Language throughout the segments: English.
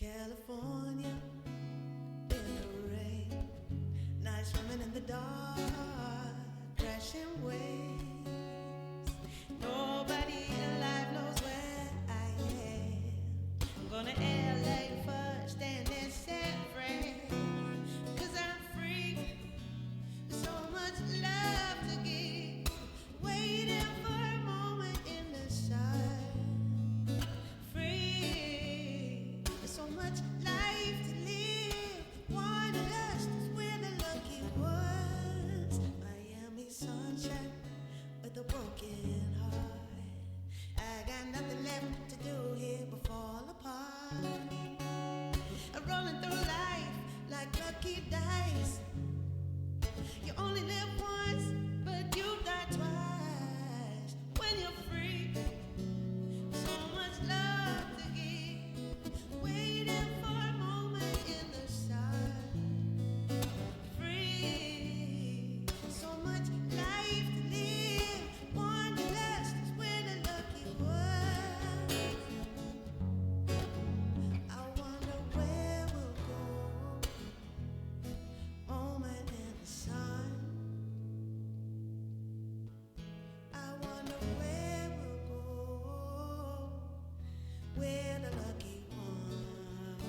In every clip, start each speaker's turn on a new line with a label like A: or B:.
A: California in the rain, night swimming in the dark, crashing waves. Nobody alive knows where I am. I'm gonna LA first and then San Fran, 'cause I'm free, so much love to give, waiting for a moment in the sun. Free, so much life to live. Wanderlust is where the lucky ones. Miami sunshine with a broken heart. I got nothing left to do here but fall apart. I'm rolling through life like lucky dice. You only live once, but you die twice. When you're free, so much love to give, waiting for a moment in the sun. Free, so much life to live. Wanderlust is where the lucky ones. I wonder where we'll go. Moment in the sun. I wonder where we'll go. We're the lucky ones.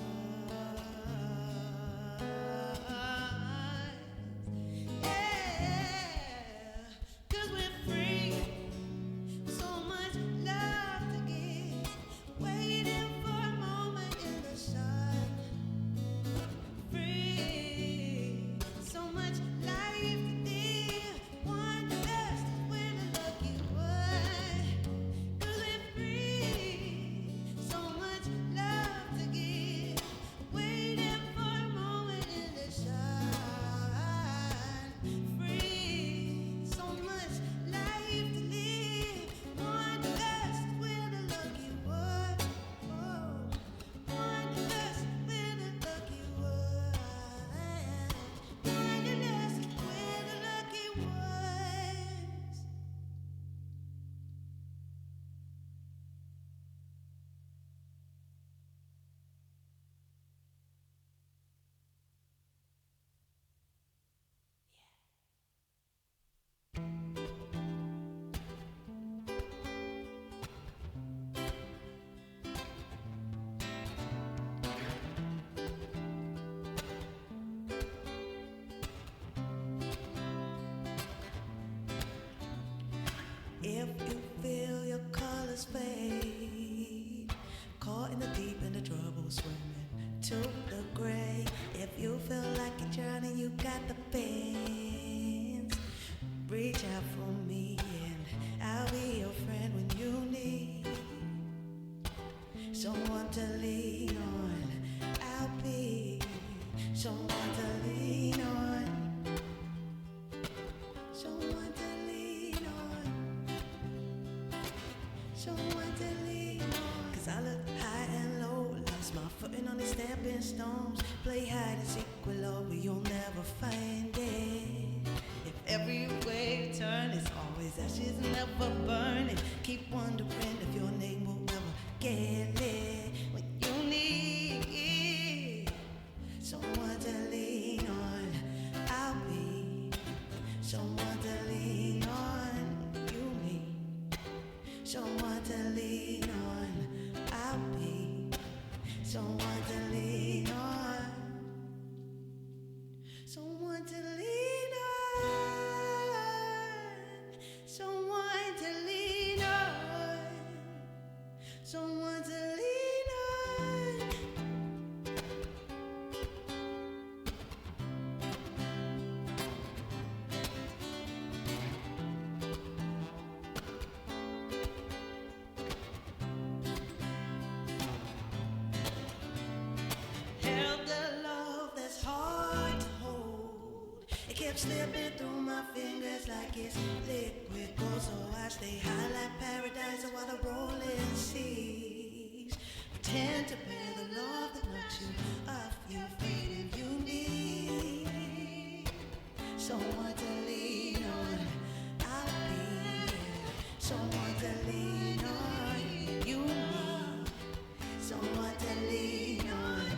A: Yeah, 'cause we're free. So much love to give. Waiting for a moment in the sun. Free. So much life to live. Wanderlust is where the lucky ones. 'Cause we're free. So much love to give, waiting for a moment in the sun. Free, so much life to live. Wanderlust where the lucky ones. Oh, wanderlust where the lucky ones. Wanderlust where the lucky ones. If you feel your colors fade, caught in the deep in the trouble, swimming to the gray. If you feel like you're drowning, you got the fins. Reach out for me and I'll be your friend when you need someone to lean on. I'll be someone to lean on. Someone to lean on. Someone to lean on. 'Cause I look high and low, lost my footing on these stepping stones. Play hide and seek with love, but you'll never find it. If every way you turn, it's always ashes, never burning. Keep wondering if your name will ever get lit. When you need someone to lean on, I'll be someone to lean on. You need someone to lean on. I'll be someone to lean on. Someone to lean on. Someone to lean on. Someone to lean on. Held the love that's hard to hold. It kept slipping through my fingers like it's liquid gold. So I stay high like paradise while the rolling seas pretend to bear the love that knocks you off your feet. If you need someone to lean on, I'll be someone to lean on. You need someone to lean on.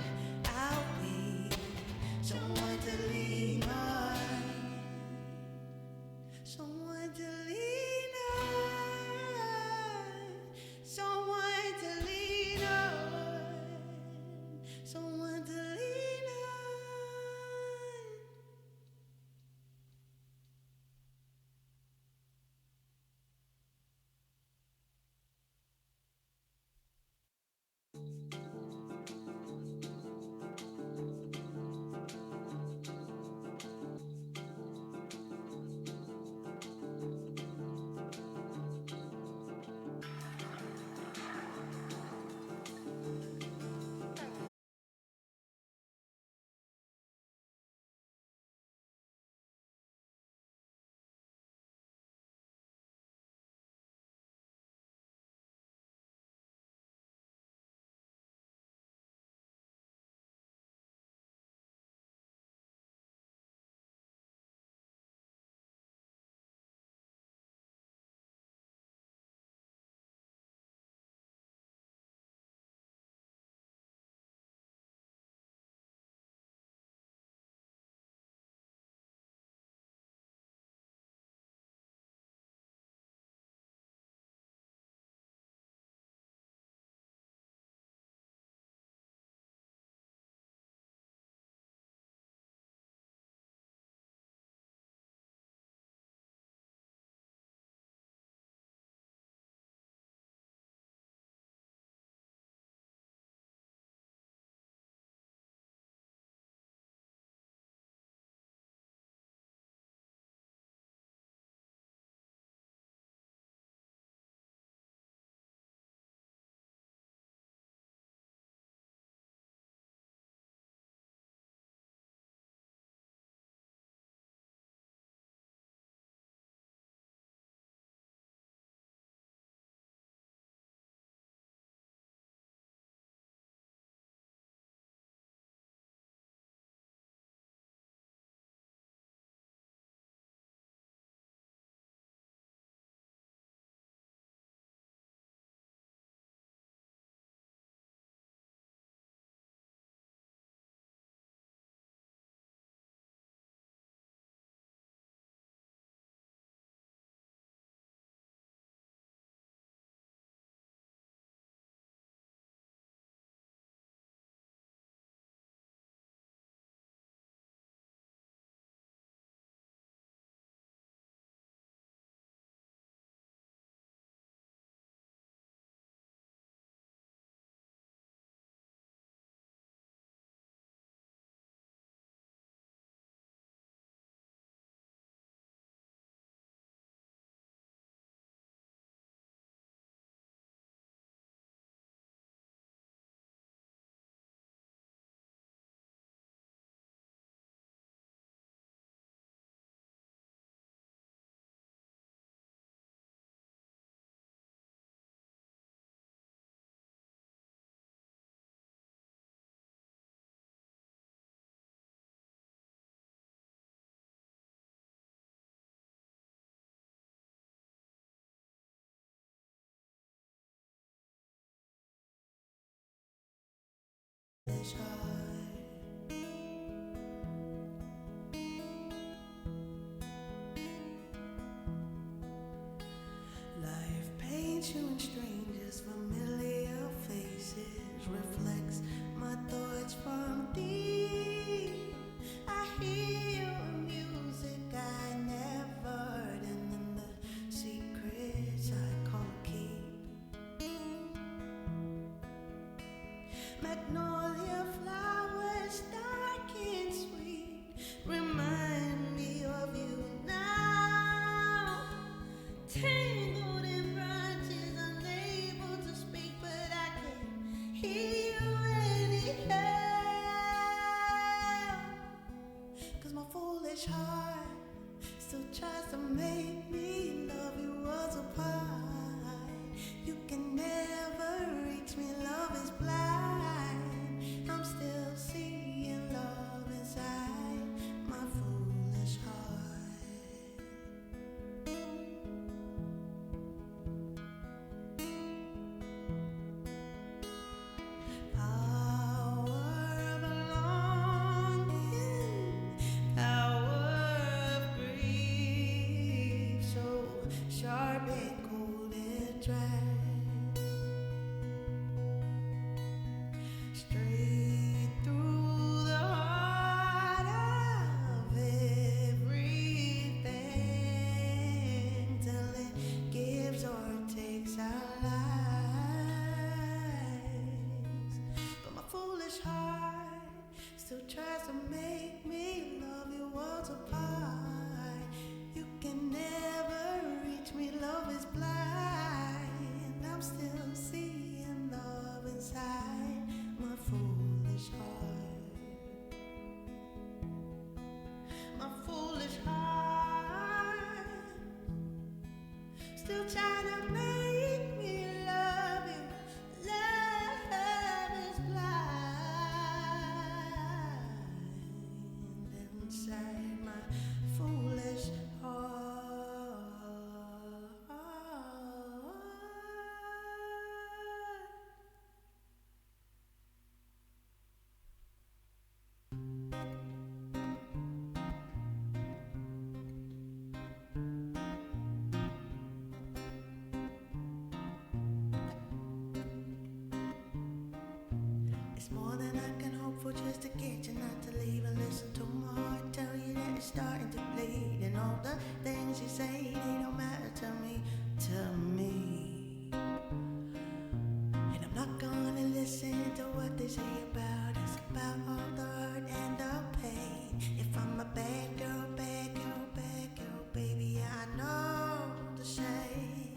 A: than I can hope for just to get you not to leave and listen to my heart tell you that it's starting to bleed. And all the things you say, they don't matter to me, to me. And I'm not gonna listen to what they say about us, about all the hurt and the pain. If I'm a bad girl, bad girl, bad girl, baby, I know the shame.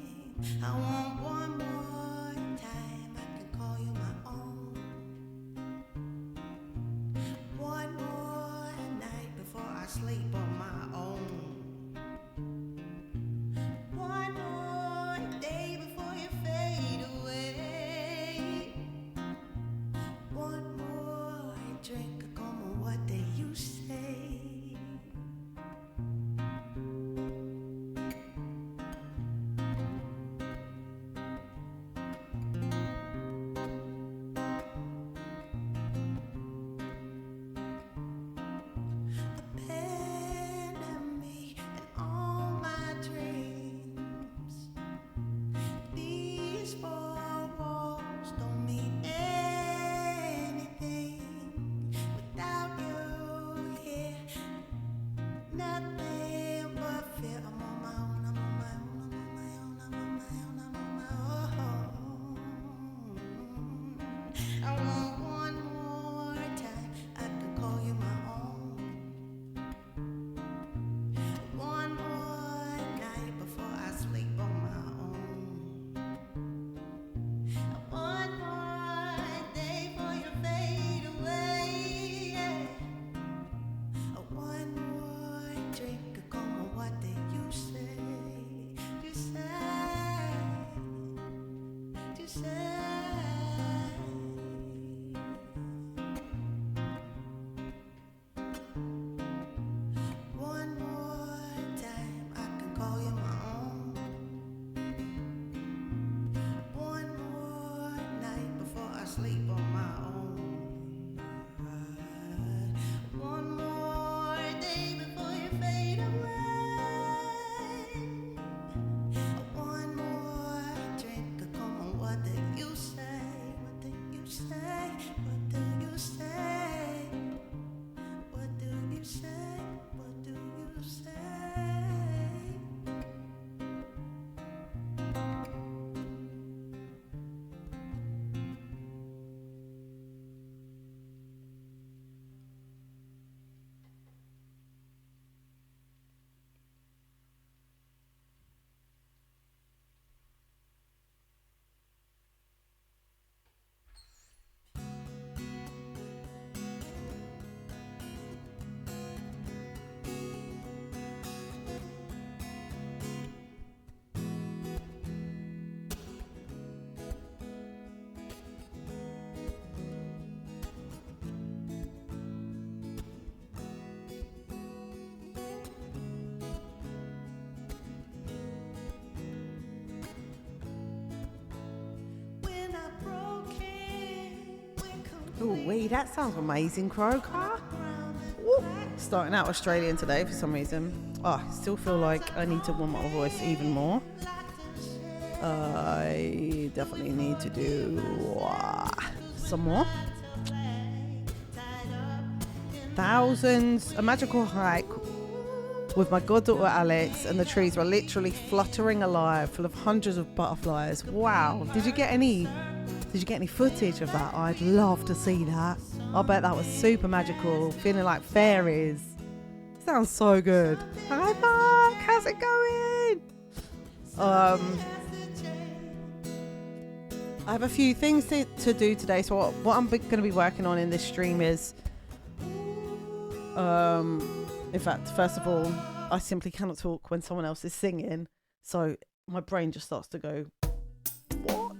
A: I want one more time, I can call you my own. One more night before I sleep on my own. One more day before you fade away. One more drink, como what do you say? Abandon me and all my dreams. These four walls don't mean anything without you here. Nothing but fear. I'm on my own, I'm on my own, I'm on my own, I'm on my own, I'm on my own. I want one more time, I can call you my own. One more night before I sleep on my own. One more day before you fade away. Yeah. One more drink, como what do you say? You say, you say. One more time, I can call you my own. One more night before I sleep on my own. One more day before you fade away. One more drink, come on, what do you say? What do you say? What do you say? What do you say? What do you say? When I broke it,
B: Oh, wait, that sounds amazing, Croker. Woo. Starting out Australian today for some reason. Oh, I still feel like I need to warm up my voice even more. I definitely need to do some more. Thousands, a magical hike with my goddaughter Alex, and the trees were literally fluttering alive, full of hundreds of butterflies. Wow. Did you get any footage of that? I'd love to see that. I bet that was super magical, feeling like fairies. Sounds so good. Hi Mark, how's it going? I have a few things to do today. So what I'm going to be working on in this stream is, in fact, first of all, I simply cannot talk when someone else is singing. So my brain just starts to go, what?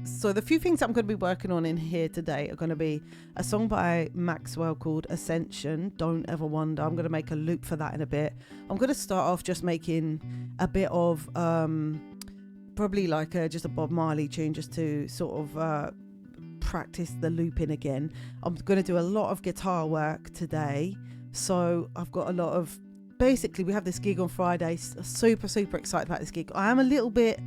B: So the few things I'm going to be working on in here today are going to be a song by Maxwell called Ascension, Don't Ever Wonder. I'm going to make a loop for that in a bit. I'm going to start off just making a bit of probably like just a Bob Marley tune, just to sort of practice the looping again. I'm going to do a lot of guitar work today, so I've got a lot of, basically we have this gig on Friday. Super excited about this gig. I am a little bit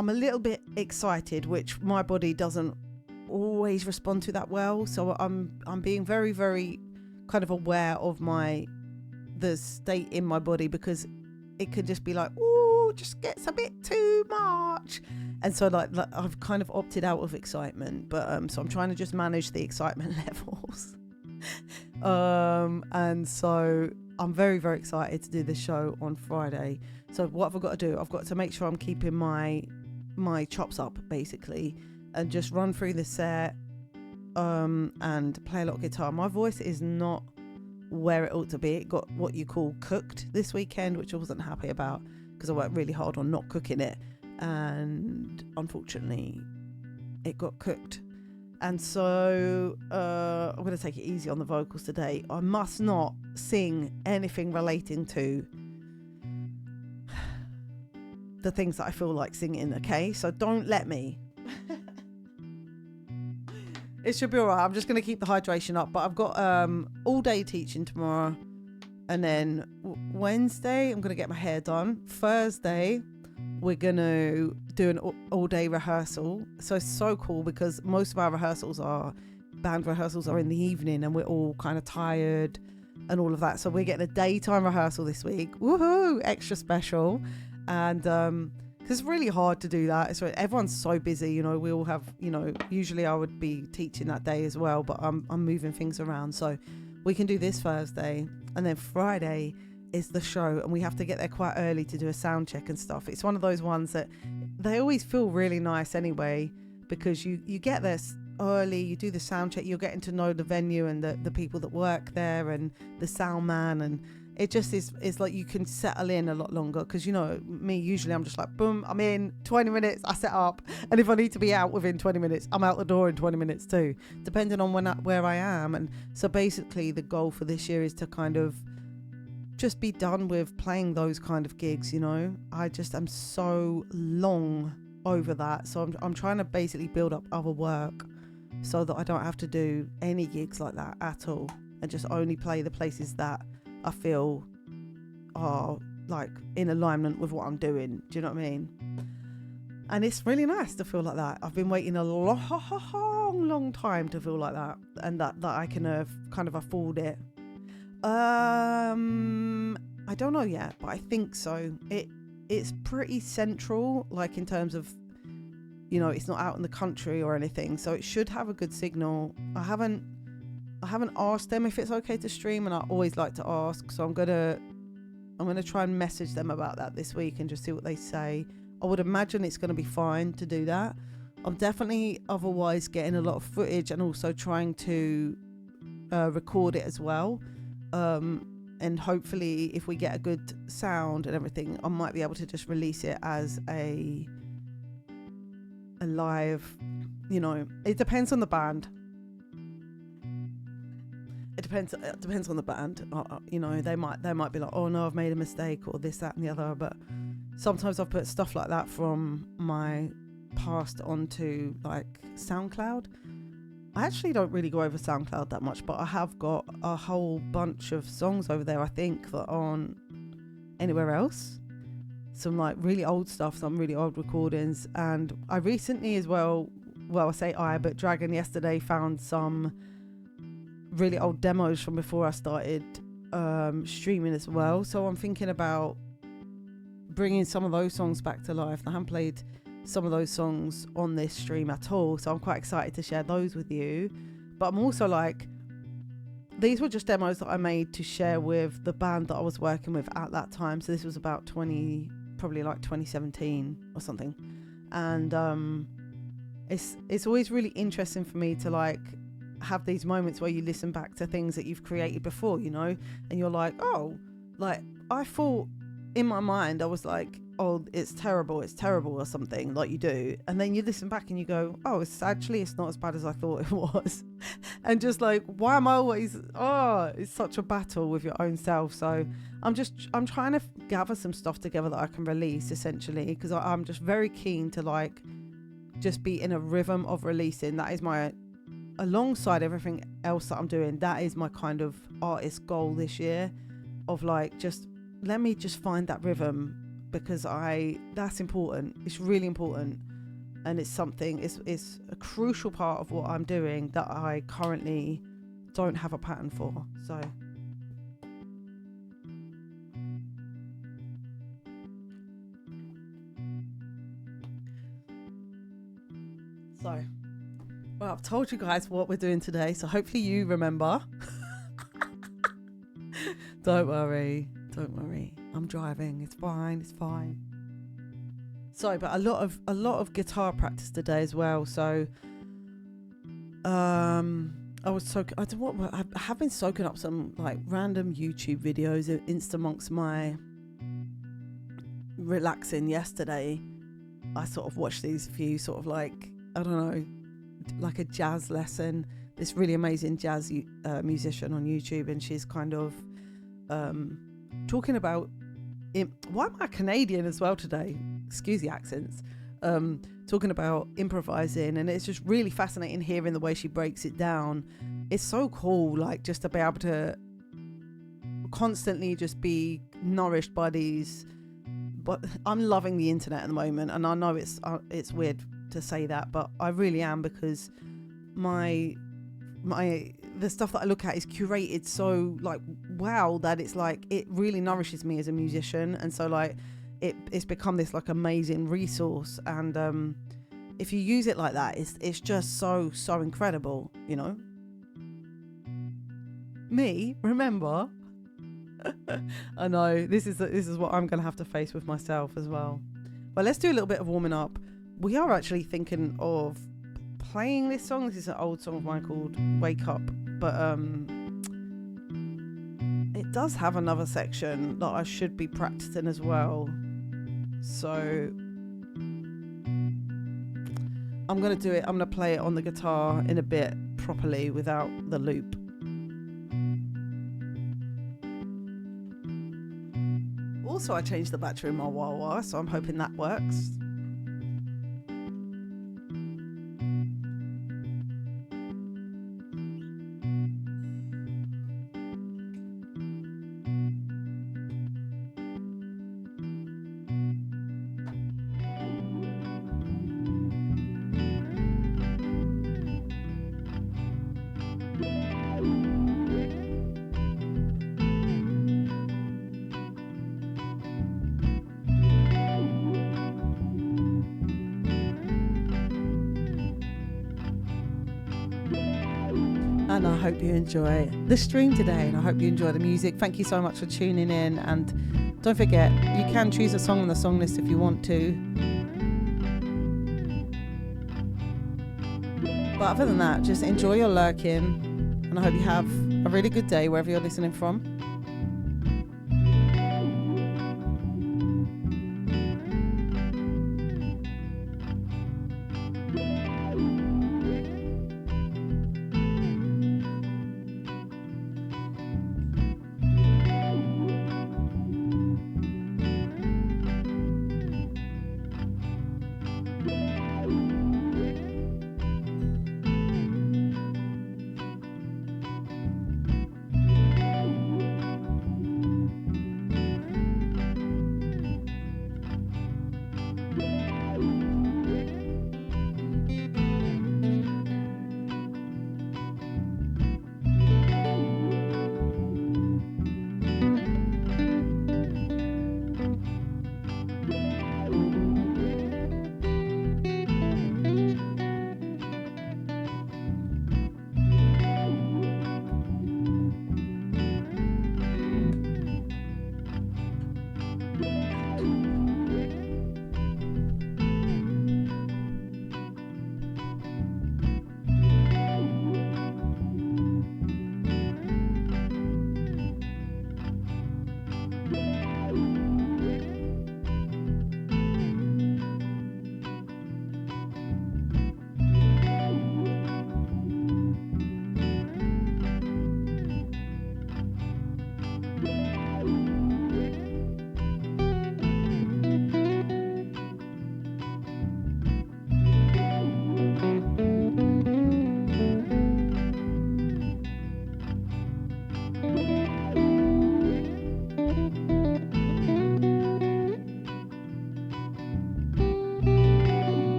B: I'm a little bit excited, which my body doesn't always respond to that well. So I'm being very, very kind of aware of the state in my body, because it could just be like, oh, just gets a bit too much. And so like I've kind of opted out of excitement, but so I'm trying to just manage the excitement levels. And so I'm very, very excited to do this show on Friday. So what have I got to do? I've got to make sure I'm keeping my chops up, basically, and just run through the set and play a lot of guitar. My voice is not where it ought to be. It got what you call cooked this weekend, which I wasn't happy about, because I worked really hard on not cooking it, and unfortunately it got cooked. And so I'm going to take it easy on the vocals today. I must not sing anything relating to the things that I feel like singing, okay? So don't let me. It should be all right. I'm just going to keep the hydration up. But I've got all day teaching tomorrow. And then Wednesday, I'm going to get my hair done. Thursday, we're going to do an all day rehearsal. So it's so cool, because most of our band rehearsals are in the evening, and we're all kind of tired and all of that. So we're getting a daytime rehearsal this week. Woohoo! Extra special. And because it's really hard to do that. So everyone's so busy, you know. We all have, you know, usually I would be teaching that day as well, but I'm moving things around. So we can do this Thursday, and then Friday is the show, and we have to get there quite early to do a sound check and stuff. It's one of those ones that they always feel really nice anyway, because you get there early, you do the sound check, you're getting to know the venue and the people that work there and the sound man, and it just is like you can settle in a lot longer, because, you know, me, usually I'm just like, boom, I'm in 20 minutes, I set up, and if I need to be out within 20 minutes, I'm out the door in 20 minutes too, depending on where I am. And so basically the goal for this year is to kind of just be done with playing those kind of gigs, you know. I just am so long over that, so I'm trying to basically build up other work so that I don't have to do any gigs like that at all, and just only play the places that I feel are like in alignment with what I'm doing. Do you know what I mean? And it's really nice to feel like that. I've been waiting a long time to feel like that, and that I can kind of afford it. I don't know yet, but I think so. It's pretty central, like in terms of, you know, it's not out in the country or anything, so it should have a good signal. I haven't asked them if it's okay to stream, and I always like to ask, so I'm gonna try and message them about that this week and just see what they say. I would imagine it's gonna be fine to do that. I'm definitely otherwise getting a lot of footage and also trying to record it as well, and hopefully if we get a good sound and everything, I might be able to just release it as a live, you know. It depends on the band. It depends on the band. You know, they might be like, oh no, I've made a mistake, or this, that and the other. But sometimes I've put stuff like that from my past onto like SoundCloud. I actually don't really go over SoundCloud that much, but I have got a whole bunch of songs over there, I think, that aren't anywhere else. Some like really old stuff, some really old recordings. And I recently as well, I say but Dragon yesterday found some really old demos from before I started streaming as well. So I'm thinking about bringing some of those songs back to life. I haven't played some of those songs on this stream at all, so I'm quite excited to share those with you. But I'm also like, these were just demos that I made to share with the band that I was working with at that time. So this was about probably like 2017 or something. And it's always really interesting for me to like have these moments where you listen back to things that you've created before, you know, and you're like, oh, like I thought in my mind I was like, oh, it's terrible or something, like you do, and then you listen back and you go, oh, it's not as bad as I thought it was. And just like, why am I always, it's such a battle with your own self. So I'm trying to gather some stuff together that I can release, essentially, because I'm just very keen to like just be in a rhythm of releasing. That is my, alongside everything else that I'm doing, that is my kind of artist goal this year, of like, just let me just find that rhythm because that's important. It's really important, and it's a crucial part of what I'm doing that I currently don't have a pattern for. So, well, I've told you guys what we're doing today, so hopefully you remember. Don't worry. I'm driving. It's fine. So, but a lot of guitar practice today as well. So, I have been soaking up some like random YouTube videos in amongst my relaxing yesterday. I sort of watched these few sort of like, I don't know, like a jazz lesson. This really amazing jazz musician on YouTube, and she's kind of talking about why am I Canadian as well today? Excuse the accents. Talking about improvising, and it's just really fascinating hearing the way she breaks it down. It's so cool, like just to be able to constantly just be nourished by these. But I'm loving the internet at the moment, and I know it's weird to say that, but I really am, because the stuff that I look at is curated so like wow that it's like it really nourishes me as a musician, and so like it's become this like amazing resource, and if you use it like that, it's just so incredible, you know. Me, remember? I know this is what I'm gonna have to face with myself as well. But let's do a little bit of warming up. We are actually thinking of playing this song. This is an old song of mine called Wake Up, but it does have another section that I should be practicing as well. So I'm going to do it. I'm going to play it on the guitar in a bit properly without the loop. Also, I changed the battery in my wah-wah, so I'm hoping that works. And I hope you enjoy the stream today, and I hope you enjoy the music. Thank you so much for tuning in, and don't forget, you can choose a song on the song list if you want to. But other than that, just enjoy your lurking, and I hope you have a really good day wherever you're listening from.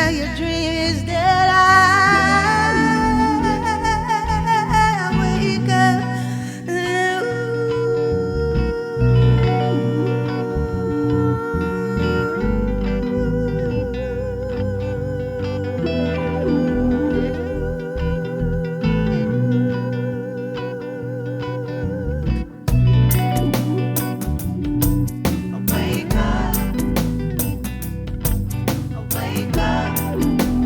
A: tell your dreams that I wake up. I wake up.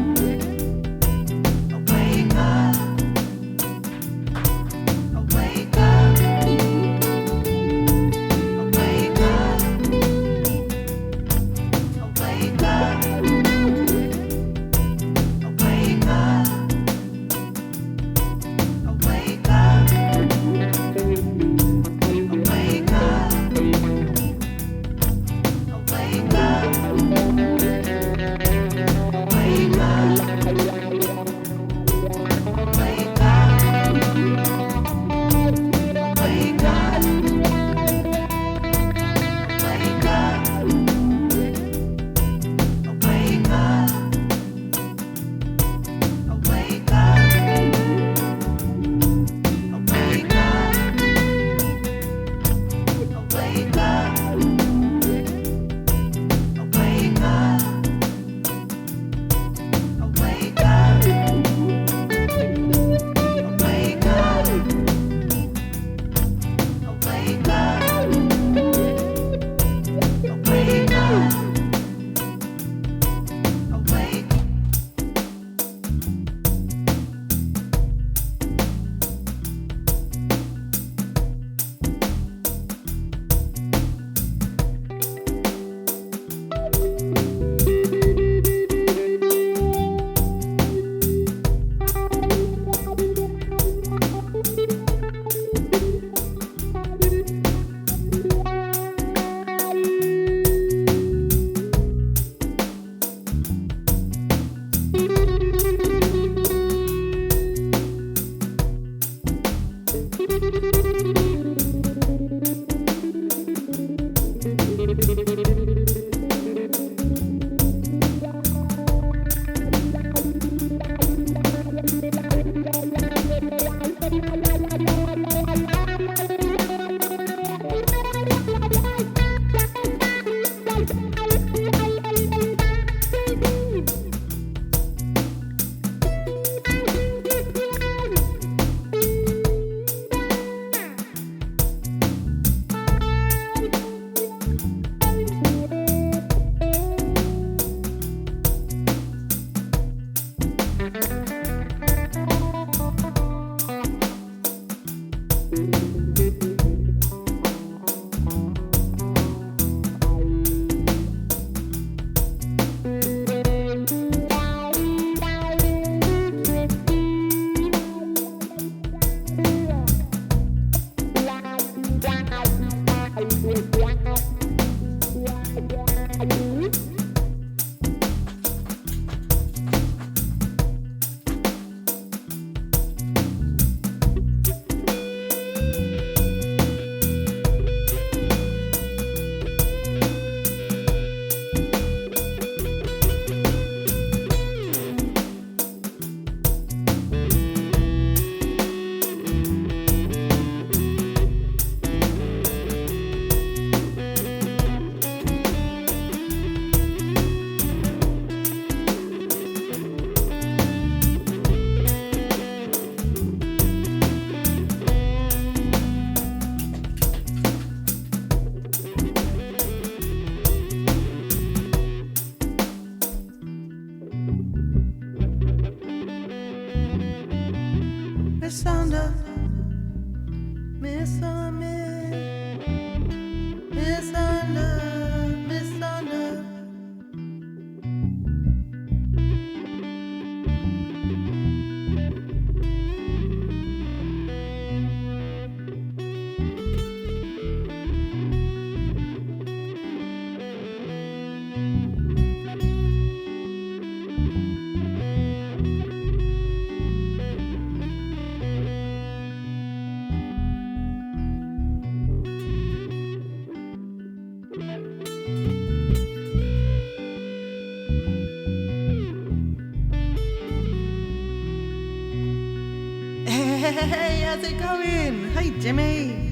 B: Hey, how's it going? Hey, Jimmy.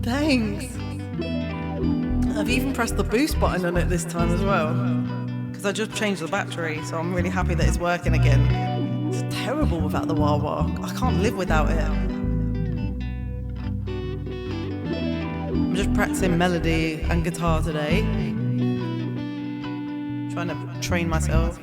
B: Thanks. I've even pressed the boost button on it this time as well, because I just changed the battery, so I'm really happy that it's working again. It's terrible without the wah-wah. I can't live without it. I'm just practicing melody and guitar today, trying to train myself.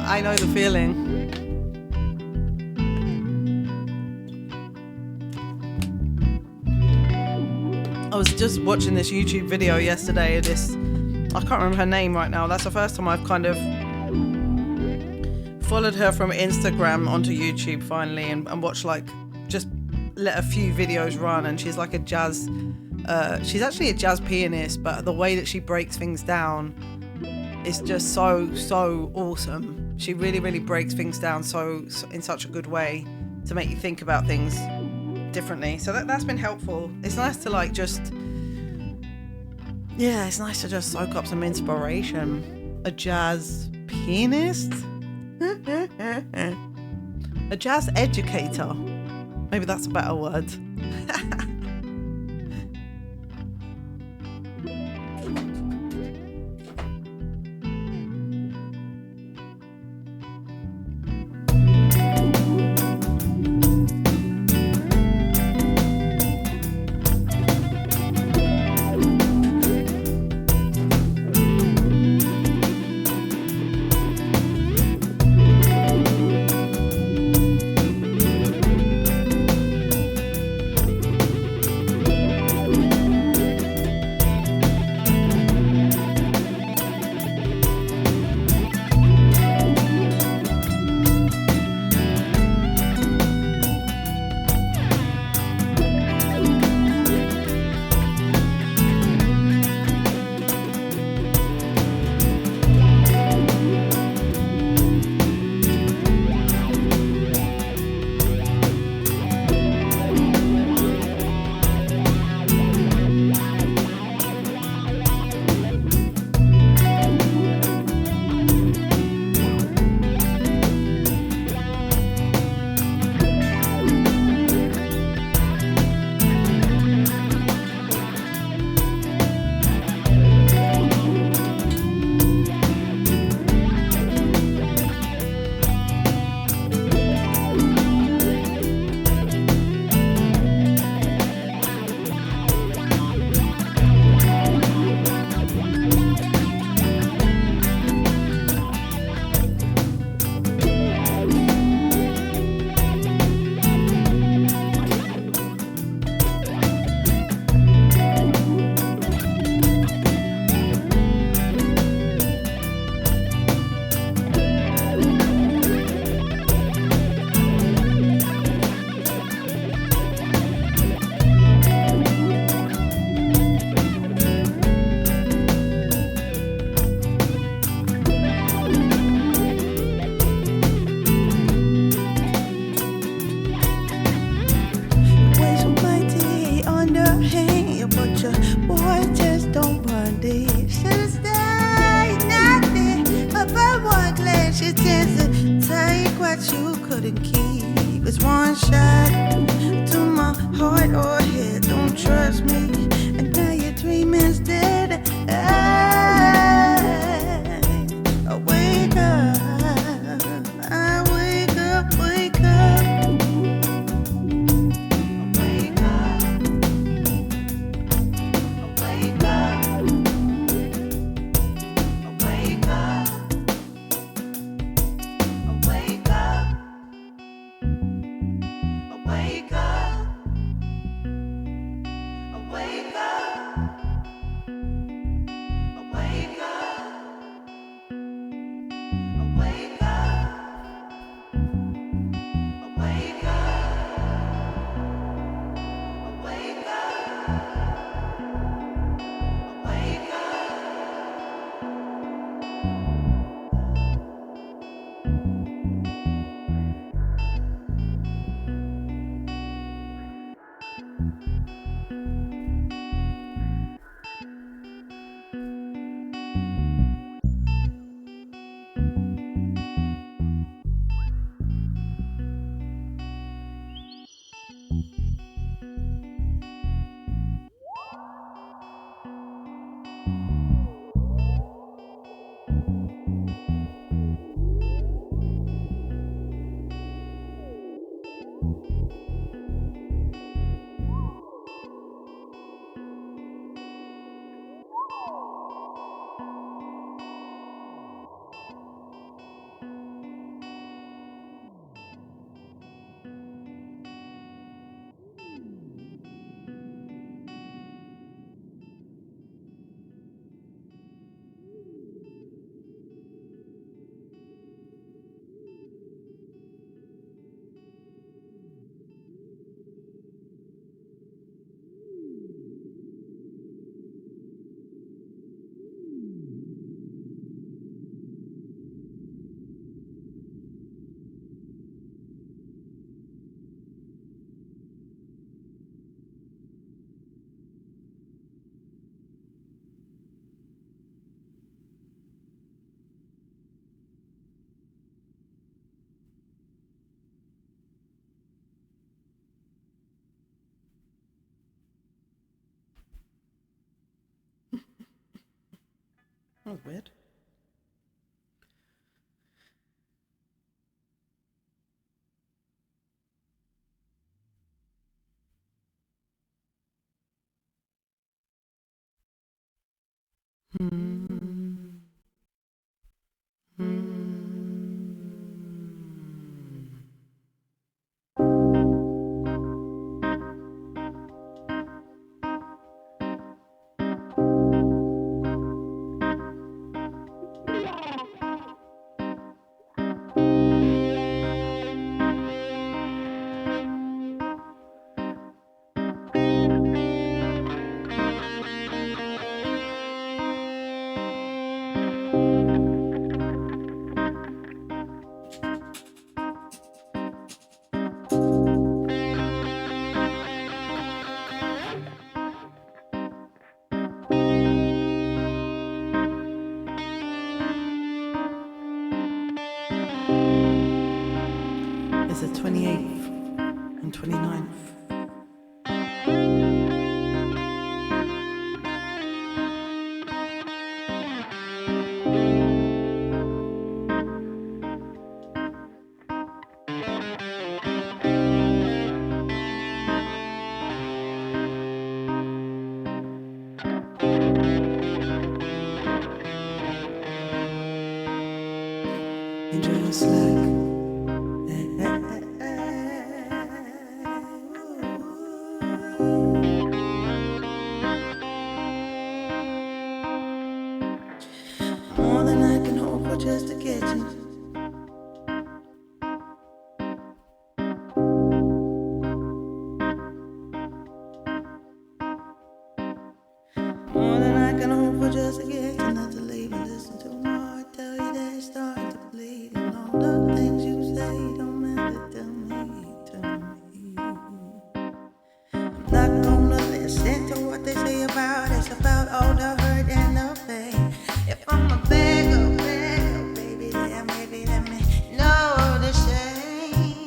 B: I know the feeling. I was just watching this YouTube video yesterday of this, I can't remember her name right now. That's the first time I've kind of followed her from Instagram onto YouTube finally and watched, like, just let a few videos run. And she's like a jazz, she's actually a jazz pianist, but the way that she breaks things down is just so awesome. She really breaks things down so in such a good way to make you think about things differently. So that's been helpful. It's nice to it's nice to just soak up some inspiration. A jazz pianist? A jazz educator. Maybe that's a better word.
A: couldn't keep. It's one shot to my heart or head. Don't trust me, and now your dream is dead. I wake up, I wake up, wake up. I wake up, I wake up, I wake up, I wake up, I wake up, I wake up, I wake up. I wake up, I wake up, I wake That was weird. It's the 28th and 29th. Enjoy your slack. More than I can hope for just to get you. More than I can hope for just to get you. Not to leave and listen to my heart tell you that it's starting to bleed. And all the things you say don't matter to me, to me. I'm not gonna listen to what they say about us, about all the hurt and the pain. If I'm a beggar, baby, then maybe let me know the shame.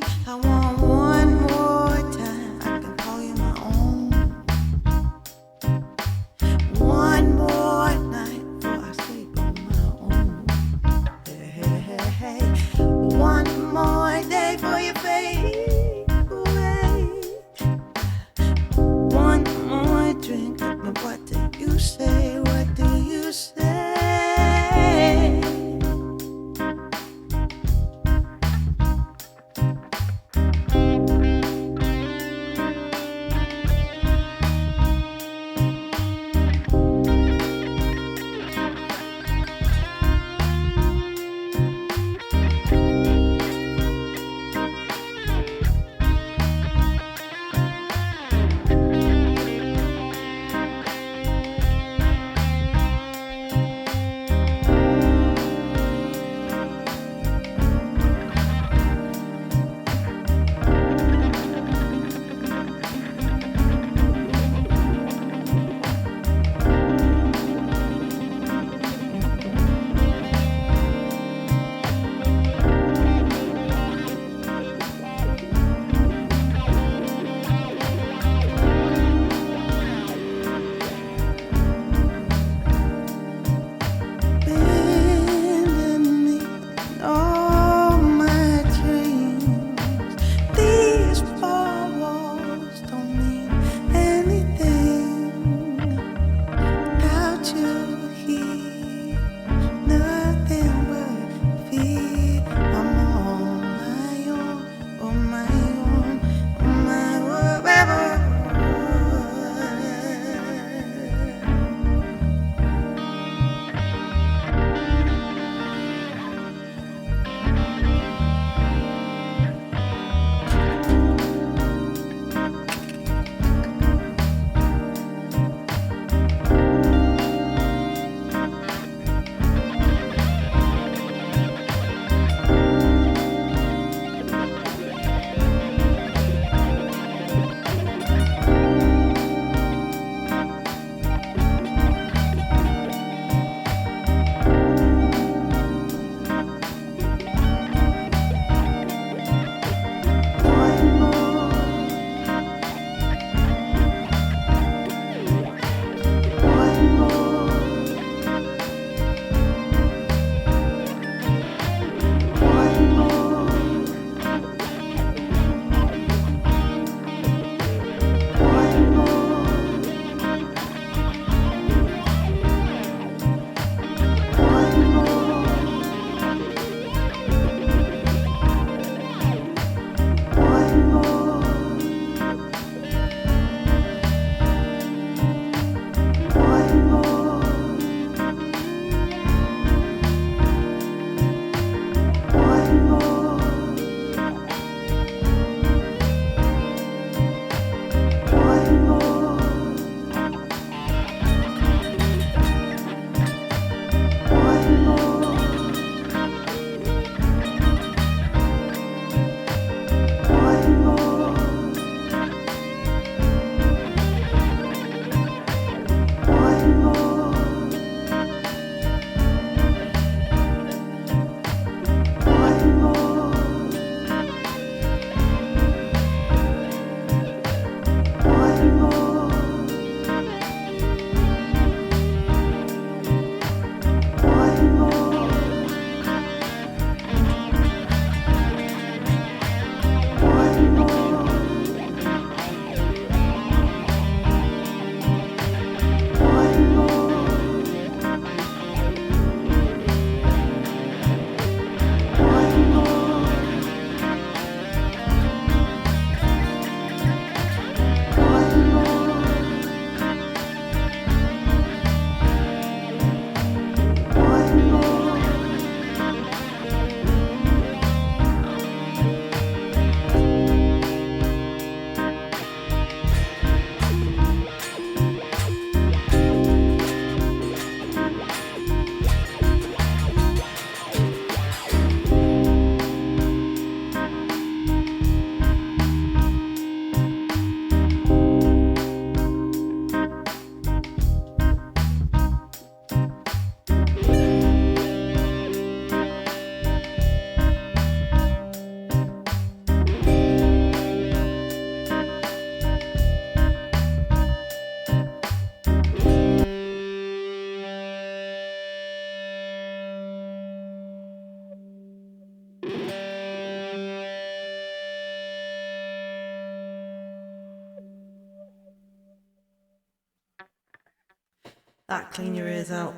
B: That clean your ears out.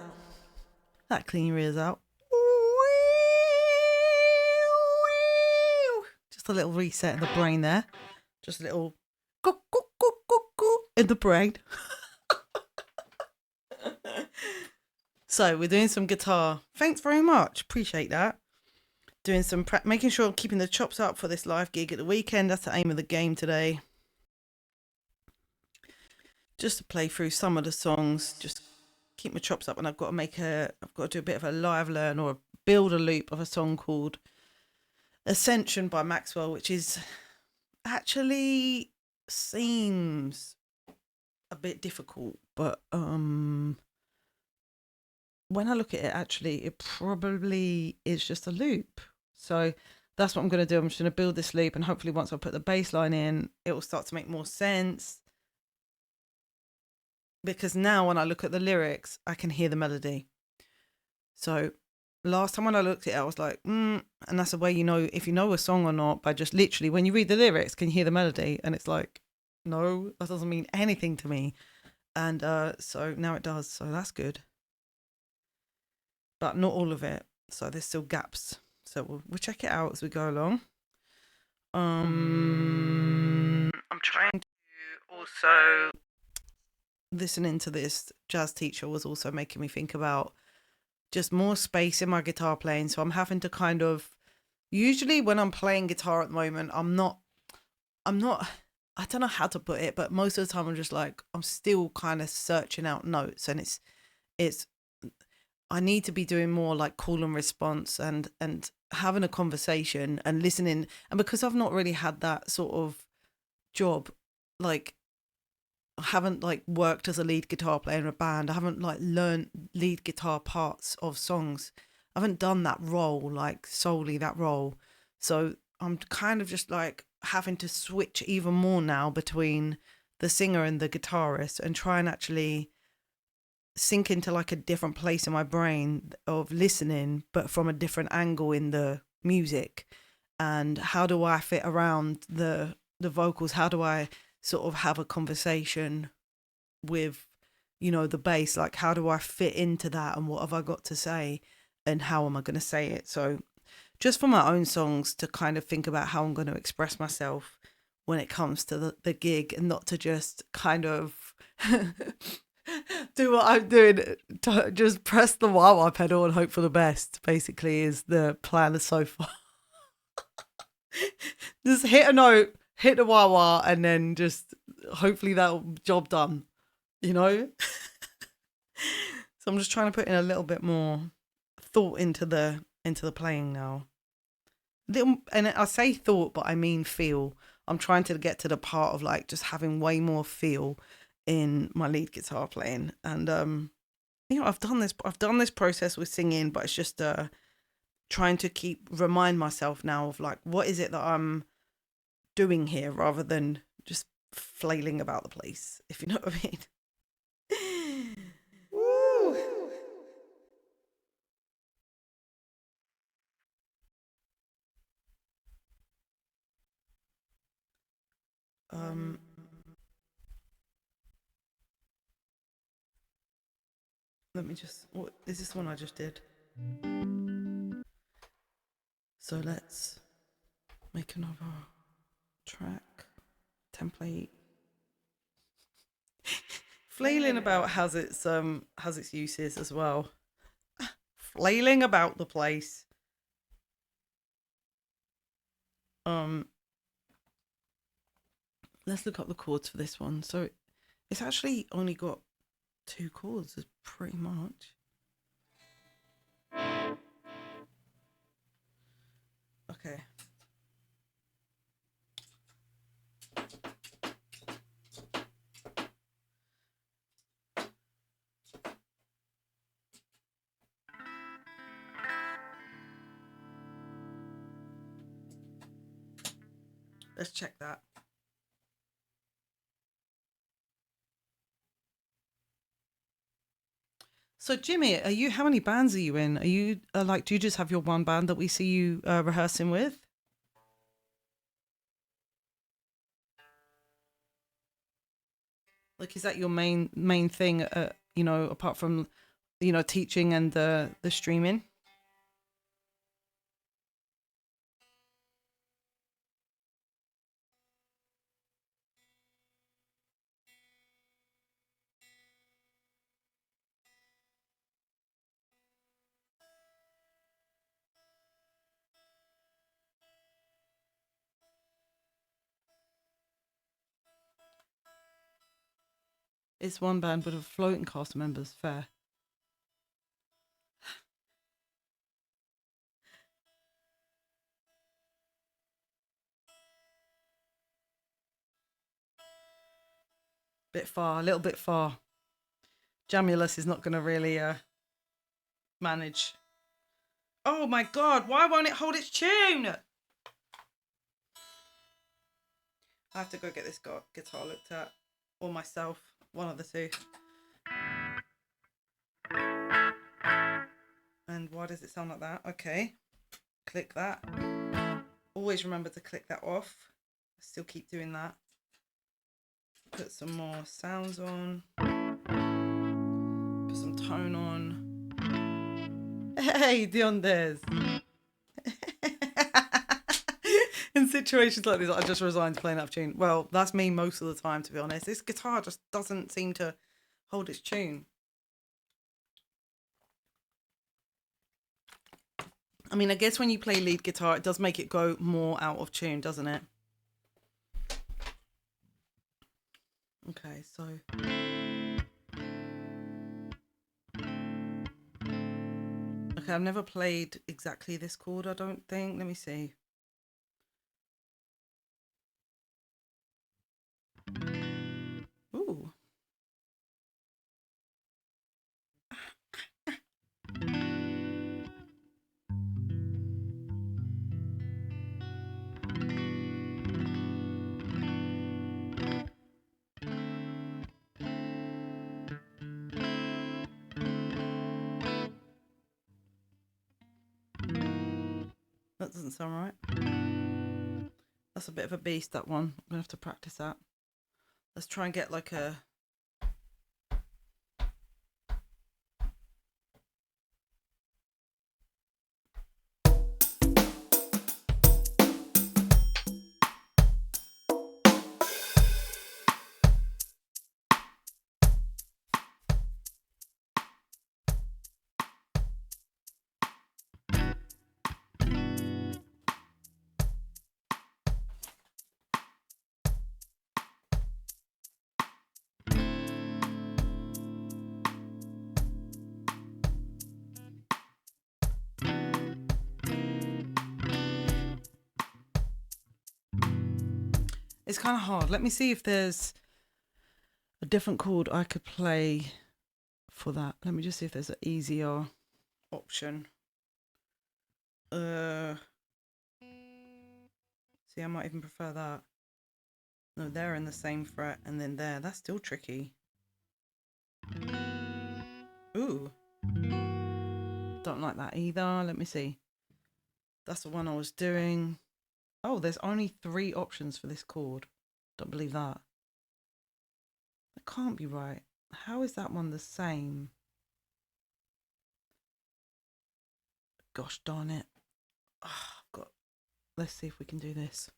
B: That clean your ears out. Just a little reset in the brain there. Just a little in the brain. So we're doing some guitar. Thanks very much. Appreciate that. Doing some making sure I'm keeping the chops up for this live gig at the weekend. That's the aim of the game today. Just to play through some of the songs, just keep my chops up, and I've got to do a bit of a live learn or build a loop of a song called Ascension by Maxwell, which is actually seems a bit difficult, but when I look at it, actually it probably is just a loop. So that's what I'm going to do. I'm just going to build this loop, and hopefully once I put the bass line in, it will start to make more sense. Because now when I look at the lyrics, I can hear the melody. So last time when I looked at it, I was like, and that's the way you know if you know a song or not, by just literally when you read the lyrics, can you hear the melody? And it's like, no, that doesn't mean anything to me. And so now it does. So that's good. But not all of it. So there's still gaps. So we'll check it out as we go along. I'm trying to also... Listening to this jazz teacher was also making me think about just more space in my guitar playing. So I'm having to kind of, usually when I'm playing guitar at the moment, I'm not, I don't know how to put it, but most of the time I'm just like, I'm still kind of searching out notes, and it's, I need to be doing more like call and response and having a conversation and listening. And because I've not really had that sort of job, like, I haven't like worked as a lead guitar player in a band. I haven't like learned lead guitar parts of songs. I haven't done that role, like solely that role. So I'm kind of just like having to switch even more now between the singer and the guitarist, and try and actually sink into like a different place in my brain of listening, but from a different angle in the music. And how do I fit around the vocals? How do I sort of have a conversation with, you know, the bass? Like, how do I fit into that, and what have I got to say, and how am I going to say it? So just for my own songs, to kind of think about how I'm going to express myself when it comes to the gig, and not to just kind of do what I'm doing, to just press the wah-wah pedal and hope for the best, basically, is the plan so far. Just hit a note, hit the wah-wah, and then just hopefully that'll job done, you know? So I'm just trying to put in a little bit more thought into the playing now. And I say thought, but I mean feel. I'm trying to get to the part of like just having way more feel in my lead guitar playing. And you know, I've done this process with singing, but it's just trying to remind myself now of like, what is it that I'm doing here, rather than just flailing about the place, if you know what I mean. Woo! Let me just, what is this one I just did? So let's make another track template. Flailing about has its uses as well. Flailing about the place. Let's look up the chords for this one. So it's actually only got 2 chords, is pretty much. Okay. Let's check that. So Jimmy, how many bands are you in? Are you do you just have your one band that we see you rehearsing with? Like, is that your main thing you know, apart from, you know, teaching and the streaming. It's one band with a floating cast of members. Fair. Bit far, a little bit far. Jamulus is not going to really manage. Oh my god, why won't it hold its tune? I have to go get this guitar looked at. Or myself, one of the two. And why does it sound like that? Okay, click that. Always remember to click that off. I still keep doing that. Put some more sounds on. Put some tone on. Hey, Diondes. In situations like this, I just resign to playing out of tune. Well, that's me most of the time, to be honest. This guitar just doesn't seem to hold its tune. I mean, I guess when you play lead guitar, it does make it go more out of tune, doesn't it? Okay, so... Okay, I've never played exactly this chord, I don't think. Let me see. Ooh. That doesn't sound right. That's a bit of a beast, that one. I'm going to have to practice that. Let's try and get like a... It's kind of hard. Let me see if there's a different chord I could play for that. Let me just see if there's an easier option. See, I might even prefer that. No, they're in the same fret, and then there. That's still tricky. Ooh. Don't like that either. Let me see. That's the one I was doing. Oh, there's only 3 options for this chord. Don't believe that. That can't be right. How is that one the same? Gosh darn it. Oh, I've got... Let's see if we can do this.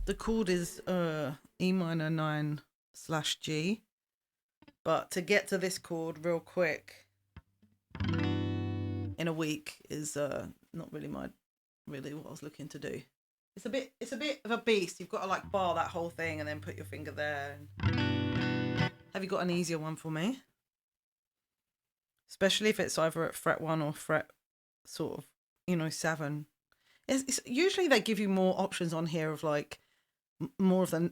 B: The chord is E minor 9/G. But to get to this chord real quick in a week is not really what I was looking to do. It's a bit of a beast. You've got to like bar that whole thing and then put your finger there. Have you got an easier one for me? Especially if it's either at fret 1 or fret sort of, 7. It's usually they give you more options on here of like more of the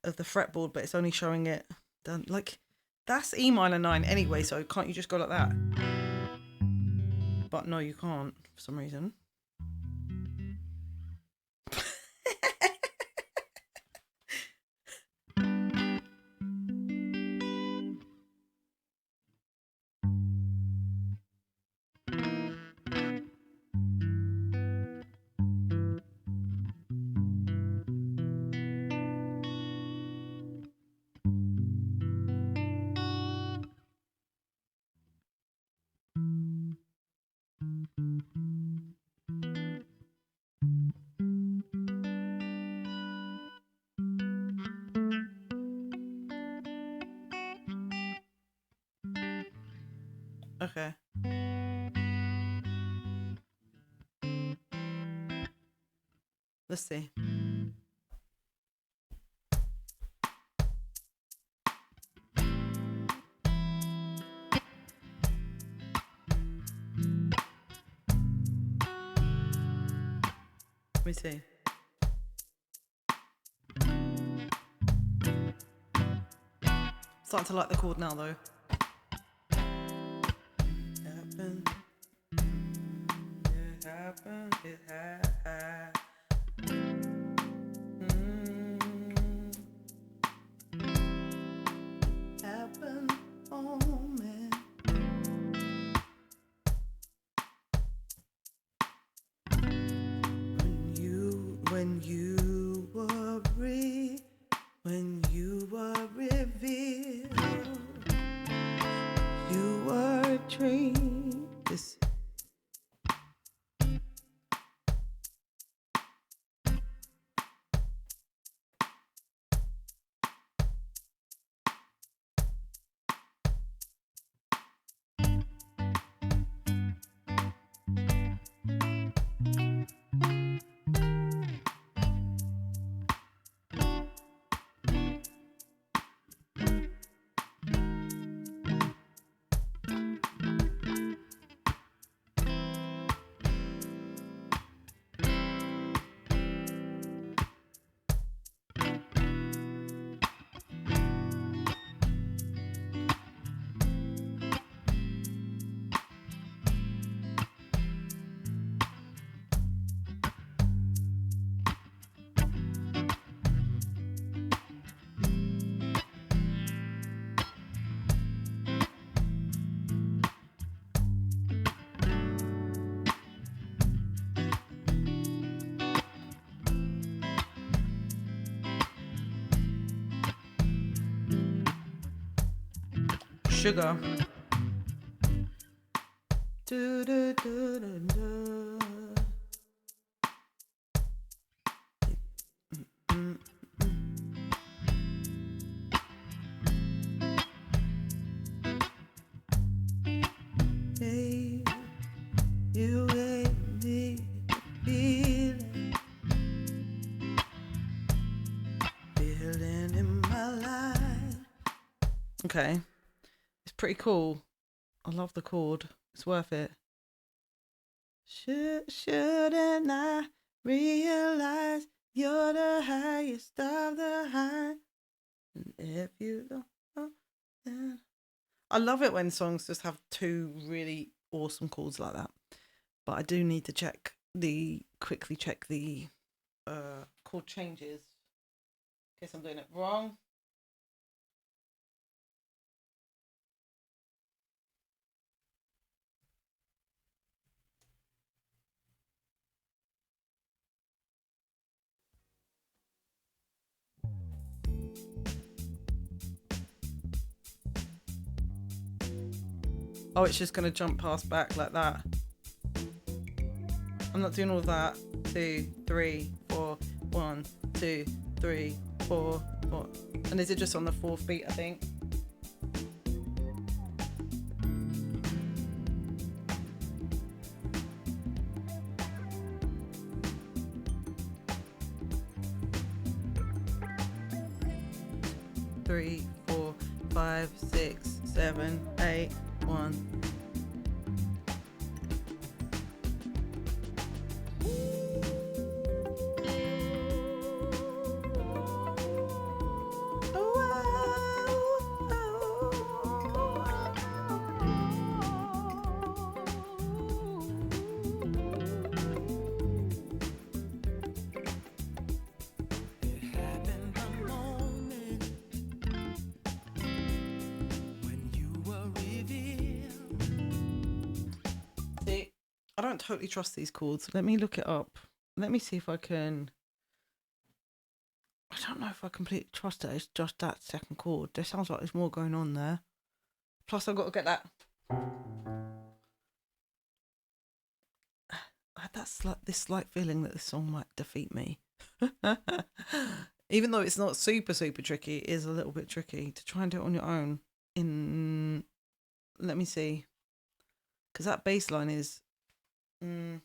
B: fretboard, but it's only showing it done. Like that's E minor 9 anyway, so can't you just go like that? But no, you can't for some reason. Okay. Let's see. Let me see. Starting to like the chord now though. Happened. It happened. It happened. Happened. Oh man. When you were revealed, you were a dream. This. Sugar. Do, do, do, do, do. Hey, you gave me feeling in my life. Okay. It's pretty cool. I love the chord. It's worth it. Shouldn't I realize you're the highest of the high? And if you don't know, then... I love it when songs just have two really awesome chords like that. But I do need to quickly check the chord changes in case I'm doing it wrong. Oh, it's just going to jump past back like that. I'm not doing all that. 2, 3, 4. 1, 2, 3, 4, 4. And is it just on the fourth beat, I think? Three, 4, 5, 6, 7, 8, 1. I don't totally trust these chords. Let me look it up. Let me see if I can... I don't know if I completely trust it. It's just that second chord. There sounds like there's more going on there. Plus I've got to get that... I had this slight feeling that this song might defeat me. Even though it's not super tricky, it is a little bit tricky to try and do it on your own. Let me see. because that bass line is. Something.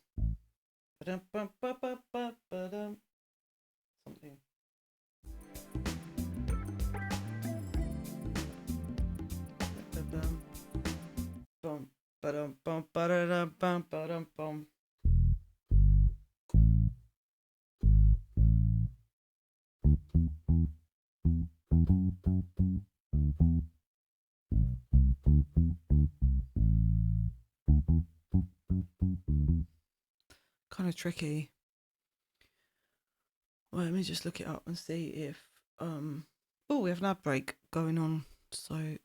B: Bum, ba-dum, bum, ba-da-dum, bum, ba-dum, bum. Kind of tricky. Well, let me just look it up and see if oh, we have an ad break going on, so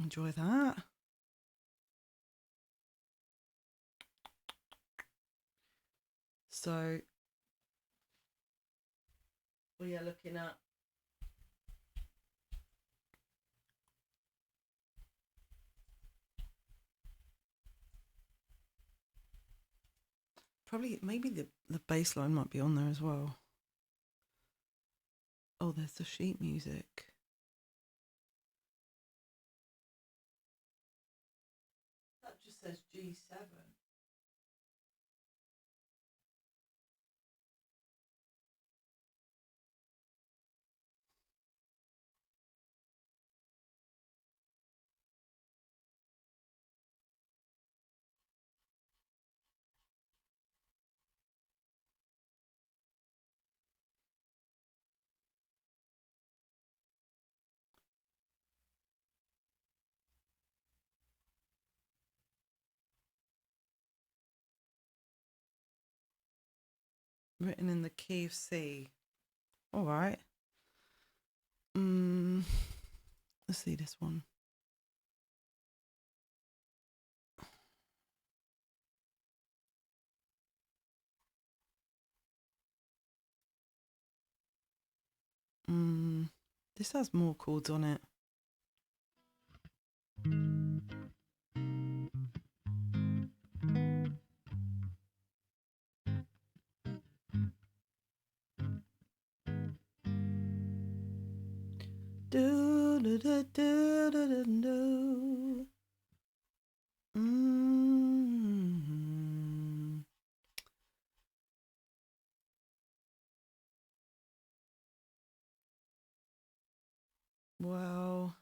B: enjoy that. So we are looking at probably maybe the bass line might be on there as well. Oh, there's the sheet music. That just says G7. Written in the key of C. All right. Let's see this one. This has more chords on it. Do do do do do do. Well,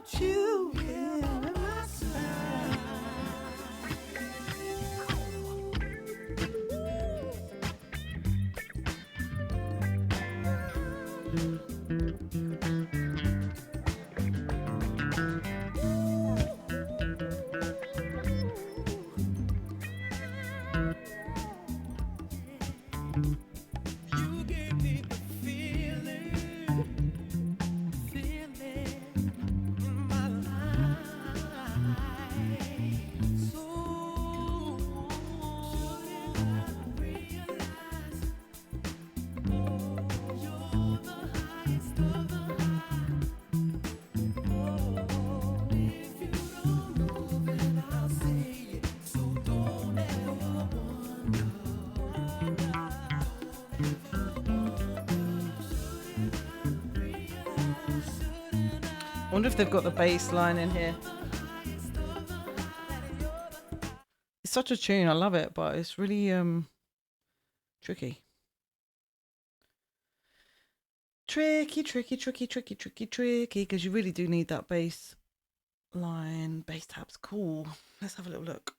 A: want you here by my side. You gave me the feeling in my life. So shouldn't I realize, you're the highest of the high. If you don't know, then I'll say it. So don't ever wonder.
B: I wonder if they've got the bass line in here. It's such a tune, I love it, but it's really tricky. Tricky, because you really do need that bass line. Bass tab's cool. Let's have a little look.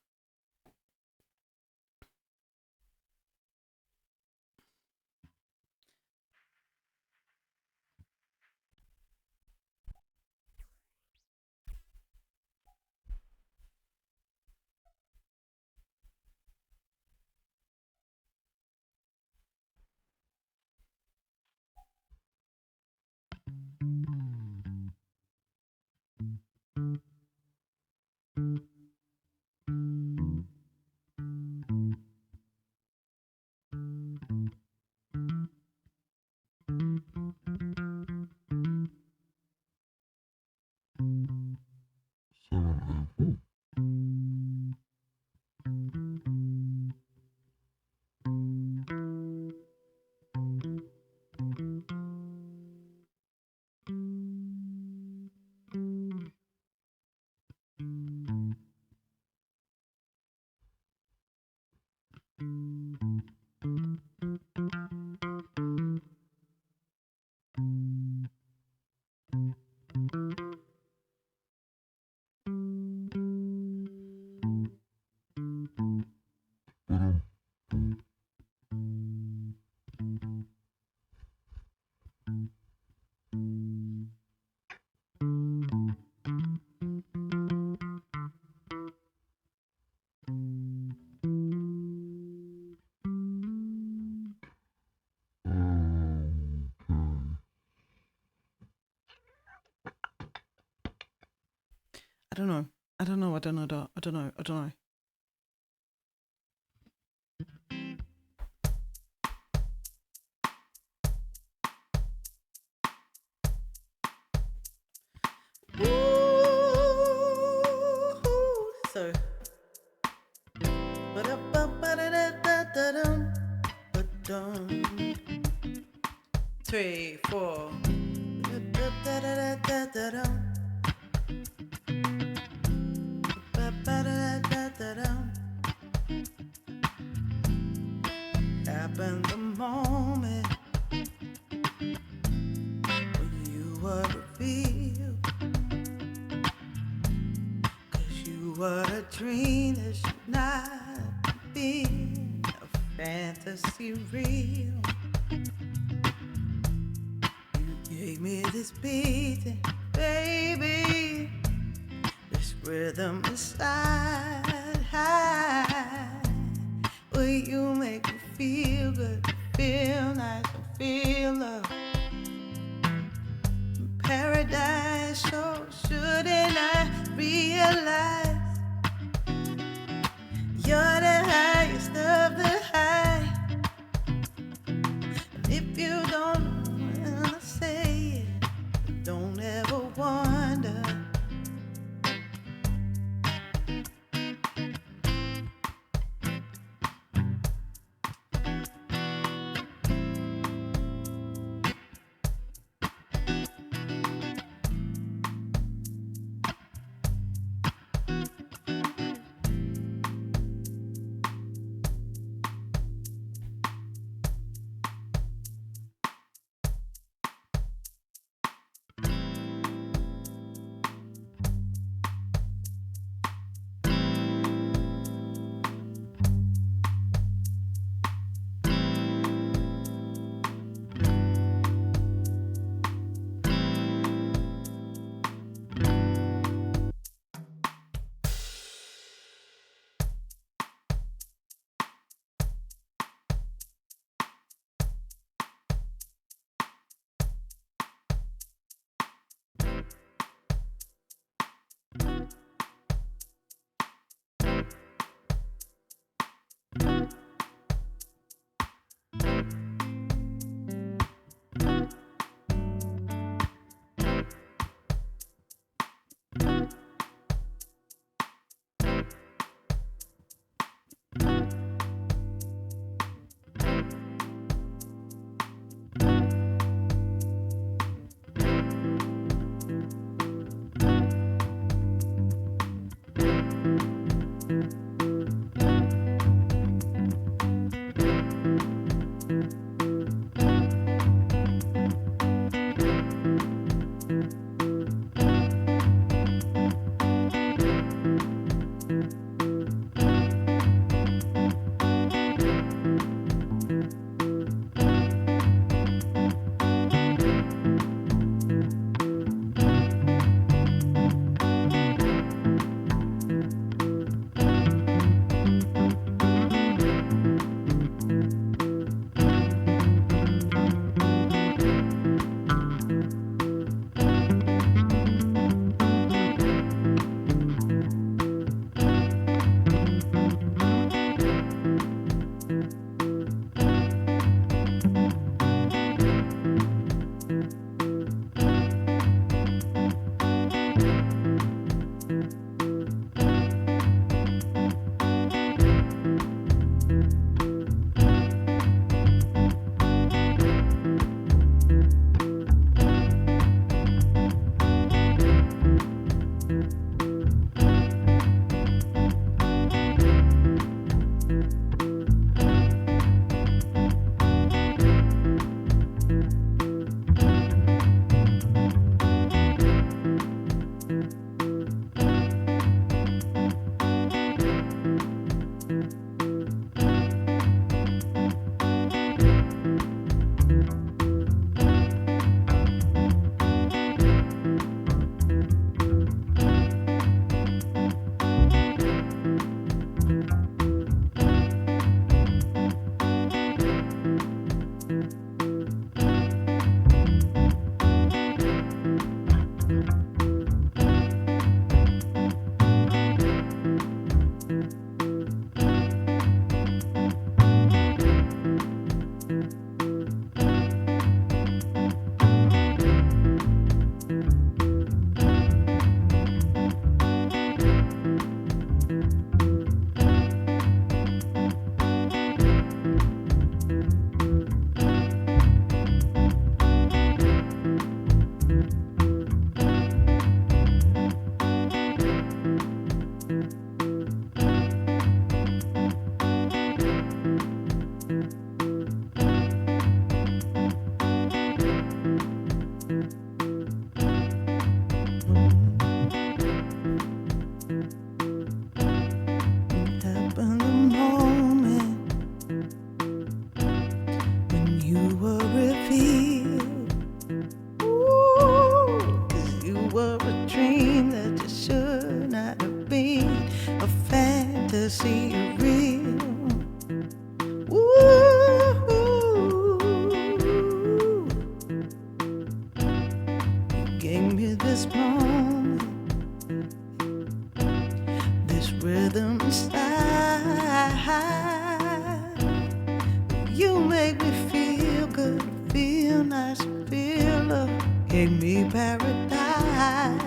B: I don't know. So, 3, 4. Happened the moment when you were revealed, 'cause you were a dream that should not be a fantasy real. You gave me this beating, baby, this rhythm inside high. Will you make me feel good, feel nice, and feel love? Paradise, so shouldn't I realize you're the highest of the high? And if you don't wanna say it, don't ever wonder.
A: to see you real. Ooh, you gave me this moment, this rhythm inside. You make me feel good, feel nice, feel love. Gave me paradise.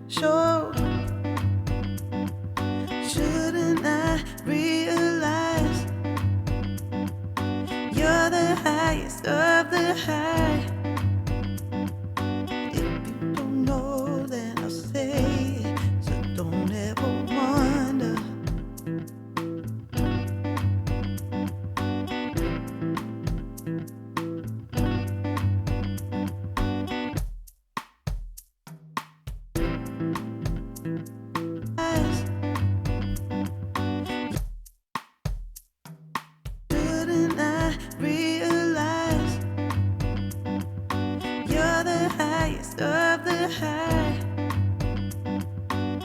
A: Sure, shouldn't I realize you're the highest of the high? If you don't know, then I'll say it, so don't ever wonder. Shouldn't I realize you're the highest of the high?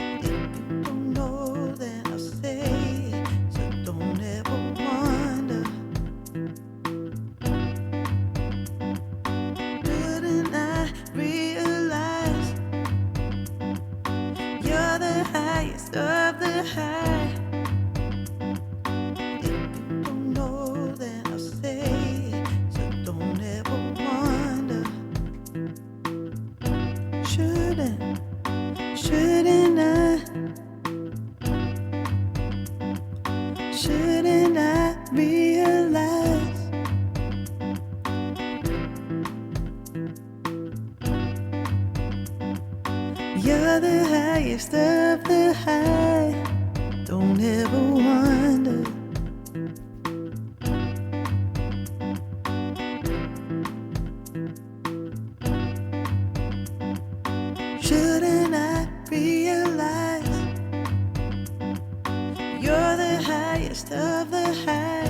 A: If you don't know, then I'll say it, so don't ever wonder. Shouldn't I realize you're the highest of the high? If you don't know, then I'll say it, so don't ever wonder. Shouldn't I realize you're the highest of the high? Don't ever wonder. Shouldn't I realize you're the highest of the high?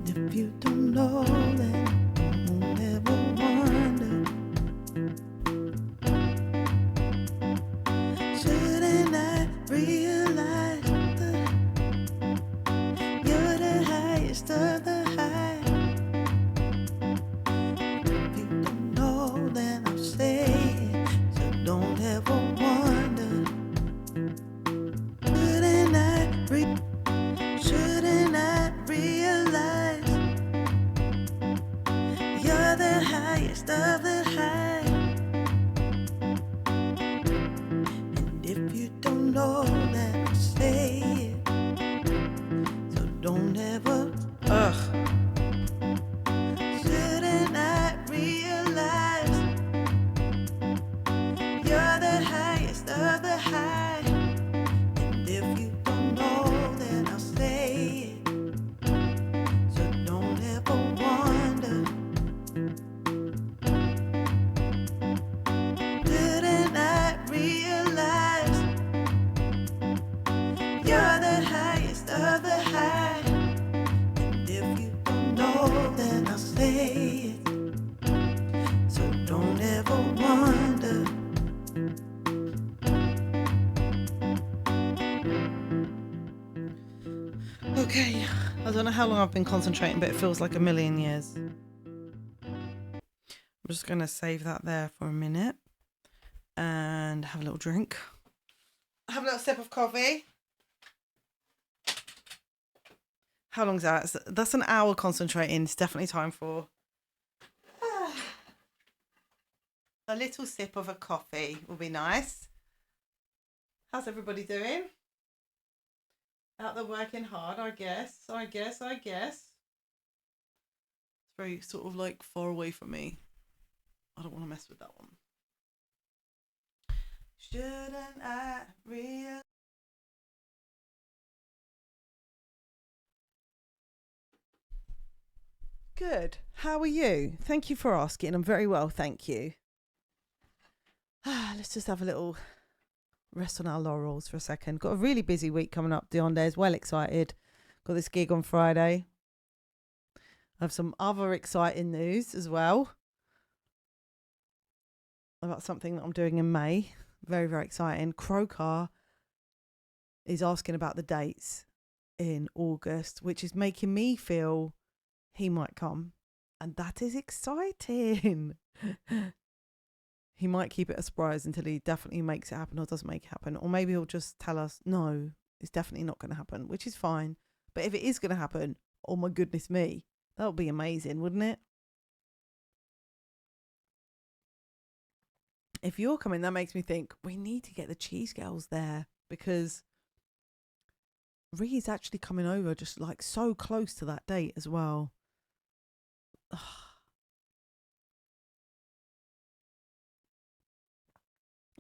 A: If you don't know, then don't ever wonder. Shouldn't I realize that you're the highest of the high? If you don't know, then I'll say it, so don't ever wonder. Shouldn't I realize you're the highest of the high? And if you don't know, then I'll say it, so don't ever. Shouldn't I realize you're the highest of the high? And if you don't know, then I'll say it, so don't ever wonder. Shouldn't I realize you're the highest of the high? And if you don't know, then I'll say it, so don't ever wonder. Okay, I don't know how long I've been concentrating, but it feels like a million years. I'm just going to save that there for a minute and have a little drink. Have a little sip of coffee. How long's that? That's an hour concentrating. It's definitely time for a little sip of a coffee will be nice. How's everybody doing? Out there working hard, I guess. It's very sort of like far away from me. I don't want to mess with that one. Shouldn't I realize? Good. How are you? Thank you for asking. I'm very well, thank you. Let's just have a little rest on our laurels for a second. Got a really busy week coming up. Deonde's well excited. Got this gig on Friday. I have some other exciting news as well about something that I'm doing in May.
B: Very, very exciting. Crowcar is asking about the dates in August, which is making me feel he might come. And that is exciting. He might keep it a surprise until he definitely makes it happen or doesn't make it happen. Or maybe he'll just tell us, no, it's definitely not going to happen, which is fine. But if it is going to happen, oh my goodness me, that would be amazing, wouldn't it? If you're coming, that makes me think we need to get the Cheese Girls there, because Ree's actually coming over just like so close to that date as well.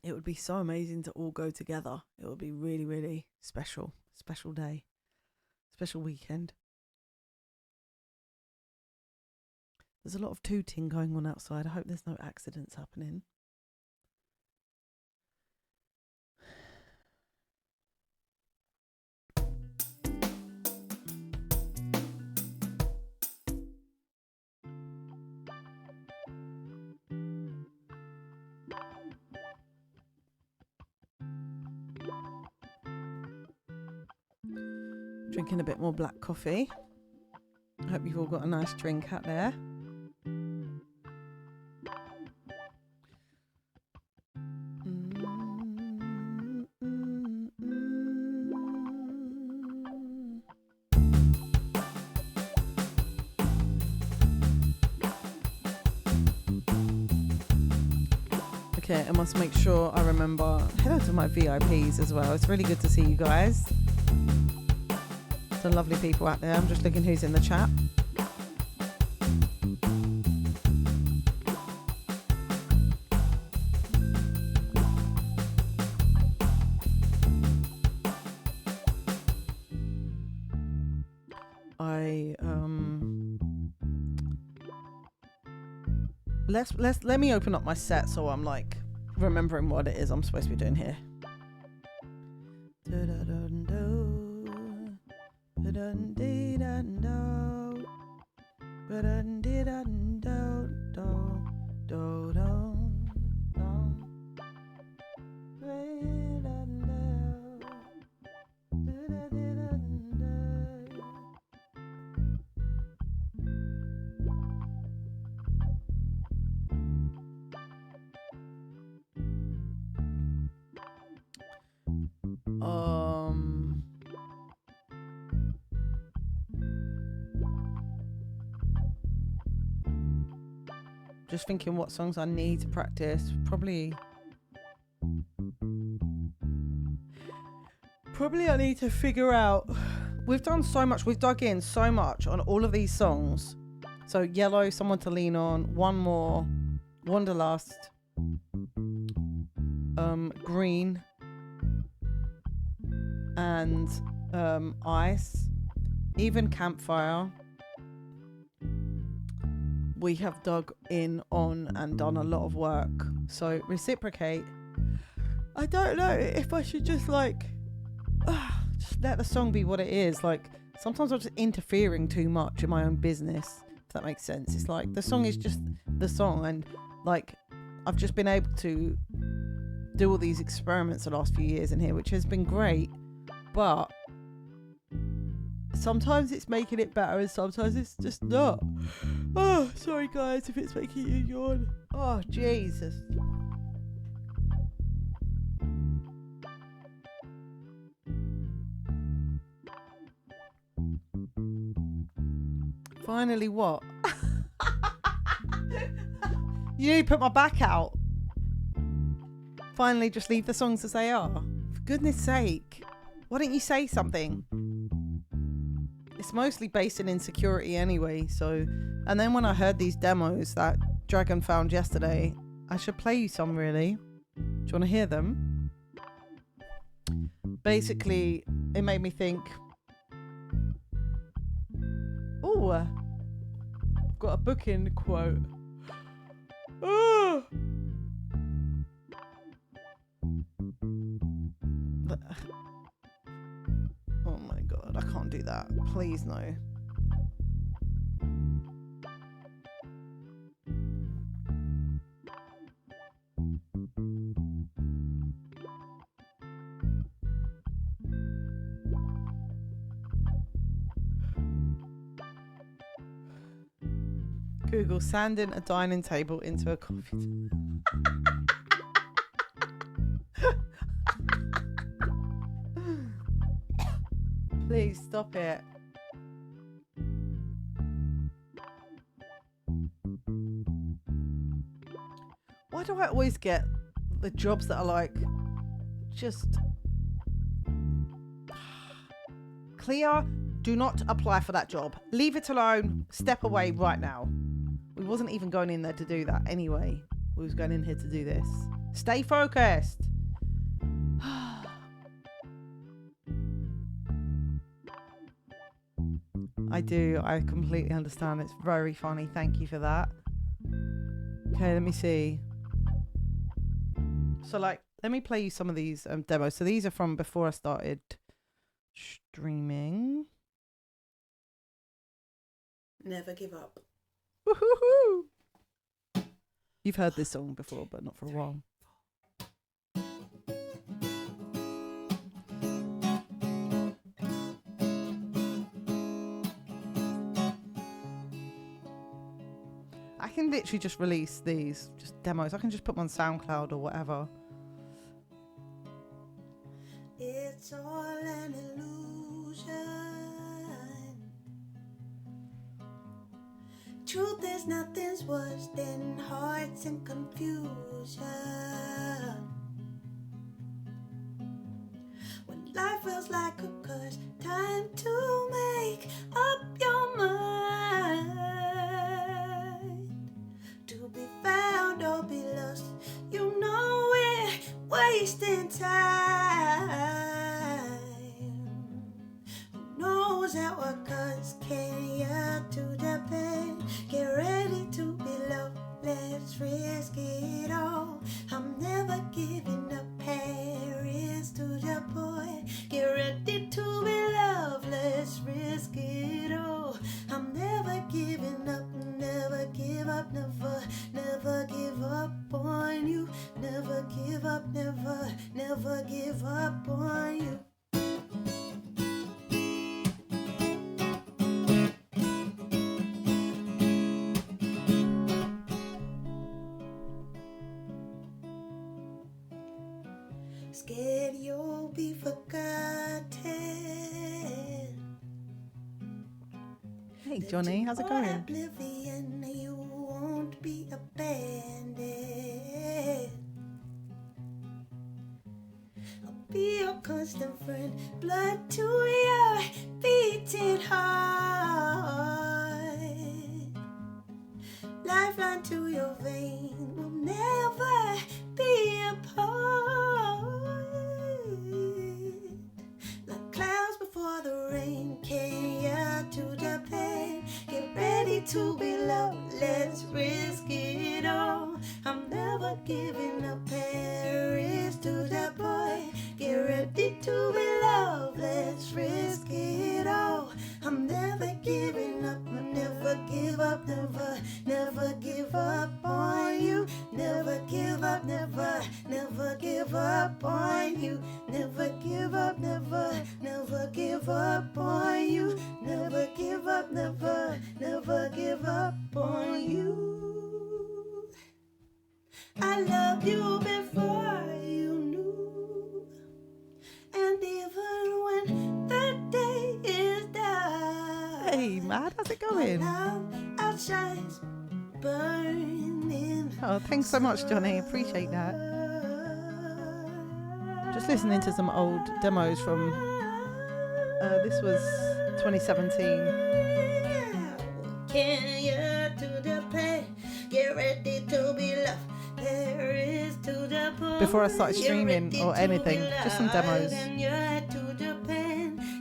B: It would be so amazing to all go together. It would be really, really special day, special weekend. There's a lot of tooting going on outside. I hope there's no accidents happening. Drinking a bit more black coffee. I hope you've all got a nice drink out there. Okay, I must make sure I remember. Hello to my VIPs as well. It's really good to see you guys. Some lovely people out there. I'm just looking who's in the chat. Let me open up my set so I'm like remembering what it is I'm supposed to be doing here. Just thinking what songs I need to practice. Probably I need to figure out. We've done so much. We've dug in so much on all of these songs. So Yellow, Someone to Lean On, One More, Wanderlust, Green, and Ice, even Campfire. We have dug in on and done a lot of work. So Reciprocate, I don't know if I should just like just let the song be what it is. Like sometimes I'm just interfering too much in my own business, if that makes sense. It's like the song is just the song, and like I've just been able to do all these experiments the last few years in here, which has been great, but sometimes it's making it better and sometimes it's just not. Oh, sorry guys if it's making you yawn. Oh, Jesus. Finally what? You need to put my back out. Finally just leave the songs as they are. For goodness sake. Why don't you say something? It's mostly based in insecurity anyway, so... And then when I heard these demos that Dragon found yesterday, I should play you some, really. Do you want to hear them? Basically, it made me think... Oh, I've got a booking quote. Oh! Oh my god, I can't do that. Please no. Google sanding a dining table into a coffee. Please stop it. Why do I always get the jobs that are like just clear? Do not apply for that job. Leave it alone. Step away right now. We wasn't even going in there to do that anyway. We was going in here to do this. Stay focused. I do. I completely understand. It's very funny. Thank you for that. Okay, let me see. So, like, let me play you some of these demos. So these are from before I started streaming.
A: Never give up.
B: Woohoo! You've heard this song before, but not for a while. I can literally just release these, just demos. I can just put them on SoundCloud or whatever.
A: It's all an illusion. Truth is nothing's worse than hearts and confusion. When life feels like a curse, time to make up your mind. To be found or be lost, you know we're wasting time. Who knows how our guns carry you to the pain? Get ready to be loved, let's risk it all. I'm never giving up, Paris to the boy. Get ready to be loved, let's risk it all. I'm never giving up, never give up, never, never give up on you. Never give up, never, never give up on you. Scared you'll be forgotten.
B: Hey Johnny, how's it going?
A: Oblivion, you won't be abandoned. I'll be your constant friend, blood to your beating heart. Lifeline to your vein, will never be apart. Like clouds before the rain, carry you to the pain. Get ready to be loved, let's risk it all. I'm never giving up, Paris to the boy. Get ready to be loved, let's risk it all. I'm never giving up, I'll never give up, never, never give up on you. Never give up, never, never give up on you. Never give up, never, never give up on you. Never give up, never, never give up on you. I loved you before you knew, and even when the day is done.
B: Hey Mad, how's it going?
A: Love outshines burning.
B: Oh, thanks so much, Johnny. Appreciate that. Just listening to some old demos from this was 2017.
A: Can you to the pain? Get ready to be loved. There is to the point.
B: Before I started streaming or anything, just some demos.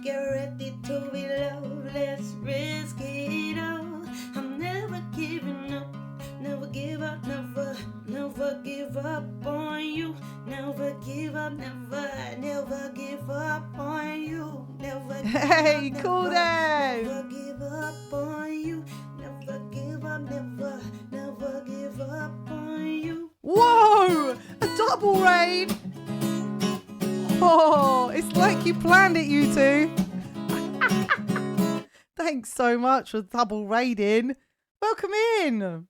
A: Get ready to be loved. Let's risk it all. I'm never giving up. Never give up, never, never give up on you. Never give up, never, never give up on you. Never give
B: Hey,
A: up,
B: cool
A: never,
B: then.
A: never give up on you. Never give up, never, never give up on you.
B: Whoa! A double raid! Oh, it's like you planned it, you two. Thanks so much for double raiding. Welcome in.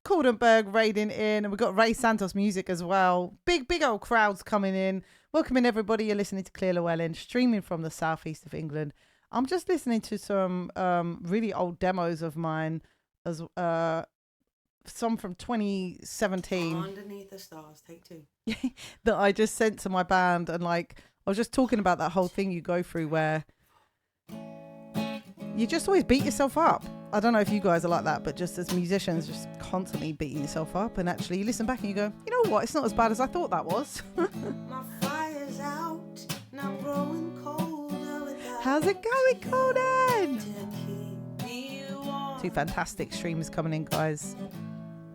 B: Caldenberg raiding in, and we've got Ray Santos music as well. Big old crowds coming in. Welcome in, everybody. You're listening to Clear Llewellyn, streaming from the southeast of England. I'm just listening to some really old demos of mine, as some from 2017.
A: Underneath the Stars, take 2.
B: That I just sent to my band, and like I was just talking about that whole thing you go through where you just always beat yourself up. I don't know if you guys are like that, but just as musicians, just constantly beating yourself up, and actually you listen back and you go, you know what, it's not as bad as I thought that was.
A: My fire's out, and I'm growing colder without
B: How's it going, Colden?
A: to keep me warm.
B: 2 fantastic streams coming in, guys.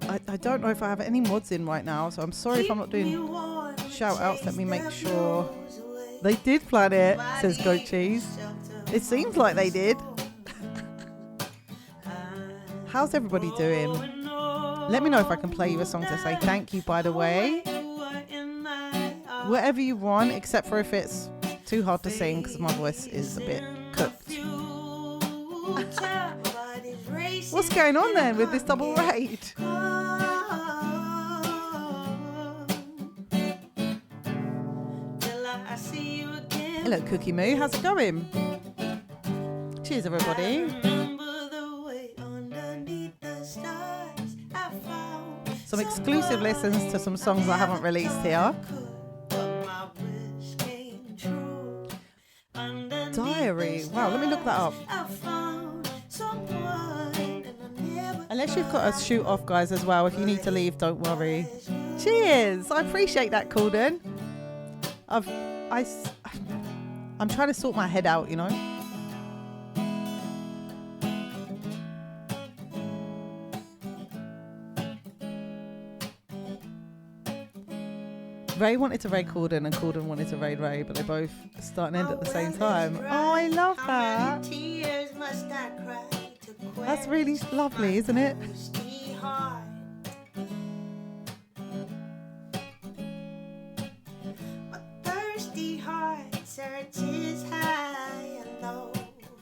B: I don't know if I have any mods in right now, so I'm sorry if I'm not doing shout outs. Let me make sure. They did plan it, says Goat Cheese. It seems like they did. How's everybody doing? Let me know if I can play you a song to say thank you, by the way. Whatever you want, except for if it's too hard to sing, because my voice is a bit cooked. What's going on then with this double raid? Hello, Cookie Moo. How's it going? Cheers, everybody. Some exclusive listens to some songs I haven't released here. Diary. Wow, let me look that up. Unless you've got a shoot off, guys, as well. If you need to leave, don't worry. Cheers. I appreciate that, Calden. I'm trying to sort my head out, you know. Ray wanted to raid Calden and Calden wanted to raid Ray, but they both start and end at the same time. Oh, I love that. That's really lovely, isn't it?
A: My thirsty heart searches high and low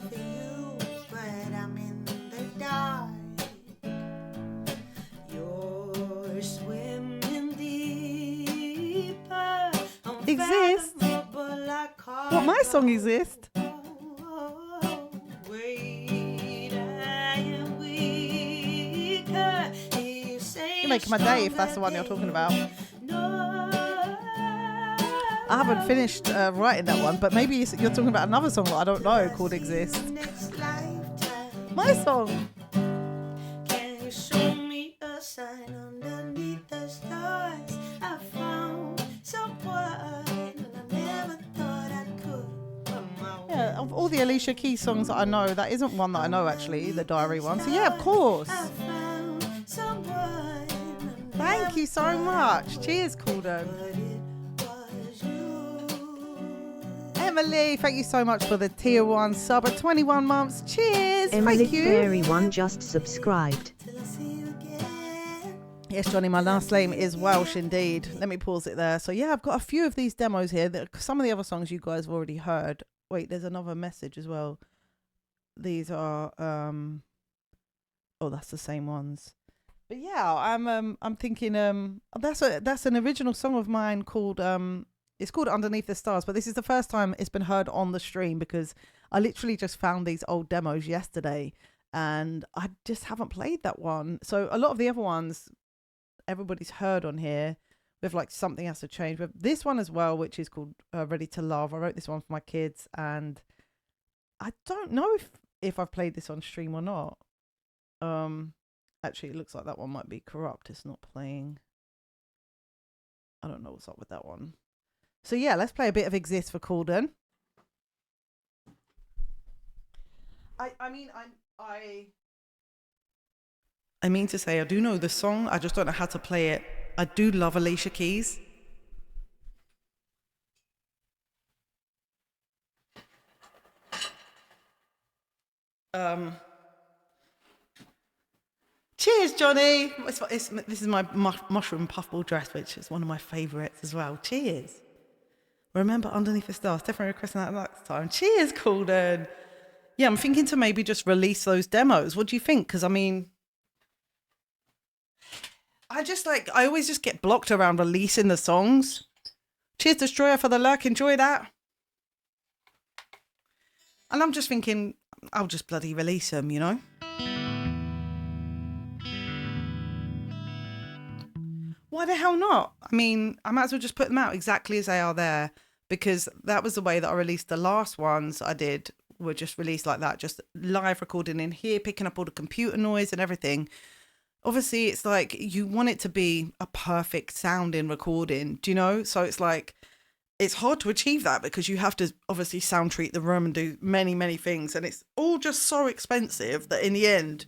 A: for you, but I'm in the dark. You're swimming deeper.
B: Exist? What, my song Exist? You're making my day if that's the one you're talking about. I haven't finished writing that one, but maybe you're talking about another song that I don't know called Exist. My song.
A: Can you show me a sign underneath the stars? I found someone and I never thought I could.
B: Yeah, of all the Alicia Keys songs that I know, that isn't one that I know actually, the Diary one. So yeah, of course. Thank you so much. Cheers, Calden. Emily, thank you so much for the tier 1 sub at 21 months. Cheers.
C: Emily
B: Thank you.
C: Fairy 1 just subscribed.
B: Yes, Johnny, my last name is Welsh indeed. Let me pause it there. So yeah, I've got a few of these demos here. Some of the other songs you guys have already heard. Wait, there's another message as well. These are oh, that's the same ones. But yeah, I'm thinking that's an original song of mine called it's called Underneath the Stars, but this is the first time it's been heard on the stream because I literally just found these old demos yesterday and I just haven't played that one. So a lot of the other ones everybody's heard on here with like Something Has to Change, but this one as well, which is called Ready to Love. I wrote this one for my kids and I don't know if I've played this on stream or not. Actually, it looks like that one might be corrupt. It's not playing. I don't know what's up with that one. So yeah, let's play a bit of Exist for Calden. I mean to say I do know the song. I just don't know how to play it. I do love Alicia Keys. Cheers, Johnny. This is my mushroom puffball dress, which is one of my favourites as well. Cheers. Remember Underneath the Stars. Definitely requesting that next time. Cheers, Calden. Yeah, I'm thinking to maybe just release those demos. What do you think? Because, I mean, I always just get blocked around releasing the songs. Cheers, Destroyer, for the lurk. Enjoy that. And I'm just thinking, I'll just bloody release them, you know? Why the hell not? I mean, I might as well just put them out exactly as they are there, because that was the way that I released the last ones I did, were just released like that, just live recording in here, picking up all the computer noise and everything. Obviously, it's like you want it to be a perfect sounding recording, do you know? So it's like, it's hard to achieve that because you have to obviously sound treat the room and do many, many things. And it's all just so expensive that in the end,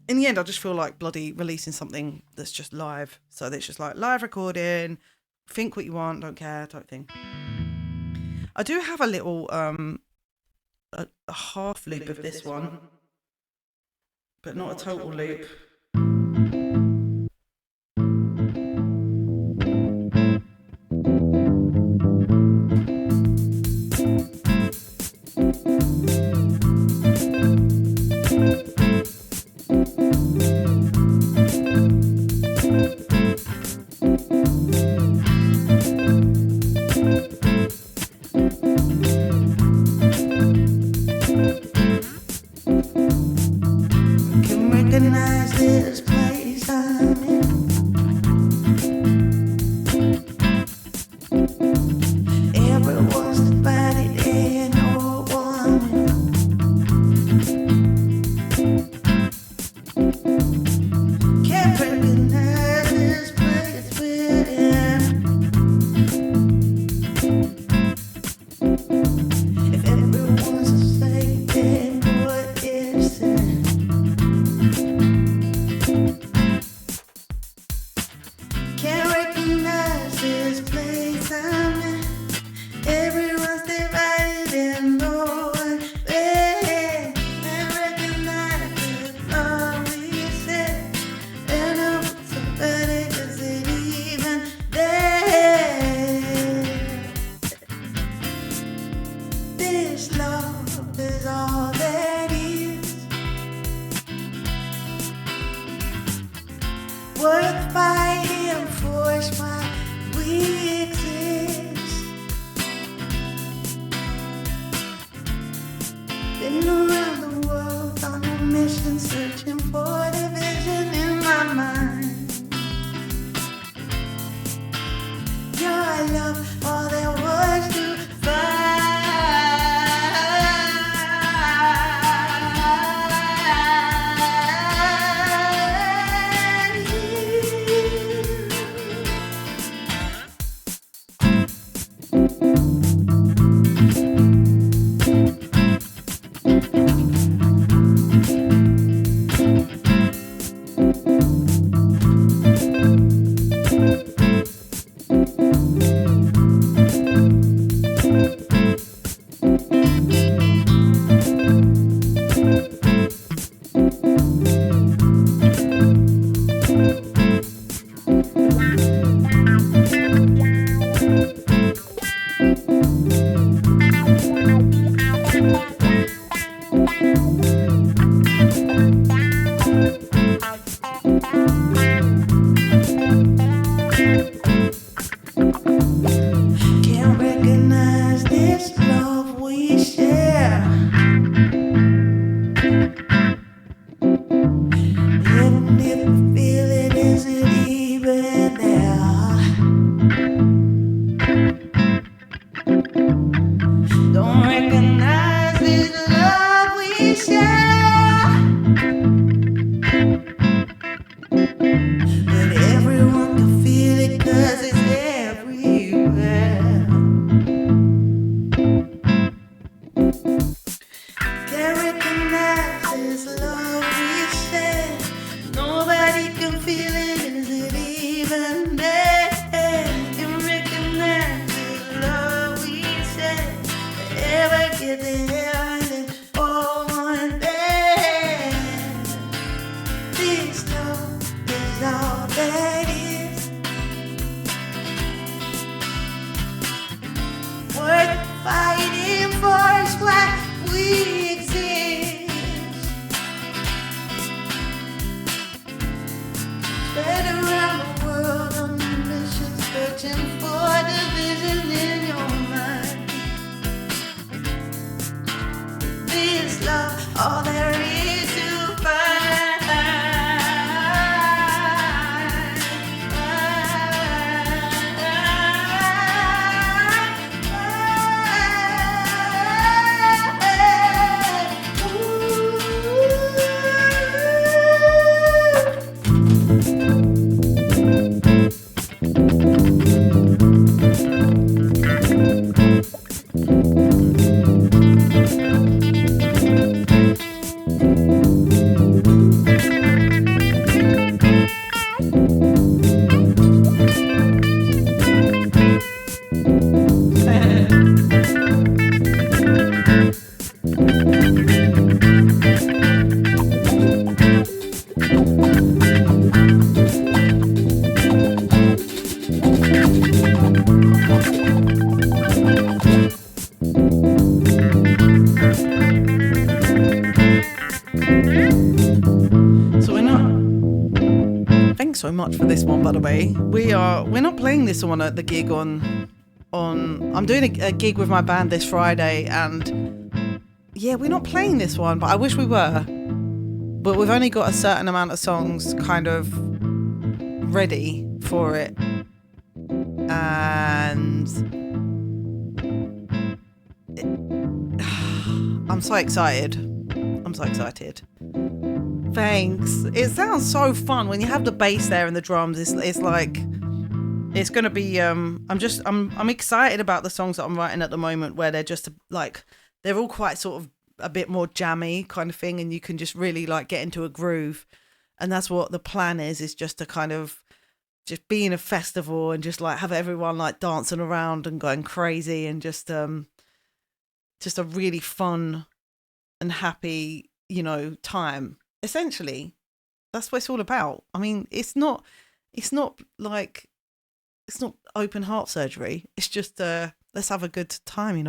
B: I just feel like bloody releasing something that's just live. So it's just like live recording, think what you want, don't care, type thing. I do have a little, a half loop of this one, but not a total loop. all there is to so much for this one, by the way. We're not playing this one at the gig on I'm doing a gig with my band this Friday, and yeah, we're not playing this one, but I wish we were. But we've only got a certain amount of songs kind of ready for it, and I'm so excited. Thanks. It sounds so fun when you have the bass there and the drums. It's like it's gonna be. I'm excited about the songs that I'm writing at the moment, where they're just like they're all quite sort of a bit more jammy kind of thing, and you can just really like get into a groove. And that's what the plan is just to kind of just be in a festival and just like have everyone like dancing around and going crazy, and just a really fun and happy, time. Essentially, that's what it's all about. I mean, it's not open heart surgery. It's just let's have a good time,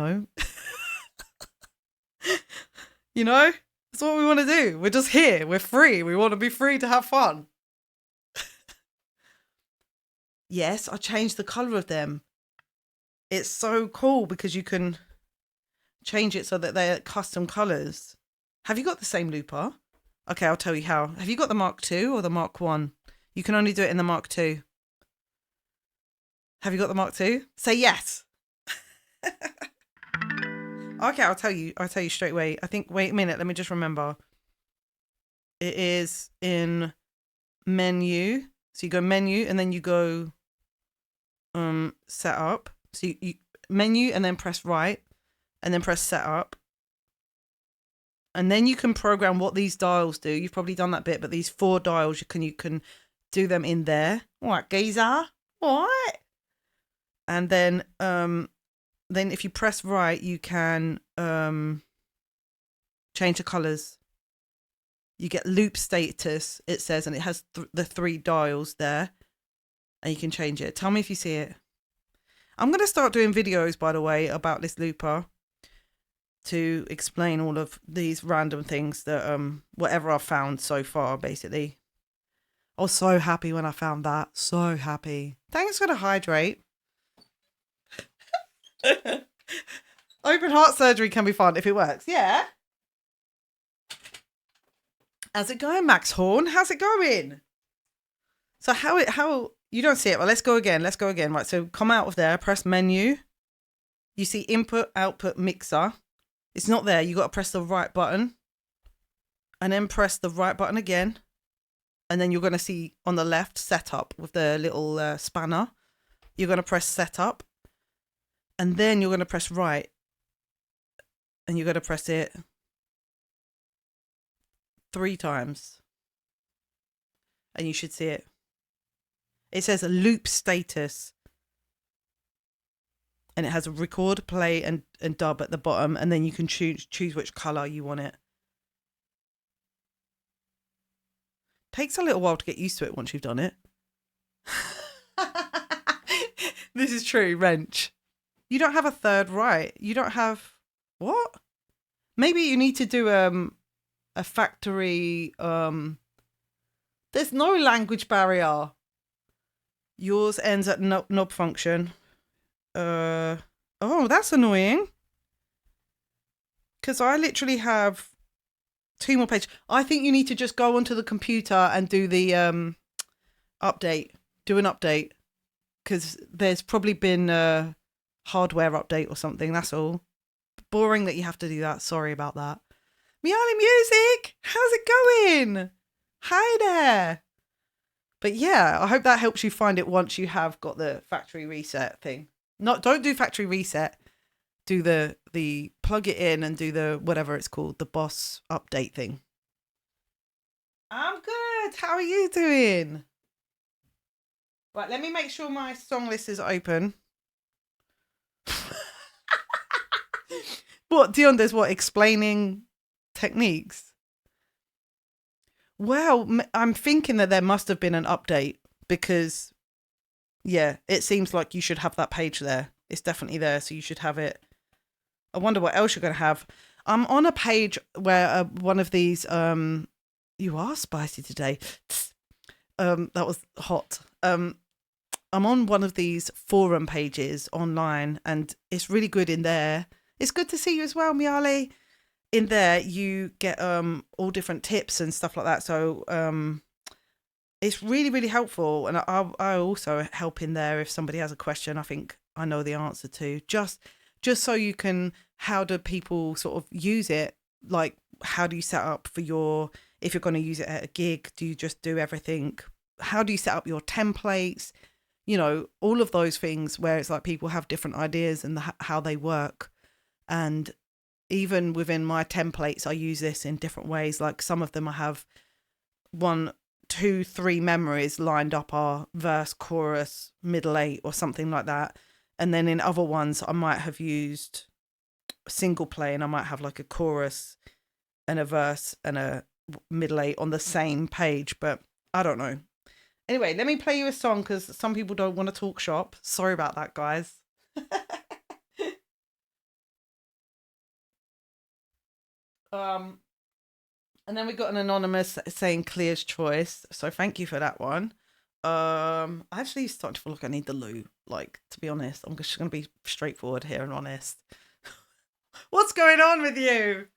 B: That's what we want to do. We're just here. We're free. We want to be free to have fun. Yes, I changed the color of them. It's so cool because you can change it so that they're custom colors. Have you got the same looper? Okay, I'll tell you how. Have you got the Mark II or the Mark 1? You can only do it in the Mark II. Have you got the Mark II? Say yes. Okay, I'll tell you straight away. Wait a minute, let me just remember. It is in menu. So you go menu and then you go set up. So you menu and then press right and then press set up. And then you can program what these dials do. You've probably done that bit, but these 4 dials, you can do them in there. What, geezer? What? And then if you press right, you can change the colors. You get loop status, it says, and it has the 3 dials there, and you can change it. Tell me if you see it. I'm going to start doing videos, by the way, about this looper, to explain all of these random things that whatever I've found so far, basically. I was so happy when I found that. So happy. Thanks for the hydrate. Open heart surgery can be fun if it works. Yeah. How's it going, Max Horn? How's it going? So how you don't see it? Well, let's go again. Right. So come out of there, press menu. You see input, output, mixer. It's not there. You got to press the right button and then press the right button again. And then you're going to see on the left setup with the little spanner. You're going to press setup and then you're going to press right and you're going to press it 3 times and you should see it. It says a loop status. And it has a record, play, and dub at the bottom. And then you can choose which colour you want it. Takes a little while to get used to it once you've done it. This is true, Wrench. You don't have a third right. You don't have... What? Maybe you need to do a factory... There's no language barrier. Yours ends at knob function. Oh, that's annoying. Because I literally have 2 more pages. I think you need to just go onto the computer and do the update. Do an update. Because there's probably been a hardware update or something. That's all. Boring that you have to do that. Sorry about that. Miali Music! How's it going? Hi there. But yeah, I hope that helps you find it once you have got the factory reset thing. Don't do factory reset. Do the plug it in and do the whatever it's called, the boss update thing. I'm good. How are you doing? Right, let me make sure my song list is open. What, Dion, there's what, explaining techniques? Well, I'm thinking that there must have been an update because, yeah, it seems like you should have that page there. It's definitely there, so you should have it. I wonder what else you're going to have. I'm on a page where one of these, you are spicy today. That was hot. I'm on one of these forum pages online and it's really good in there. It's good to see you as well, Miali. In there, you get all different tips and stuff like that. So it's really, really helpful. And I also help in there if somebody has a question I think I know the answer to. Just so you can, how do people sort of use it? Like, how do you set up for if you're going to use it at a gig, do you just do everything? How do you set up your templates? You know, all of those things where it's like people have different ideas and how they work. And even within my templates, I use this in different ways. Like some of them I have 1, 2, 3 memories lined up are verse, chorus, middle 8 or something like that. And then in other ones, I might have used single play and I might have like a chorus and a verse and a middle 8 on the same page. But I don't know. Anyway, let me play you a song because some people don't want to talk shop. Sorry about that, guys. And then we got an anonymous saying Clear's choice. So thank you for that one. I actually starting to feel like I need the loo. Like, to be honest, I'm just going to be straightforward here and honest. What's going on with you?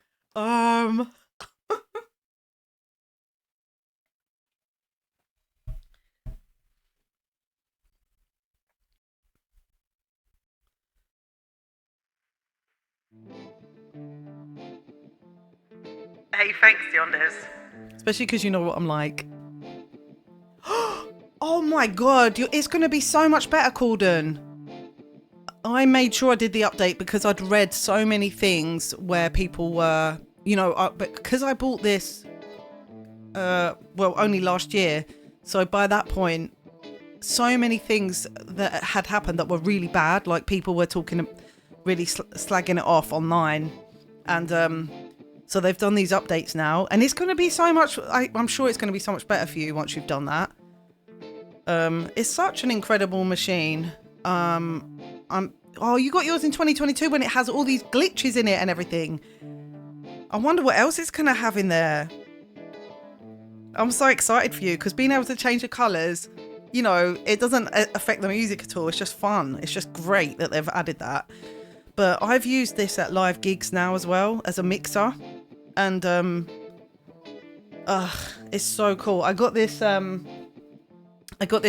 B: Hey, thanks, Diondes. Especially because you know what I'm like. Oh my god, it's going to be so much better, Corden. I made sure I did the update because I'd read so many things where people were, you know, but because I bought this, only last year. So by that point, so many things that had happened that were really bad. Like people were talking, really slagging it off online. And, so they've done these updates now, and it's going to be so much. I'm sure it's going to be so much better for you once you've done that. It's such an incredible machine. You got yours in 2022 when it has all these glitches in it and everything. I wonder what else it's going to have in there. I'm so excited for you because being able to change the colours, you know, it doesn't affect the music at all. It's just fun. It's just great that they've added that. But I've used this at live gigs now as well as a mixer. And it's so cool. I got this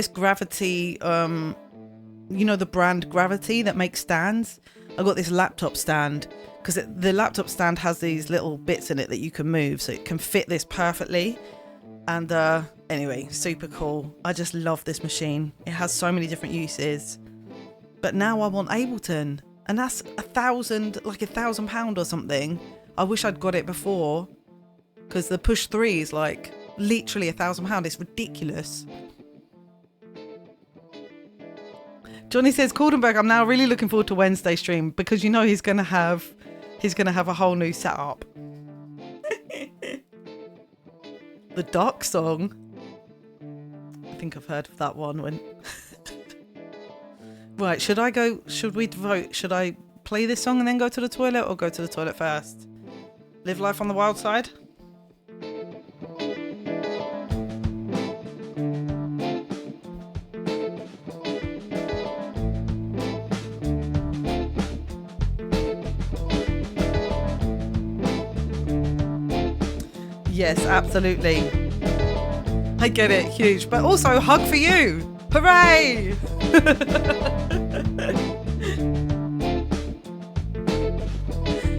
B: Gravity, you know, the brand Gravity that makes stands. I got this laptop stand because the laptop stand has these little bits in it that you can move, so it can fit this perfectly. And anyway, super cool. I just love this machine. It has so many different uses. But now I want Ableton, and that's £1,000 or something. I wish I'd got it before, because the Push 3 is like literally £1,000. It's ridiculous. Johnny says, Caldenberg, I'm now really looking forward to Wednesday stream because you know he's gonna have a whole new setup. The Dark Song. I think I've heard of that one. When right, should we vote? Should I play this song and then go to the toilet, or go to the toilet first? Live life on the wild side? Yes, absolutely. I get it, huge. But also, hug for you. Hooray!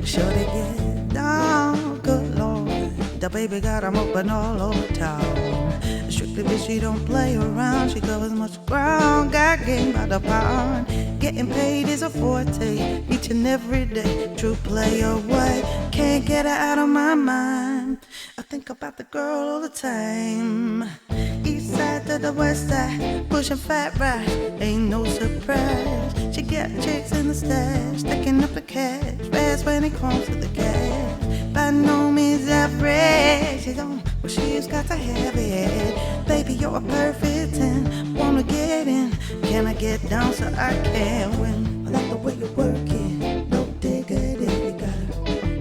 A: Shorty get down, good lord. The baby got 'em open all over town. Strictly bitch, she don't play around. She covers much ground, got game by the pound. Getting paid is a forte, each and every day. True play away, can't get her out of my mind. I think about the girl all the time. East side to the west side, pushing fat rice, ain't no surprise. She got chicks in the stash, stacking up the cash, fast when it comes to the cash. By no means average, she don't, well she's got to have it. Baby, you're a perfect 10, wanna get in. Can I get down so I can win? I like the way you work it, no diggity, you gotta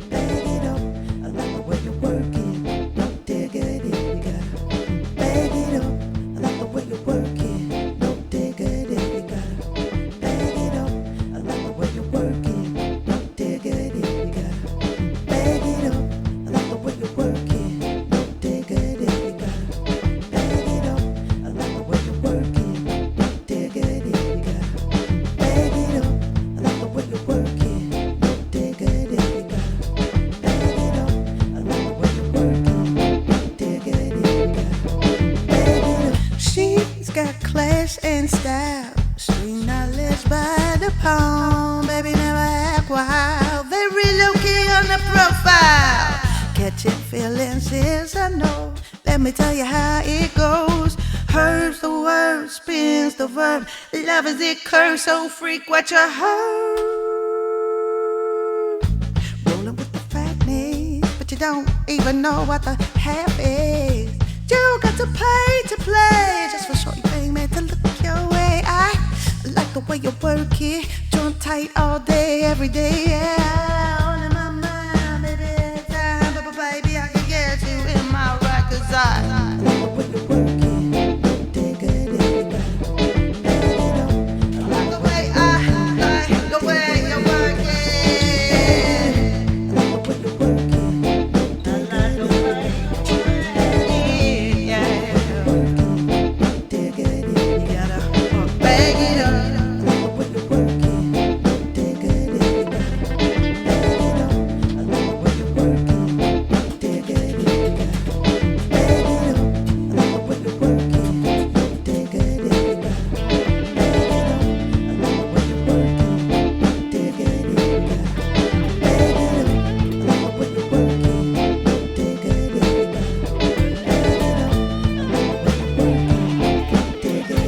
A: bag it up. I like the way you work it, no diggity, you gotta bag it up. I like the way you work it, no diggity, you gotta bag it up. I like the way you work it, no diggity, you gotta bag it up. I like the way you work it, no diggity, you gotta bag it up. I like the way you work it, no diggity, you gotta bag it up. I like the way you work it, no diggity, you gotta bag it up. I like the way you work it, no diggity, you gotta bag it up. She's got class and style, street knowledge by the pound. Baby never act wild, very low key on the profile. Catching feelings is a no. Let me tell you how it goes. Herbs the word, spins the verb. Love is it curse, so freak what you heard. Rolling with the fatness, but you don't even know what the half is. You got to pay to play, just for short you ain't meant to look your way. I like the way you work it, joint tight all day, every day. Yeah, on in my mind, baby, every time, but baby, I can get you in my right, 'cause I like the way you work it, no diggity, you gotta bag it up. I like the way the way you work it. I like the way you work it, no diggity, yeah. Work it, no diggity, you gotta bag it up. I like the way you work it, no diggity, you gotta bag it up. I like the way you work it, no diggity, you gotta bag it up. I like the way you work it, no diggity, you gotta bag it up. I like the way you work it, no diggity, you gotta bag it up. I like the way you work it, no diggity, you gotta bag it up. I like the way you work it, no diggity, you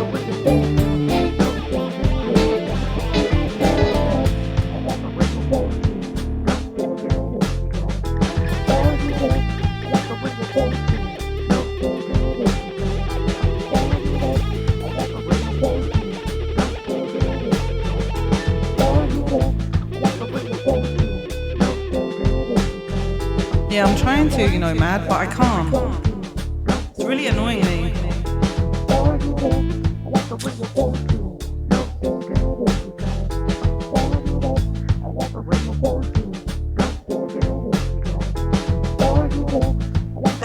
A: gotta bag it up.
B: Yeah, I'm trying to, Mad, but I can't. It's really annoying me.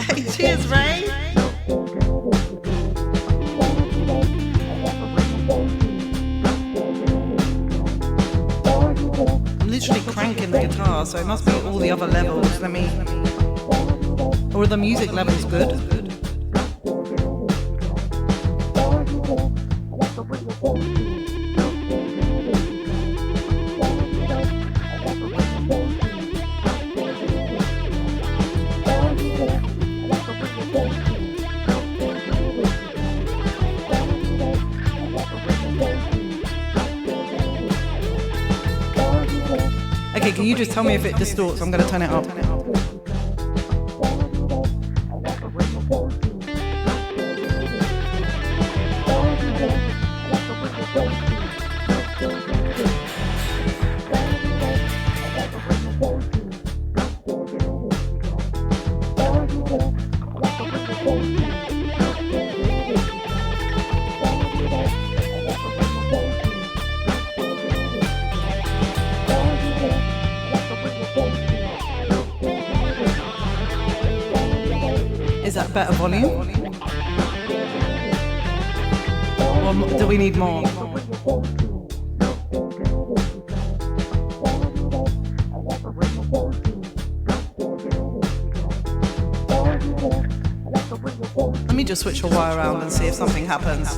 B: Hey, cheers, Ray. I'm literally cranking the guitar, so it must be all the other levels. Or are the music levels good? Okay, can you just tell me if it distorts? I'm going to turn it up. Is that better volume? Or do we need more? Let me just switch the wire around and see if something happens.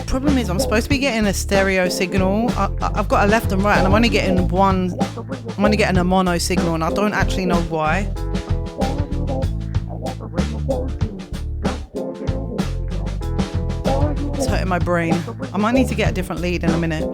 B: Problem is, I'm supposed to be getting a stereo signal. I've got a left and right, and I'm only getting a mono signal, and I don't actually know why. It's hurting my brain. I might need to get a different lead in a minute.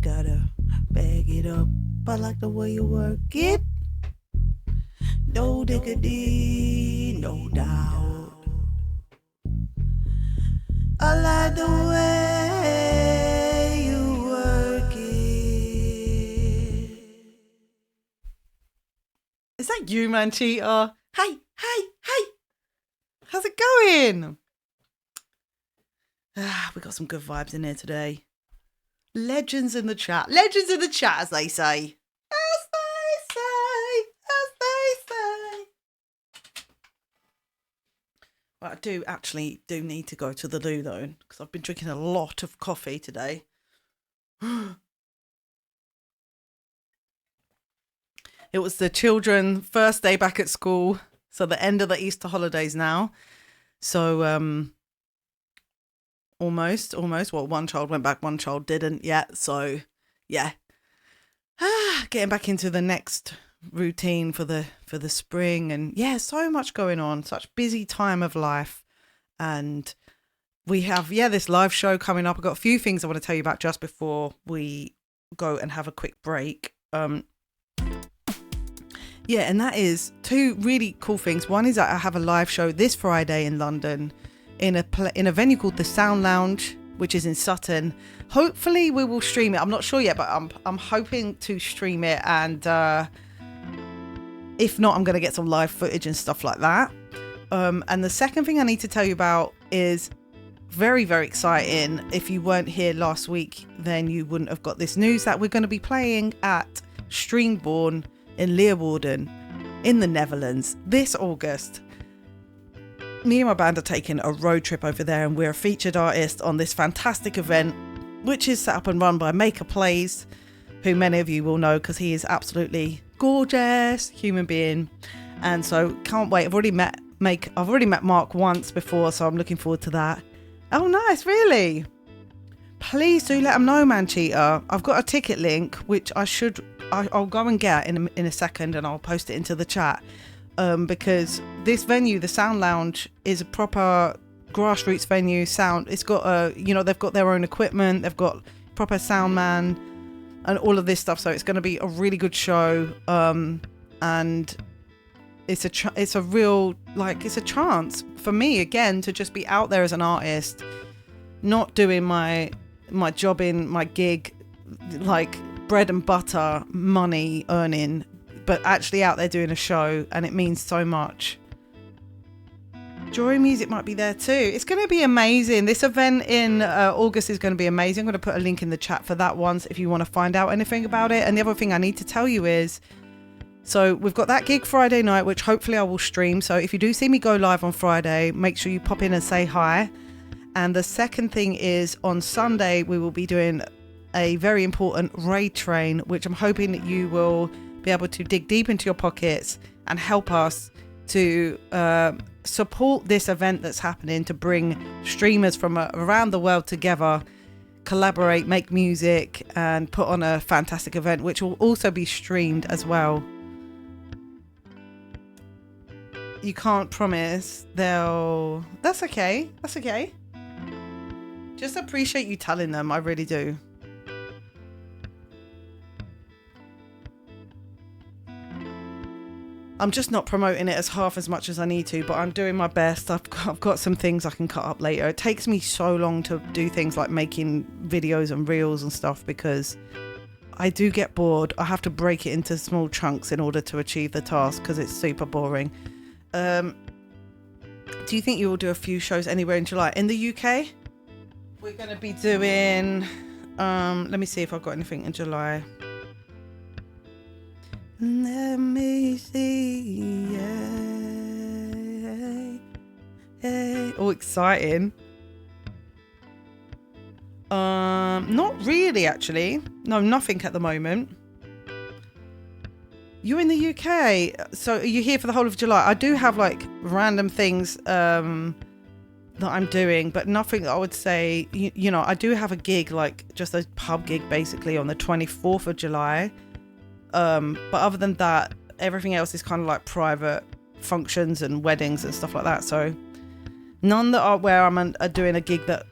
A: gotta bag it up. I like the way you work it. No diggity, no doubt. I like the way you work it.
B: Is that you, man, Cheetah? Hey, hey, hey. How's it going? We got some good vibes in here today. Legends in the chat. Legends in the chat, as they say. As they say. As they say. Well, I do need to go to the loo, though, because I've been drinking a lot of coffee today. It was the children first day back at school, so the end of the Easter holidays now. So almost. Well, one child went back, one child didn't yet. So yeah, getting back into the next routine for the spring, and yeah, so much going on. Such busy time of life, and we have this live show coming up. I've got a few things I want to tell you about just before we go and have a quick break. Yeah, and that is two really cool things. One is that I have a live show this Friday in London in a venue called the Sound Lounge, which is in Sutton. Hopefully we will stream it. I'm not sure yet, but I'm hoping to stream it, and if not, I'm going to get some live footage and stuff like that. And the second thing I need to tell you about is very, very exciting. If you weren't here last week, then you wouldn't have got this news that we're going to be playing at Streamborn in Leeuwarden in the Netherlands this August. Me and my band are taking a road trip over there, and we're a featured artist on this fantastic event, which is set up and run by Maker Plays, who many of you will know because he is absolutely gorgeous human being. And so can't wait. I've already met Mark once before, so I'm looking forward to that. Oh, nice, really? Please do let them know, man, Cheetah. I've got a ticket link, which I'll go and get in a second, and I'll post it into the chat. Because this venue, the Sound Lounge, is a proper grassroots venue. It's got they've got their own equipment, they've got proper sound man and all of this stuff. So it's going to be a really good show. And it's a chance for me again to just be out there as an artist, not doing my job in my gig, like bread and butter money earning, but actually out there doing a show, and it means so much. Joy Music might be there too. It's going to be amazing. This event in August is going to be amazing. I'm going to put a link in the chat for that one if you want to find out anything about it. And the other thing I need to tell you is, so we've got that gig Friday night, which hopefully I will stream. So if you do see me go live on Friday, make sure you pop in and say hi. And the second thing is, on Sunday we will be doing a very important raid train, which I'm hoping that you will be able to dig deep into your pockets and help us to support this event that's happening, to bring streamers from around the world together, collaborate, make music, and put on a fantastic event, which will also be streamed as well. You can't promise they'll... That's okay. Just appreciate you telling them. I really do. I'm just not promoting it half as much as I need to, but I'm doing my best. I've got some things I can cut up later. It takes me so long to do things like making videos and reels and stuff, because I do get bored. I have to break it into small chunks in order to achieve the task, because it's super boring. Do you think you will do a few shows anywhere in July? In the UK, we're going to be doing... let me see if I've got anything in July. Let me see. Yay. Oh, exciting. Not really, actually. No, nothing at the moment. You're in the UK, so are you here for the whole of July? I do have like random things that I'm doing, but nothing I would say, you know, I do have a gig, like just a pub gig basically on the 24th of July. But other than that, everything else is kind of like private functions and weddings and stuff like that. So none that are where I'm doing a gig that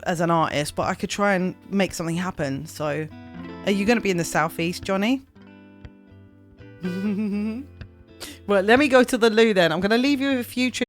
B: as an artist, but I could try and make something happen. So Are you going to be in the southeast, Johnny? Well, let me go to the loo then. I'm going to leave you with a few tricks.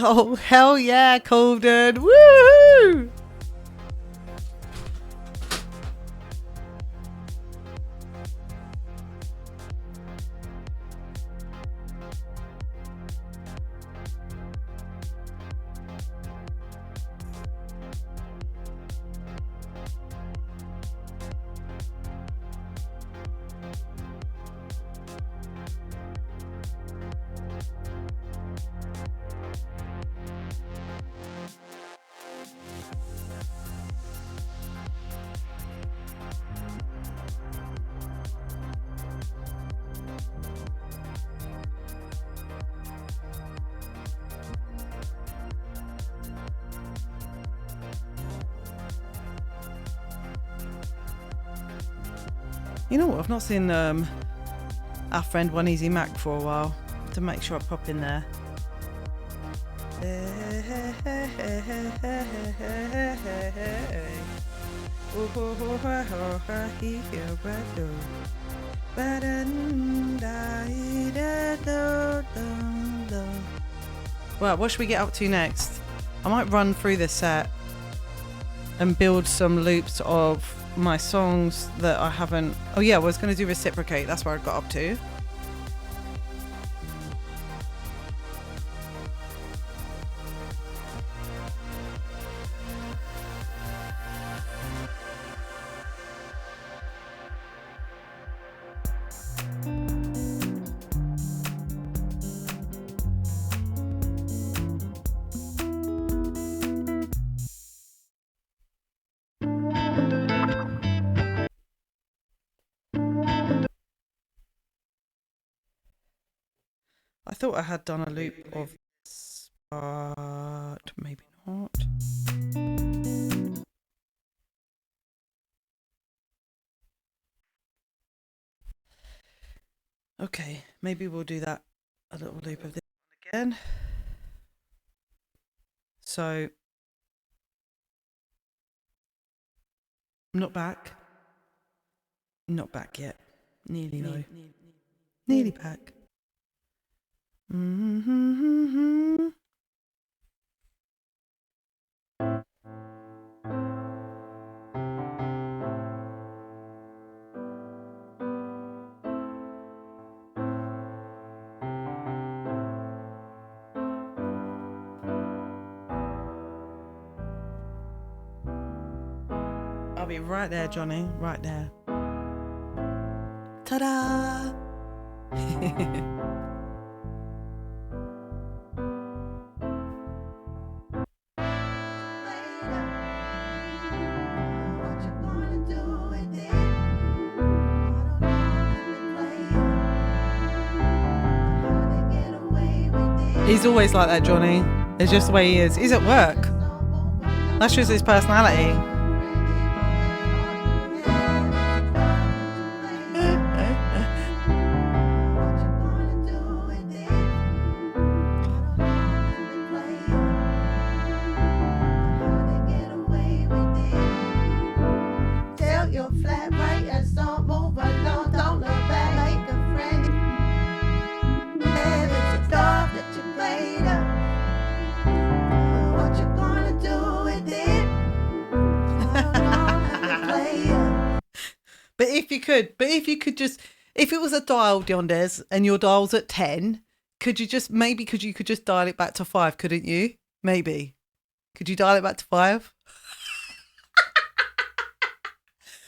B: Oh, hell yeah, Colden. Woohoo! You know what? I've not seen our friend One Easy Mac for a while. To make sure I pop in there. Well, what should we get up to next? I might run through this set and build some loops of my songs that I haven't... Oh yeah, I was going to do Reciprocate. That's where I got up to. I thought I had done a loop of this, but maybe not. Okay, maybe we'll do that, a little loop of this again. So, I'm not back. Not back yet. Nearly though. Nearly back. Mm-hmm. I'll be right there, Johnny. Right there. Ta-da! He's always like that, Johnny. It's just the way he is. He's at work. That's just his personality. But if you could just, if it was a dial, Yondes, and your dial's at 10, could you just dial it back to 5, couldn't you? Maybe. Could you dial it back to 5?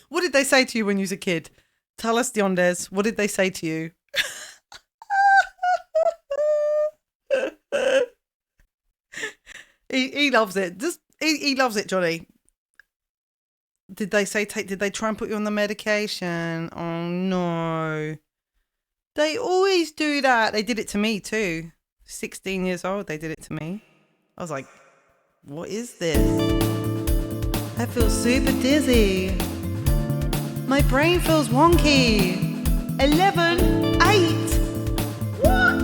B: What did they say to you when you was a kid? Tell us, Yondes, what did they say to you? He loves it. He loves it, Johnny. Did they try and put you on the medication? Oh no. They always do that. They did it to me too. 16 years old, they did it to me. I was like, what is this? I feel super dizzy. My brain feels wonky. 11, 8. What?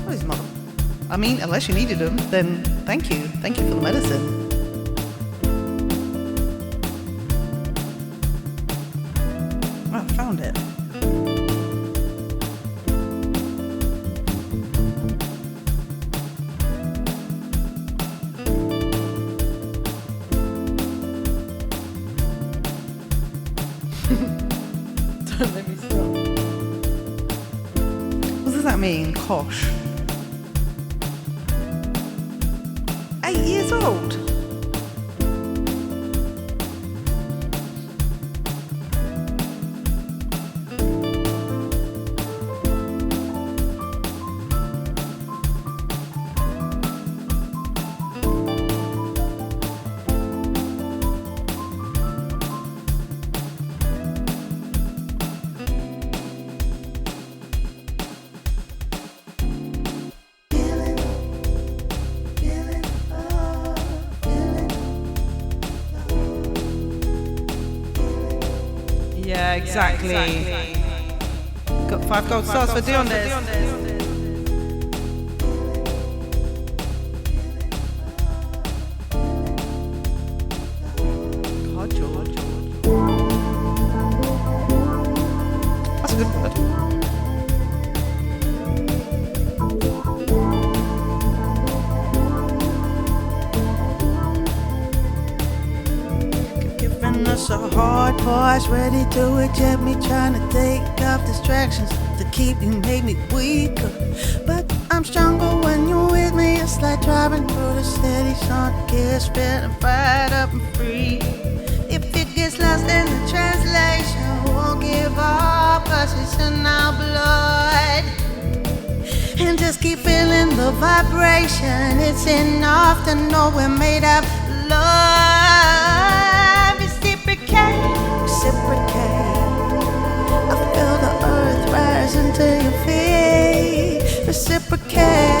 B: What is mother? I mean, unless you needed them, then thank you. Thank you for the medicine. I found it. Don't let me stop. What does that mean? Kosh. 8 years old. Yeah, exactly. Got 5 gold stars for Dion this. God, George. That's a good word.
A: Giving us a hard pause, ready to eject me, trying to take off distractions to keep you, made me weaker. But I'm stronger when you're with me. It's like driving through the city, sun kiss, feeling fired up and free. If it gets lost in the translation, won't give up, 'cause it's in our blood. And just keep feeling the vibration. It's enough to know we're made of love. Reciprocate, reciprocate. I feel the earth rising to your feet. Reciprocate.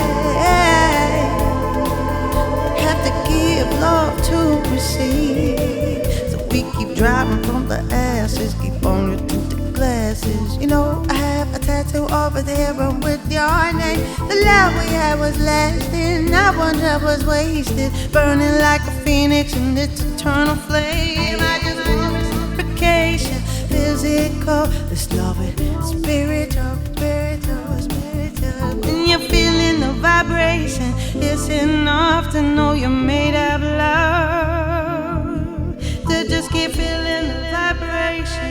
A: Have to give love to receive. So we keep driving from the ashes, keep on your tinted glasses. You know, I have a tattoo over there and with your name. The love we had was lasting, not one drop was wasted. Burning like a phoenix in its eternal flame. I just want reciprocation, physical. Let's love it, spiritual, spiritual, spiritual. When you're feeling the vibration, it's enough to know you're made of love. To just keep feeling the vibration.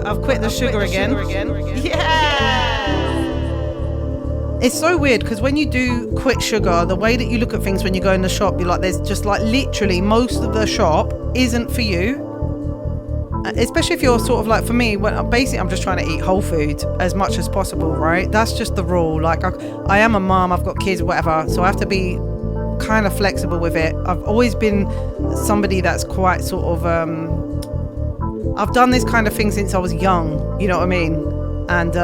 B: I've quit the sugar again. Yeah. It's so weird because when you do quit sugar, the way that you look at things when you go in the shop, you're like, there's just like literally most of the shop isn't for you. Especially if you're sort of like, for me, when basically I'm just trying to eat whole food as much as possible, right? That's just the rule. Like I am a mom, I've got kids, whatever, so I have to be kind of flexible with it. I've always been somebody that's quite sort of I've done this kind of thing since I was young, you know what I mean? And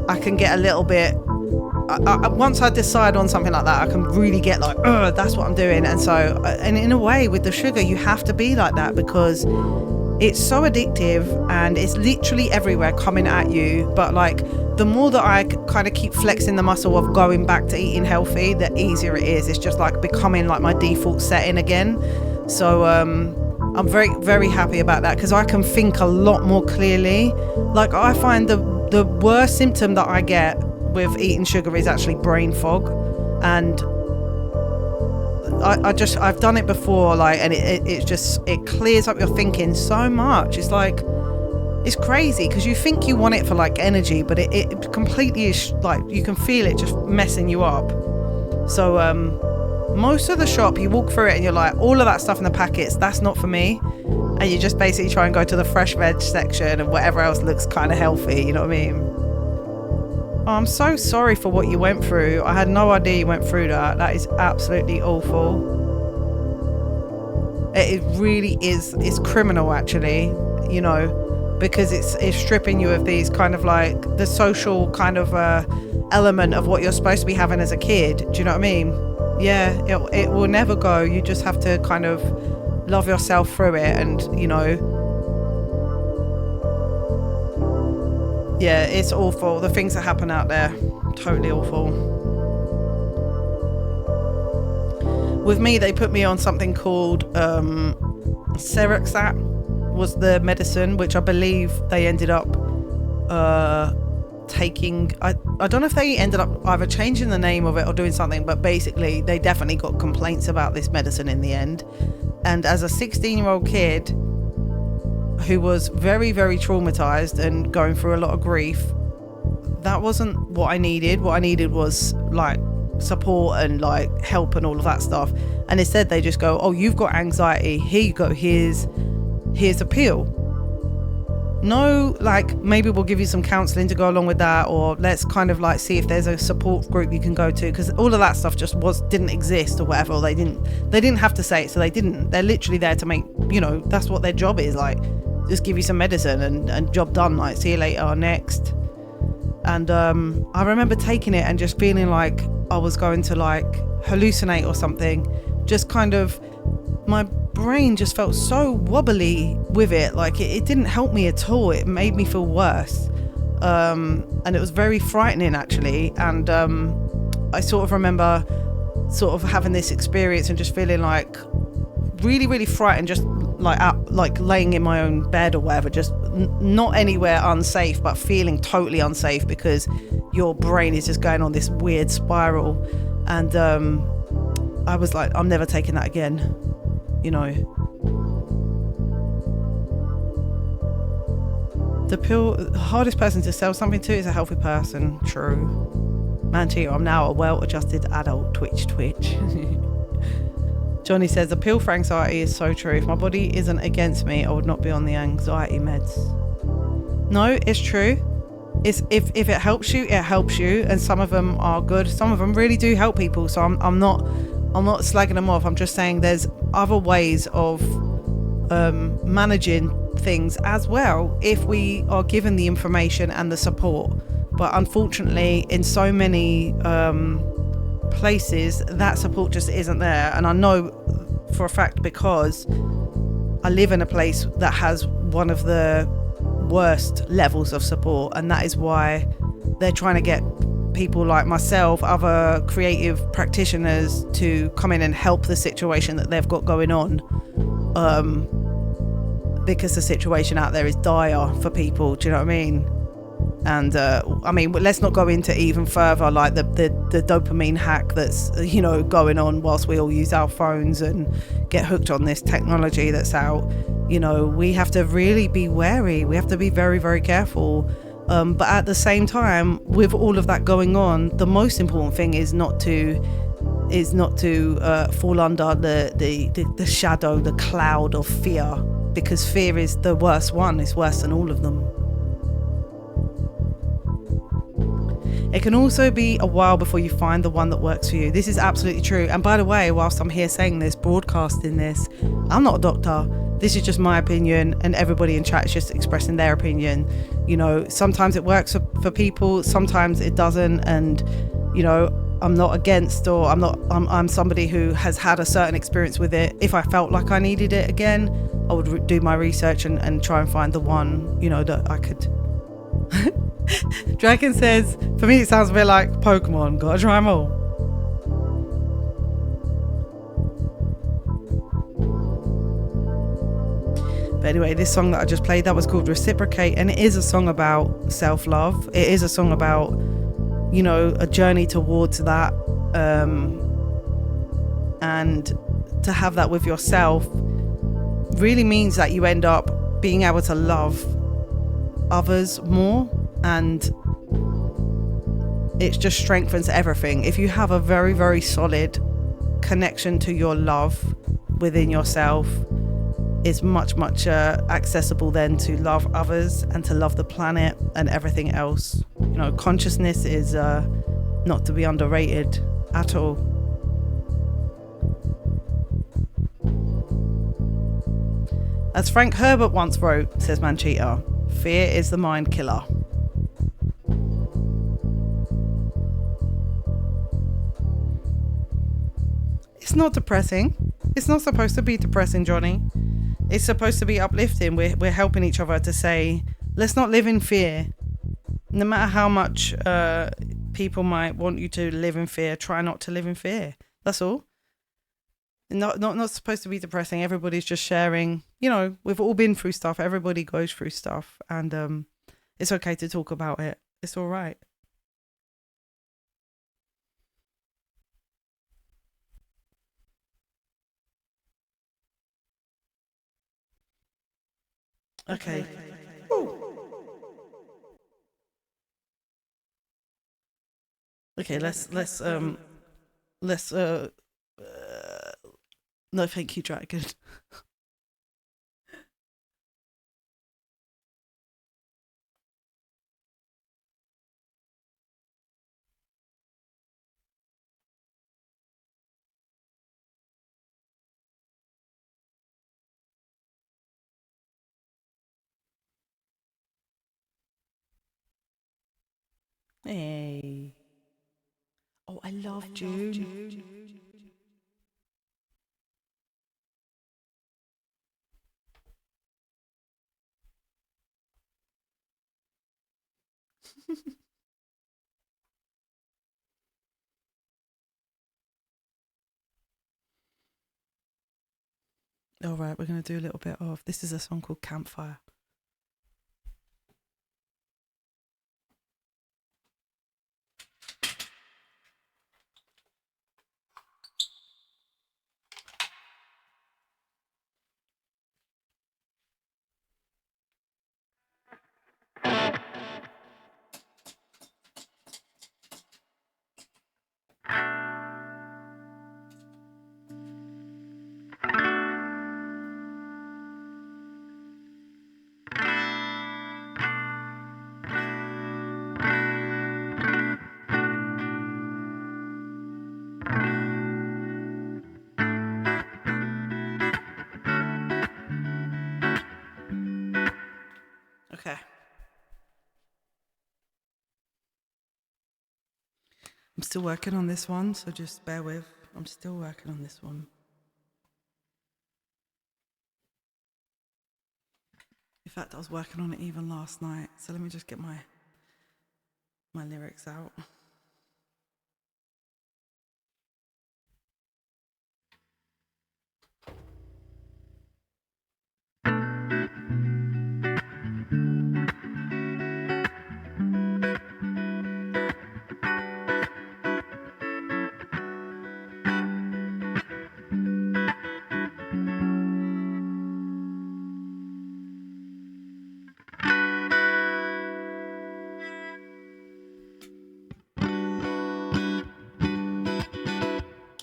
B: I can get a little bit, once I decide on something like that, I can really get like, that's what I'm doing. And so, and in a way with the sugar, you have to be like that because it's so addictive and it's literally everywhere coming at you. But like, the more that I kind of keep flexing the muscle of going back to eating healthy, the easier it is. It's just like becoming like my default setting again. So, I'm very, very happy about that because I can think a lot more clearly. Like I find the worst symptom that I get with eating sugar is actually brain fog, and I've done it before, like, and it clears up your thinking so much. It's like, it's crazy because you think you want it for like energy, but it completely is like, you can feel it just messing you up. So most of the shop, you walk through it and you're like, all of that stuff in the packets, that's not for me. And you just basically try and go to the fresh veg section and whatever else looks kind of healthy, you know what I mean? Oh, I'm so sorry for what you went through. I had no idea you went through that. That is absolutely awful. It really is. It's criminal, actually, you know, because it's stripping you of these kind of like the social kind of element of what you're supposed to be having as a kid. Do you know what I mean? Yeah, it will never go. You just have to kind of love yourself through it, and you know, Yeah, it's awful. The things that happen out there, totally awful. With me, they put me on something called Seroxat was the medicine, which I believe they ended up taking. I don't know if they ended up either changing the name of it or doing something, but basically they definitely got complaints about this medicine in the end. And as a 16-year-old kid who was very, very traumatized and going through a lot of grief, that wasn't what I needed. What I needed was like support and like help and all of that stuff. And instead they just go, oh, you've got anxiety, here you go, here's a pill. No, like maybe we'll give you some counseling to go along with that, or let's kind of like see if there's a support group you can go to, because all of that stuff just didn't exist or whatever, or they didn't have to say it, so they're literally there to make, you know, that's what their job is, like just give you some medicine and job done, like see you later, next. And I remember taking it and just feeling like I was going to like hallucinate or something. Just kind of, my brain just felt so wobbly with it. Like it didn't help me at all. It made me feel worse. And it was very frightening actually. And I sort of remember sort of having this experience and just feeling like really, really frightened, just like out, like laying in my own bed or whatever, just not anywhere unsafe, but feeling totally unsafe because your brain is just going on this weird spiral. And I was like, I'm never taking that again, you know. The hardest person to sell something to is a healthy person. True. Man, too, I'm now a well-adjusted adult. Twitch. Johnny says, the pill for anxiety is so true. If my body isn't against me, I would not be on the anxiety meds. No, it's true. It's if it helps you, it helps you. And some of them are good. Some of them really do help people. So I'm not slagging them off. I'm just saying there's other ways of managing things as well if we are given the information and the support. But unfortunately, in so many places, that support just isn't there. And I know for a fact because I live in a place that has one of the worst levels of support, and that is why they're trying to get people like myself, other creative practitioners, to come in and help the situation that they've got going on, because the situation out there is dire for people. Do you know what I mean? And I mean, let's not go into even further like the dopamine hack that's, you know, going on whilst we all use our phones and get hooked on this technology that's out. You know, we have to really be wary. We have to be very, very careful. But at the same time, with all of that going on, the most important thing is not to fall under the shadow, the cloud of fear, because fear is the worst one. It's worse than all of them. It can also be a while before you find the one that works for you. This is absolutely true. And by the way, whilst I'm here saying this, broadcasting this, I'm not a doctor. This is just my opinion, and everybody in chat is just expressing their opinion. You know, sometimes it works for people, sometimes it doesn't. And, you know, I'm not against, or I'm somebody who has had a certain experience with it. If I felt like I needed it again, I would do my research and try and find the one, you know, that I could. Dragon says, for me it sounds a bit like Pokemon, gotta try them all. But anyway, this song that I just played, that was called Reciprocate, and it is a song about self-love. It is a song about, you know, a journey towards that, and to have that with yourself really means that you end up being able to love others more, and it just strengthens everything. If you have a very, very solid connection to your love within yourself, it's much accessible then to love others and to love the planet and everything else. You know, consciousness is not to be underrated at all. As Frank Herbert once wrote, says Manchita, fear is the mind killer. It's not depressing. It's not supposed to be depressing, Johnny. It's supposed to be uplifting. We're helping each other to say, let's not live in fear. No matter how much people might want you to live in fear, try not to live in fear. That's all. Not supposed to be depressing. Everybody's just sharing. You know, we've all been through stuff. Everybody goes through stuff, and it's okay to talk about it. It's all right. Okay. Okay, let's no, thank you, Dragon. Hey. Oh, I love June. All right, we're going to do a little bit of, this is a song called Campfire. Okay. I'm still working on this one, so just bear with. I'm still working on this one. In fact, I was working on it even last night, so let me just get my lyrics out.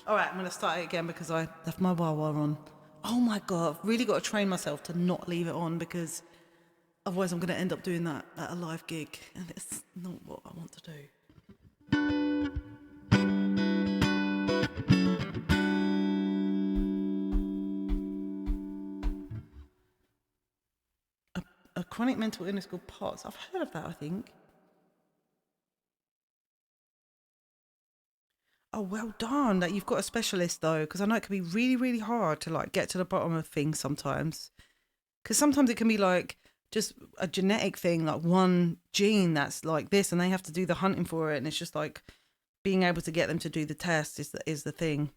B: All right, I'm going to start it again because I left my wah on. Oh my God, I've really got to train myself to not leave it on because otherwise I'm going to end up doing that at a live gig and it's not what I want to do. A chronic mental illness called POTS. I've heard of that, I think. Oh, well done that you've got a specialist though, because I know it can be really, really hard to like get to the bottom of things sometimes. Because sometimes it can be like just a genetic thing, like one gene that's like this, and they have to do the hunting for it, and it's just like being able to get them to do the test is the thing.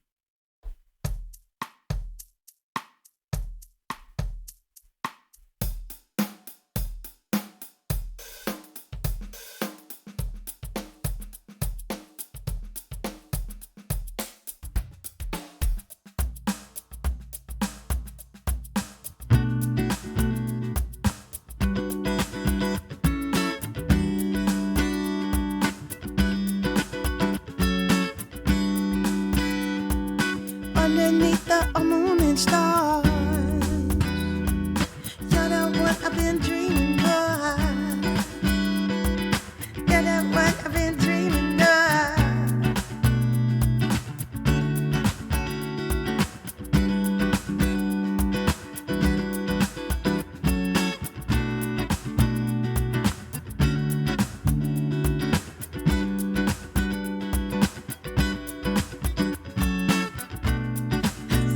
B: Underneath the moon and stars, you're the one I've been dreaming of. You're the one I've been dreaming of.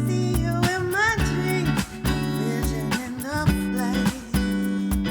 B: See you in my dreams, vision in the flame.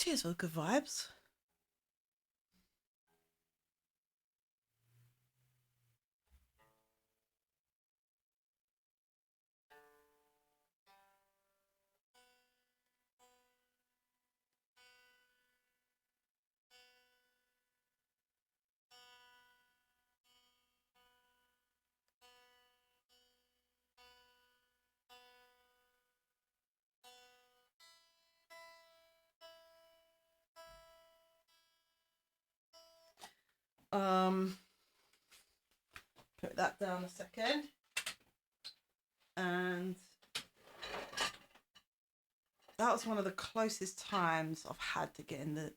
B: Cheers for the good vibes. Put that down a second. And that was one of the closest times I've had to get in the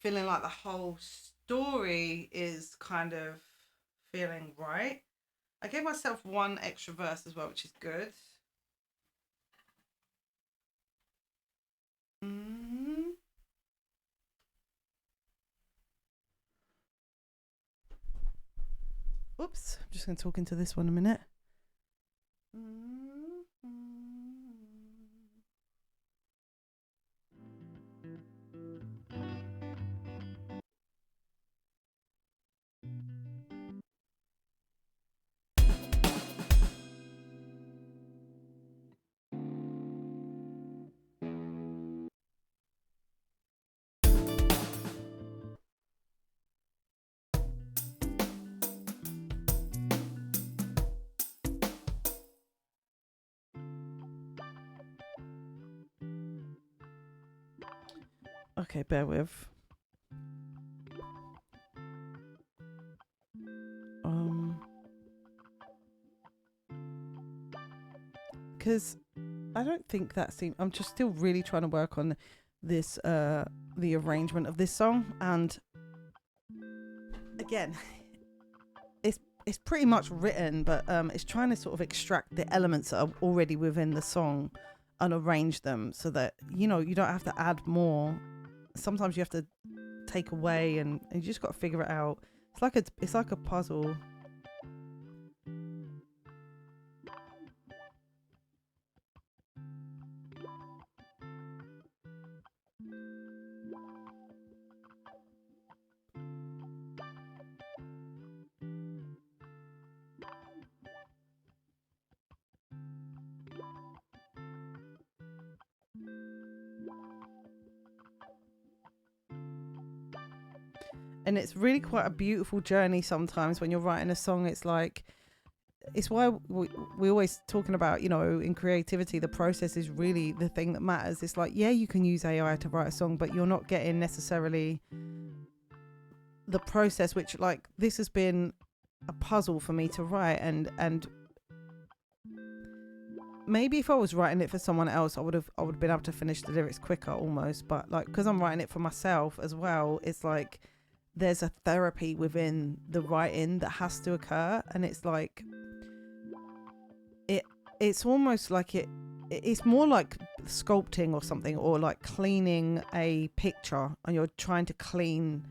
B: feeling like the whole story is kind of feeling right. I gave myself one extra verse as well, which is good. Oops, I'm just going to talk into this one a minute. Okay, bear with. Because I don't think that seems. I'm just still really trying to work on this, the arrangement of this song, and again, it's pretty much written, but it's trying to sort of extract the elements that are already within the song and arrange them so that you don't have to add more. Sometimes you have to take away, and you just got to figure it out. It's like a puzzle. And it's really quite a beautiful journey sometimes when you're writing a song. It's why we always talking about, in creativity, the process is really the thing that matters. It's like, yeah, you can use AI to write a song, but you're not getting necessarily the process, which, like, this has been a puzzle for me to write. And maybe if I was writing it for someone else, I would have been able to finish the lyrics quicker almost. But like, because I'm writing it for myself as well, it's like there's a therapy within the writing that has to occur, and it's like it's almost like it's more like sculpting or something, or like cleaning a picture, and you're trying to clean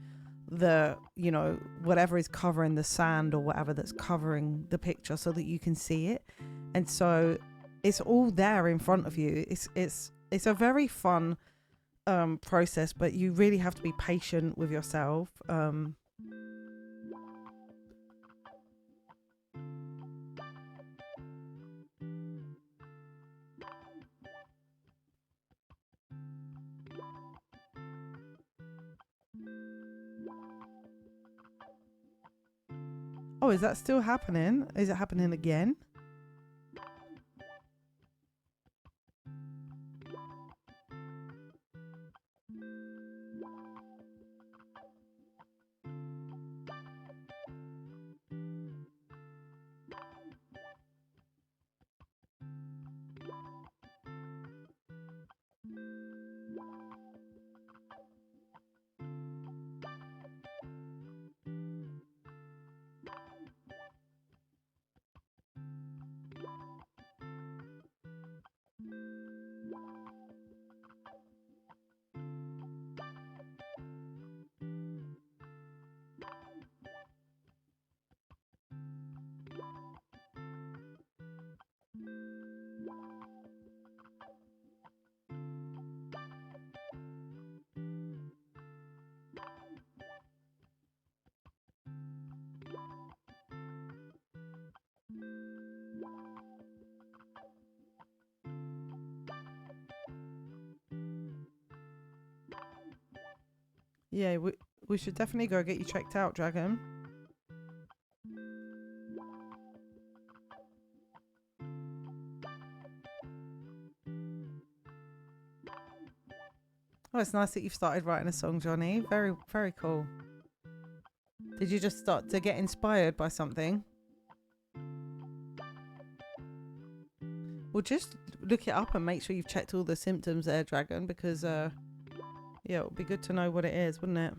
B: the whatever is covering the sand or whatever that's covering the picture so that you can see it. And so it's all there in front of you. It's a very fun process, but you really have to be patient with yourself. Oh, is that still happening? Is it happening again? Yeah, we should definitely go get you checked out, Dragon. Oh, it's nice that you've started writing a song, Johnny. Very, very cool. Did you just start to get inspired by something? Well, just look it up and make sure you've checked all the symptoms there, Dragon, because yeah, it would be good to know what it is, wouldn't it?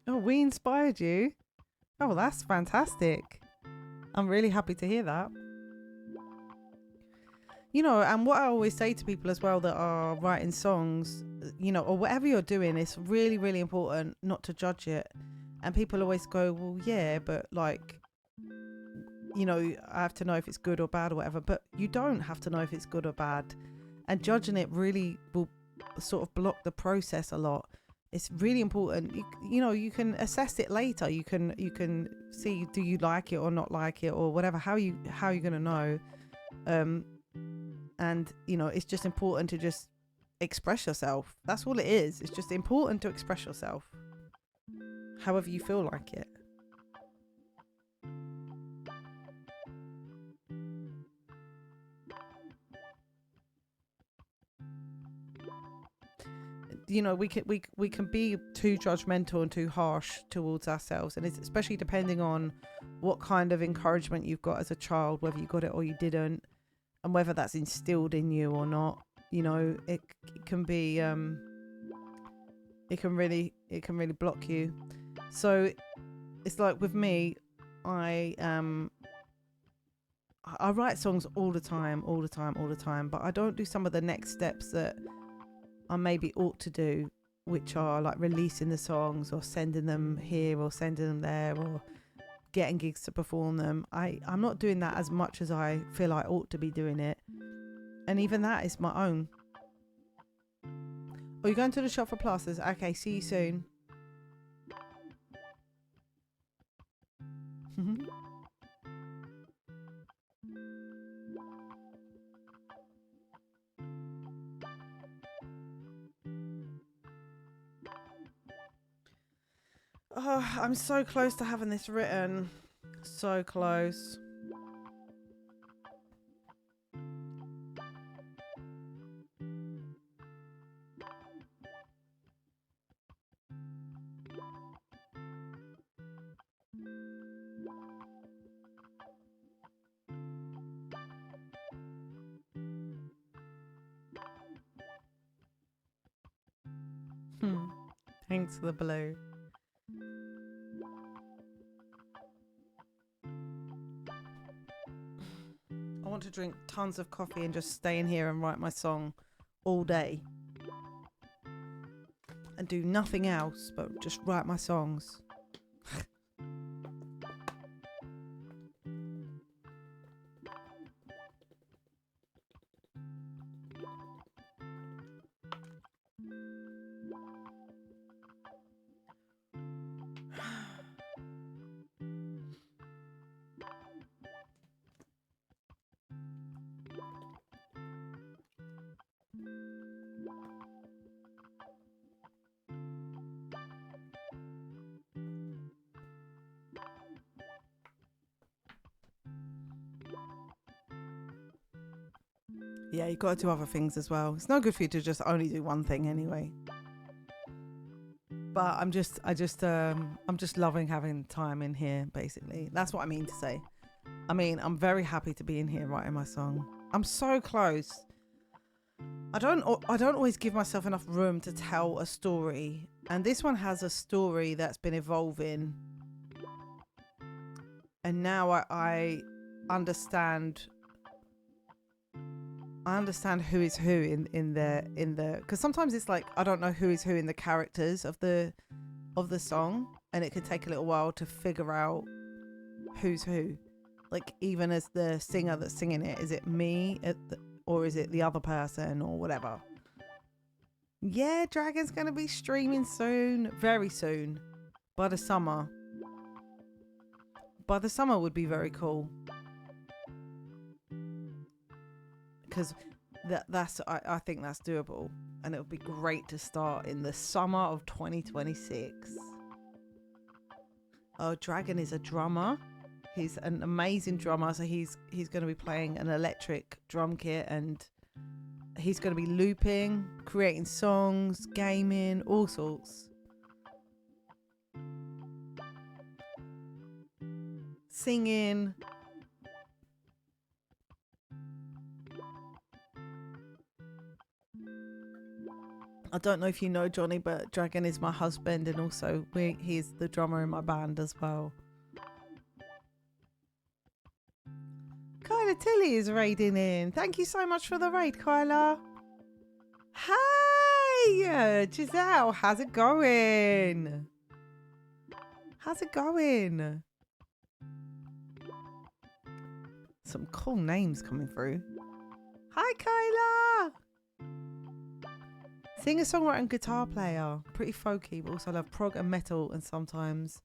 B: Oh, we inspired you? Oh, that's fantastic. I'm really happy to hear that. You know, and what I always say to people as well that are writing songs, you know, or whatever you're doing, it's really, really important not to judge it. And people always go, well, yeah, but like, you know, I have to know if it's good or bad or whatever. But you don't have to know if it's good or bad. And judging it really will sort of block the process a lot. It's really important. You know, you can assess it later. You can see, do you like it or not like it or whatever. How you're gonna know? And you know, it's just important to just express yourself. That's all it is. It's just important to express yourself, however you feel like it. You know, we can be too judgmental and too harsh towards ourselves, and it's especially depending on what kind of encouragement you've got as a child, whether you got it or you didn't, and whether that's instilled in you or not. You know, it can be it can really block you. So it's like with me, I write songs all the time, but I don't do some of the next steps that I maybe ought to do, which are like releasing the songs or sending them here or sending them there or getting gigs to perform them. I'm not doing that as much as I feel I ought to be doing it. And even that is my own. Oh, you're going to the shop for plasters? Okay, see you soon. Oh, I'm so close to having this written. So close. Thanks for the blue. I want to drink tons of coffee and just stay in here and write my song all day. And do nothing else but just write my songs. Yeah, you got to do other things as well. It's no good for you to just only do one thing anyway. But I'm just loving having time in here, basically. That's what I mean to say. I mean, I'm very happy to be in here writing my song. I'm so close. I don't always give myself enough room to tell a story. And this one has a story that's been evolving. And now I understand who is who in the because sometimes it's like I don't know who is who in the characters of the song, and it can take a little while to figure out who's who. Like even as the singer that's singing it, is it me or is it the other person or whatever? Yeah, Dragon's going to be streaming soon, very soon, by the summer. By the summer would be very cool. Because I think that's doable, and it would be great to start in the summer of 2026. Oh, Dragon is a drummer. He's an amazing drummer, so he's going to be playing an electric drum kit, and he's going to be looping, creating songs, gaming, all sorts. Singing. I don't know if you know Johnny, but Dragon is my husband, and also he's the drummer in my band as well. Kyla Tilly is raiding in. Thank you so much for the raid, Kyla. Hey, Giselle, how's it going? How's it going? Some cool names coming through. Hi, Kyla. Singer, songwriter, and guitar player. Pretty folky, but also love prog and metal, and sometimes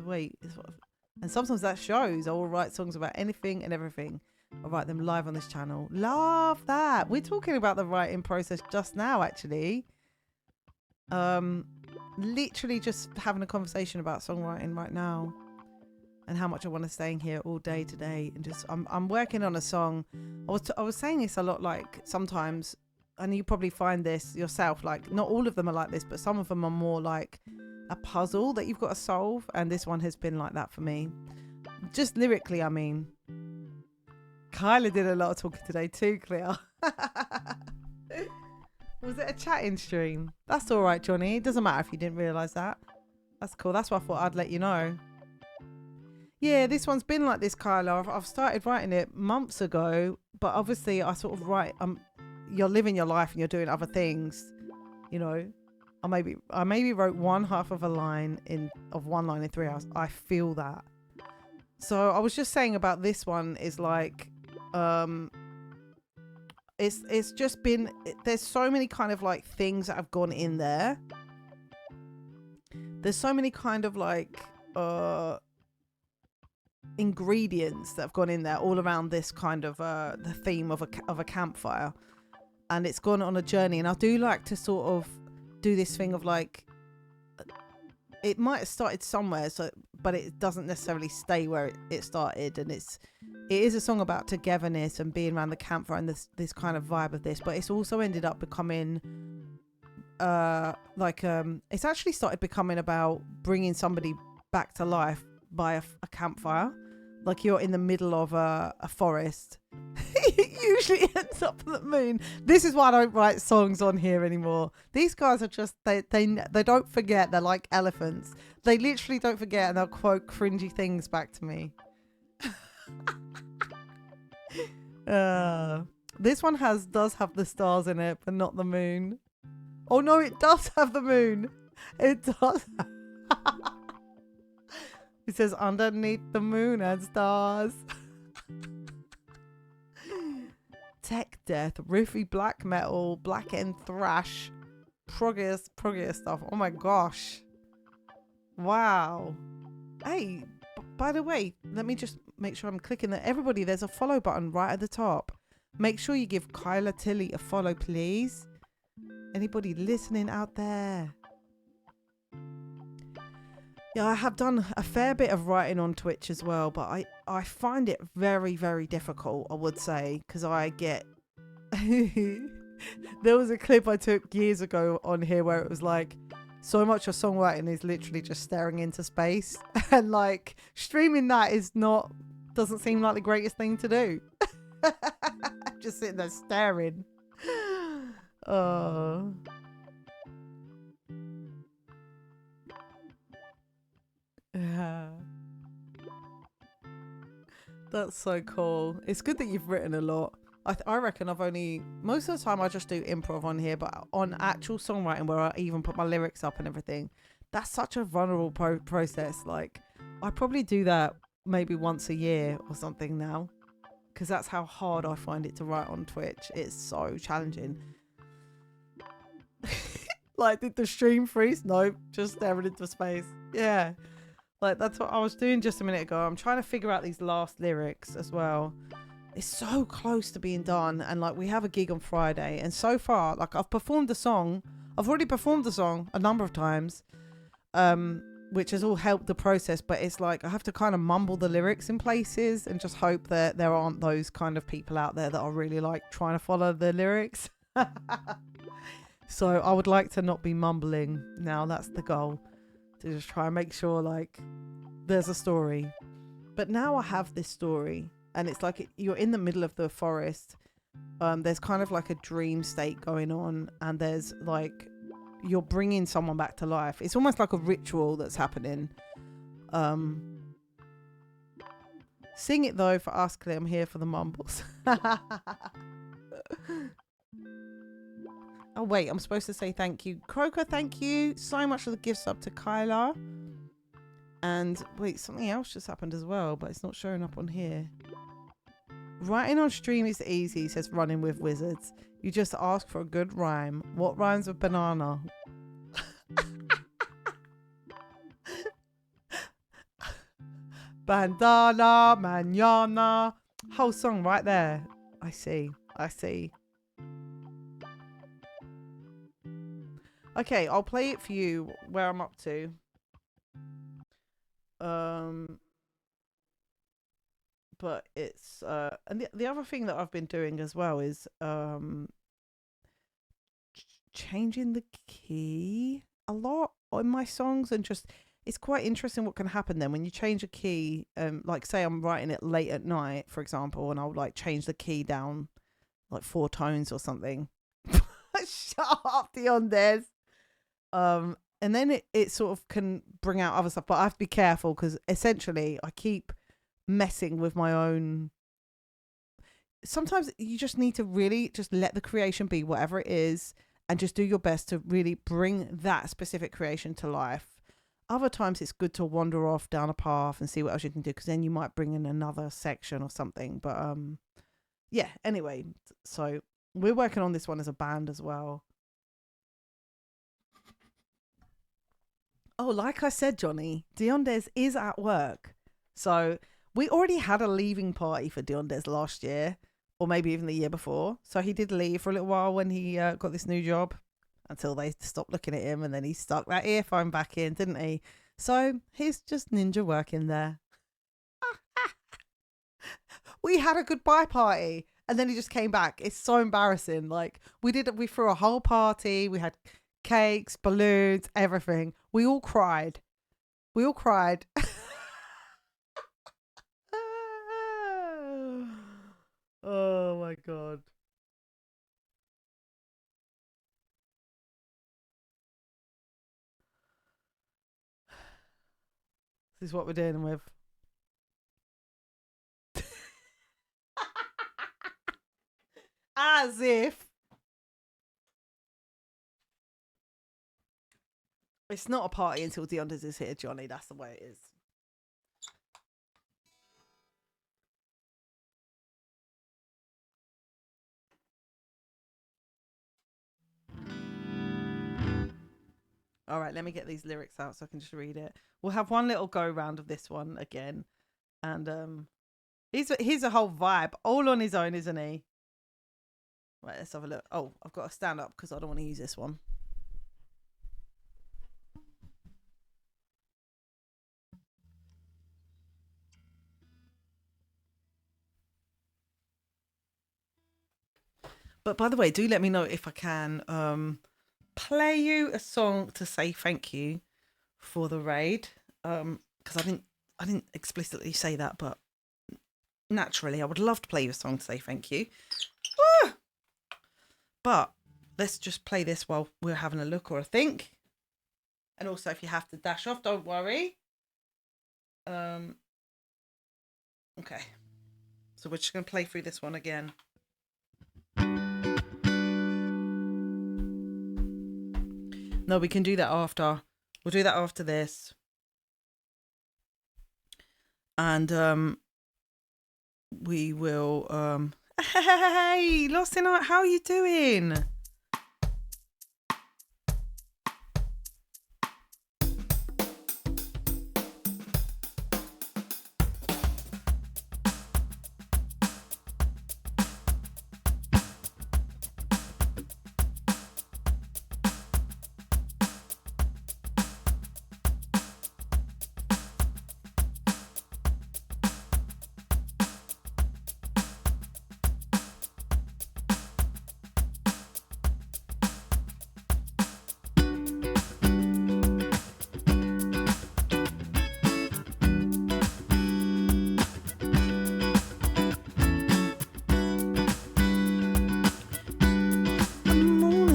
B: wait. And sometimes that shows. I will write songs about anything and everything. I'll write them live on this channel. Love that. We're talking about the writing process just now, actually. Literally just having a conversation about songwriting right now, and how much I want to stay in here all day today. And just I'm working on a song. I was saying this a lot, like sometimes, and you probably find this yourself, like not all of them are like this, but some of them are more like a puzzle that you've got to solve, and this one has been like that for me. Just lyrically, I mean. Kyla did a lot of talking today too, Clea. Was it a chatting stream? That's all right, Johnny. It doesn't matter if you didn't realise that. That's cool. That's why I thought I'd let you know. Yeah, this one's been like this, Kyla. I've started writing it months ago, but obviously I sort of write. You're living your life and you're doing other things, you know. I maybe wrote one half of one line in 3 hours. I feel that. So I was just saying about this one is like, it's just been, there's so many kind of like things that have gone in there. There's so many kind of like ingredients that have gone in there all around this kind of the theme of a campfire, and it's gone on a journey. And I do like to sort of do this thing of like, it might have started somewhere, but it doesn't necessarily stay where it started. And it is a song about togetherness and being around the campfire and this kind of vibe of this, but it's also ended up becoming it's actually started becoming about bringing somebody back to life by a campfire. Like you're in the middle of a forest. It usually ends up at the moon. This is why I don't write songs on here anymore. These guys are just, they don't forget. They're like elephants. They literally don't forget, and they'll quote cringy things back to me. This one does have the stars in it, but not the moon. Oh no, it does have the moon. It does. It says underneath the moon and stars. Tech death, riffy black metal, black end thrash, proggier stuff. Oh my gosh. Wow. Hey, by the way, let me just make sure I'm clicking that. Everybody, there's a follow button right at the top. Make sure you give Kyla Tilly a follow, please. Anybody listening out there? Yeah, I have done a fair bit of writing on Twitch as well, but I find it very, very difficult, I would say, because I get... There was a clip I took years ago on here where it was like, so much of songwriting is literally just staring into space. And like, streaming that doesn't seem like the greatest thing to do. Just sitting there staring. Oh... Yeah. That's so cool. It's good that you've written a lot. I reckon most of the time I just do improv on here, but on actual songwriting where I even put my lyrics up and everything, that's such a vulnerable process. Like I probably do that maybe once a year or something now. because that's how hard I find it to write on Twitch. It's so challenging. Like, did the stream freeze? Nope, just staring into space. Yeah, like that's what I was doing just a minute ago. I'm trying to figure out these last lyrics as well. It's so close to being done, and like we have a gig on Friday, and so far, like I've performed the song. I've already performed the song a number of times, which has all helped the process, but it's like I have to kind of mumble the lyrics in places and just hope that there aren't those kind of people out there that are really like trying to follow the lyrics. So I would like to not be mumbling now. That's the goal, to just try and make sure like there's a story. But now I have this story, and it's like you're in the middle of the forest. There's kind of like a dream state going on, and there's like you're bringing someone back to life. It's almost like a ritual that's happening. Sing it though for us, Claire. I'm here for the mumbles. Oh wait, I'm supposed to say thank you. Croker, thank you so much for the gift sub to Kyla. And wait, something else just happened as well, but it's not showing up on here. Writing on stream is easy, says Running with Wizards. You just ask for a good rhyme. What rhymes with banana? Bandana, manana. Whole song right there. I see. Okay, I'll play it for you where I'm up to. But it's and the other thing that I've been doing as well is changing the key a lot on my songs, and just it's quite interesting what can happen then when you change a key. Like say I'm writing it late at night, for example, and I'll like change the key down like 4 tones or something. Shut up, Diondes. And then it sort of can bring out other stuff, but I have to be careful because essentially I keep messing with my own. Sometimes you just need to really just let the creation be whatever it is and just do your best to really bring that specific creation to life. Other times it's good to wander off down a path and see what else you can do, because then you might bring in another section or something. But yeah, anyway, so we're working on this one as a band as well. Oh, like I said, Johnny, Diondes is at work. So we already had a leaving party for Diondes last year, or maybe even the year before. So he did leave for a little while when he got this new job, until they stopped looking at him, and then he stuck that earphone back in, didn't he? So he's just ninja working there. We had a goodbye party, and then he just came back. It's so embarrassing. Like we threw a whole party. We had cakes, balloons, everything. We all cried. Oh my god. This is what we're dealing with. As if it's not a party until Diondes is here, Johnny. That's the way it is. All right, let me get these lyrics out so I can just read it. We'll have one little go round of this one again. And he's a whole vibe all on his own, isn't he? Right, let's have a look. Oh, I've got to stand up because I don't want to use this one. But by the way, do let me know if I can play you a song to say thank you for the raid. Because I didn't explicitly say that, but naturally I would love to play you a song to say thank you. Ah! But let's just play this while we're having a look or a think. And also, if you have to dash off, don't worry. Okay. So we're just going to play through this one again. No, we can do that after. We'll do that after this. And we will. Hey, Lost in Art, how are you doing?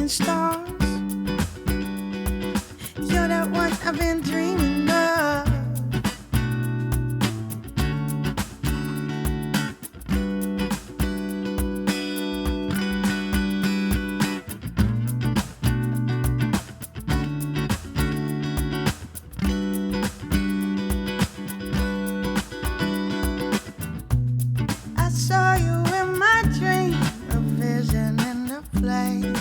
B: Stars, you're that one I've been dreaming of. I saw you in my dream, a vision in a flame.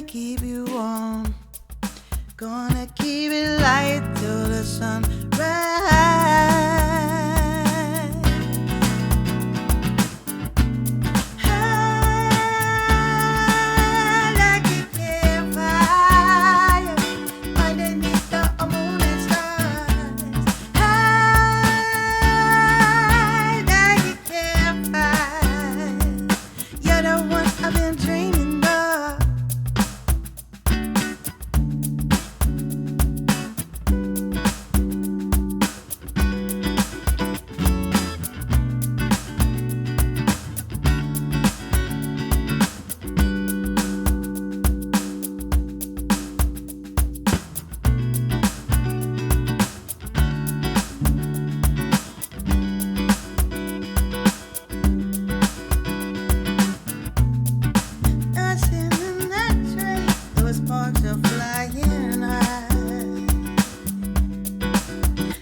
B: Keep you warm, gonna keep it light till the sun rise. High like a campfire underneath the moon and stars. High like a campfire, you're the one I've been dreaming of.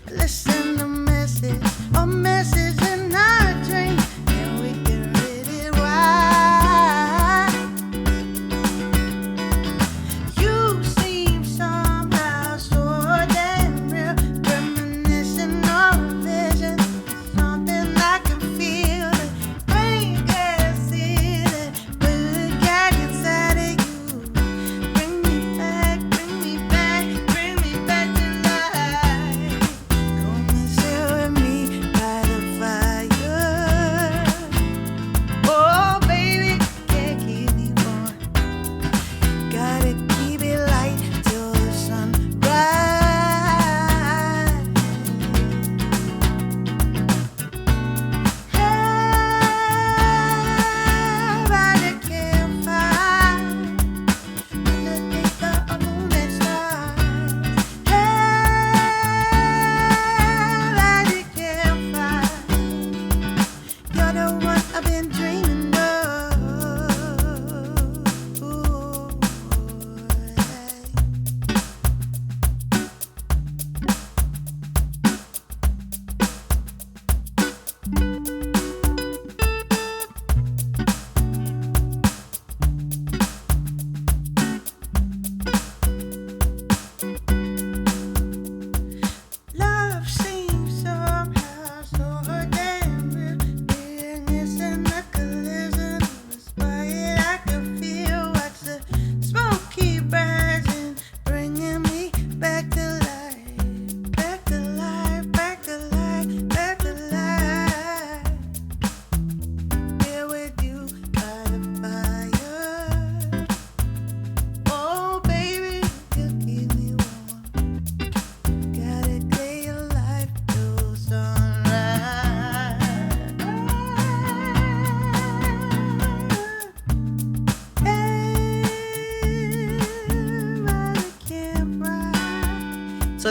B: Listen to a message in our dream, and we can read it right. You seem somehow so damn real, reminiscing of a vision, something I can feel it, brain can't see it, but it got inside of you. Bring me back, bring me back, bring me back to life. Come and sit with me by the fire. Oh, baby, can't keep me warm. Gotta keep it light till the sun rise. Hey, by the campfire underneath the moon and stars. Hey, by the campfire, you're the one I've been dreaming of. Ooh, love seems somehow so damn real. Being is in the collision of a spire I can feel. Watch the smoke keep rising, bringing me back to life, back to life, back to life, back to life.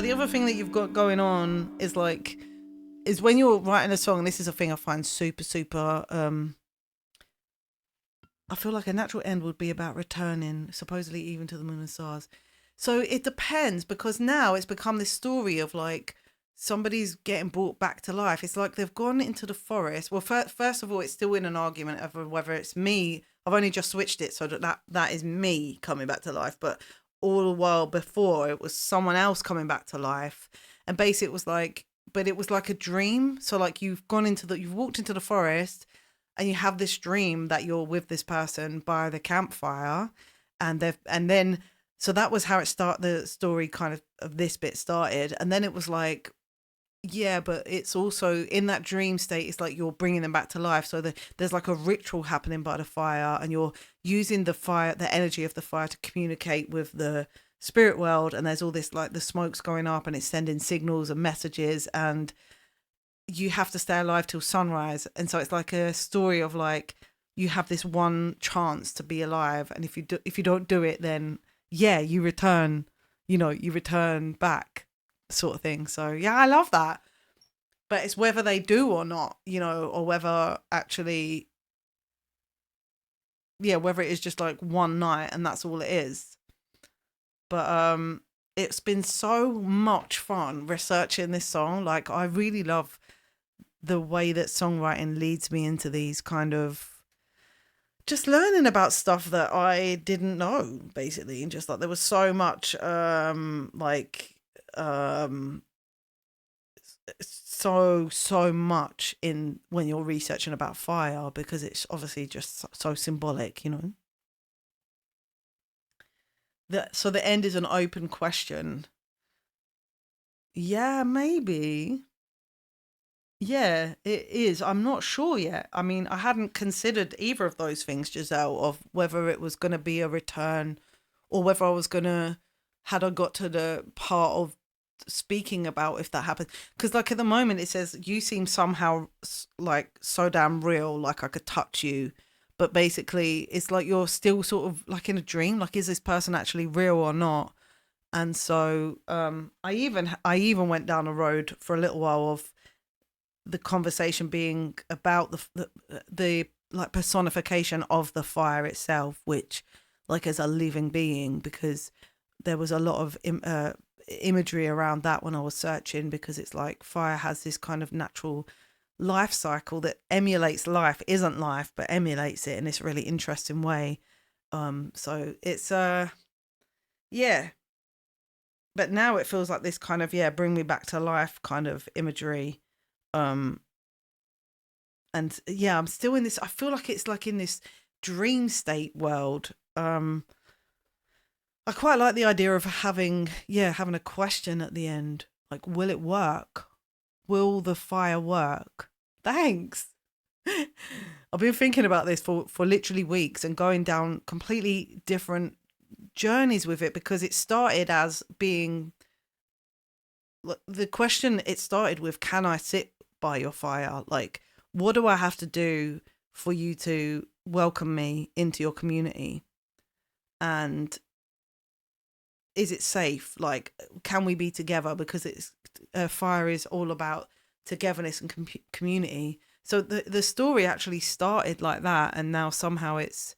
B: the other thing that you've got going on is when you're writing a song, this is a thing I find super, super, I feel like a natural end would be about returning, supposedly even to the moon and stars. So it depends, because now it's become this story of like somebody's getting brought back to life. It's like they've gone into the forest. Well, first of all, it's still in an argument over whether it's me. I've only just switched it so that is me coming back to life. But all the while before, it was someone else coming back to life. And basically it was like, but it was like a dream. So like you've walked into the forest and you have this dream that you're with this person by the campfire, so that was how the story kind of this bit started. And then it was like, yeah, but it's also in that dream state, it's like you're bringing them back to life. So there's like a ritual happening by the fire, and you're using the energy of the fire to communicate with the spirit world. And there's all this, like the smoke's going up and it's sending signals and messages, and you have to stay alive till sunrise. And so it's like a story of like, you have this one chance to be alive. And if you don't do it, then yeah, you return back, sort of thing. So yeah, I love that. But it's whether they do or not, or whether actually, yeah, whether it is just like one night and that's all it is. But it's been so much fun researching this song. Like, I really love the way that songwriting leads me into these kind of just learning about stuff that I didn't know, basically. And just like there was so much so much in when you're researching about fire, because it's obviously just so symbolic, So the end is an open question. Yeah, maybe. Yeah, it is. I'm not sure yet. I mean, I hadn't considered either of those things, Giselle, of whether it was going to be a return or whether I was going to, had I got to the part of speaking about if that happened. Because like at the moment it says, you seem somehow like so damn real, like I could touch you. But basically it's like you're still sort of like in a dream. Like, is this person actually real or not? And so I even went down a road for a little while of the conversation being about the like personification of the fire itself, which like as a living being, because there was a lot of imagery around that when I was searching, because it's like fire has this kind of natural life cycle that emulates life, isn't life, but emulates it in this really interesting way. So it's yeah, but now it feels like this kind of, yeah, bring me back to life kind of imagery. And yeah, I'm still in this, I feel like it's like in this dream state world. I quite like the idea of having a question at the end, like, will it work? Will the fire work? Thanks. I've been thinking about this for literally weeks and going down completely different journeys with it, because it started as being the question, it started with, can I sit by your fire? Like, what do I have to do for you to welcome me into your community? And is it safe? Like, can we be together? Because it's fire is all about togetherness and community. So the story actually started like that, and now somehow it's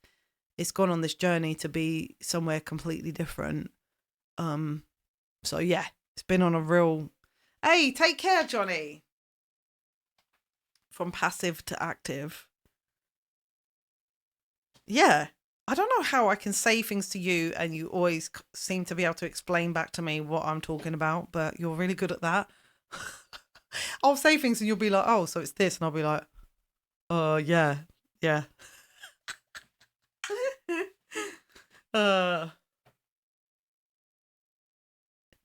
B: gone on this journey to be somewhere completely different. So yeah, it's been on a real, hey, take care, Johnny. From passive to active. Yeah. I don't know how I can say things to you and you always seem to be able to explain back to me what I'm talking about, but you're really good at that. I'll say things and you'll be like, oh, so it's this. And I'll be like, yeah.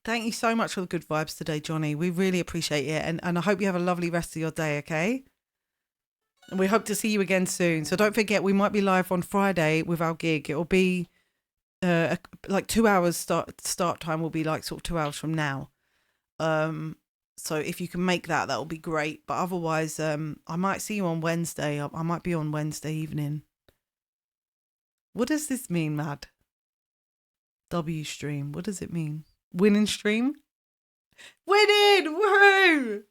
B: Thank you so much for the good vibes today, Johnny. We really appreciate it. And I hope you have a lovely rest of your day, okay? And we hope to see you again soon. So don't forget, we might be live on Friday with our gig. It will be like 2 hours start time will be like sort of 2 hours from now. So if you can make that will be great. But otherwise, I might see you on Wednesday. I might be on Wednesday evening. What does this mean, Mad? W stream. What does it mean? Winning stream? Winning! Woohoo!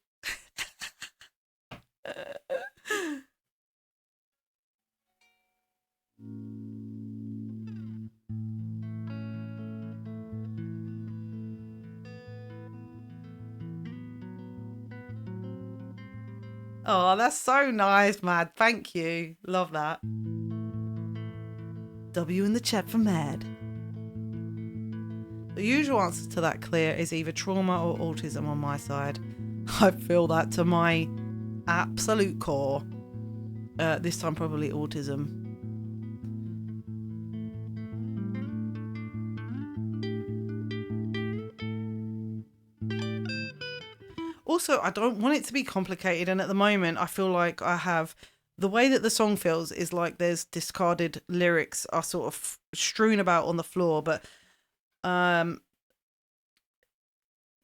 B: Oh, that's so nice, Mad. Thank you. Love that. W in the chat for Mad. The usual answer to that, Clear, is either trauma or autism on my side. I feel that to my absolute core. This time probably autism. Also, I don't want it to be complicated, and at the moment I feel like I have the way that the song feels is like there's discarded lyrics are sort of strewn about on the floor, but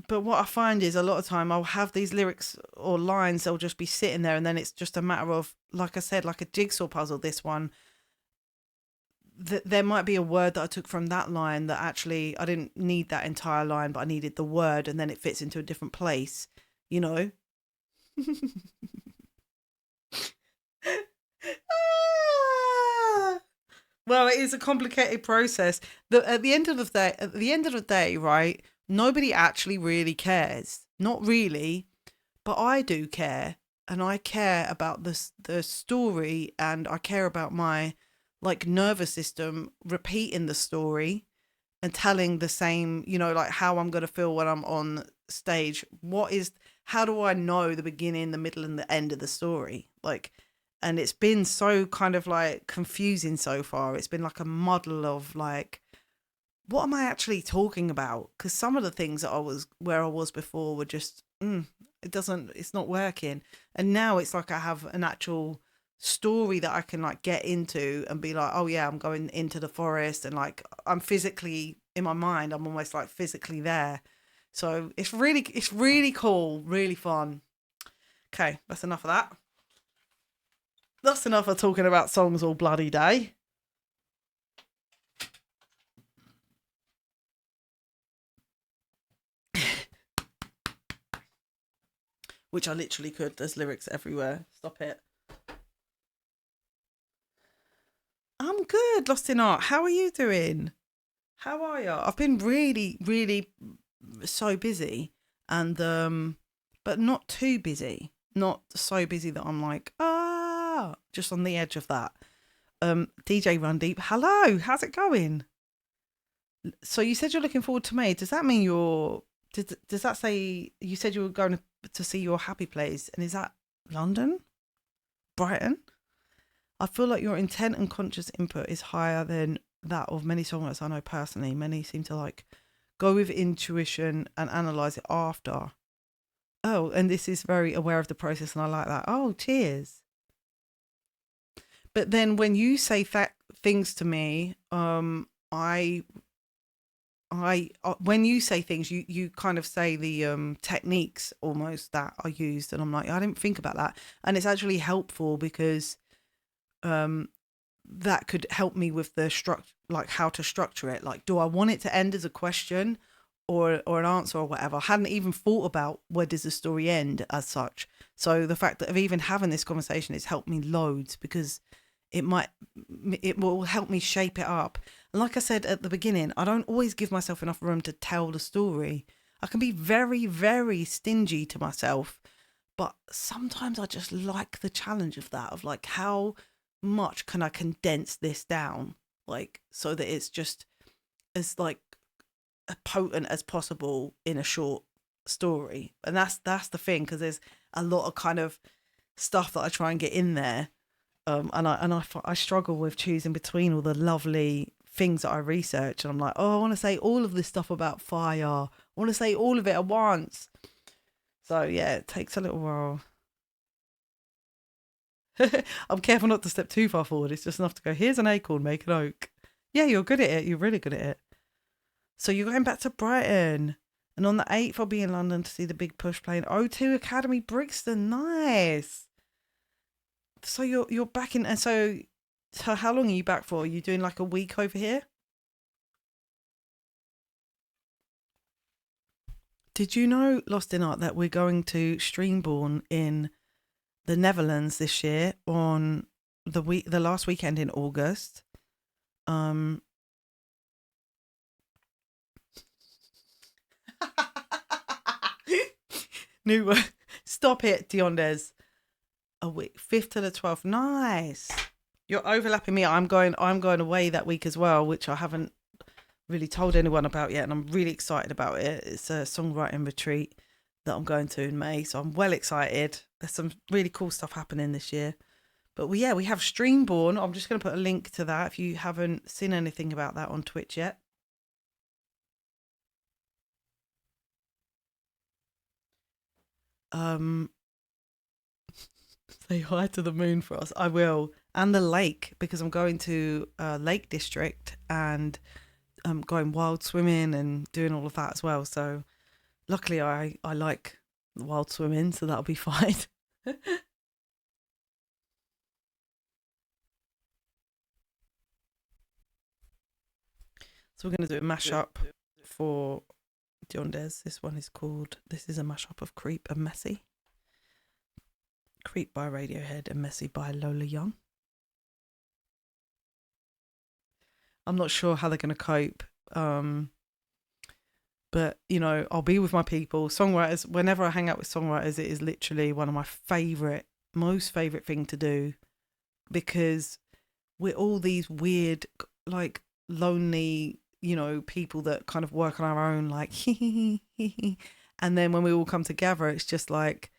B: what I find is a lot of time I'll have these lyrics or lines, they'll just be sitting there, and then it's just a matter of, like I said, like a jigsaw puzzle. This one, there might be a word that I took from that line that actually I didn't need that entire line, but I needed the word, and then it fits into a different place, you know. Well, it is a complicated process. At the end of the day, right? Nobody actually really cares. Not really, but I do care, and I care about the story, and I care about my like nervous system repeating the story and telling the same, you know, like how I'm gonna feel when I'm on stage. How do I know the beginning, the middle, and the end of the story? Like, and it's been so kind of like confusing so far. It's been like a muddle of like, what am I actually talking about? Because some of the things that where I was before were just, it's not working. And now it's like I have an actual story that I can like get into and be like, oh yeah, I'm going into the forest, and like I'm physically in my mind, I'm almost like physically there. So it's really cool, really fun. Okay, that's enough of that. That's enough of talking about songs all bloody day. Which I literally could. There's lyrics everywhere. Stop it. I'm good, Lost in Art. How are you doing? How are you? I've been really, really so busy, and but not too busy. Not so busy that I'm like, just on the edge of that. DJ Run Deep, hello, how's it going? So you said you're looking forward to May. Does that mean does that say you said you were going to see your happy place, and is that London? Brighton? I feel like your intent and conscious input is higher than that of many songwriters I know personally. Many seem to like go with intuition and analyze it after. Oh, and this is very aware of the process, and I like that. Oh, cheers. But then when you say things to me, when you say things, you kind of say the techniques almost that are used, and I'm like, I didn't think about that, and it's actually helpful because that could help me with the like how to structure it. Like, do I want it to end as a question or an answer or whatever? I hadn't even thought about where does the story end as such. So the fact that of even having this conversation has helped me loads, because it will help me shape it up. And like I said at the beginning, I don't always give myself enough room to tell the story. I can be very, very stingy to myself, but sometimes I just like the challenge of that, of like, how much can I condense this down, like, so that it's just as like potent as possible in a short story. And that's the thing, because there's a lot of kind of stuff that I try and get in there. And I struggle with choosing between all the lovely things that I research, and I'm like, oh, I want to say all of this stuff about fire. I want to say all of it at once. So yeah, it takes a little while. I'm careful not to step too far forward. It's just enough to go, here's an acorn, make an oak. Yeah, you're good at it. You're really good at it. So you're going back to Brighton. And on the 8th, I'll be in London to see the Big Push playing O2 Academy Brixton. Nice. So you're back in, and so how long are you back for? Are you doing like a week over here? Did you know, Lost in Art, that we're going to Streamborn in the Netherlands this year on the last weekend in August? New stop it, Diondes. A week, 5th to the 12th. Nice. You're overlapping me. I'm going away that week as well, which I haven't really told anyone about yet, and I'm really excited about it. It's a songwriting retreat that I'm going to in May, so I'm well excited. There's some really cool stuff happening this year. But we have Streamborn. I'm just going to put a link to that if you haven't seen anything about that on Twitch yet. Say hi to the moon for us. I will. And the lake, because I'm going to Lake District and going wild swimming and doing all of that as well. So luckily I like wild swimming, so that'll be fine. So we're going to do a mashup for Diondes. This is a mashup of Creep and Messy. Creep by Radiohead and Messy by Lola Young. I'm not sure how they're going to cope. But, you know, I'll be with my people. Songwriters, whenever I hang out with songwriters, it is literally one of my most favourite thing to do, because we're all these weird, like, lonely, you know, people that kind of work on our own, like, and then when we all come together, it's just like,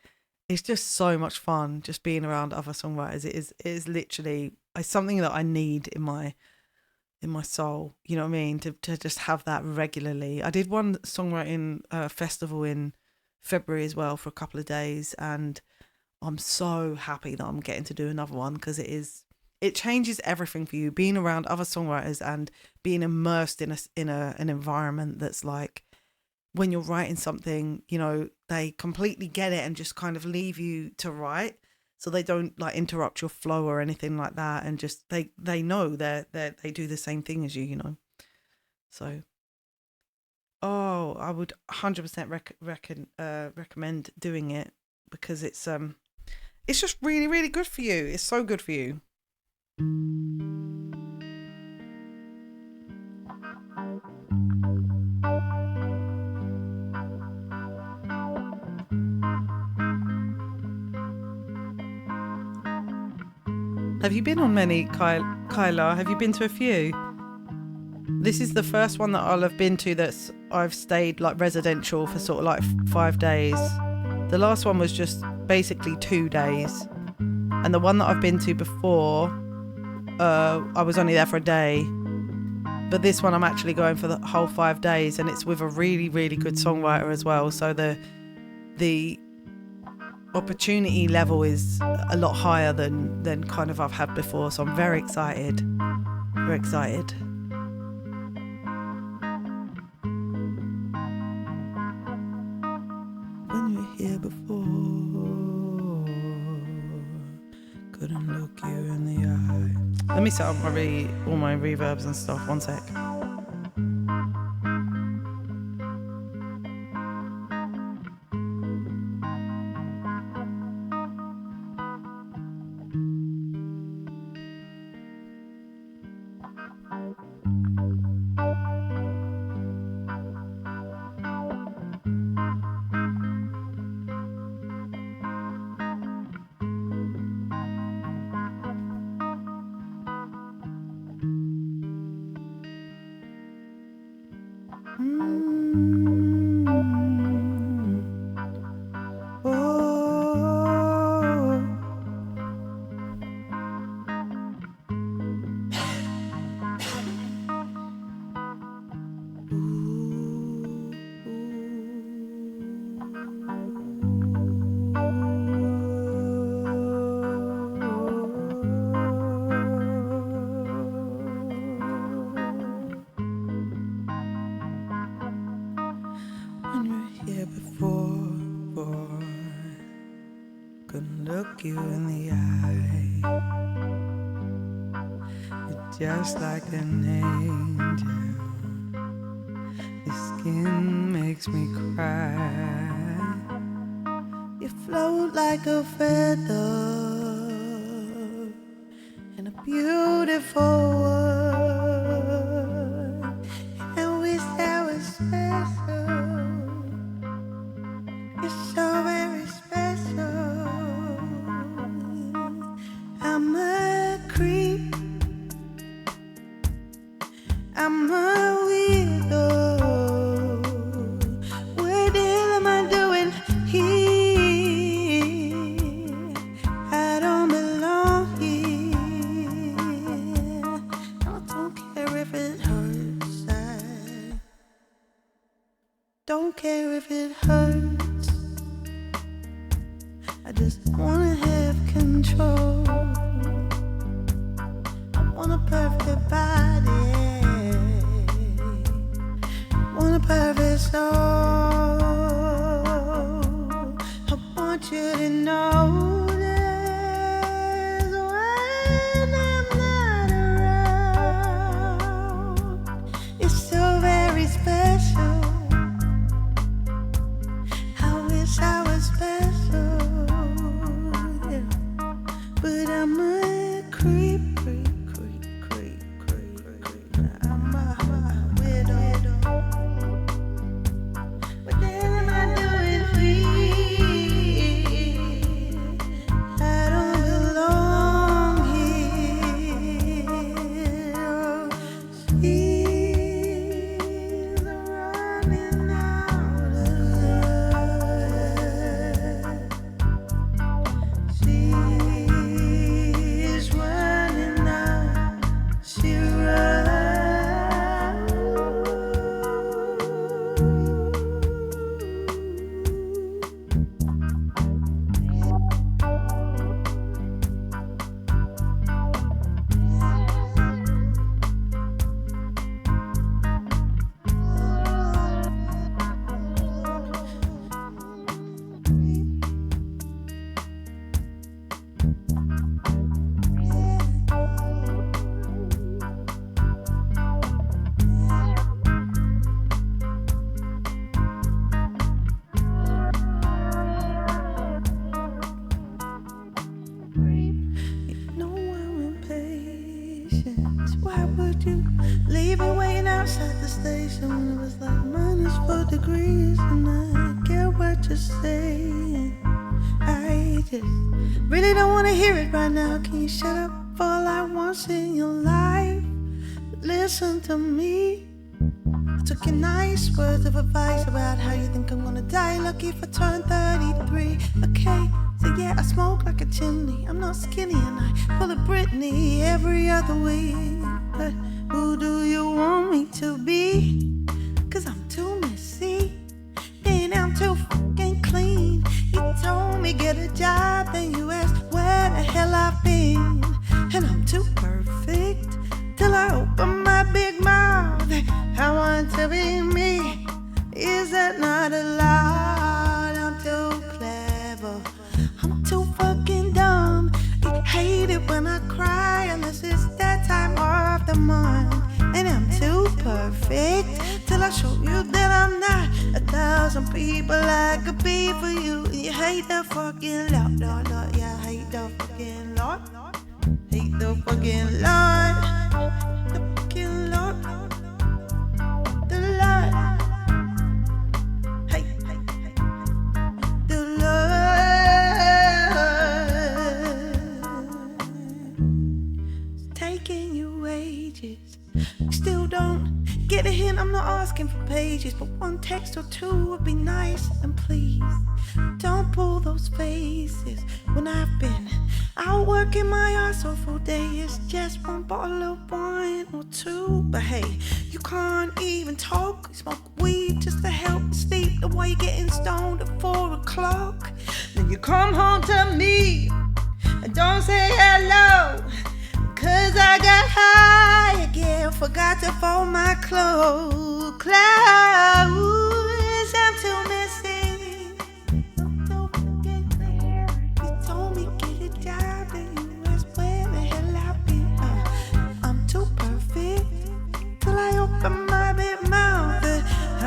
B: it's just so much fun just being around other songwriters. It is literally, it's something that I need in my soul, you know what I mean, to just have that regularly. I did one songwriting festival in February as well for a couple of days, and I'm so happy that I'm getting to do another one, because it changes everything for you, being around other songwriters and being immersed in an environment that's like, when you're writing something, you know, they completely get it and just kind of leave you to write. So they don't like interrupt your flow or anything like that, and just they know they do the same thing as you know. So, I would 100% recommend doing it, because it's just really, really good for you. It's so good for you. Have you been on many, Kyla? Have you been to a few? This is the first one that I'll have been to I've stayed like residential for sort of like 5 days. The last one was just basically 2 days. And the one that I've been to before, I was only there for a day. But this one I'm actually going for the whole 5 days, and it's with a really, really good songwriter as well. So the opportunity level is a lot higher than kind of I've had before, so I'm very excited. Very excited. When you were here before, couldn't look you in the eye. Let me set up all my reverbs and stuff. One sec. You in the eye, you're just like an angel. Your skin makes me cry.
A: You float like a feather in a beautiful world, and wish that was special. You're so very special. I'm a creep, I'm a weirdo. What the hell am I doing here? I don't belong here. I don't care if it hurts. I don't care if it hurts. I just wanna have control. I want a perfect body, want a perfect soul. I want you to know that when I'm not around, it's so very special. I wish I was special, yeah. But I'm a creep, creep, creep, creep, creep, creep. I'm a widow. What the hell am I doing here? I don't belong here. She's running out of love. She's running out. She why would you leave me waiting outside the station when it was like -4 degrees and I get what you're saying? I just really don't want to hear it right now. Can you shut up for like once in your life? Listen to me. I took your nice words of advice about how you think I'm gonna die lucky if I turn 33. Okay, so yeah, I smoke like a chimney. I'm not skinny and I pull a Britney every other week. But who do you want me to be? Cause I'm too messy, and I'm too fucking clean. You told me get a job, then you asked where the hell I've been. And I'm too perfect till I open my big mouth. I want to be me. Is that not allowed? I'm too clever, I'm too fucking dumb. You hate it when I cry unless it's that time of the month. And I'm too perfect till I show you that I'm not 1,000 people I could be for you. And you hate the fucking Lord, Lord, Lord. Yeah, I hate the fucking Lord. Hate the fucking Lord. The fucking Lord. The Lord. Hey, hey, hey. The Lord. It's taking you ages. You still don't get a hint. I'm not asking for pages, but one text or two would be nice. And please don't pull those faces when I've been out working my ass off all day. It's just one bottle of wine or two. But hey, you can't even talk. You smoke weed just to help you sleep. The way you're getting stoned at 4 o'clock. Then you come home to me and don't say hello. Cause I got high again, forgot to fold my clothes. I'm too messy, I'm too fucking clear. You told me get a job and you asked where the hell I've been. I'm too perfect till I open my big mouth. I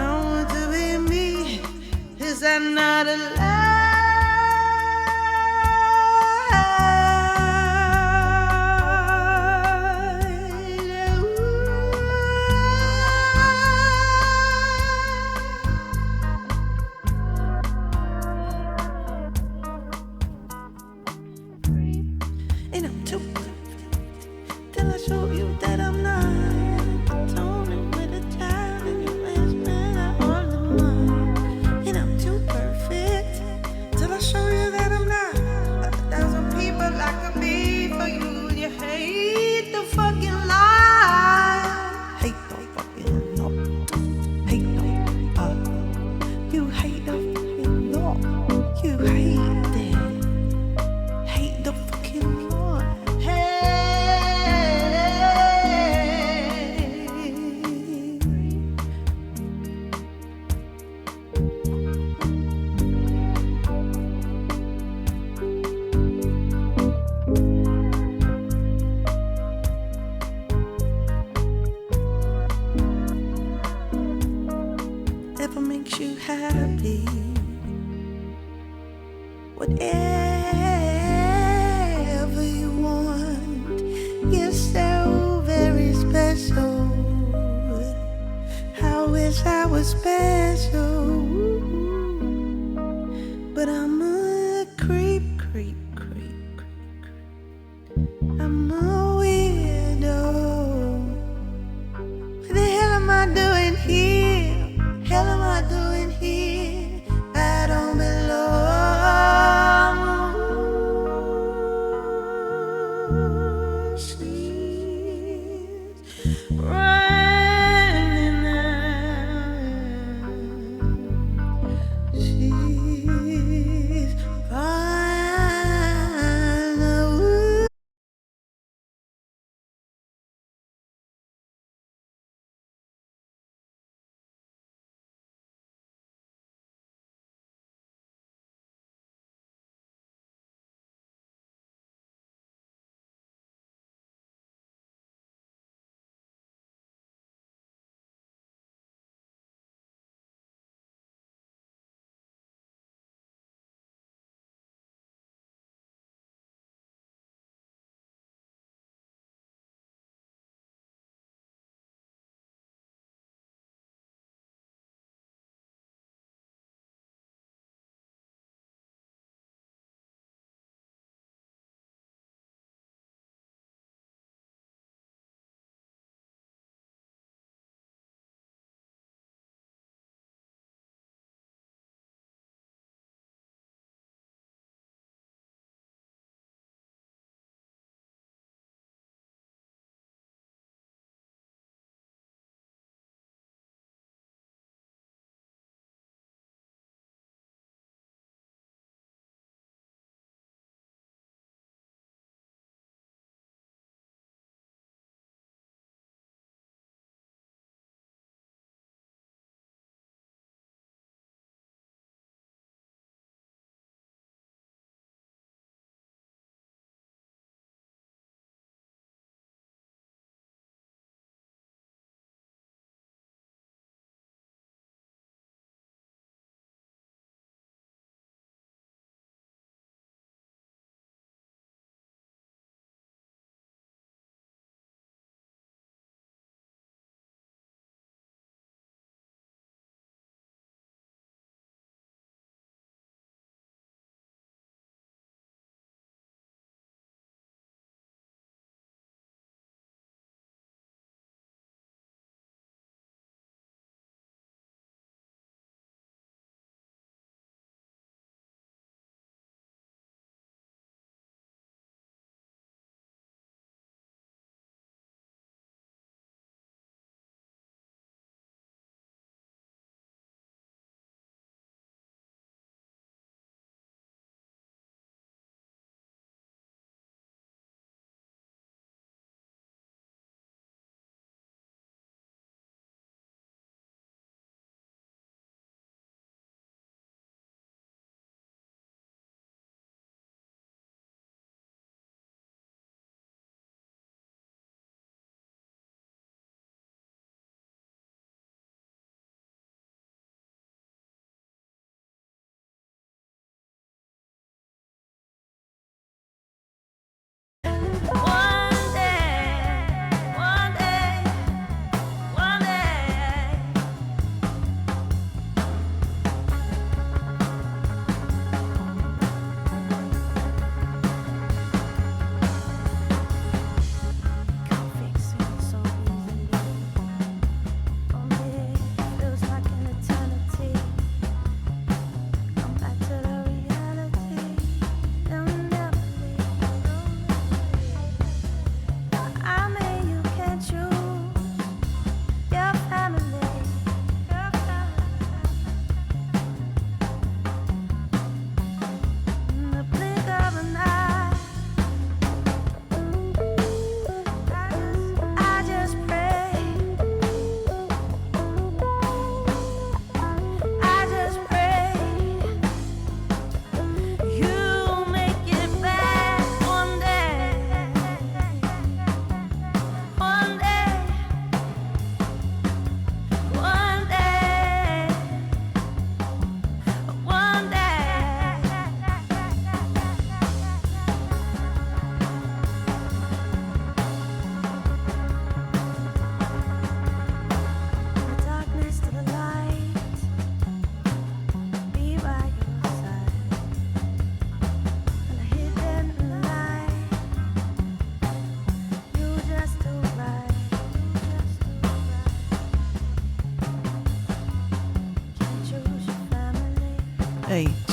A: I'm a weirdo. What the hell am I doing here? Hell am I doing here? I don't belong. She's running out. She's fine.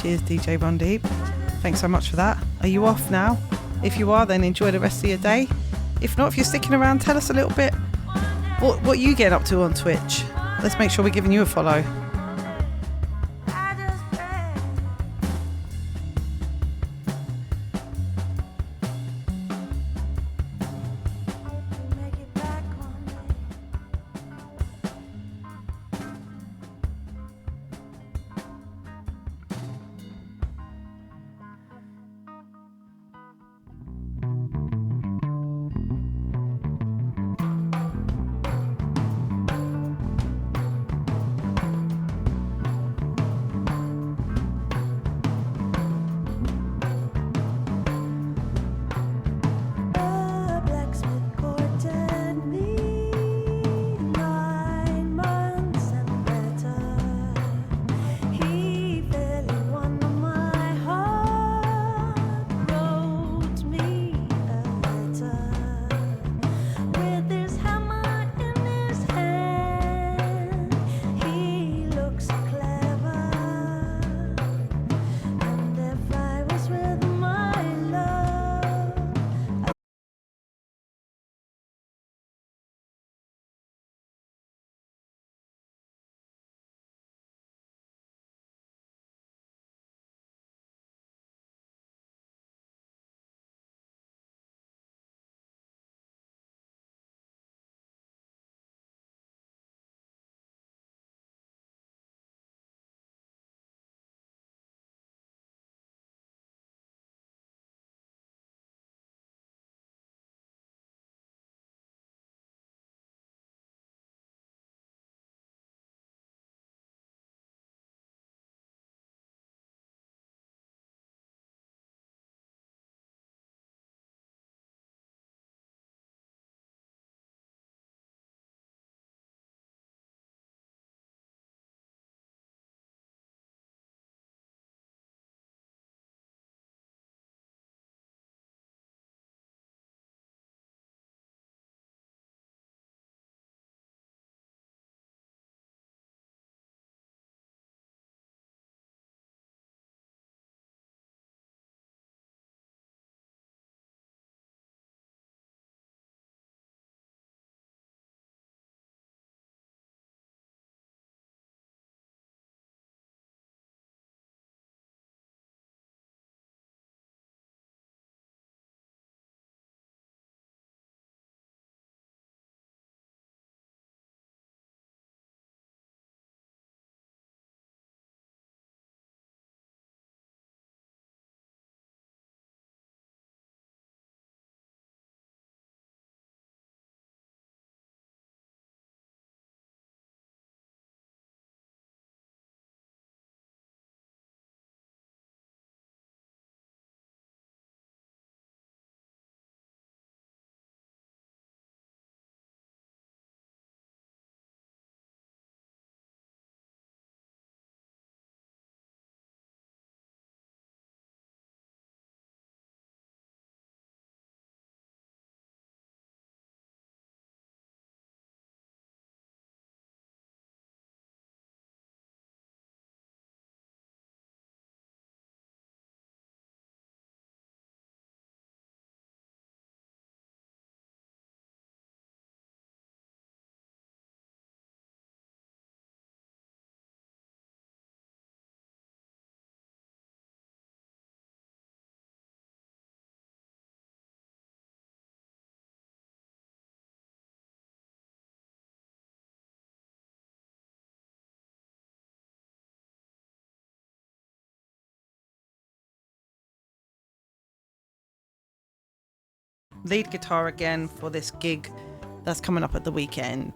B: Cheers, DJ Rondeep. Thanks so much for that. Are you off now? If you are, then enjoy the rest of your day. If not, if you're sticking around, tell us a little bit what you get up to on Twitch. Let's make sure we're giving you a follow. Lead guitar again for this gig that's coming up at the weekend.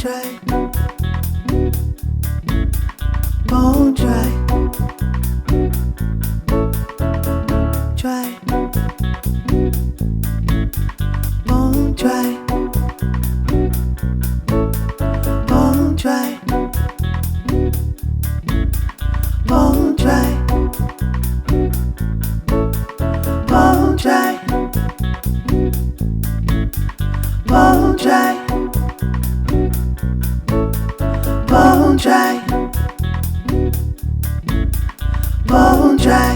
A: dry, bone dry, dry, bone dry, bone dry, bone dry, bone dry, bone dry, bone dry, bone dry,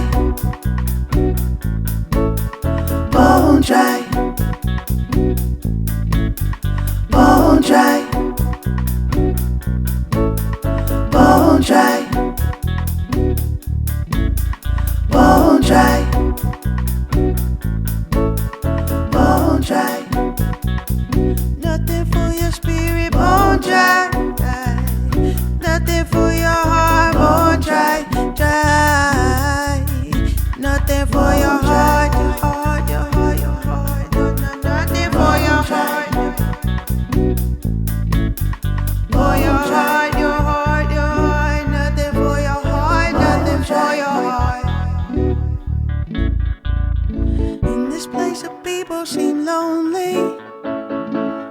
A: bone dry, bone dry, bone dry, bone dry, bone dry. Nothing for your spirit, bone dry, dry. Nothing for your heart, bone dry, dry. Nothing for your heart, your heart, your heart, your heart. No, no, nothing for your heart. For your heart, your heart, your heart. Nothing for your heart, nothing for your heart. In this place of people seem lonely,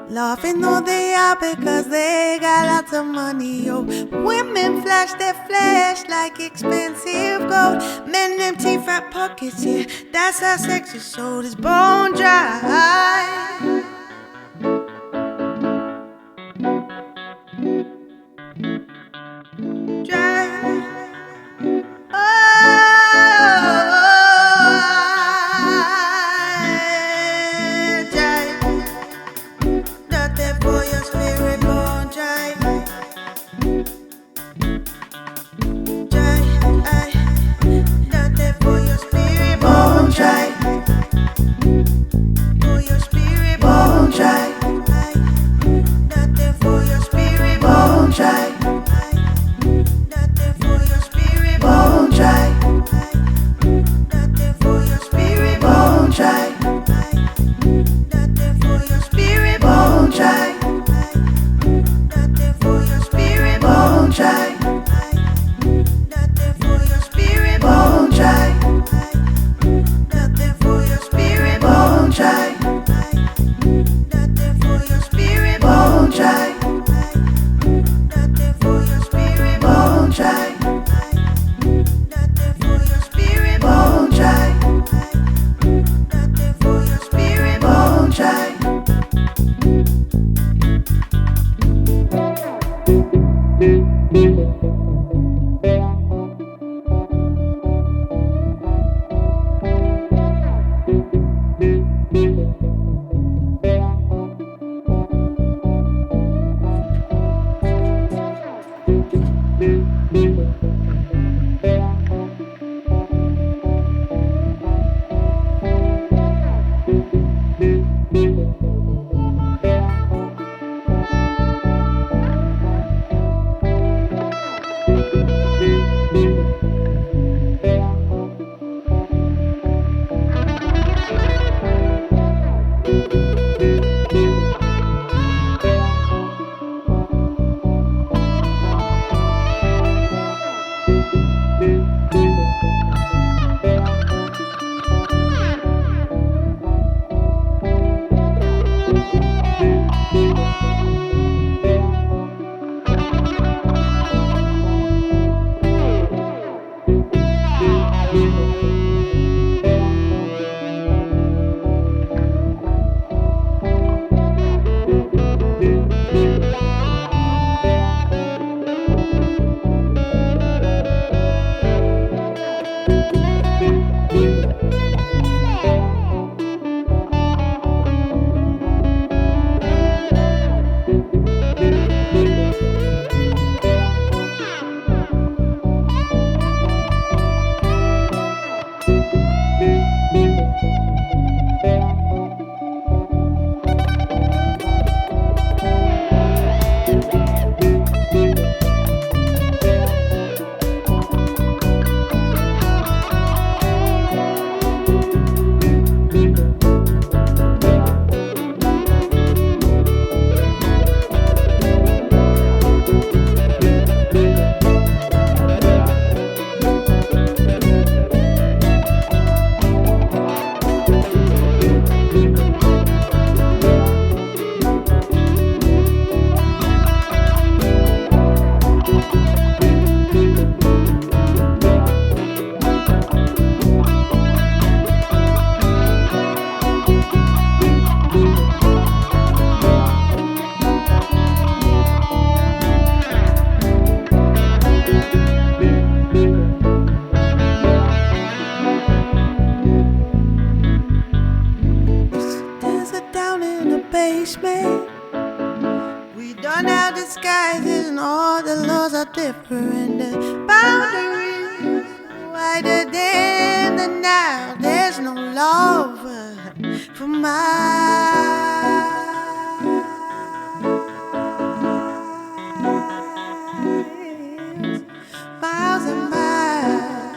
A: laughing though they are because they got lots of money. Yo, women flash their flesh like expensive gold. Men empty fat pockets, yeah, that's how sex is sold. It's bone dry, dry. Oh, dry. Nothing for your spirit, bone dry, dry. Nothing for your spirit, bone dry. For your spirit, bone dry. Nothing for your spirit, bone dry. Nothing for your spirit, bone dry. Nothing for your spirit, bone dry. Nothing for your spirit, bone dry. Nothing for your spirit, bone dry. Nothing for your spirit, bone dry. Nothing for your spirit, bone dry. Nothing for your spirit, bone dry. Nothing for your spirit, bone dry. Nothing for your spirit, bone dry. Nothing for your spirit, bone dry. Run out disguises and all the laws are different. The boundaries wider than the Nile. There's no love for miles and miles.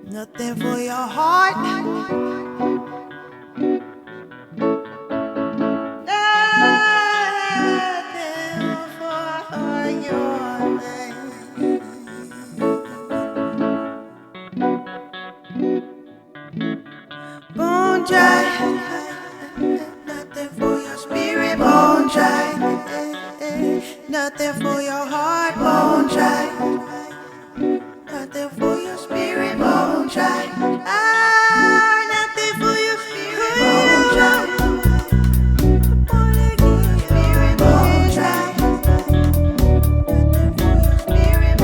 A: Nothing for your heart. Bone dry, nothing for your spirit. Bone dry, nothing for your heart. Bone dry, nothing for your spirit. Bone dry, nothing for your spirit. Bone dry, spirit. Bone dry, nothing for your spirit.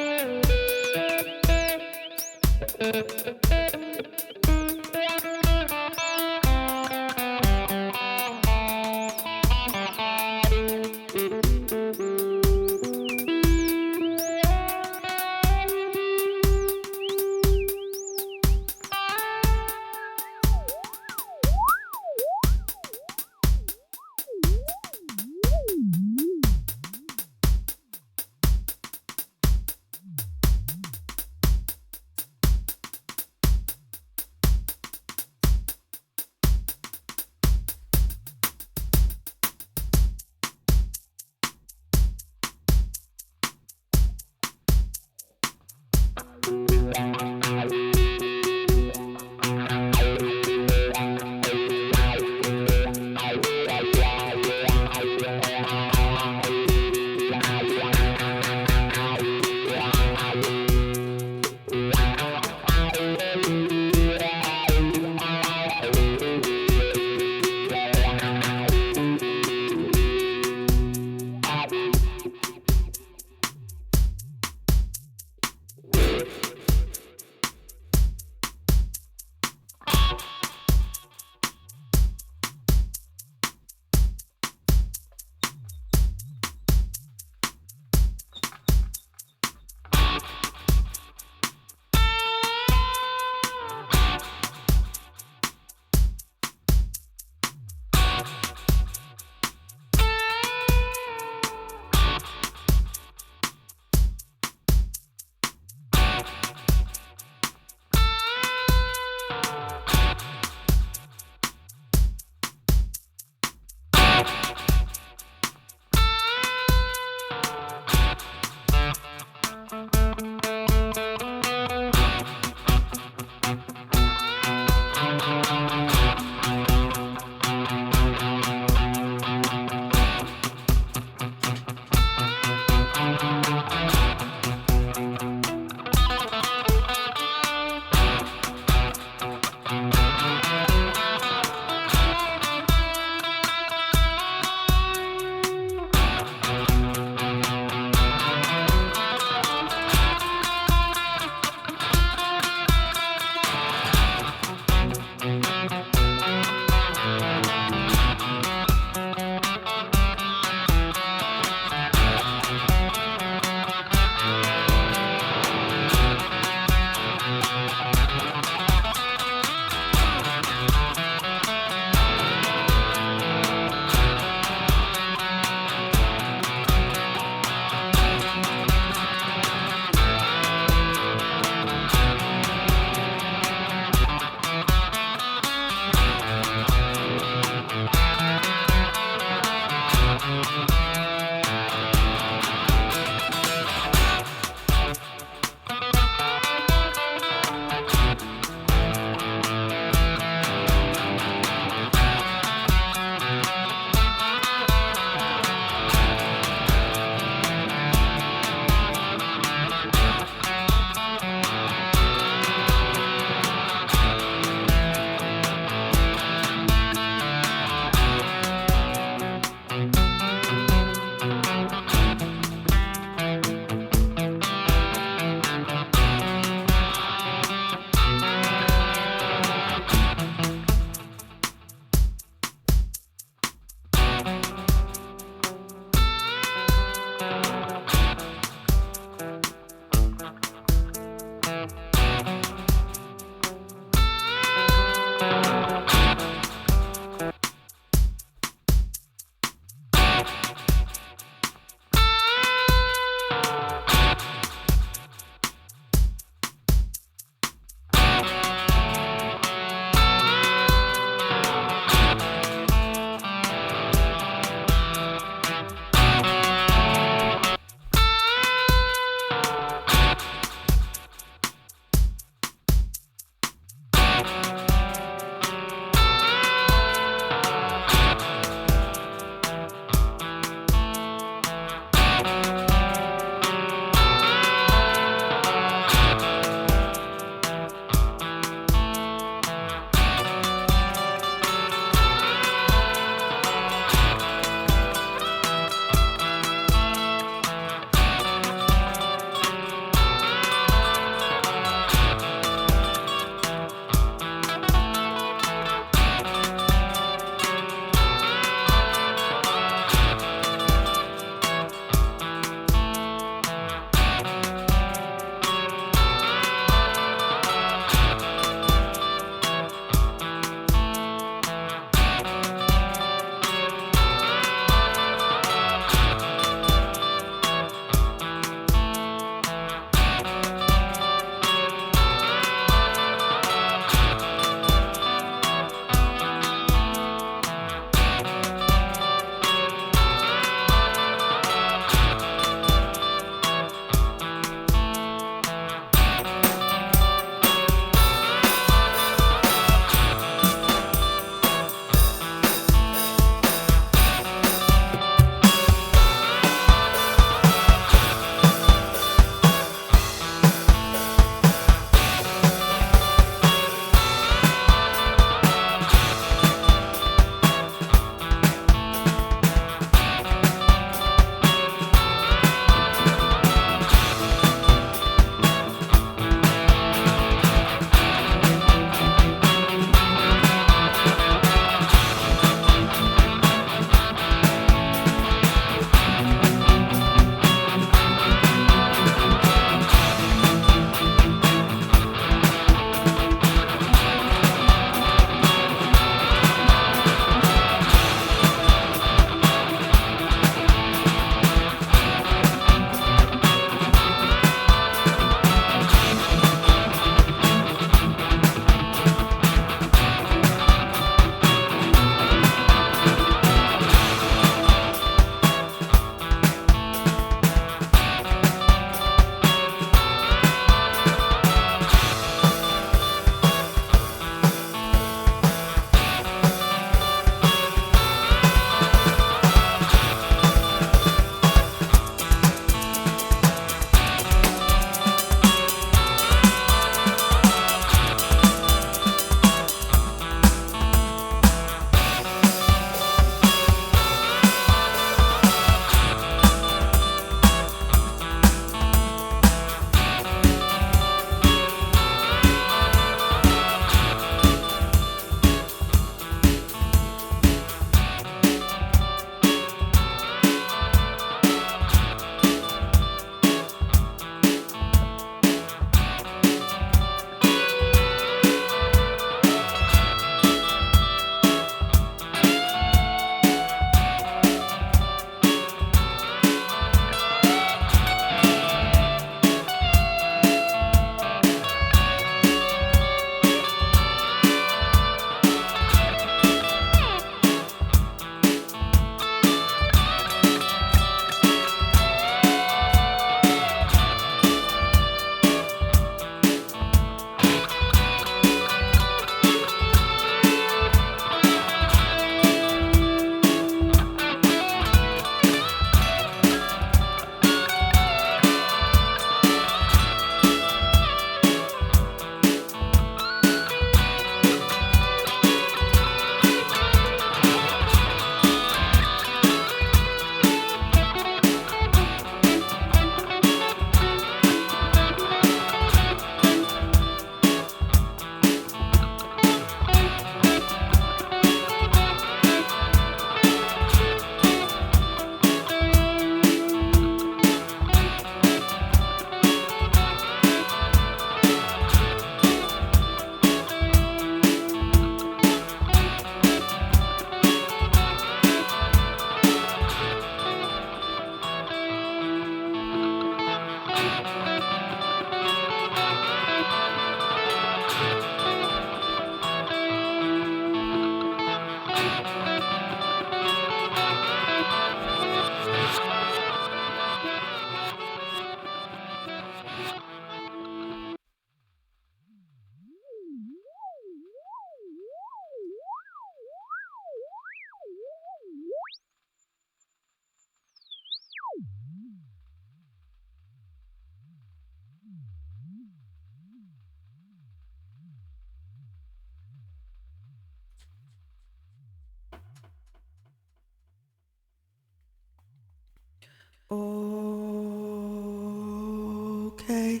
A: Okay,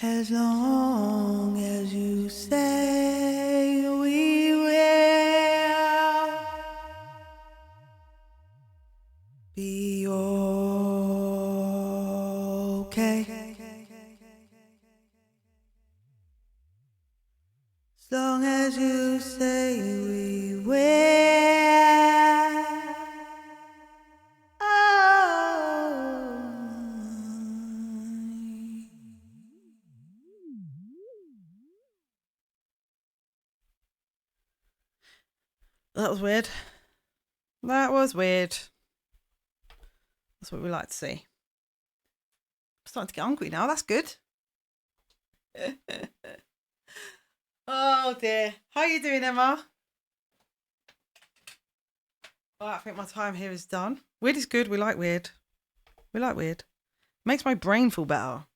A: as long as you say we will be okay. As long as you say we will.
B: That was weird. That was weird. That's what we like to see. I'm starting to get hungry now. That's good. Oh dear. How are you doing, Emma? Oh, I think my time here is done. Weird is good. We like weird. We like weird. Makes my brain feel better.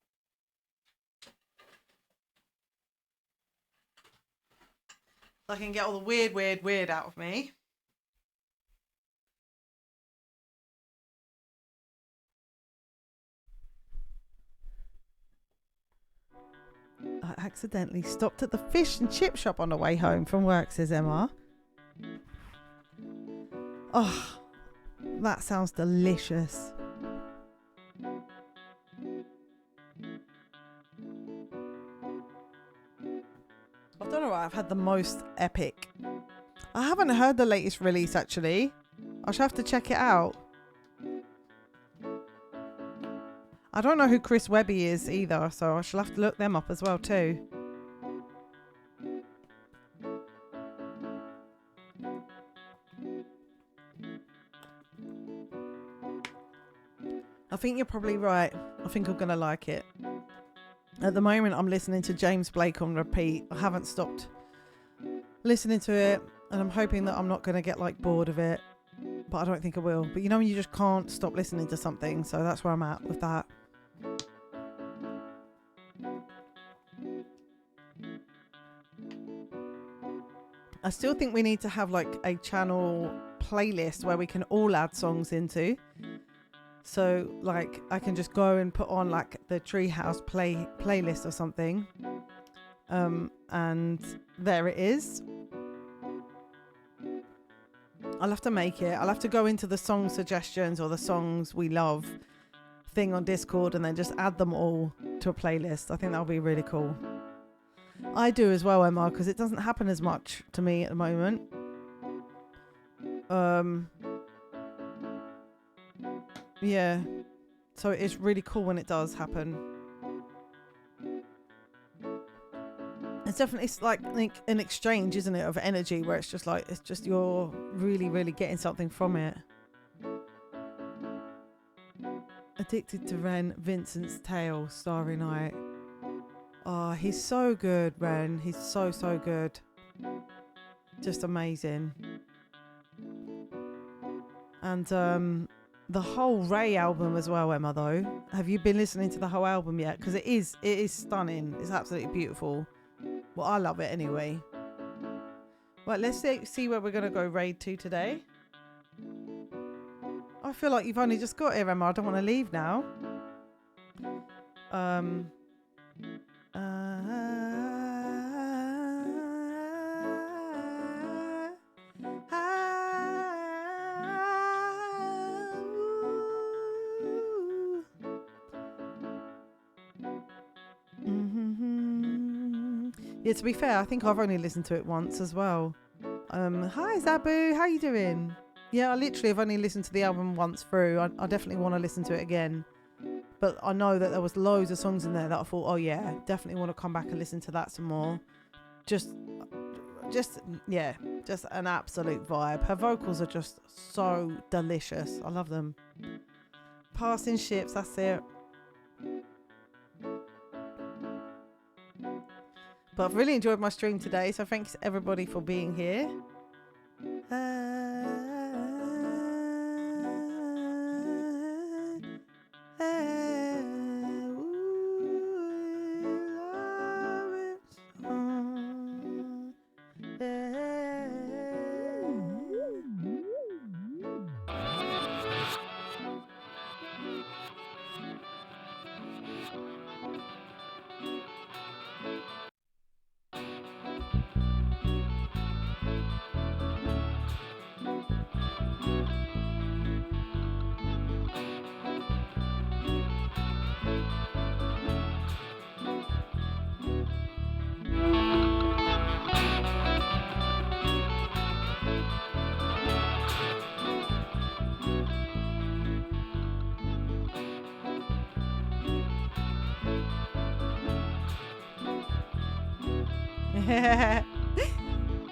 B: I can get all the weird out of me. I accidentally stopped at the fish and chip shop on the way home from work, says Emma. Oh, that sounds delicious. I don't know why I've had the most epic. I haven't heard the latest release actually. I shall have to check it out. I don't know who Chris Webby is either, so I shall have to look them up as well too. I think you're probably right. I think I'm going to like it. At the moment, I'm listening to James Blake on repeat. I haven't stopped listening to it, and I'm hoping that I'm not going to get like bored of it, but I don't think I will. But you know when you just can't stop listening to something, so that's where I'm at with that. I still think we need to have like a channel playlist where we can all add songs into. So like I can just go and put on like the Treehouse playlist or something. And there it is. I'll have to make it. I'll have to go into the song suggestions or the songs we love thing on Discord and then just add them all to a playlist. I think that'll be really cool. I do as well, Emma, because it doesn't happen as much to me at the moment. Yeah. So it's really cool when it does happen. It's definitely like an exchange, isn't it, of energy where it's just you're really, really getting something from it. Addicted to Ren, Vincent's Tale, Starry Night. Oh, he's so good, Ren. He's so good. Just amazing. And the whole Ray album as well, Emma, though. Have you been listening to the whole album yet? Because it is stunning. It's absolutely beautiful. Well, I love it anyway. Right, let's see where we're going to go raid to today. I feel like you've only just got here, Emma. I don't want to leave now. Yeah, to be fair, I think I've only listened to it once as well. Hi Zabu, how you doing? Yeah, I literally have only listened to the album once through. I definitely want to listen to it again. But I know that there was loads of songs in there that I thought, oh yeah, definitely want to come back and listen to that some more. Just an absolute vibe. Her vocals are just so delicious. I love them. Passing Ships, that's it. But I've really enjoyed my stream today, so thanks everybody for being here.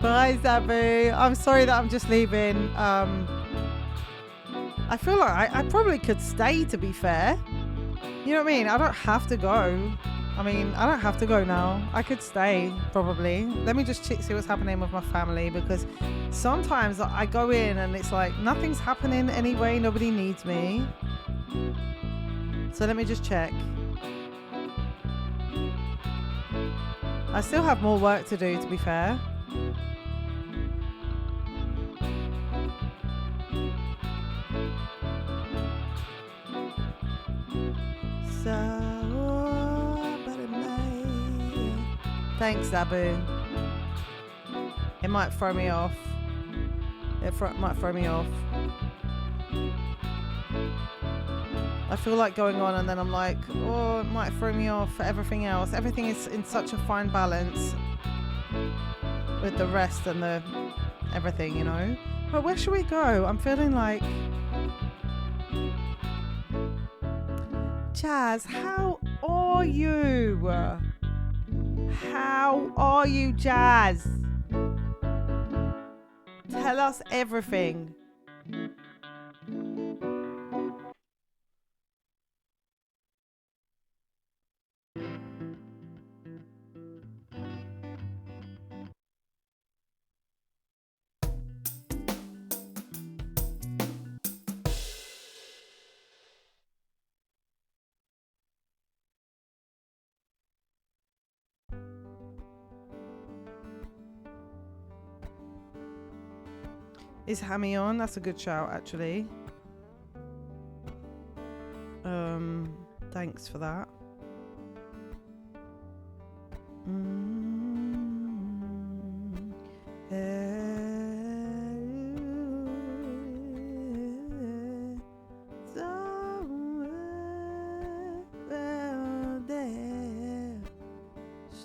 B: Bye, Zabu. I'm sorry that I'm just leaving. I feel like I probably could stay, to be fair. You know what I mean? I don't have to go. I don't have to go now. I could stay, probably. Let me just see what's happening with my family, because sometimes I go in and it's like nothing's happening anyway. Nobody needs me. So let me just check. I still have more work to do, to be fair. Thanks, Zabu. It might throw me off. Might throw me off. I feel like going on and then I'm like, oh, it might throw me off for everything else. Everything is in such a fine balance with the rest and the everything, you know. But where should we go? I'm feeling like... Jazz, how are you? How are you, Jazz? Tell us everything. Is Hammy on? That's a good shout, actually. Thanks for that.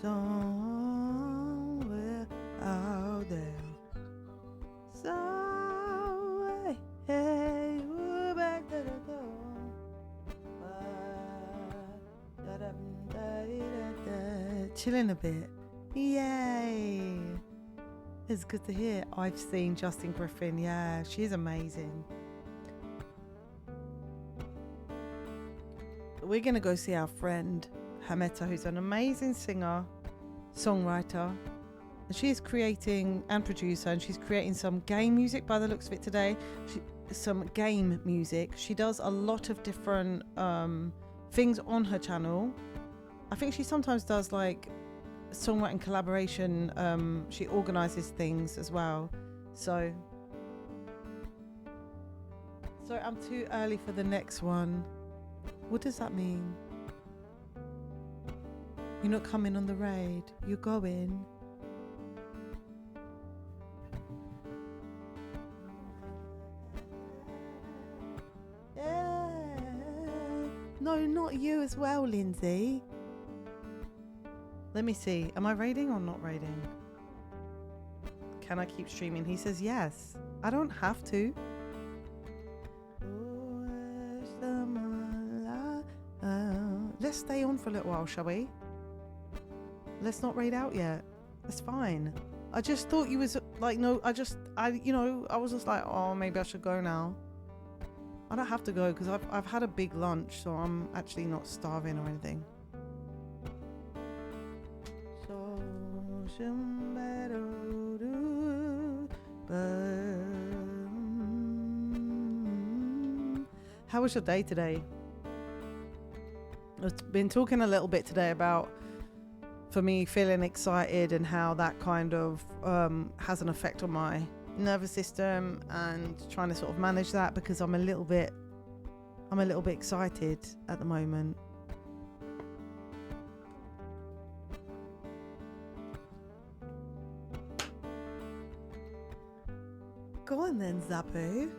B: Somewhere out there. Chilling a bit. Yay! It's good to hear. I've seen Justin Griffin. Yeah, she's amazing. We're going to go see our friend Hameta, who's an amazing singer, songwriter. And she's creating and producer, and she's creating some game music by the looks of it today. Some game music. She does a lot of different things on her channel. I think she sometimes does like songwriting collaboration. She organises things as well. So I'm too early for the next one. What does that mean? You're not coming on the raid. You're going. No, not you as well, Lindsay. Let me see. Am I raiding or not raiding? Can I keep streaming? He says yes. I don't have to. let's stay on for a little while, shall we? Let's not raid out yet. It's fine. I just thought you was like, no, I was just like, oh, maybe I should go now. I don't have to go because I've had a big lunch, so I'm actually not starving or anything. How was your day today? I've been talking a little bit today about, for me, feeling excited and how that kind of has an effect on my nervous system, and trying to sort of manage that because I'm a little bit excited at the moment. Go on then, Zabu.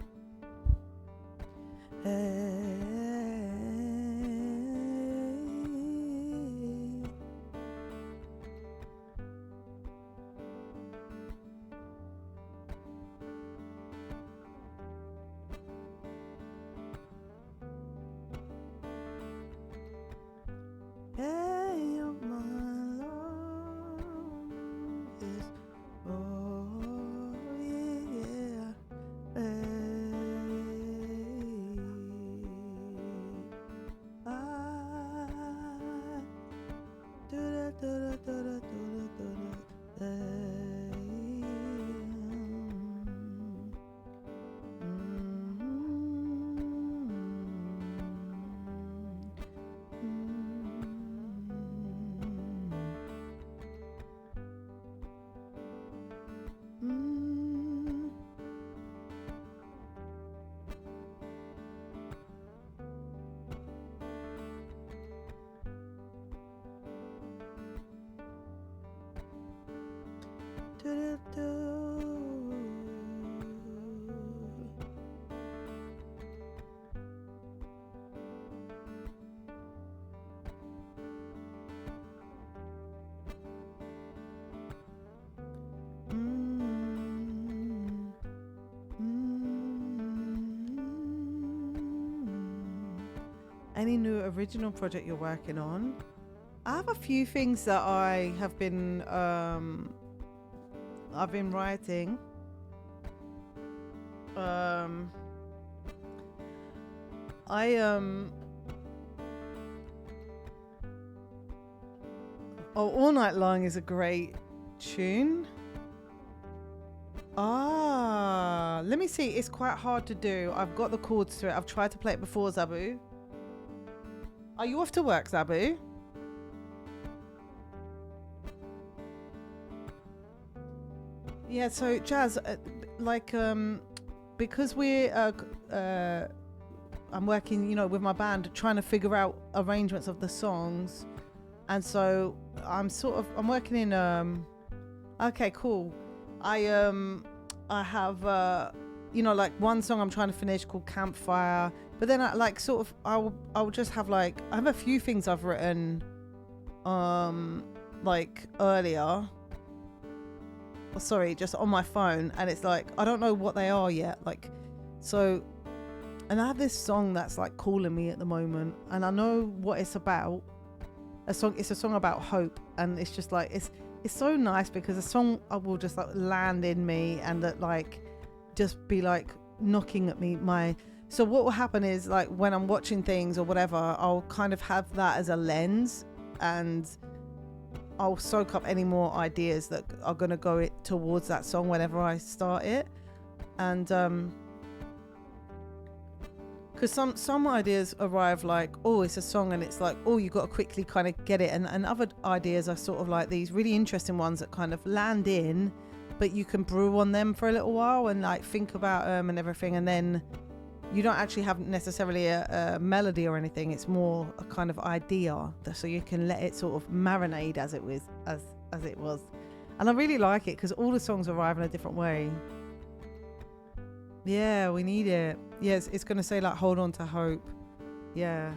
B: Any new original project you're working on? I have a few things that I have been I've been writing. All Night Long is a great tune. Let me see. It's quite hard to do. I've got the chords to it. I've tried to play it before, Zabu. Are you off to work, Zabu? Yeah, so Jazz, because I'm working, with my band, trying to figure out arrangements of the songs, and so I'm working in okay, cool. I have one song I'm trying to finish called Campfire, but then I'll just have I have a few things I've written earlier. Sorry, just on my phone, and it's I don't know what they are yet. And I have this song that's calling me at the moment, and I know what it's about. It's a song about hope, and it's just it's so nice because the song will just land in me, and that just be knocking at me. So what will happen is when I'm watching things or whatever, I'll kind of have that as a lens, and I'll soak up any more ideas that are going to go towards that song whenever I start it. And because some ideas arrive it's a song, and it's you got to quickly kind of get it, and other ideas are sort of these really interesting ones that kind of land in, but you can brew on them for a little while and think about them and everything, and then you don't actually have necessarily a melody or anything. It's more a kind of idea, so you can let it sort of marinate as it was. And I really like it because all the songs arrive in a different way. Yeah, we need it. Yes, it's going to say hold on to hope. Yeah,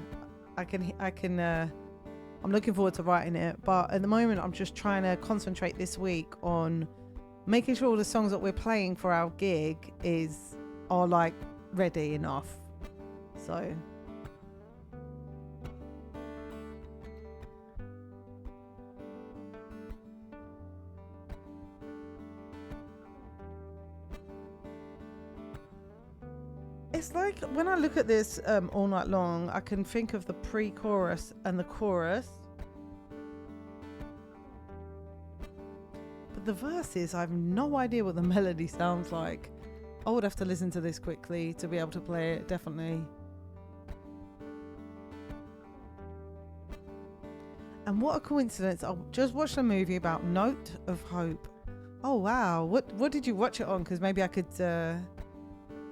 B: I'm looking forward to writing it, but at the moment I'm just trying to concentrate this week on making sure all the songs that we're playing for our gig are ready enough. So It's like when I look at this All Night Long, I can think of the pre-chorus and the chorus. But the verses, I have no idea what the melody sounds like. I would have to listen to this quickly to be able to play it, definitely. And what a coincidence. I just watched a movie about Note of Hope. Oh, wow. What did you watch it on? Because maybe I could...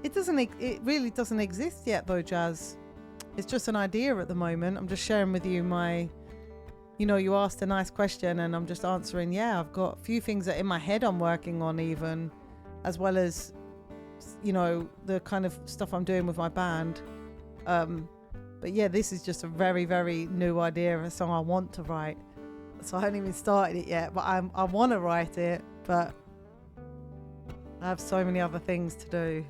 B: It really doesn't exist yet, though, Jazz. It's just an idea at the moment. I'm just sharing with you my... You know, you asked a nice question and I'm just answering. Yeah, I've got a few things that in my head I'm working on even, as well as, you know, the kind of stuff I'm doing with my band. But yeah, this is just a very, very new idea of a song I want to write. So I haven't even started it yet, but I want to write it, but I have so many other things to do.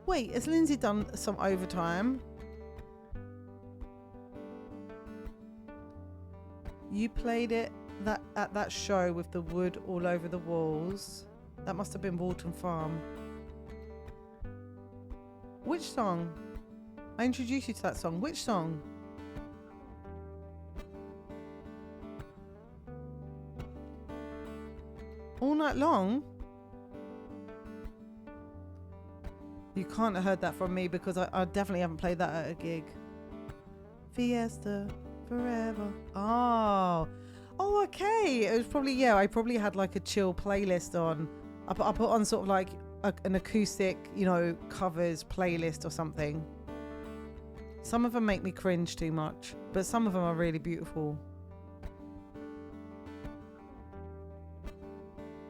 B: Wait, has Lindsay done some overtime? You played it at that show with the wood all over the walls. That must have been Walton Farm. Which song? I introduced you to that song. Which song? All Night Long? You can't have heard that from me because I definitely haven't played that at a gig. Fiesta Forever. Oh, okay. It was probably, yeah, I probably had like a chill playlist on. I put on sort of like an acoustic, you know, covers playlist or something. Some of them make me cringe too much, but some of them are really beautiful.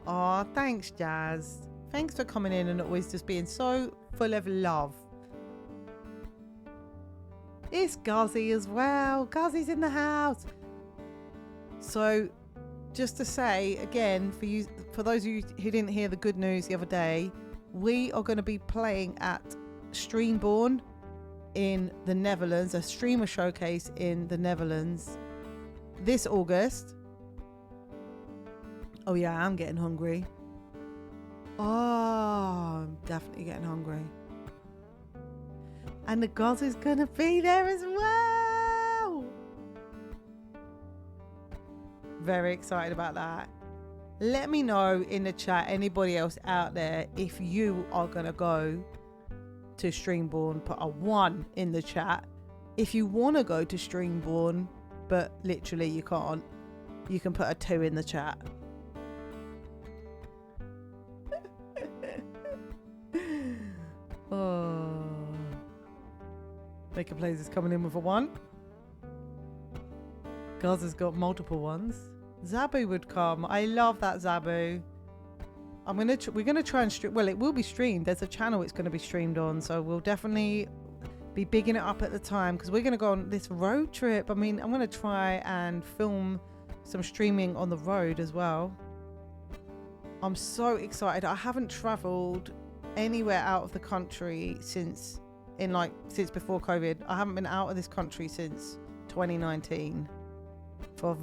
B: Aw, thanks, Jazz. Thanks for coming in and always just being so full of love. It's Guzzy as well. Guzzy's in the house. So, just to say again, for those of you who didn't hear the good news the other day, we are going to be playing at Streamborn in the Netherlands, a streamer showcase in the Netherlands this August. Oh yeah, I'm getting hungry. Oh, I'm definitely getting hungry. And the Goz is going to be there as well. Very excited about that. Let me know in the chat, anybody else out there, if you are going to go to Streamborn. Put a 1 in the chat. If you want to go to Streamborn, but literally you can't, you can put a 2 in the chat. Oh, Baker Plays is coming in with a 1. Gaza's got multiple ones. Zabu would come. I love that, Zabu. We're gonna try and stream. Well, it will be streamed. There's a channel it's going to be streamed on, so we'll definitely be bigging it up at the time because we're going to go on this road trip. I mean, I'm going to try and film some streaming on the road as well. I'm so excited. I haven't travelled anywhere out of the country since before COVID. I haven't been out of this country since 2019 for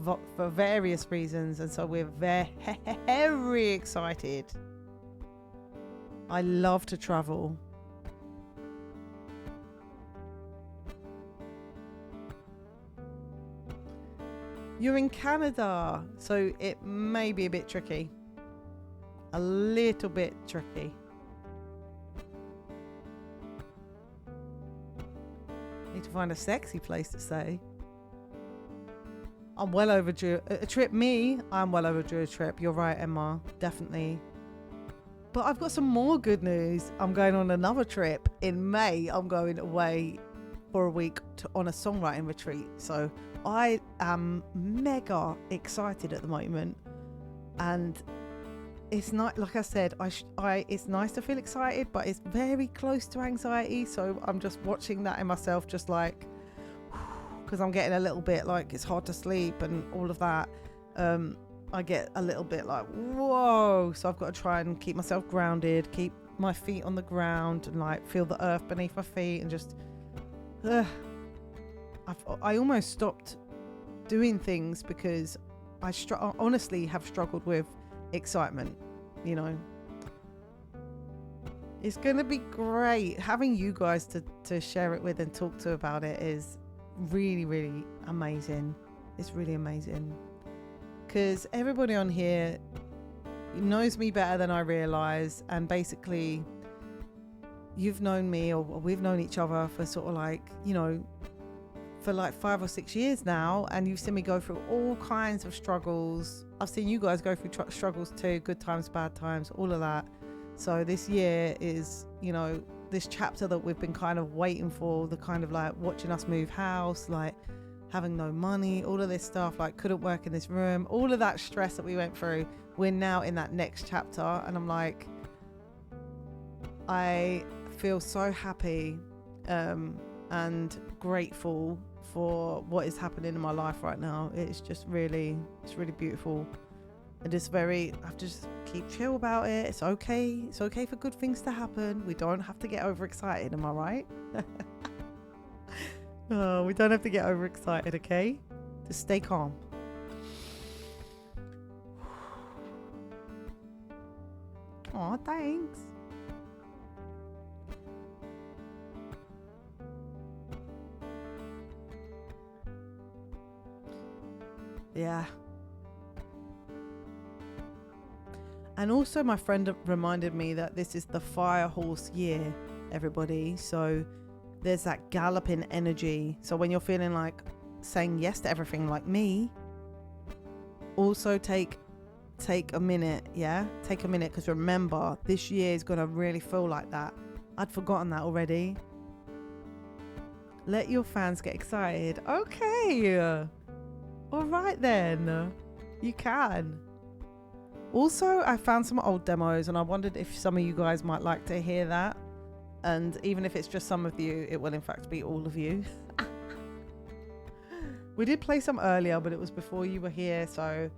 B: various reasons, and so we're very excited. I love to travel. You're in Canada, so it may be a bit tricky. A little bit tricky. Need to find a sexy place to stay. I'm well overdue a trip. I'm well overdue a trip. You're right, Emma. Definitely. But I've got some more good news. I'm going on another trip in May. I'm going away for a week on a songwriting retreat. So I am mega excited at the moment. And it's not, like I said, it's nice to feel excited, but it's very close to anxiety. So I'm just watching that in myself, just like, because I'm getting a little bit like it's hard to sleep and all of that. I get a little bit like, whoa. So I've got to try and keep myself grounded, keep my feet on the ground and like feel the earth beneath my feet and just, I almost stopped doing things because I honestly have struggled with excitement, you know. It's going to be great. Having you guys to share it with and talk to about it is really, really amazing. It's really amazing. Because everybody on here knows me better than I realise. And basically, you've known me, or we've known each other for sort of like, you know, for like 5 or 6 years now. And you've seen me go through all kinds of struggles. I've seen you guys go through struggles too. Good times, bad times, all of that. So this year is, you know, this chapter that we've been kind of waiting for, the kind of like watching us move house, like having no money, all of this stuff, like couldn't work in this room, all of that stress that we went through. We're now in that next chapter, and I'm like, I feel so happy and grateful for what is happening in my life right now. It's really beautiful. And I've just keep chill about it. It's okay. It's okay for good things to happen. We don't have to get overexcited. Am I right? Oh, we don't have to get overexcited, okay? Just stay calm. Oh, thanks. Yeah. And also my friend reminded me that this is the fire horse year, everybody. So there's that galloping energy. So when you're feeling like saying yes to everything like me, also take a minute, yeah? Take a minute, because remember, this year is going to really feel like that. I'd forgotten that already. Let your fans get excited. Okay. All right then. You can. Also, I found some old demos and I wondered if some of you guys might like to hear that. And even if it's just some of you, it will in fact be all of you. We did play some earlier, but it was before you were here. So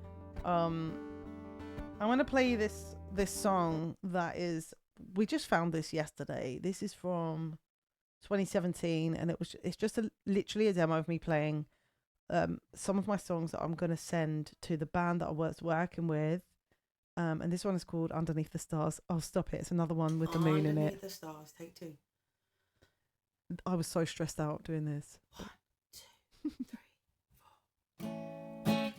B: I'm going to play this song that is, we just found this yesterday. This is from 2017, and it's just literally a demo of me playing some of my songs that I'm going to send to the band that I was working with. And this one is called Underneath the Stars. Oh, stop it. It's another one with the moon in it.
A: Underneath the Stars, take 2.
B: I was so stressed out doing this.
A: 1, 2, 3, 4.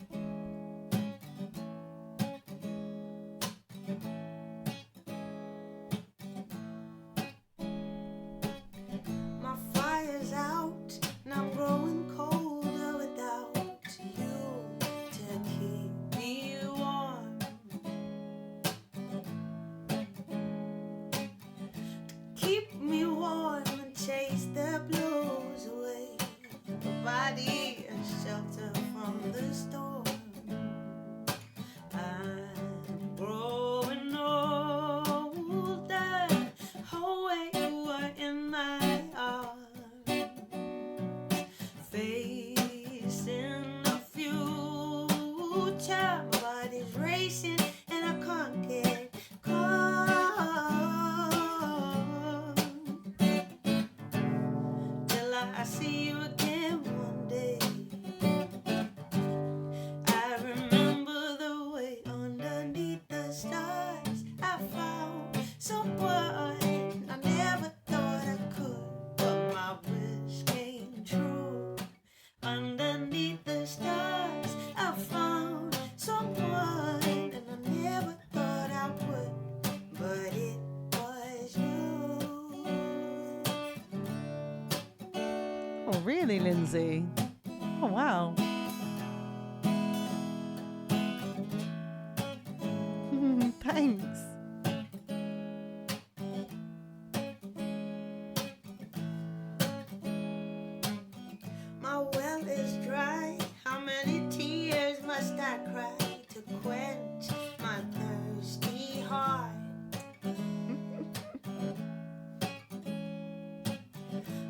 A: My fire's out, and I'm growing colder without you to keep me warm. Keep me warm and chase the blues away. Body a shelter from the storm. I'm growing older. Oh, wait, you are in my arms. Facing the future. My body's racing and I can't get till I see you again one day. I remember the way underneath the stars I found someone I never thought I could, but my wish came true. Underneath the stars I found someone, and I never thought I would, but it was you.
B: Oh, really, Lindsay? Oh, wow. Thanks.
A: My well is dry. How many tears must I cry to quench my thirsty heart?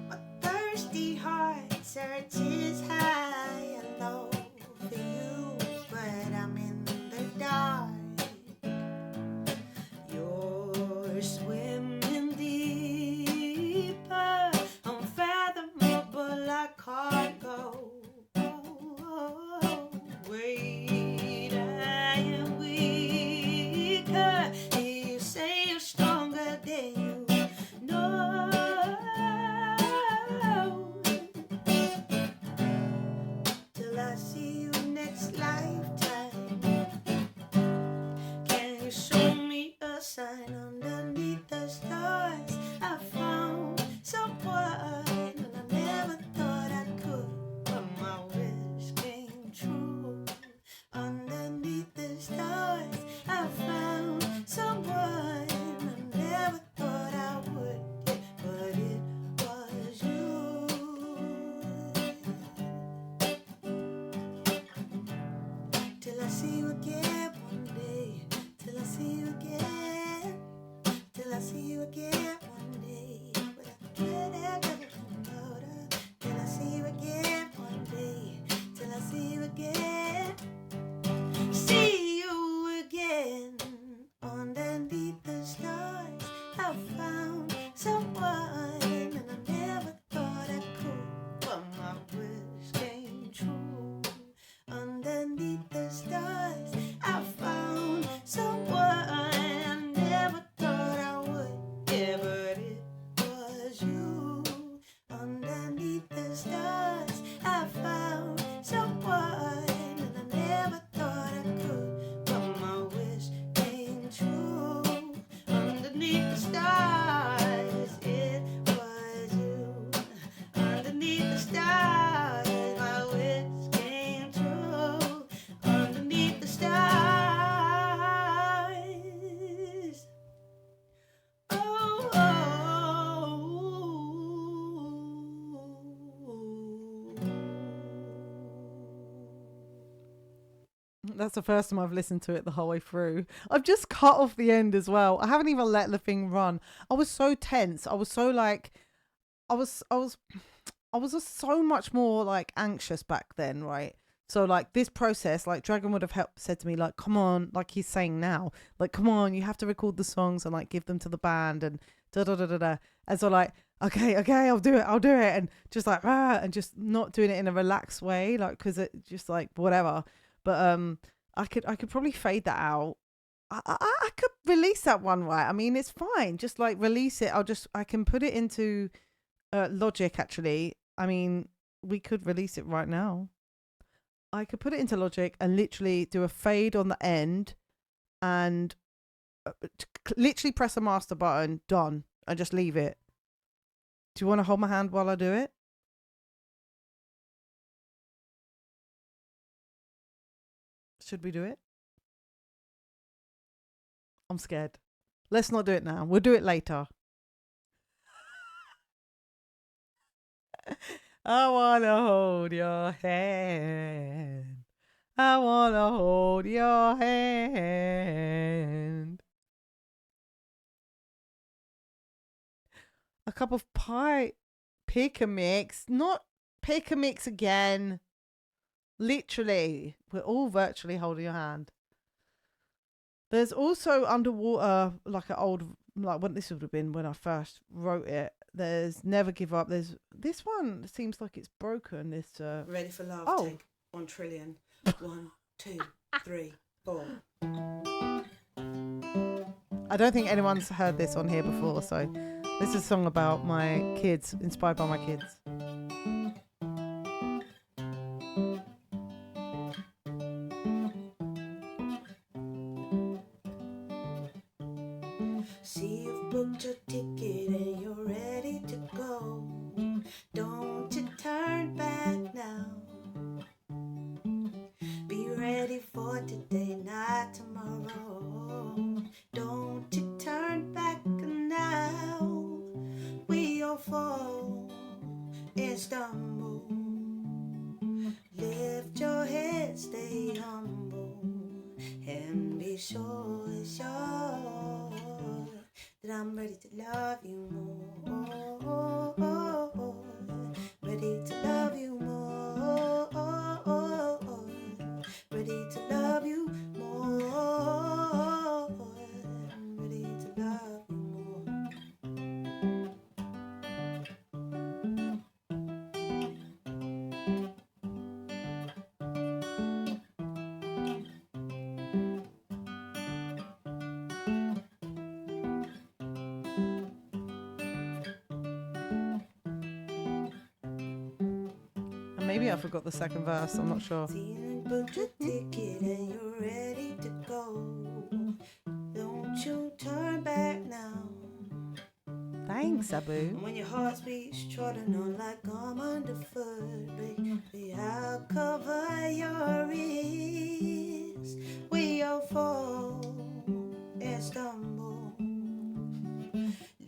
A: My thirsty heart searches high and low for you, but I'm in the dark. You're swimming deeper, unfathomable. I can't go. Wait sign underneath the stars. I found someone, and I never thought I could, but my wish came true. Underneath the stars, I found someone I never thought I would, yeah, but it was you. Till I see you again one day, till I see you again, till I see you again one day. But I get it, till I see you again one day, till I see you again. See you again underneath the stars. I found someone, and I never thought I could, but my wish came true. Underneath the stars, I found someone I never thought I would, yeah, but it was you. Underneath the stars, I found someone, and I never thought I could, but my wish came true. Underneath the stars, it was you. Underneath the stars, my wish came true. Underneath the stars. Oh,
B: That's the first time I've listened to it the whole way through. I've just cut off the end as well. I haven't even let the thing run. I was so tense. I was so like, I was just so much more like anxious back then, right? So like this process, like Dragon would have said to me, like, come on, like he's saying now, like, come on, you have to record the songs and like give them to the band and da da da da da. And so like, okay, I'll do it, and just like and just not doing it in a relaxed way, like because it just like whatever. But I could probably fade that out. I could release that one, right? I mean, it's fine. Just like release it. I can put it into Logic actually. I mean, we could release it right now. I could put it into Logic and literally do a fade on the end and literally press the master button, done, and just leave it. Do you want to hold my hand while I do it? Should we do it? I'm scared. Let's not do it now. We'll do it later. I want to hold your hand. I want to hold your hand. A cup of pie. Pick a mix. Not pick a mix again. Literally. We're all virtually holding your hand. There's also Underwater, like an old, like when this would have been when I first wrote it. There's Never Give Up. There's this one seems like it's broken. This
A: Ready for Love.
B: Oh.
A: Take 1 trillion. 1, 2, 3, 4.
B: I don't think anyone's heard this on here before, so this is a song about my kids, inspired by my kids.
A: See, you've booked your ticket and you're ready to go. Don't you turn back now. Be ready for today, not tomorrow. Don't you turn back now. We all fall and stumble. Lift your head, stay humble, and be sure that I'm ready to love you more. Ready to love you more. Ready to love you more. Ready to love you more.
B: Maybe I forgot the second verse. I'm not sure.
A: Book your ticket and you're ready to go. Don't you turn
B: Thanks, Abu.
A: And when your heart speaks, trotting on like I'm underfoot, baby, I'll cover your ears. We all fall and stumble.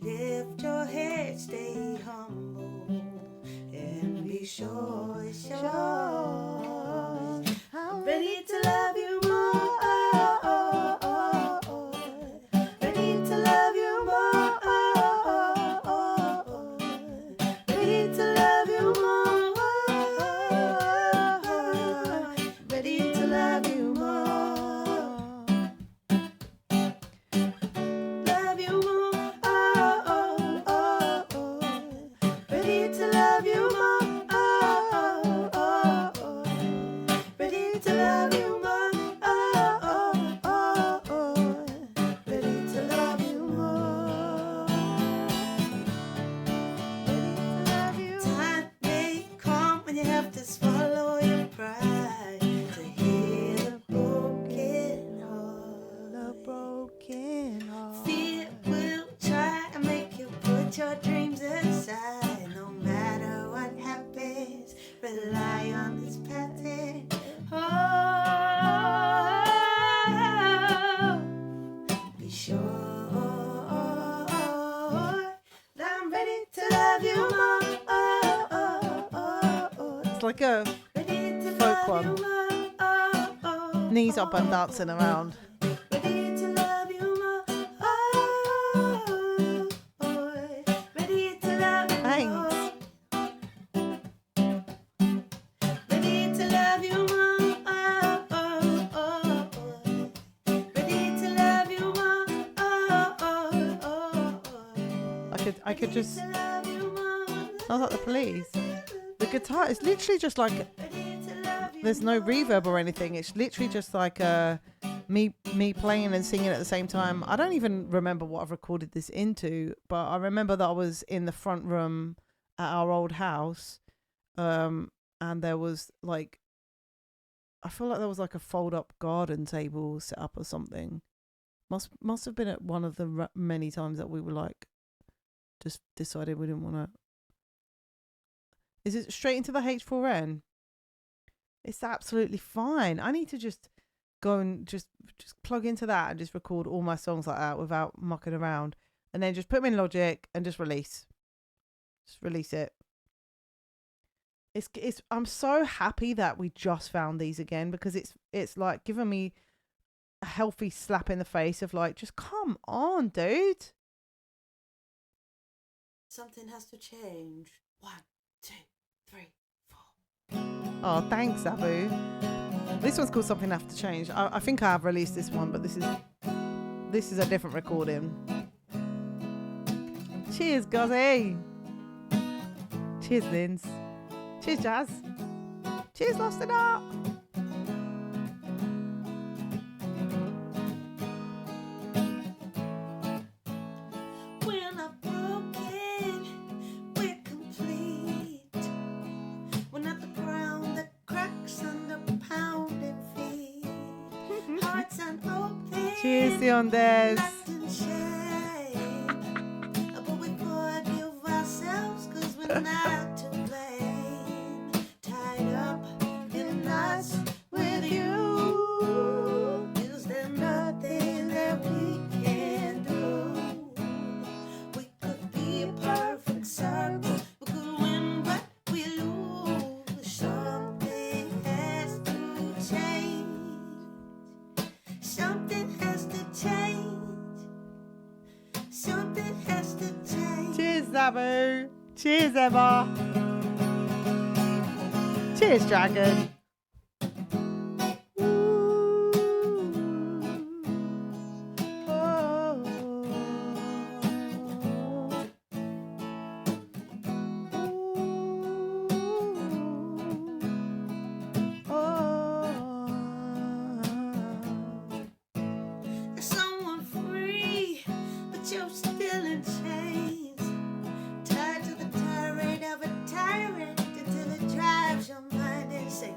A: Lift your head, stay humble, and be sure, I'm ready to love you more. Ready to love you more. Ready to love you more. Ready to love you more. Love you more. Ready to love you more. Ready to love you more. Ready to love you more. Time may come when you have to swallow your pride to heal a broken heart.
B: A broken heart.
A: Fear will try and make you put your dreams aside. No matter what happens, rely on this pattern. Oh, be sure that I'm ready to love you more.
B: It's like a
A: Ready to
B: folk
A: love you
B: one.
A: more.
B: Knees up and dancing around.
A: Ready to love you more. Ready to love you
B: Thanks.
A: more. Ready to love you more. Ready to love you more.
B: I could just
A: To love you more.
B: sounds like the Police. The guitar is literally just like
A: Ready to love you
B: there's no reverb or anything. It's literally just like me playing and singing at the same time. I don't even remember what I've recorded this into, but I remember that I was in the front room at our old house, and there was like, I feel like there was like a fold up garden table set up or something. Must have been at one of the many times that we were like, just decided we didn't want to. Is it straight into the H4n? It's absolutely fine. I need to just go and just plug into that and just record all my songs like that without mucking around, and then just put them in Logic and just release it. It's I'm so happy that we just found these again, because it's like giving me a healthy slap in the face of like, just come on, dude.
A: Something has to change. 1, 2, 3, 4.
B: Oh, thanks, Abu. This one's called Something Have to Change. I think I have released this one, but this is a different recording. Cheers, Gozzy. Cheers, Linz. Cheers, Jazz. Cheers, Lost in Art.
A: We're not broken, we're complete. We're not the ground that cracks under pounding feet. Hearts unopened.
B: Cheers, Siondes.
A: locked in shame. But we forgive ourselves 'cause we're not to blame. Tied up in knots with you. Is there nothing that we can do? We could be a perfect circle. We could win, but we lose. Something has to change. Something has to change. Something has to change.
B: Cheers, Abu. Cheers, Emma. Cheers, Dragon.
A: There's someone free, but you're still in chains. Tied to the tirade of a tyrant until it drives your mind insane.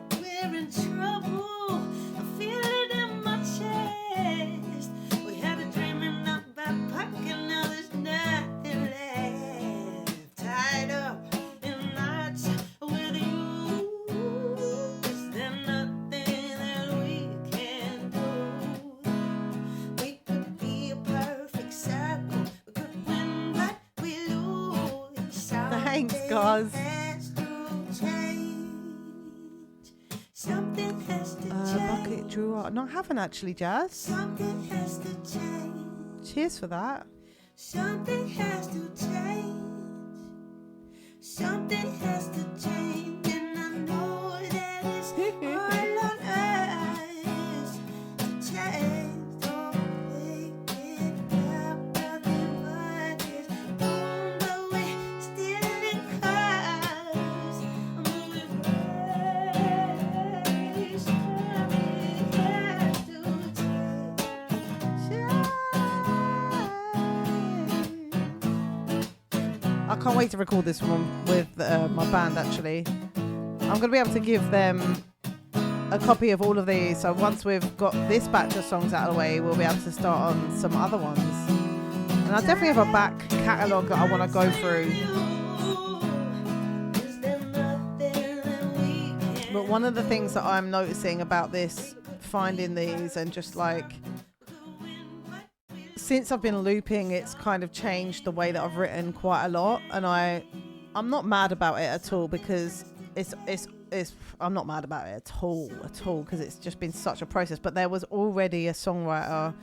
B: Thanks, guys. Bucket Drew. No, I haven't actually, Jazz.
A: Something has to change.
B: Cheers for that.
A: Something has to change. Something has to change. And I know that it's all on us to change. Don't make it up, nothing but this. On the way, still in cars. I'm moving fast. Something has to
B: I can't wait to record this one with my band, actually. I'm going to be able to give them a copy of all of these. So once we've got this batch of songs out of the way, we'll be able to start on some other ones. And I definitely have a back catalogue that I want to go through. But one of the things that I'm noticing about this, finding these and just like, since I've been looping, it's kind of changed the way that I've written quite a lot, and I'm not mad about it at all, because I'm not mad about it at all because it's just been such a process. But there was already a songwriter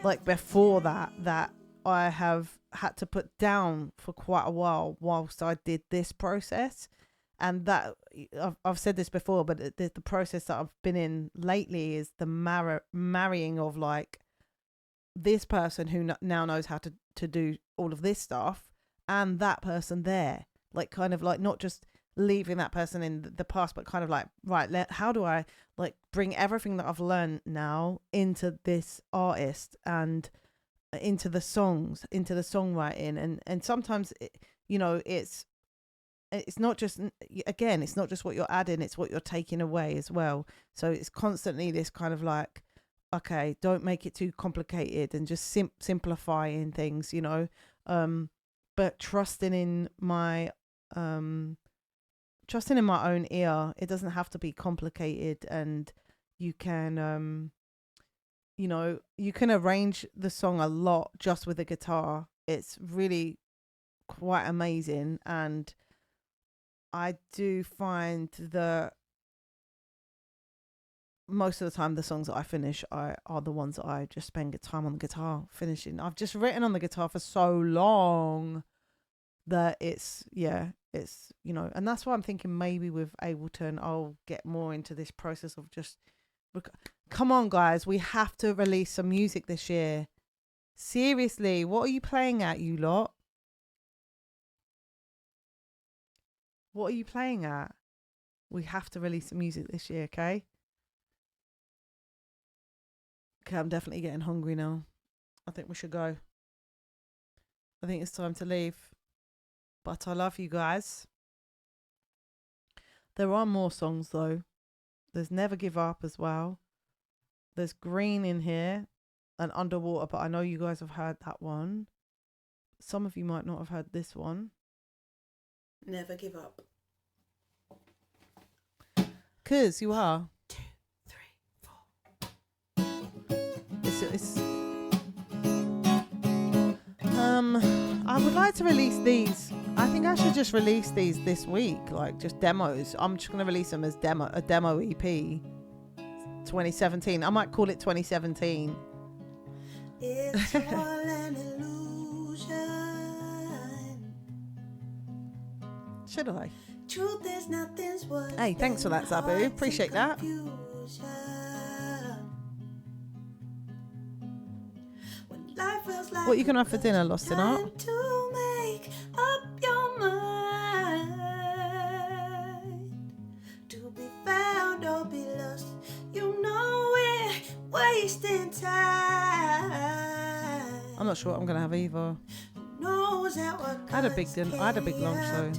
B: like before that I have had to put down for quite a while whilst I did this process. And that I've said this before, but the process that I've been in lately is the marrying of like this person who now knows how to do all of this stuff, and that person there, like kind of like not just leaving that person in the past, but kind of like, right, how do I like bring everything that I've learned now into this artist and into the songs, into the songwriting. And sometimes it's not just, again, it's not just what you're adding, it's what you're taking away as well. So it's constantly this kind of like, okay, don't make it too complicated and just simplifying things, but trusting in my own ear. It doesn't have to be complicated, and you can you can arrange the song a lot just with a guitar. It's really quite amazing, and I do find that most of the time the songs that I finish are the ones that I just spend time on the guitar finishing. I've just written on the guitar for so long that it's and that's why I'm thinking maybe with Ableton I'll get more into this process of just come on guys, we have to release some music this year. Seriously, what are you playing at, you lot? What are you playing at? We have to release some music this year, okay? Okay, I'm definitely getting hungry now. I think we should go. I think it's time to leave. But I love you guys. There are more songs though. There's Never Give Up as well. There's Green in here and Underwater, but I know you guys have heard that one. Some of you might not have heard this one.
A: Never give up.
B: 'Cause you are.
A: 2, 3, 4.
B: I would like to release these. I think I should just release these this week, like just demos. I'm just going to release them as a demo EP 2017. I might call it 2017.
A: It's all an illusion.
B: Should I?
A: Truth is nothing's worse.
B: Hey, thanks for that, Zabu. Appreciate that. What are you going to have for dinner, Lost in Art?
A: To make up your mind, to be found or be lost, you know we're wasting time.
B: I'm not sure what I'm going to have either.
A: I
B: had a big dinner. I had a big lunch, so.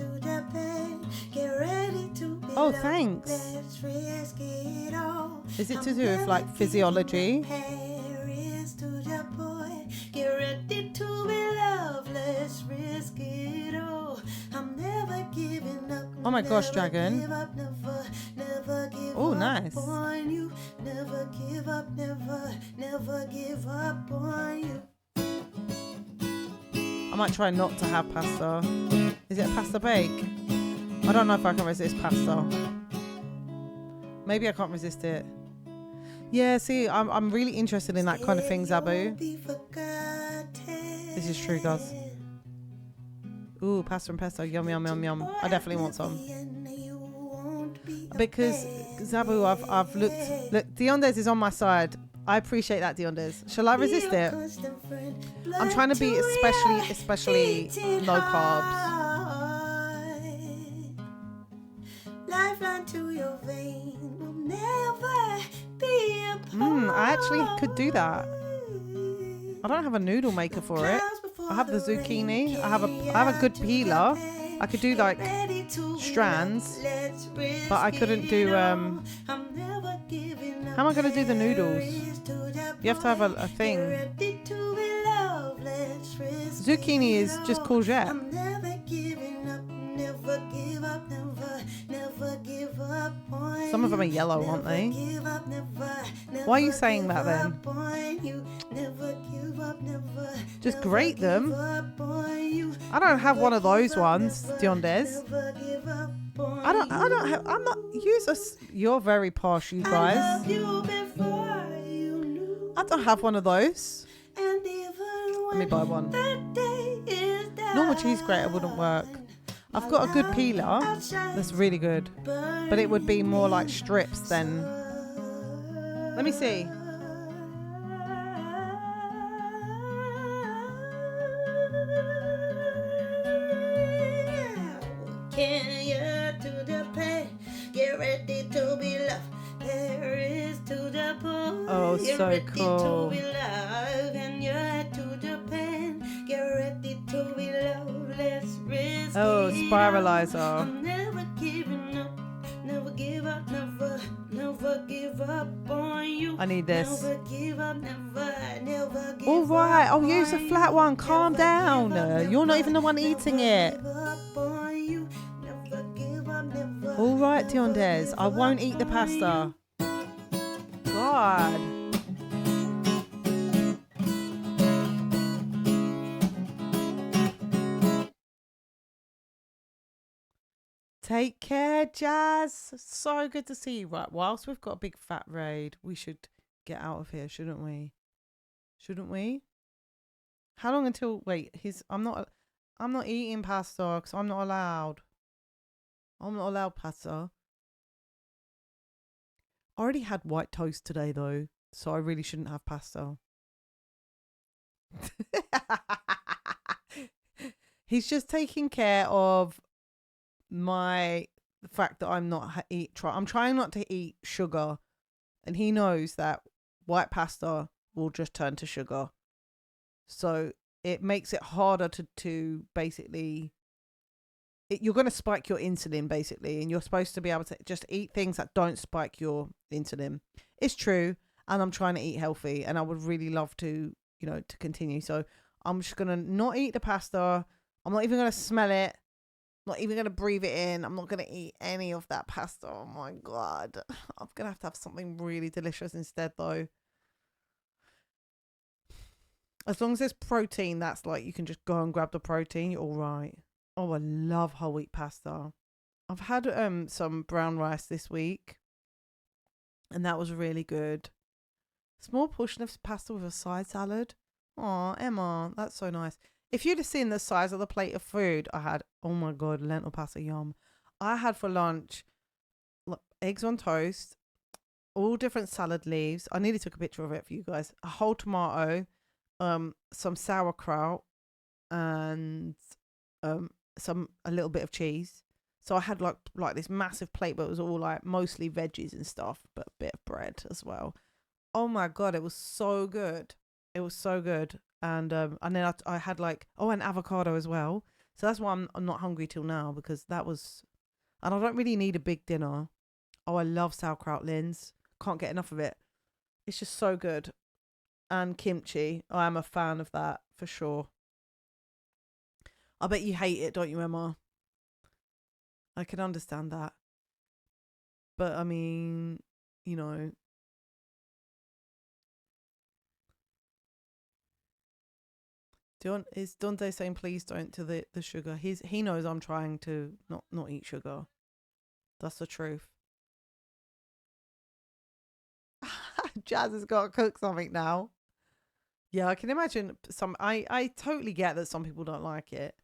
B: Oh, thanks. Is it to do with like physiology?
A: Get ready to be loveless, risk it all. I'm never giving up.
B: Oh my gosh, Dragon.
A: Never give
B: Oh,
A: up
B: nice.
A: on you. Never give up, never give up on you.
B: I might try not to have pasta. Is it a pasta bake? I don't know if I can resist pasta. Maybe I can't resist it. Yeah, see, I'm really interested in that kind of thing, Zabu. This is true, guys. Ooh, pasta and pesto. Yum, yum, yum, yum. I definitely want some. Because, Zabu, I've looked. Look, Diondes is on my side. I appreciate that, Diondes. Shall I resist it? I'm trying to be especially low carbs.
A: Lifeline to your vein will never be apart.
B: I actually could do that. I don't have a noodle maker for it. I have the zucchini. I have a good peeler. I could do like strands, but I couldn't do. How am I going to do the noodles? You have to have a thing. Zucchini is just courgette. Some of them are yellow, aren't they? Why are you saying that then? Just grate them. I don't have one of those ones, Diondes. I'm not you're very posh, you guys. I don't have one of those. Let me buy one. Normal cheese grater wouldn't work. I've got a good peeler that's really good, but it would be more like strips than. Let me see. Oh, so cool. Oh, spiralizer.
A: I'm never giving up, never give up, never give up on you.
B: I need this.
A: Never give up, never give
B: All right,
A: up
B: I'll use a
A: on
B: flat
A: you.
B: one. Calm
A: Never
B: down.
A: give up,
B: You're not even the one eating it.
A: give up on you. Never give up, never,
B: All right,
A: never
B: Diondes.
A: give
B: I won't
A: up
B: eat the
A: on
B: pasta. God. Take care, Jazz. So good to see you. Right, whilst we've got a big fat raid, we should get out of here, shouldn't we? Shouldn't we? How long until? Wait, I'm not eating pasta because I'm not allowed. I'm not allowed pasta. I already had white toast today though, so I really shouldn't have pasta. He's just taking care of the fact that I'm not I'm trying not to eat sugar, and he knows that white pasta will just turn to sugar, so it makes it harder to basically you're going to spike your insulin basically, and you're supposed to be able to just eat things that don't spike your insulin. It's true, and I'm trying to eat healthy, and I would really love to to continue, so I'm just going to not eat the pasta. I'm not even going to smell it. Not even going to breathe it in. I'm not going to eat any of that pasta. Oh my God. I'm going to have something really delicious instead though. As long as there's protein, that's like you can just go and grab the protein. You're all right. Oh, I love whole wheat pasta. I've had some brown rice this week, and that was really good. Small portion of pasta with a side salad. Oh, Emma, that's so nice. If you'd have seen the size of the plate of food I had, oh my God, lentil pasta, yum. I had for lunch eggs on toast, all different salad leaves. I nearly took a picture of it for you guys. A whole tomato, some sauerkraut, and a little bit of cheese. So I had like this massive plate, but it was all like mostly veggies and stuff, but a bit of bread as well. Oh my God, it was so good. It was so good. And then I had an avocado as well. So that's why I'm not hungry till now, because that was, and I don't really need a big dinner. Oh, I love sauerkraut, Linz. Can't get enough of it. It's just so good. And kimchi. I am a fan of that for sure. I bet you hate it, don't you, Emma? I can understand that. But I mean, Is Dante saying please don't to the sugar? He knows I'm trying to not eat sugar. That's the truth. Jazz has got to cook something now. Yeah, I can imagine I totally get that some people don't like it.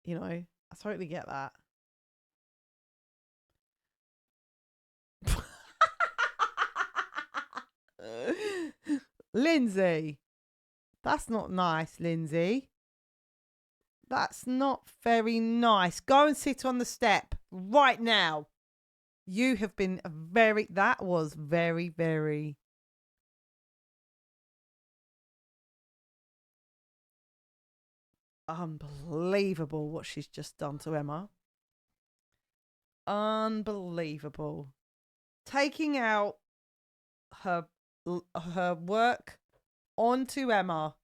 B: You know, I totally get that. Lindsay. That's not nice, Lindsay. That's not very nice. Go and sit on the step right now. You have been that was very, very. Unbelievable what she's just done to Emma. Unbelievable. Taking out her work onto Emma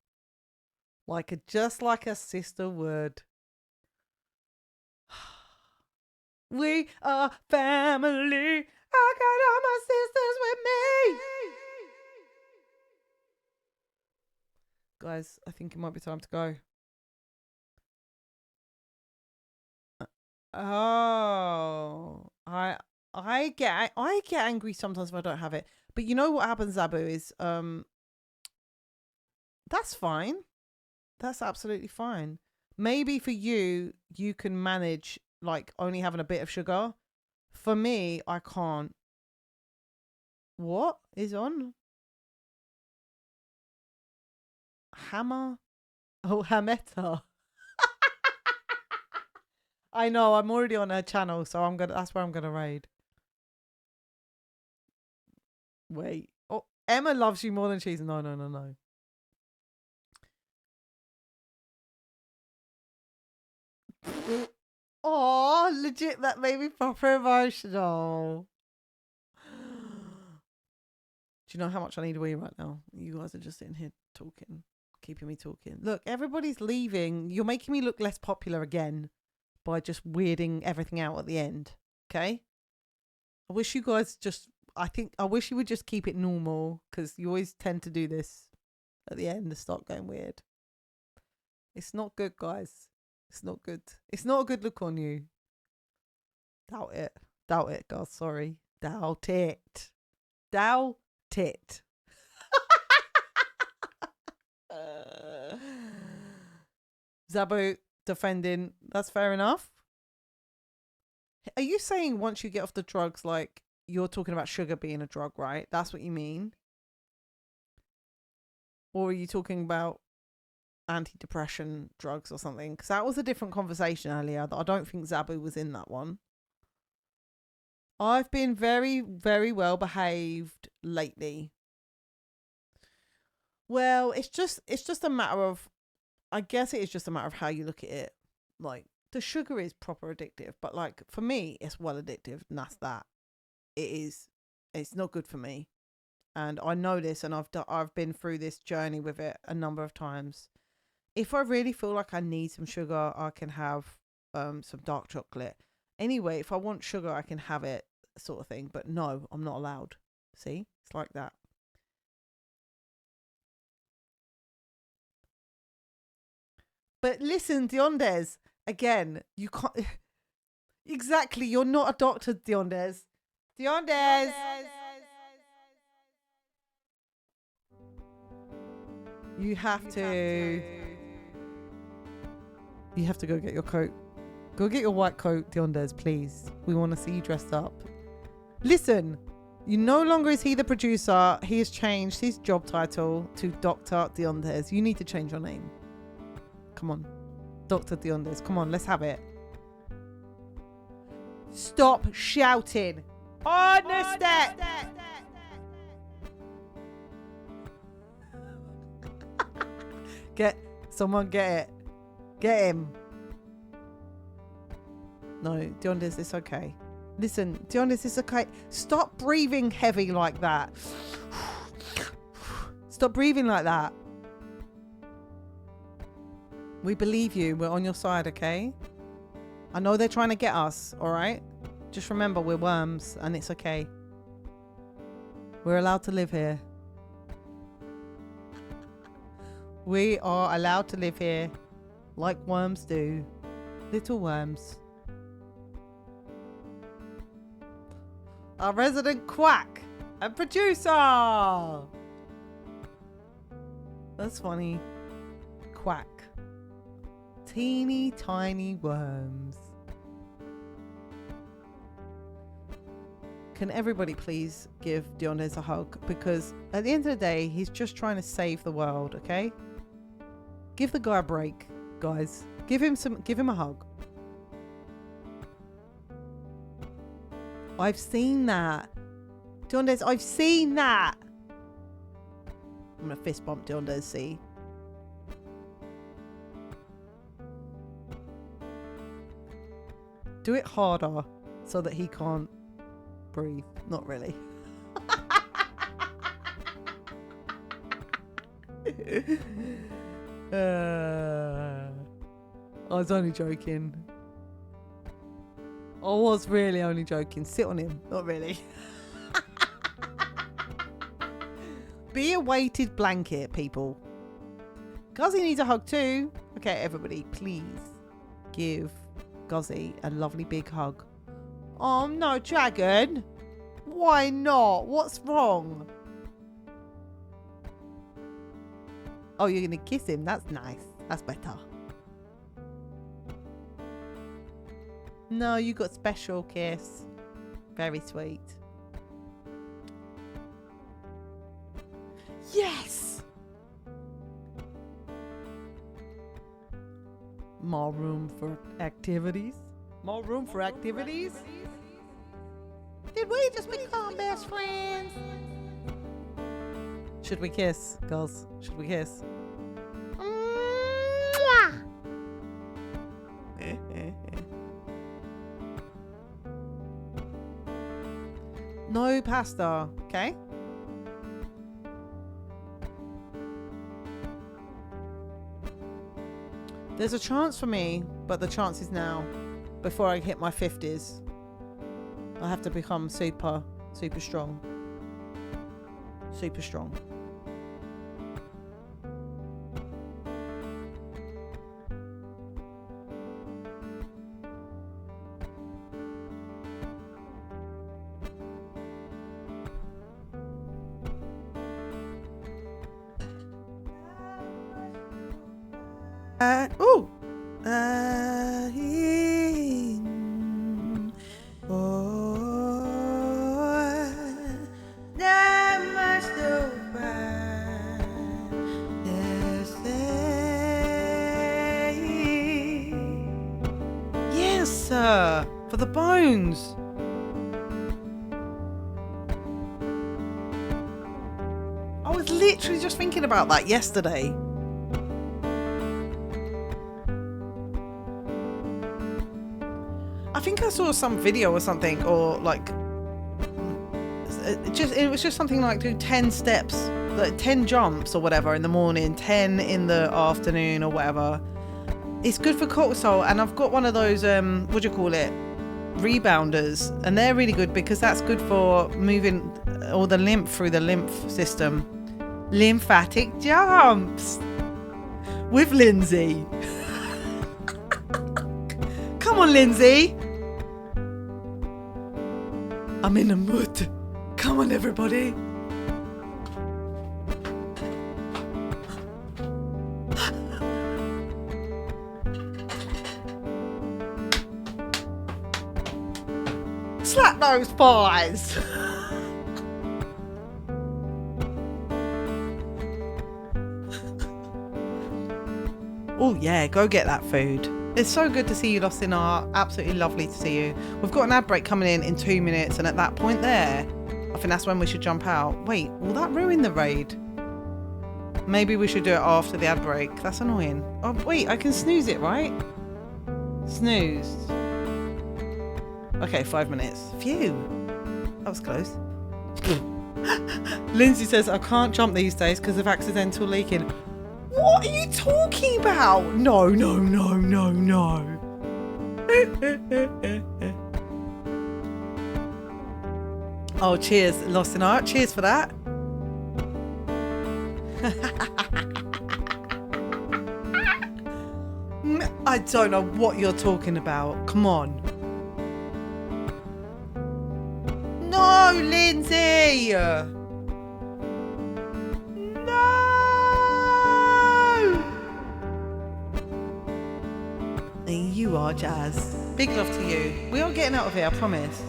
B: just like a sister would. We are family. I got all my sisters with me. Guys, I think it might be time to go. Oh, I get angry sometimes if I don't have it. But you know what happens, Zabu, is that's fine. That's absolutely fine. Maybe for you can manage like only having a bit of sugar. For me, I can't. What is on? Hammer? Oh, Hametta. I know, I'm already on her channel, so that's where I'm gonna raid. Wait. Oh, Emma loves you more than cheese. No. Oh, legit, that made me proper emotional. Do you know how much I need a wee right now? You guys are just sitting here talking, keeping me talking. Look, everybody's leaving. You're making me look less popular again by just weirding everything out at the end. Okay? I wish you guys I wish you would just keep it normal, because you always tend to do this at the end to start going weird. It's not good, guys. It's not good. It's not a good look on you. Doubt it, guys. Sorry. Doubt it. Zabu defending. That's fair enough. Are you saying once you get off the drugs, like, you're talking about sugar being a drug, right? That's what you mean? Or are you talking about antidepressant drugs or something? Because that was a different conversation earlier. I don't think Zabu was in that one. I've been very, very well behaved lately. Well, it's just a matter of, I guess it is just a matter of how you look at it. Like, the sugar is proper addictive, but like for me, it's well addictive, and that's that. It is. It's not good for me, and I know this, and I've been through this journey with it a number of times. If I really feel like I need some sugar, I can have some dark chocolate. Anyway, if I want sugar, I can have it, sort of thing. But no, I'm not allowed. See, it's like that. But listen, Diondes, again, you can't. Exactly, you're not a doctor, Diondes. Diondes. You have to go get your coat. Go get your white coat, Diondes, please. We want to see you dressed up. Listen, you no longer is he the producer. He has changed his job title to Dr. Diondes. You need to change your name. Come on. Dr. Diondes. Come on, let's have it. Stop shouting. On the step. Get it. Get him. No, Diondes, it's okay. Listen, Diondes, it's okay. Stop breathing heavy like that. Stop breathing like that. We believe you. We're on your side, okay? I know they're trying to get us, all right? Just remember, we're worms, and it's okay. We're allowed to live here. We are allowed to live here like worms do. Little worms. Our resident quack and producer. That's funny. Quack. Teeny tiny worms. Can everybody please give Diondes a hug? Because at the end of the day, he's just trying to save the world, okay? Give the guy a break, guys. Give him a hug. I've seen that. Diondes, I've seen that. I'm gonna fist bump Diondes, see? Do it harder so that he can't breathe. Not really. I was only joking. I was really only joking. Sit on him. Not really. Be a weighted blanket, people. Guzzy needs a hug too. Okay, everybody, please give Guzzy a lovely big hug. Oh no, Dragon. Why not? What's wrong? Oh, you're gonna kiss him. That's nice. That's better. No, you got special kiss. Very sweet. Yes! More room for activities. More room for activities. Did we just become best friends? Should we kiss, girls? Should we kiss? No pasta, okay? There's a chance for me, but the chance is now. Before I hit my 50s, I have to become super strong. Super strong. For the bones. I was literally just thinking about that yesterday. I think I saw some video or something, or like it was just something like do 10 steps, like 10 jumps or whatever in the morning, 10 in the afternoon or whatever. It's good for cortisol, and I've got one of those what do you call it, rebounders, and they're really good because that's good for moving all the lymph through the lymph system. Lymphatic jumps with Lindsay. Come on, Lindsay. I'm in a mood. Come on, everybody. Slap those pies. Oh yeah, go get that food. It's so good to see you, Lost in Art. Absolutely lovely to see you. We've got an ad break coming in 2 minutes, and at that point there, I think that's when we should jump out. Wait, will that ruin the raid? Maybe we should do it after the ad break. That's annoying. Oh wait, I can snooze it, right? Snooze. Okay, 5 minutes. Phew. That was close. Lindsay says, I can't jump these days because of accidental leaking. What are you talking about? No. Oh, cheers, Lost in Art. Cheers for that. I don't know what you're talking about. Come on. No, Lindsay! No! And you are, Jazz. Big love to you. We are getting out of here, I promise.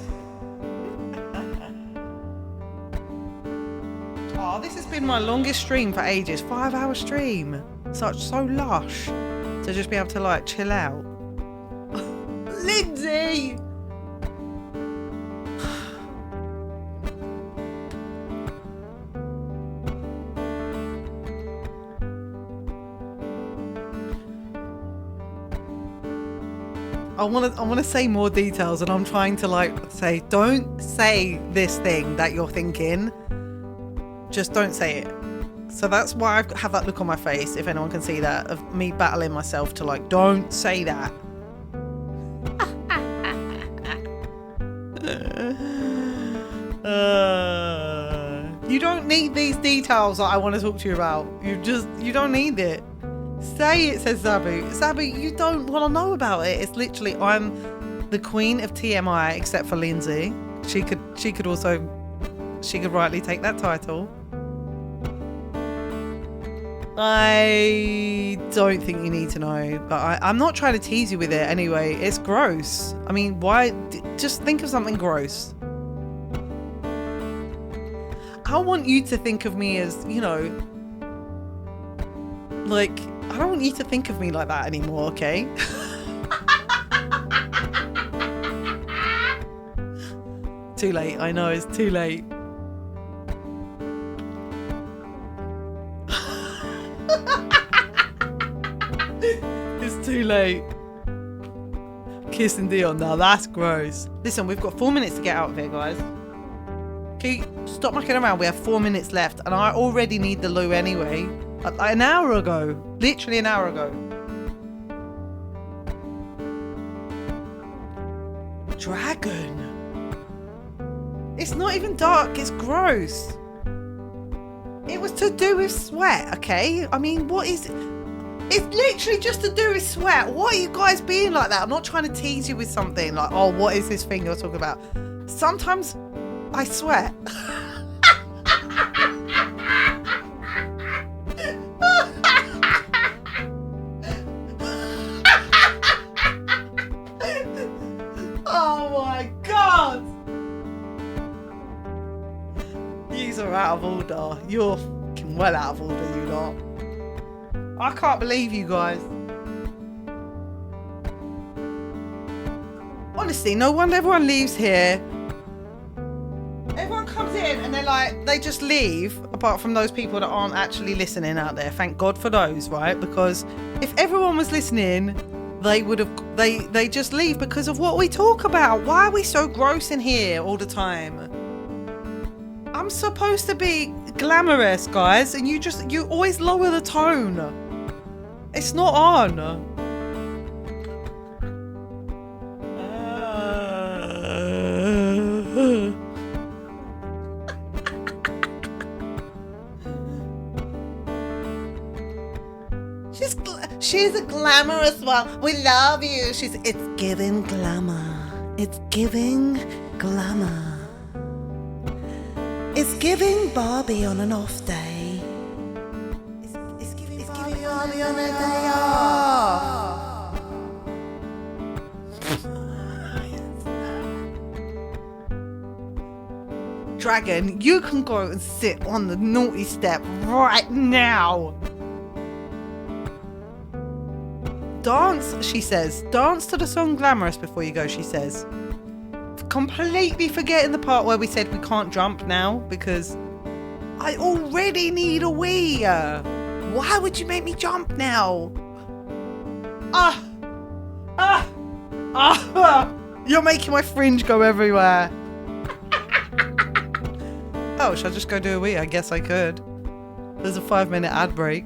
B: Oh, this has been my longest stream for ages. 5-hour stream. So lush. To just be able to like chill out. Lindsay! I want to say more details, and I'm trying to like say, don't say this thing that you're thinking. Just don't say it. So that's why I have that look on my face, if anyone can see that, of me battling myself to like, don't say that. You don't need these details that I want to talk to you about. You don't need it. Say it, says Zabu. Zabu, you don't want to know about it. It's literally, I'm the queen of TMI, except for Lindsay. She could rightly take that title. I don't think you need to know, but I'm not trying to tease you with it anyway. It's gross. I mean, why? Just think of something gross. I want you to think of me as, you know, like, I don't want you to think of me like that anymore, okay? Too late. I know, it's too late. It's too late. Kissing Dion now, that's gross. Listen, we've got 4 minutes to get out of here, guys. Okay, stop mucking around. We have 4 minutes left, and I already need the loo anyway. An hour ago. Literally an hour ago. Dragon. It's not even dark, it's gross. It was to do with sweat, okay? I mean, what is... It's literally just to do with sweat. Why are you guys being like that? I'm not trying to tease you with something like, oh, what is this thing you're talking about? Sometimes I sweat. Oh my God! Yous are out of order. You're fucking well out of order, you lot. I can't believe you guys. Honestly, no wonder everyone leaves here. Everyone comes in and they're like, they just leave, apart from those people that aren't actually listening out there. Thank God for those, right? Because if everyone was listening, they would have, they just leave because of what we talk about. Why are we so gross in here all the time? I'm supposed to be glamorous, guys, and you always lower the tone. It's not on. She's a glamorous one. We love you. It's giving glamour. It's giving glamour. It's giving Barbie on an off day. It's giving Barbie on a day off. Dragon, you can go and sit on the naughty step right now. Dance, she says. Dance to the song Glamorous before you go, she says. Completely forgetting the part where we said we can't jump now because I already need a wee. Why would you make me jump now? You're making my fringe go everywhere. Oh, should I just go do a wee? I guess I could. There's a 5-minute ad break.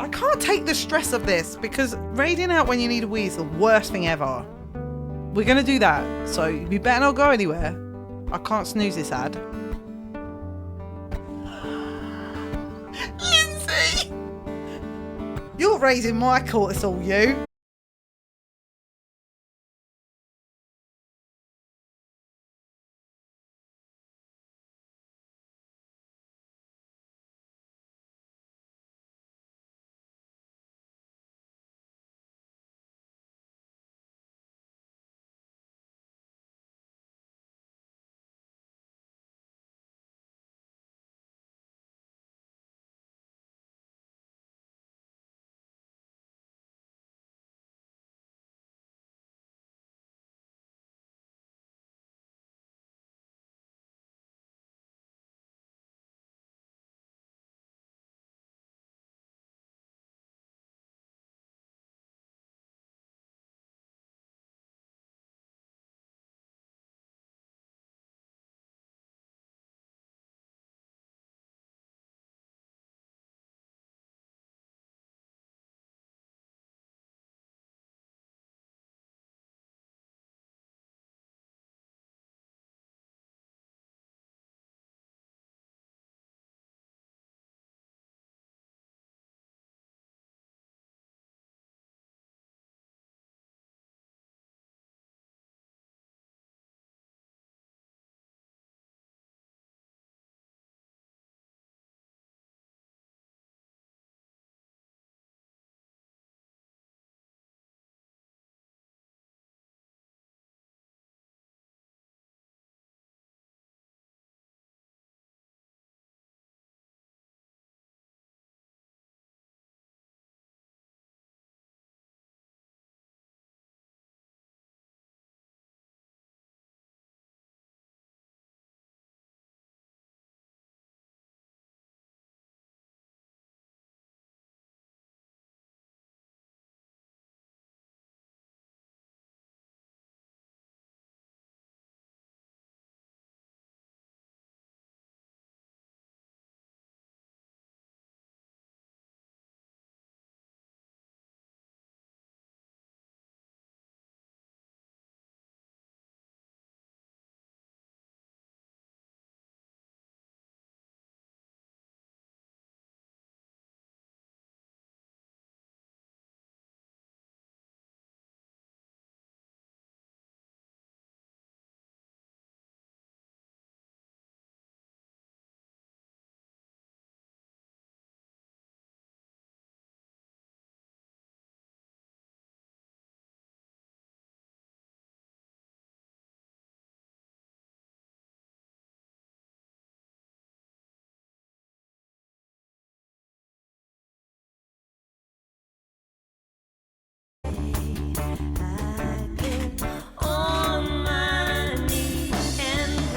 B: I can't take the stress of this because raiding out when you need a wee is the worst thing ever. We're going to do that, so you better not go anywhere. I can't snooze this ad. Lindsay! You're not raising my cortisol, you.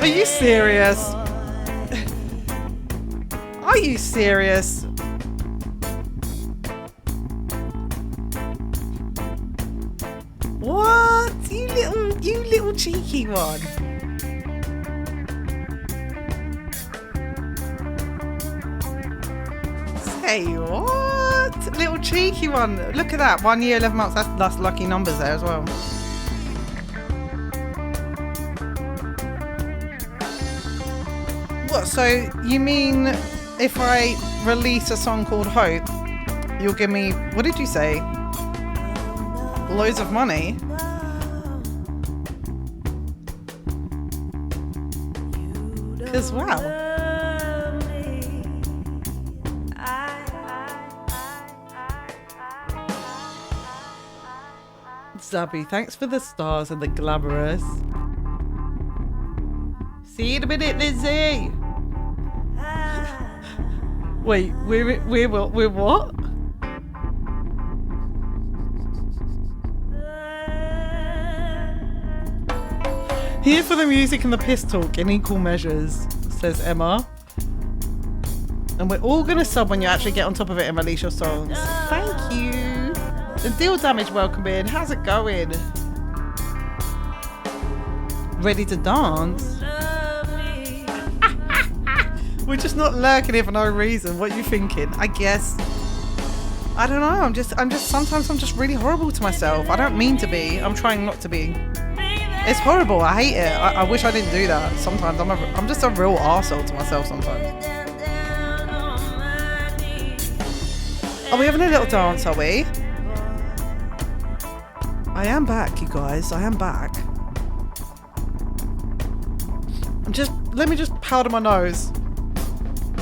B: Are you serious? Are you serious? What? You little cheeky one. Say what? Little cheeky one. Look at that. 1 year, 11 months. That's lucky numbers there as well. What? So you mean if I release a song called Hope, you'll give me, what did you say? Loads of money? Because wow. Zabby, thanks for the stars and the glamorous. See you in a minute, Lizzie. Wait, we're what? Here for the music and the piss talk in equal measures, says Emma. And we're all gonna sub when you actually get on top of it and release your songs. Thank you. The Deal Damage, welcome in. How's it going? Ready to dance? We're just not lurking here for no reason. What are you thinking? I guess. I don't know. I'm just sometimes I'm just really horrible to myself. I don't mean to be. I'm trying not to be. It's horrible. I hate it. I wish I didn't do that. Sometimes I'm just a real arsehole to myself sometimes. Are we having a little dance, are we? I am back, you guys. I am back. Let me just powder my nose.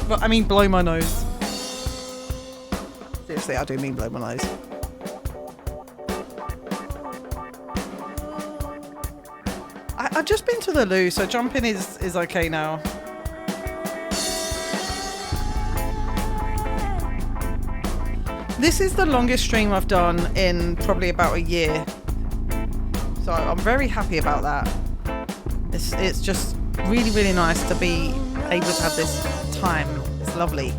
B: But I mean blow my nose. Seriously, I do mean blow my nose. I've just been to the loo, so jumping is okay now. This is the longest stream I've done in probably about a year. So I'm very happy about that. It's just really, really nice to be able to have this time. It's lovely.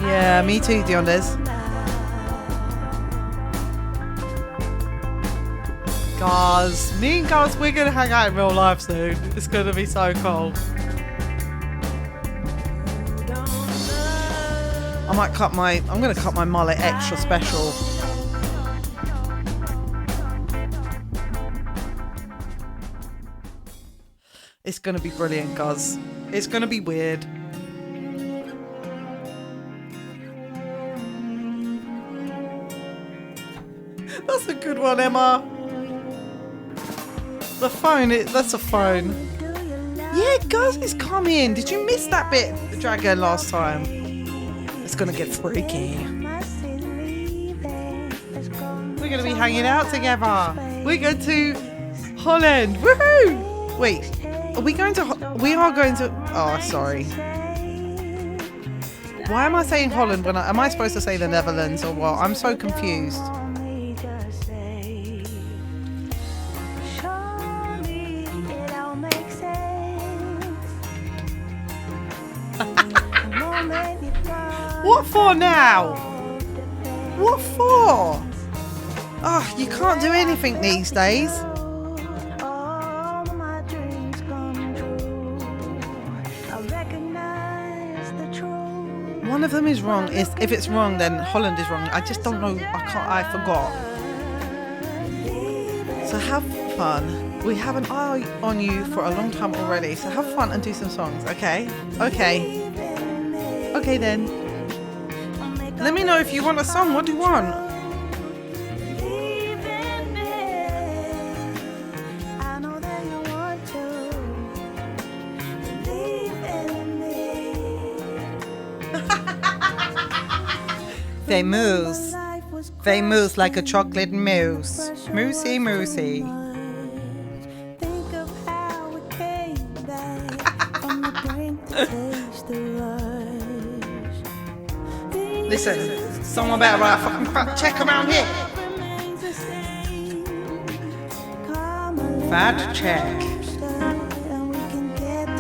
B: Yeah, me too, Diondes. Guys, me and Guys, we're gonna hang out in real life soon. It's gonna be so cool. I'm gonna cut my mullet extra special. It's gonna be brilliant, guys. It's gonna be weird. That's a good one, Emma. The phone, that's a phone. Yeah, guys, it's coming. Did you miss that bit, the dragon, last time? It's gonna get freaky. We're gonna be hanging out together. We're going to Holland. Woohoo! Wait, are we going to? We are going to. Oh, sorry. Why am I saying Holland when am I supposed to say the Netherlands or what? I'm so confused. What for now? What for? Oh, you can't do anything these days. One of them is wrong. If it's wrong, then Holland is wrong. I just don't know. I forgot. So have fun. We have an eye on you for a long time already. So have fun and do some songs, okay? Okay. Okay then. Let me know if you want a song. What do you want? They mousse like a chocolate mousse. Moussey, moussey. Listen, someone better write a fucking fact check around here. Fact check.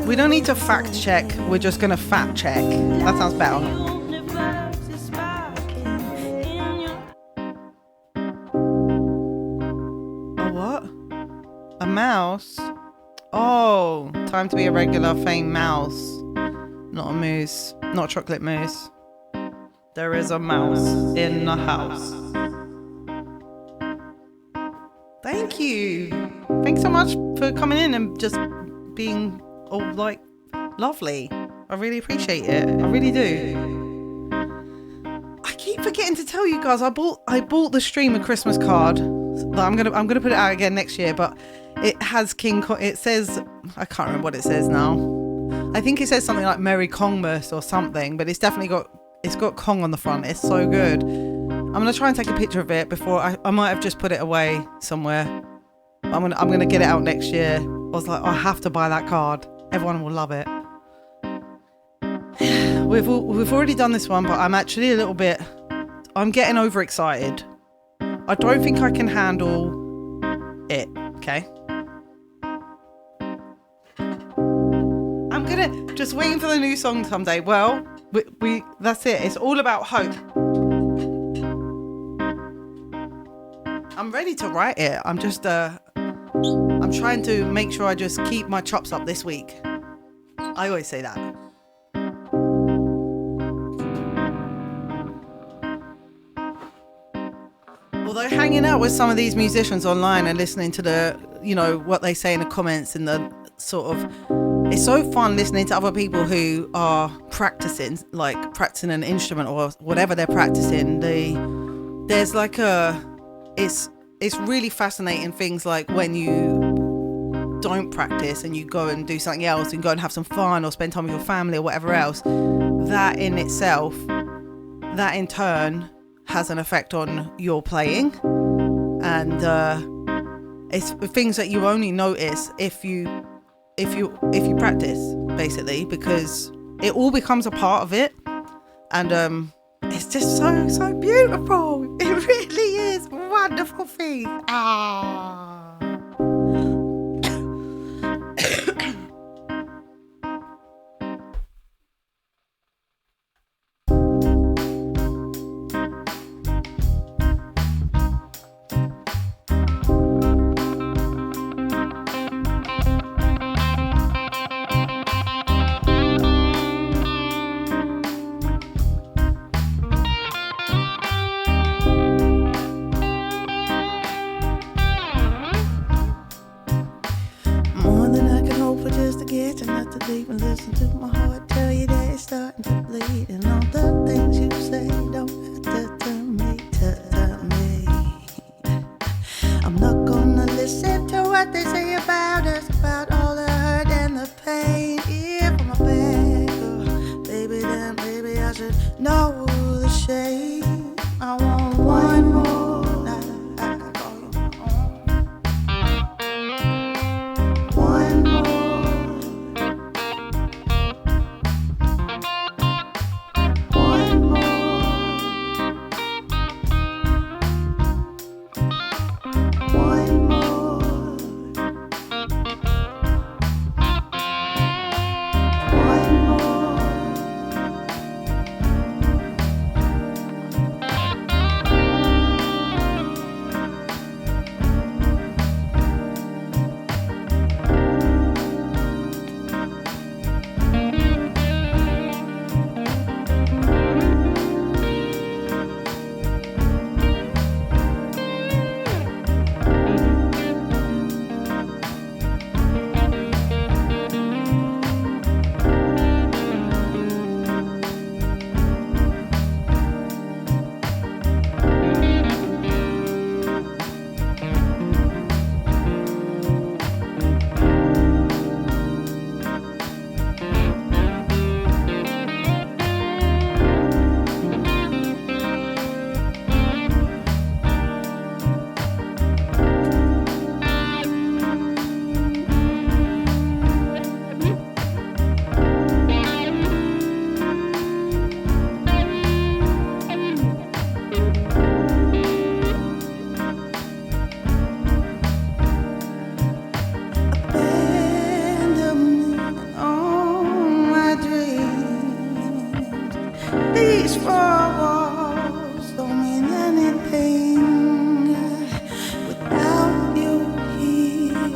B: We don't need to fact check, we're just gonna fact check. That sounds better. A what? A mouse? Oh, time to be a regular fame mouse. Not a moose. Not a chocolate mousse. There is a mouse in the house. Thank you. Thanks so much for coming in and just being all like lovely. I really appreciate it. I really do. I keep forgetting to tell you guys I bought the stream a Christmas card. I'm gonna put it out again next year, but it has King Kong. It says, I can't remember what it says now. I think it says something like Merry Kongmas or something, but it's got Kong on the front. It's so good. I'm gonna try and take a picture of it before I might have just put it away somewhere. I'm gonna get it out next year. I was like, I have to buy that card. Everyone will love it. We've already done this one, but I'm actually I'm getting overexcited. I don't think I can handle it. Okay. I'm gonna just waiting for the new song someday. Well, we that's it. It's all about hope. I'm ready to write it. I'm just I'm trying to make sure I just keep my chops up this week. I always say that. Although hanging out with some of these musicians online and listening to the, what they say in the comments and the sort of it's so fun listening to other people who are practicing, like practicing an instrument or whatever they're practicing. There's like it's really fascinating things like when you don't practice and you go and do something else and go and have some fun or spend time with your family or whatever else. That in itself, that in turn has an effect on your playing, and it's things that you only notice if you practice, basically, because it all becomes a part of it, and it's just so beautiful. It really is a wonderful thing.
A: More than I can hope for, just to get you not to leave and listen to my heart tell you that it's starting to bleed. And all the things you say don't have to tell me, tell me. I'm not gonna listen to what they say about us, about all the hurt and the pain. If I'm a bad girl, baby, then baby I should know the shame. I want one more night. I can call you home. One more. One more. One more. One more. These four walls don't mean anything without you here.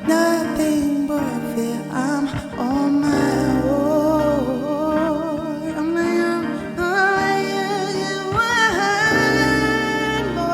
A: Nothing but fear. I'm on my own. I'm one more.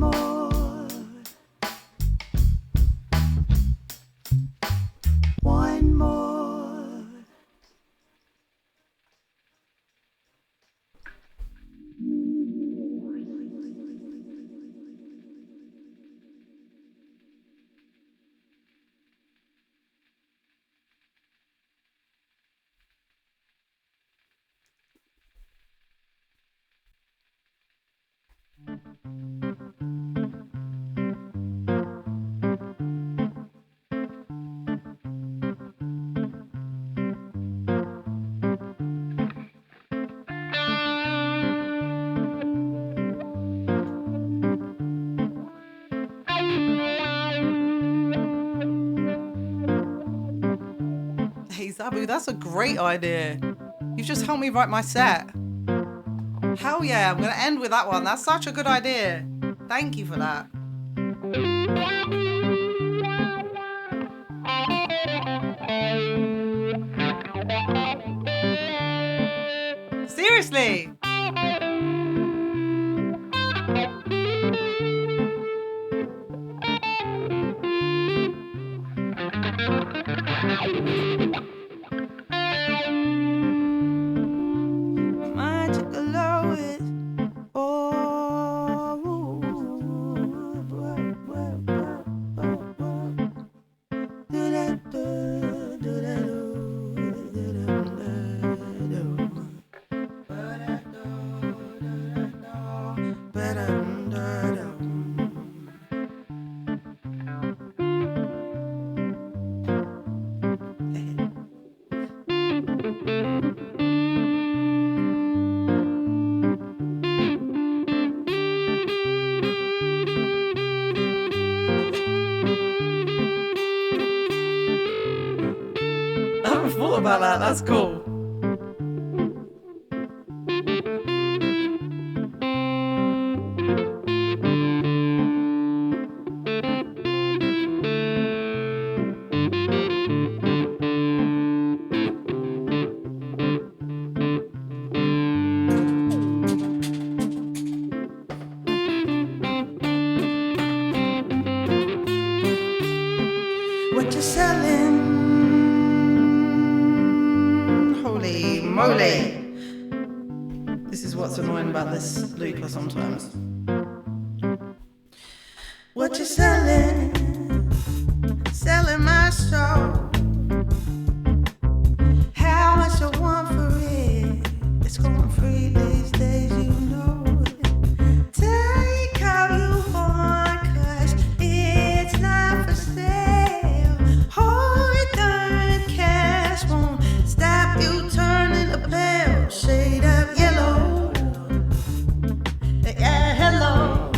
A: more. One more.
B: Hey Zabu, that's a great idea. You've just helped me write my set. Hell yeah, I'm gonna end with that one. That's such a good idea. Thank you for that. Seriously?
A: Magical always.
B: I haven't thought about that. That's cool.
A: What you selling? Holy moly.
B: This is what's annoying about this looper sometimes.
A: What you selling? Selling my soul. How much you want for it? It's going free these days, you know it. Take how you want, 'cause it's not for sale. Hard-earned cash won't stop you turning a pale shade of yellow. Yeah, hello.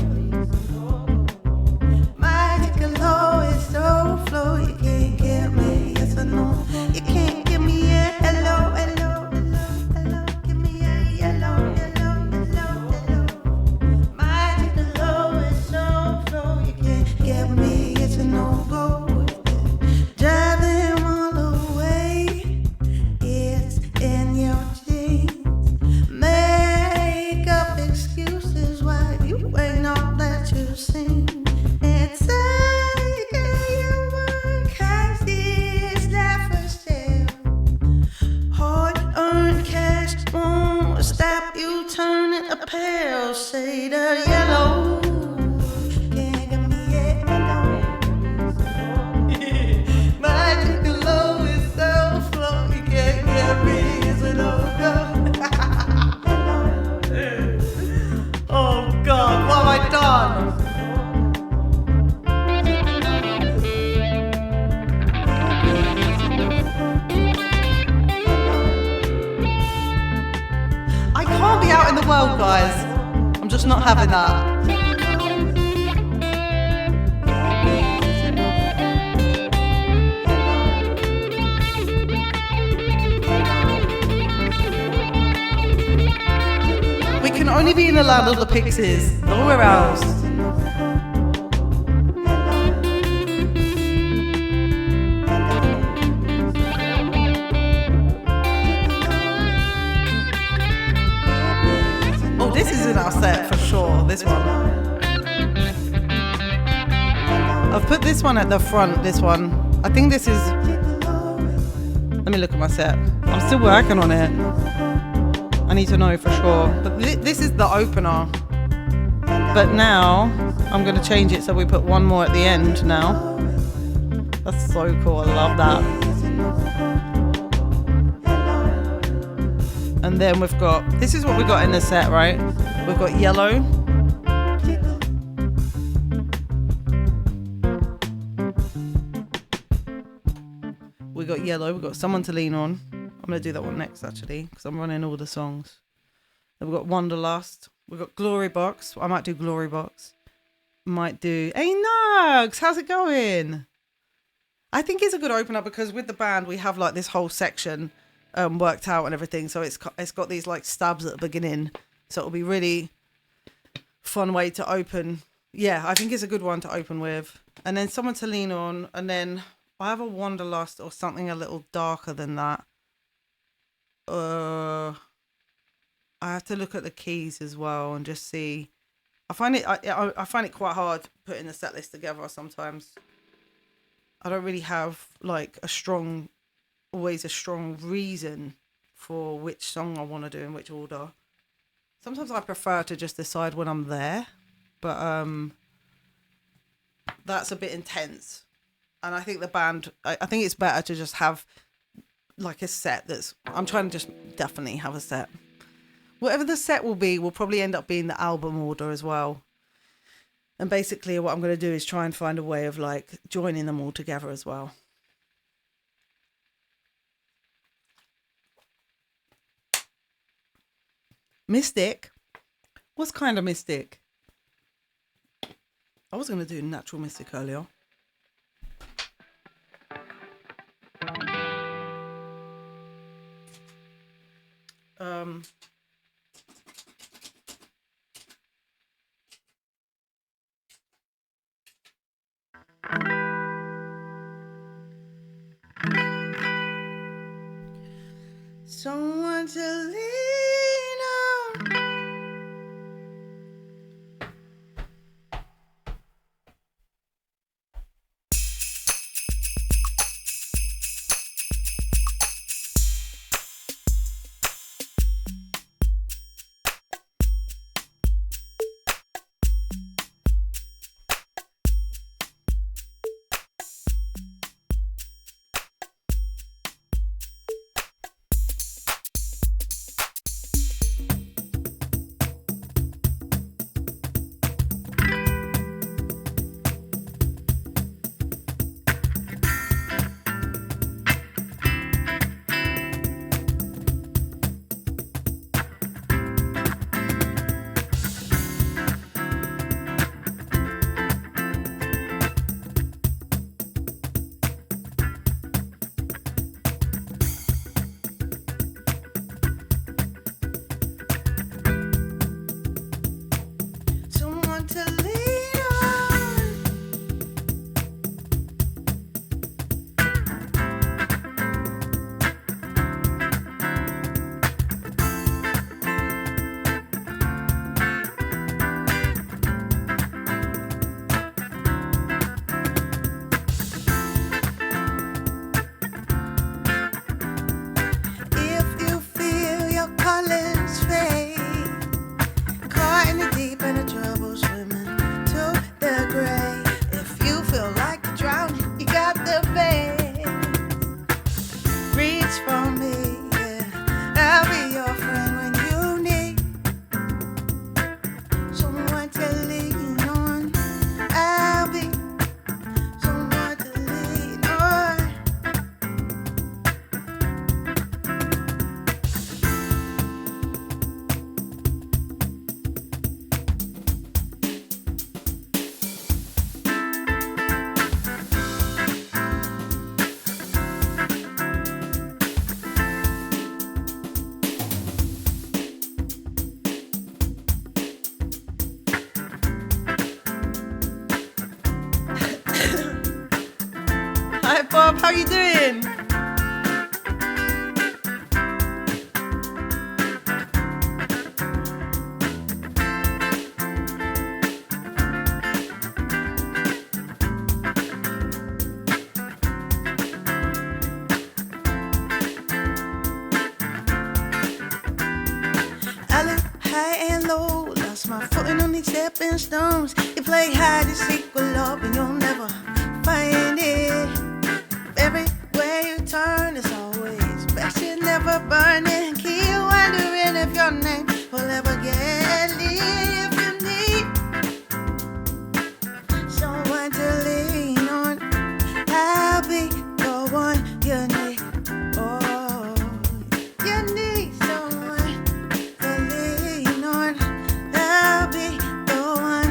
A: Magical always overflow. You can't get me, yes or no. You can't give me a hello, hello, hello, hello. Give me a hello, hello, hello, hello. Magical always overflow. You can't get me, it's a no-go. Drive them all away. It's in your jeans. Make up excuses why you ain't all that you seem. It's your work, 'cause it's not for sale. Hard-earned cash won't stop you turning a pale shade of yellow. Can't give me a hello. Magical always overflow. You can't get me, it's a no-go.
B: Oh God, what have I done? I can't be out in the world, guys. I'm just not having that. We can only be in the land of the pixies, nowhere else. Oh, this is in our set for sure, this one. I've put this one at the front, this one. I think this is... Let me look at my set. I'm still working on it. I need to know for sure. But this is the opener. But now, I'm going to change it so we put one more at the end now. That's so cool, I love that. And then we've got... This is what we got in the set, right? We've got Yellow. We got Yellow, we got Someone to Lean On. I'm going to do that one next, actually, because I'm running all the songs. Then we've got Wanderlust. We've got Glory Box. I might do Glory Box. Might do... Hey, Nugs! How's it going? I think it's a good opener because with the band, we have, like, this whole section worked out and everything. So it's got these, like, stabs at the beginning. So it'll be really fun way to open. Yeah, I think it's a good one to open with. And then Someone to Lean On. And then... I have a Wanderlust or something a little darker than that. I have to look at the keys as well and just see. I find it quite hard putting the set list together sometimes. I don't really have like always a strong reason for which song I want to do in which order. Sometimes I prefer to just decide when I'm there, but that's a bit intense. And I think the band, I think it's better to just have like a set I'm trying to just definitely have a set. Whatever the set will be, will probably end up being the album order as well. And basically what I'm going to do is try and find a way of like joining them all together as well. Mystic? What's kind of mystic? I was going to do Natural Mystic earlier. Someone to lean on. Hi Bob, how you doing?
A: stepping stones. You play hide and seek with love and you'll never find it. Everywhere you turn, it's always best you never burning. Keep wondering if your name will ever get lit. If you need someone to lean on, I'll be the one you need. Oh, you need someone to lean on. I'll be the one.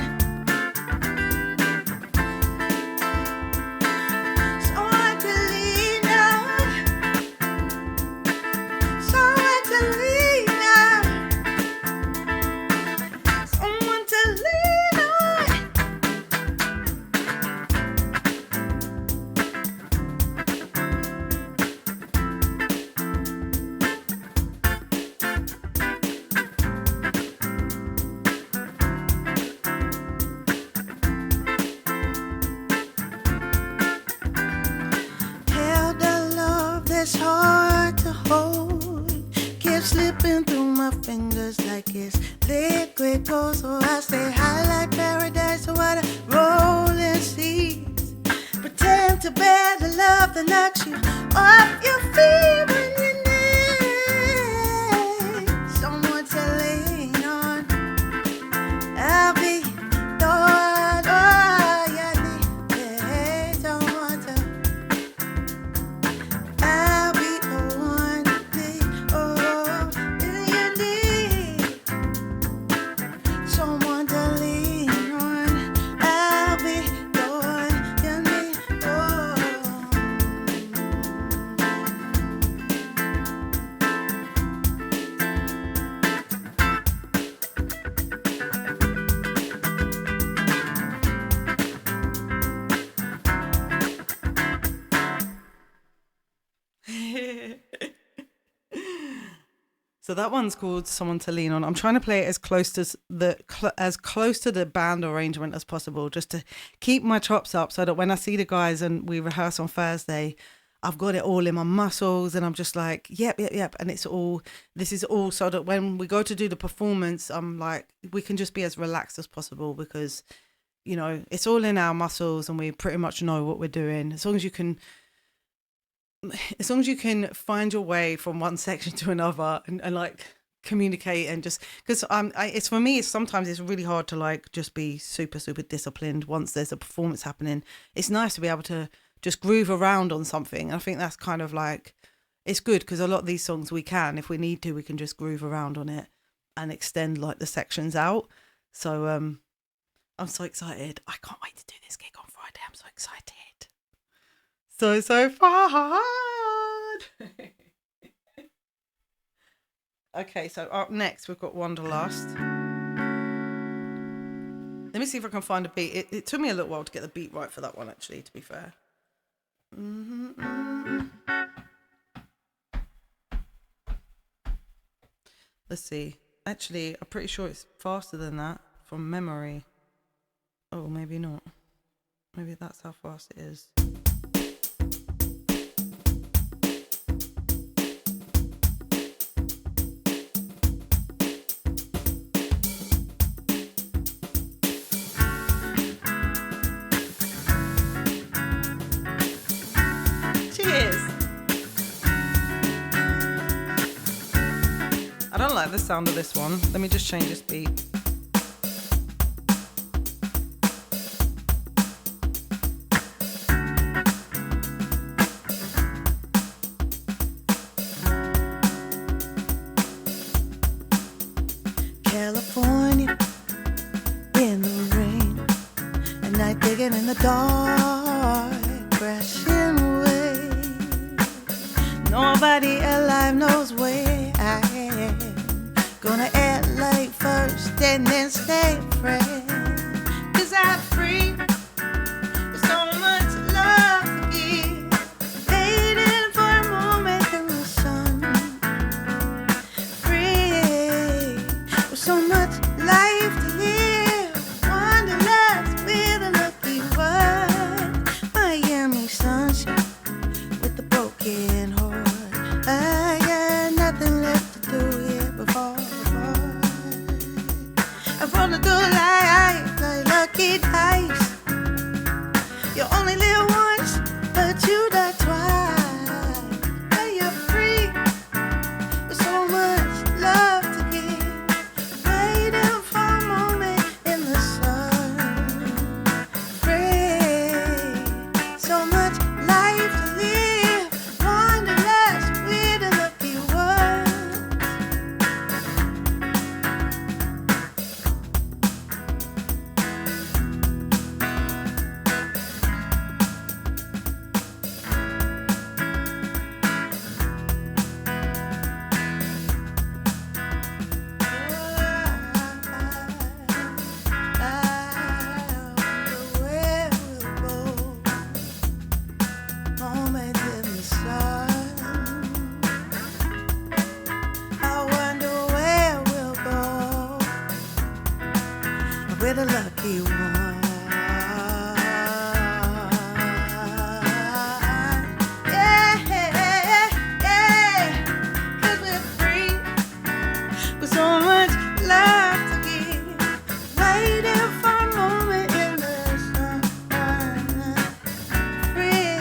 A: Someone to lean on. Someone to lean on. Someone to lean on. Held a love that's hard to hold. Keep slipping through my fingers like it's liquid gold. So I stay high like paradise over the rolling seas. Pretend to bear the love that knocks you off your feet when you need someone to lean on. I'll be the one, oh, you need someone to. I'll be the one you need, oh, you need someone to lean on. I'll be the one you need, oh.
B: So that one's called Someone to Lean On. I'm trying to play it as close to the band arrangement as possible, just to keep my chops up, so that when I see the guys and we rehearse on Thursday, I've got it all in my muscles and I'm just like, yep. And this is all so that when we go to do the performance, I'm like, we can just be as relaxed as possible, because, you know, it's all in our muscles and we pretty much know what we're doing. As long as you can find your way from one section to another and like communicate, and just because it's for me, sometimes it's really hard to like just be super disciplined once there's a performance happening. It's nice to be able to just groove around on something. I think that's kind of like, it's good because a lot of these songs we can, if we need to, we can just groove around on it and extend like the sections out. So I'm so excited. I can't wait to do this gig on Friday. I'm so excited. So fun. Okay, so up next we've got Wanderlust. Let me see if I can find a beat. It took me a little while to get the beat right for that one, actually, to be fair. Let's see. Actually, I'm pretty sure it's faster than that from memory. Oh, maybe not. Maybe that's how fast it is. I don't like the sound of this one. Let me just change this beat.
A: California in the rain, and night digging in the dark, crashing away. Nobody alive knows where I am. Gonna act like first and then stay friends, 'cause I'm free with so much love to give, waiting for a moment in the sun. Free with so much life to live, wanderlust with a lucky one. Miami sunshine with a broken heart. I got nothing left to do here before I wanna do life. realize you only live once, but you die twice. When you're free, with so much love to give, waiting for a moment in the sun. Free, so much life to live, wanderlust, we're the lucky ones. We're the lucky one. Yeah, yeah, 'cause we're free with so much love to give, waiting for a moment in the sun. Free,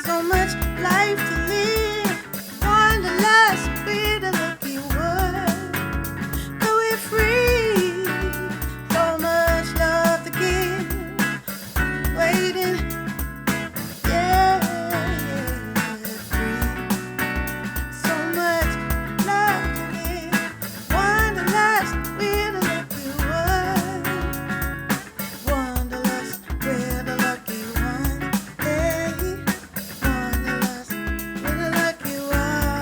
A: so much life to live, wanderlust, we're the lucky one. But we're free, so much love to give, waiting, yeah, free, so much love to give, wanderlust, we're the lucky one. Wanderlust, we're the lucky one. Hey, wanderlust, we're the lucky ones.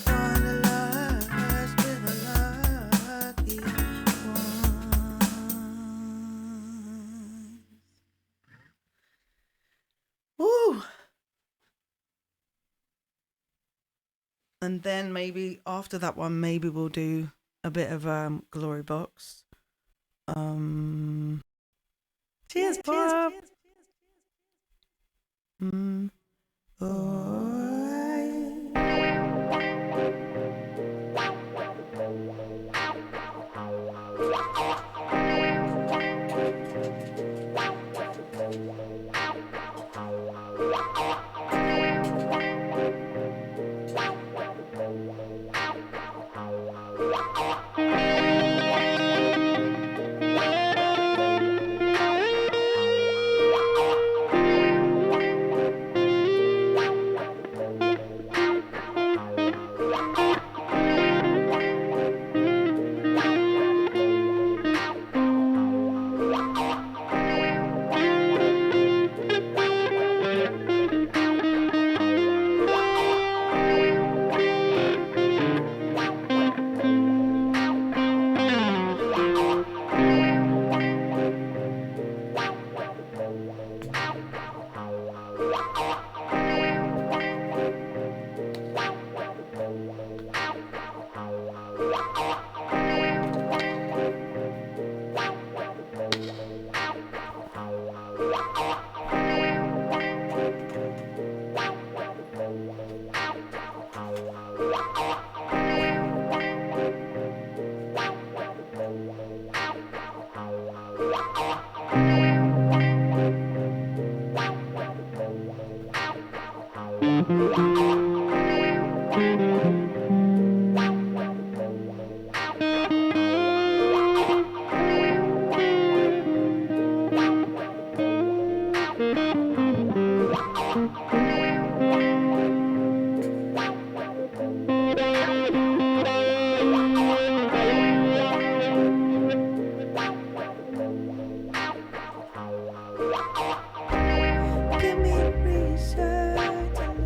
A: Wanderlust, we're the lucky ones. Woo! And then maybe after that one, maybe we'll do a bit of Glory Box. Cheers, Bob. Give me a reason to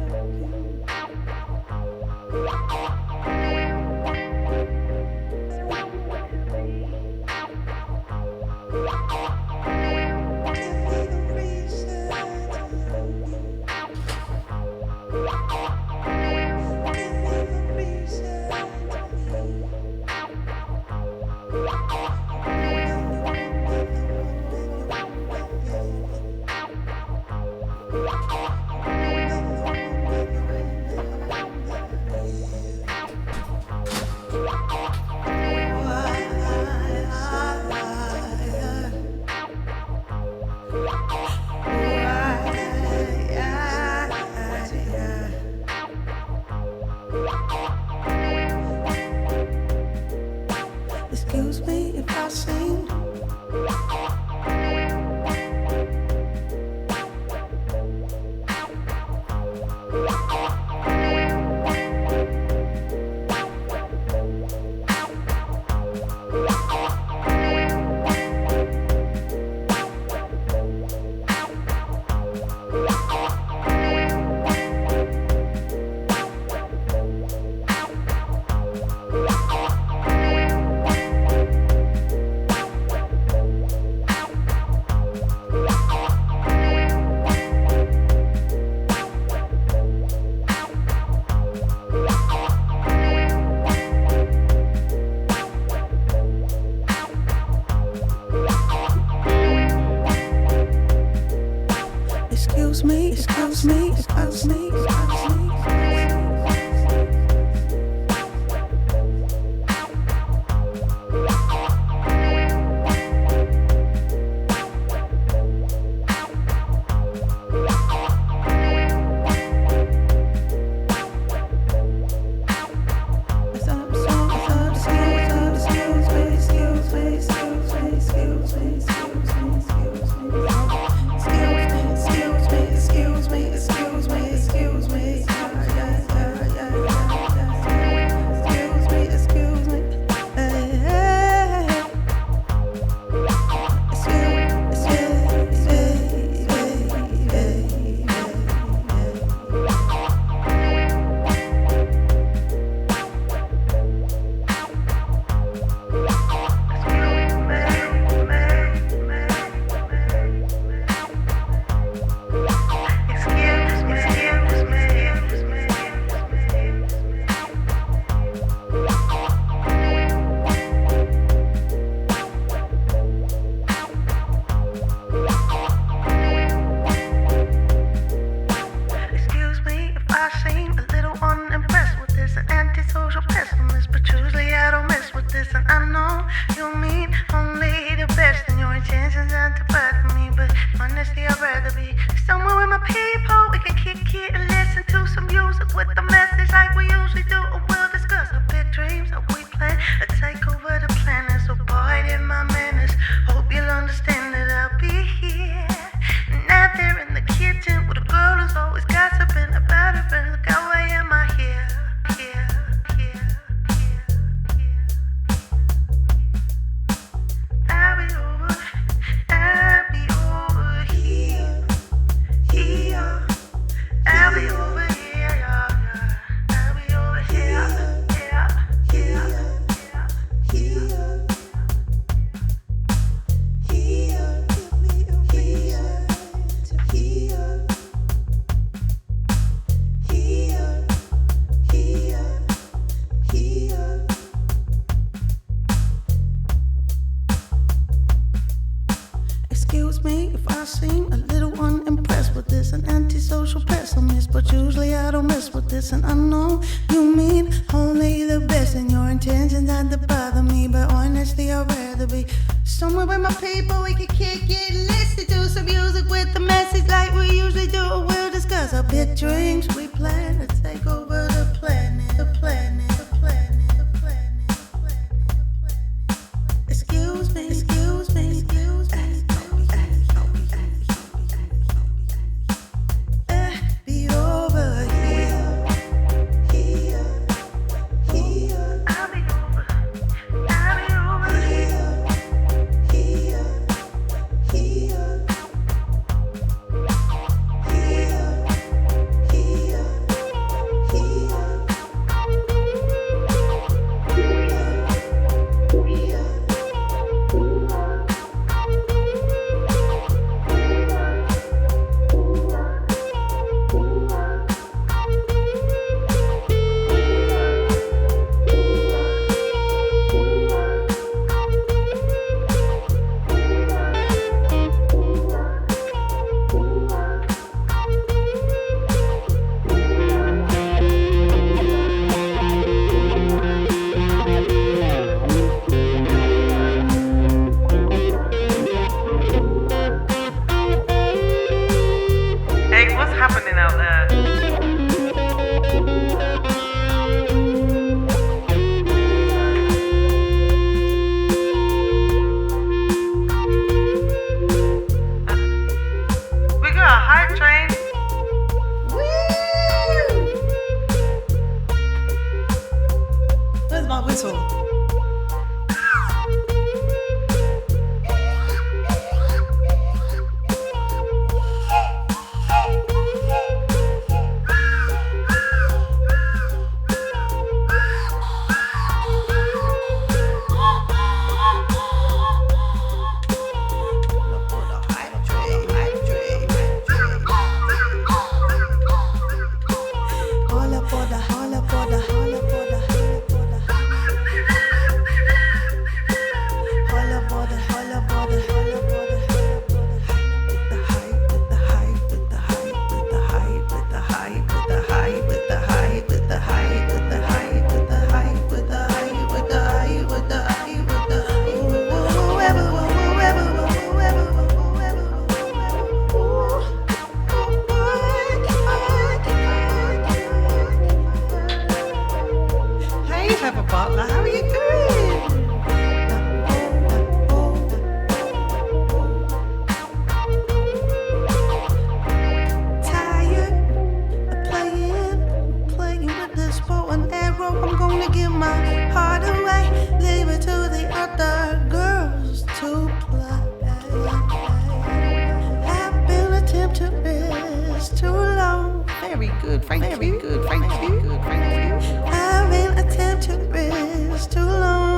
A: people, we can kick it and listen to some music with the message like we usually do. Or we'll discuss our big dreams, how we plan to take over the planet. So pardon my manners, hope you'll understand that I'll be here. Not there in the kitchen where the girl is always gossiping about it. And look how I am, I here. I'll be over here. I'll be over here, yeah. I'll be over here, yeah. Excuse me if I seem a little unimpressed with this, an antisocial pessimist, but usually I don't mess with this. And I know you mean only the best, and your intentions not to bother me, but honestly I'd rather be somewhere with my people. We can kick it, listen to some music with the message like we usually do. We'll discuss our big dreams. We plan to take over the planet. Excuse me. Be over here. I'll be over here. Hey, what's happening out there? We got a hype train. Woo! Where's my whistle? Pepper Butler, how are you doing? Tired of playing with this bow and arrow. I'm gonna give my heart away, leave it to the other girls to play. I've been a temptress too long. Very good, thank you. I've been a temptress too long.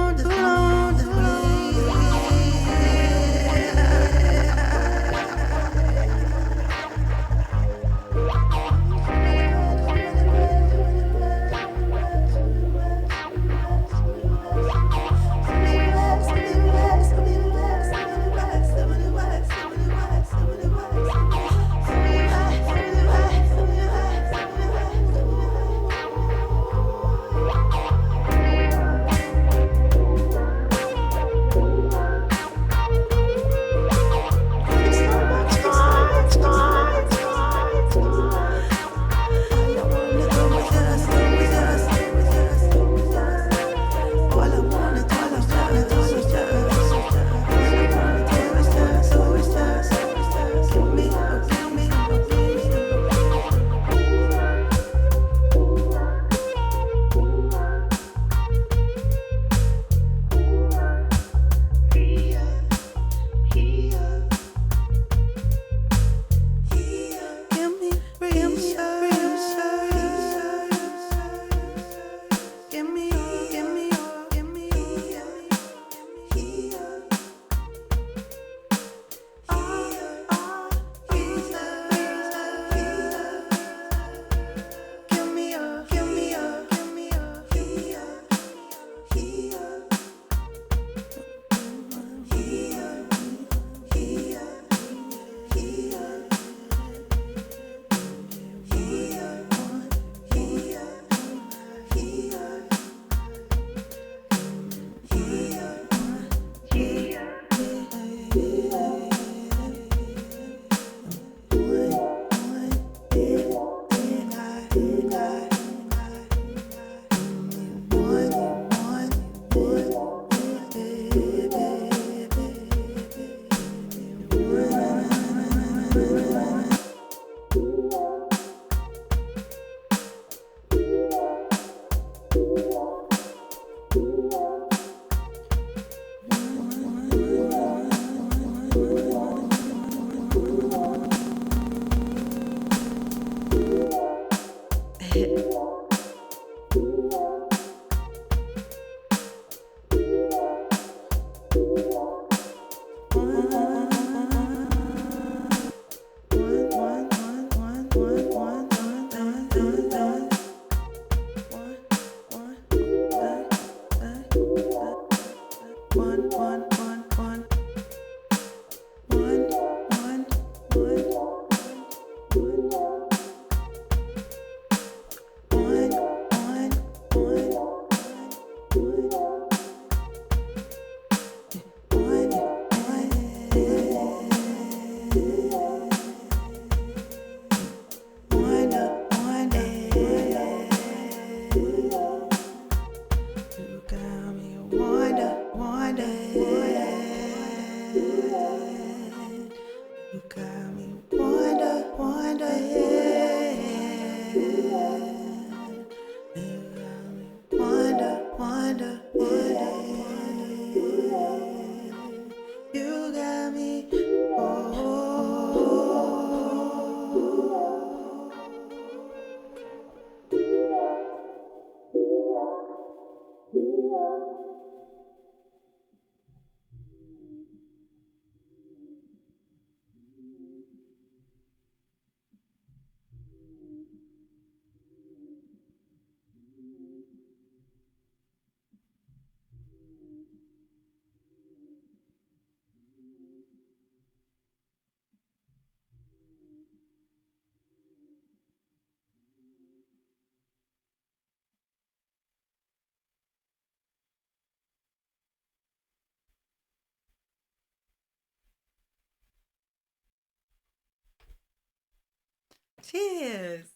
B: Cheers.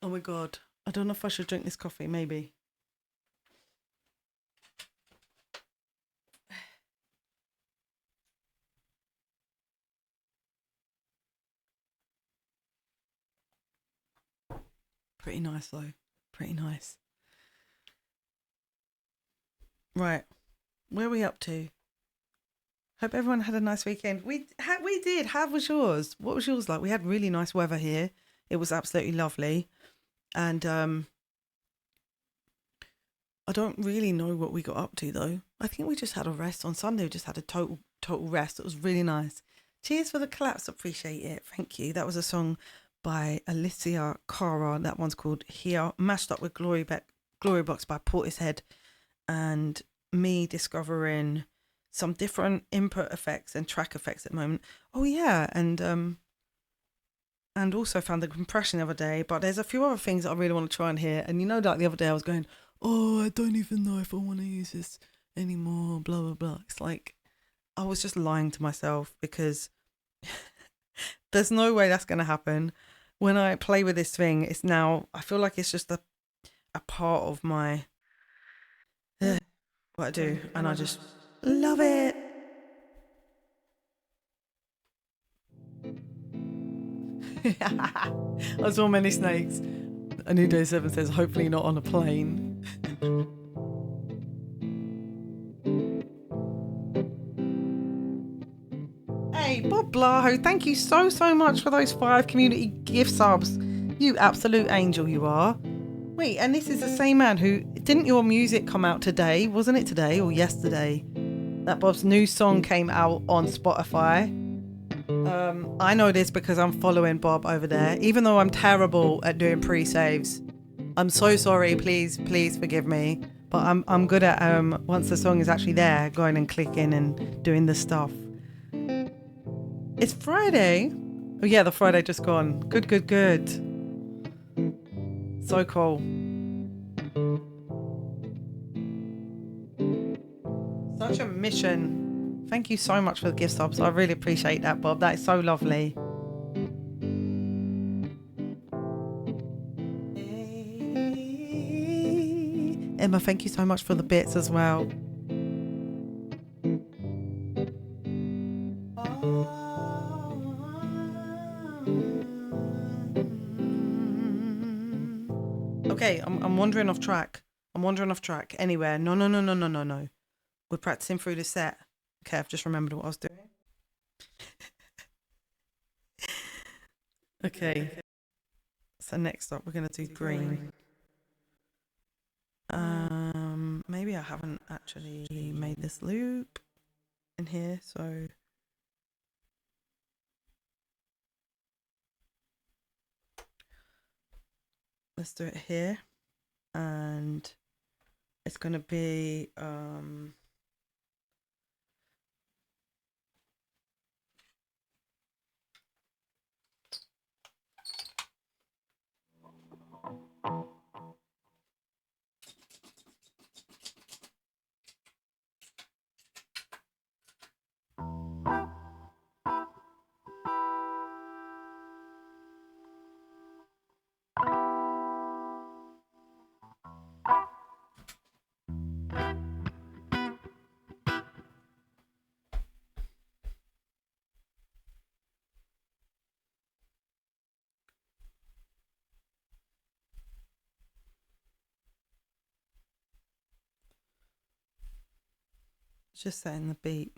B: Oh my God. I don't know if I should drink this coffee, maybe. Pretty nice though. Pretty nice. Right. Where are we up to? Hope everyone had a nice weekend. We did. How was yours? What was yours like? We had really nice weather here. It was absolutely lovely. And I don't really know what we got up to though. I think we just had a rest on Sunday. We just had a total rest. It was really nice. Cheers for the collapse. Appreciate it. Thank you. That was a song by Alicia Cara. That one's called Here, mashed up with Glory Box by Portishead, and me discovering some different input effects and track effects at the moment. Oh yeah, and also found the compression the other day. But there's a few other things that I really want to try and hear. And like the other day I was going, oh, I don't even know if I want to use this anymore, blah blah blah. It's like I was just lying to myself, because there's no way that's going to happen. When I play with this thing, it's now, I feel like it's just a part of my what I do, and I just love it. I saw many snakes. A New Day 7 says, hopefully not on a plane. Hey, Bob Blaho, thank you so much for those 5 community gift subs. You absolute angel you are. Wait, and this is the same man who... Didn't your music come out today? Wasn't it today or yesterday? That Bob's new song came out on Spotify. I know this because I'm following Bob over there, even though I'm terrible at doing pre-saves. I'm so sorry, please forgive me. But I'm good at once the song is actually there, going and clicking and doing the stuff. It's Friday. Oh yeah, the Friday just gone. Good. So cool. Such a mission. Thank you so much for the gift subs. I really appreciate that, Bob. That is so lovely. Emma, thank you so much for the bits as well. Okay, I'm wandering off track. Anywhere. No. We're practicing through the set. Okay, I've just remembered what I was doing. Okay. So next up, we're going to do green. Maybe I haven't actually made this loop. in here. So let's do it here, and it's going to be just setting the beat.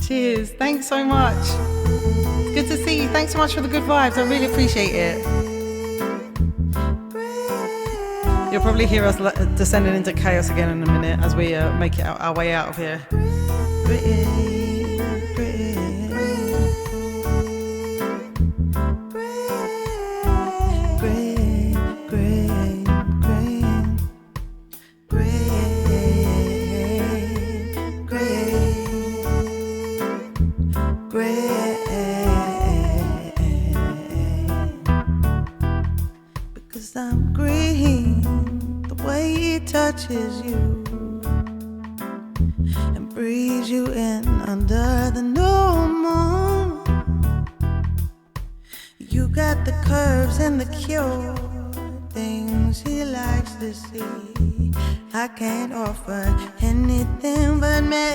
B: Cheers. Thanks so much. It's good to see you. Thanks so much for the good vibes. I really appreciate it. You'll probably hear us descending into chaos again in a minute as we make it our way out of here.
A: Because I'm green, the way it touches you and breathes you in under the new moon. You got the curves and the cure, things he likes to see. I can't offer anything but me.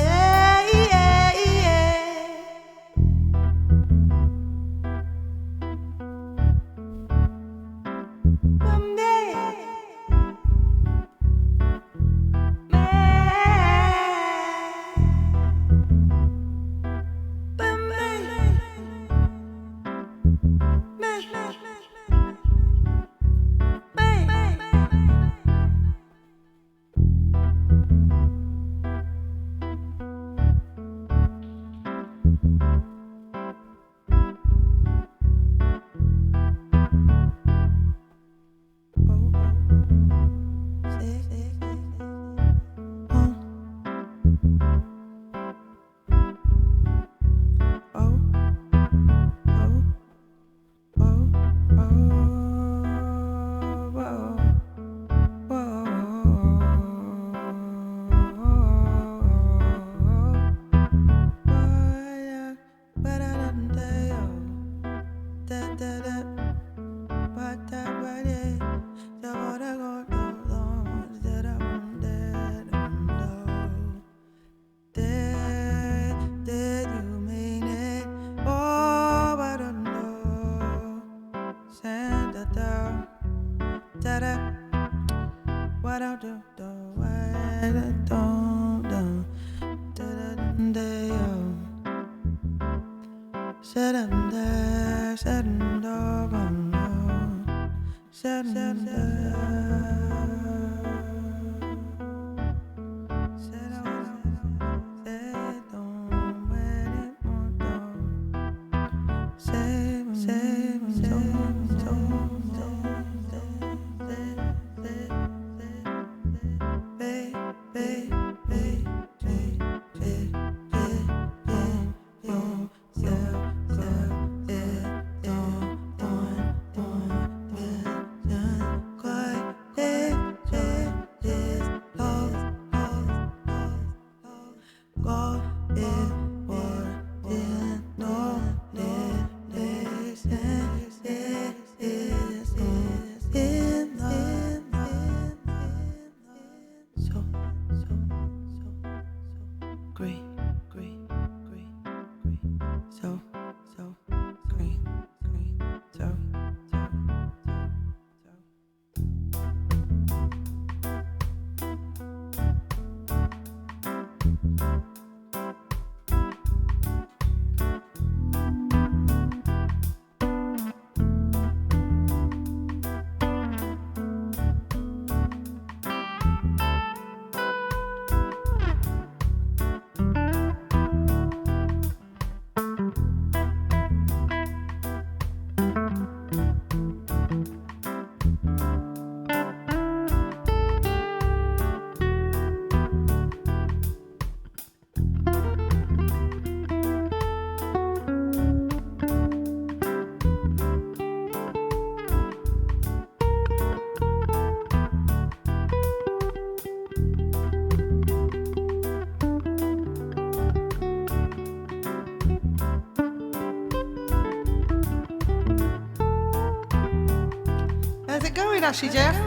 B: Ashley Jeff.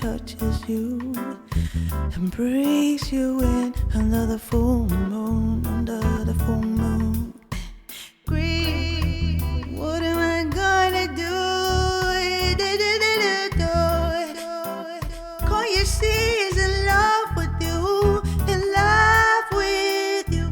A: touches you and brings you in under the full moon, under the full moon. Green, what am I gonna do? Call you see is in love with you, in love with you.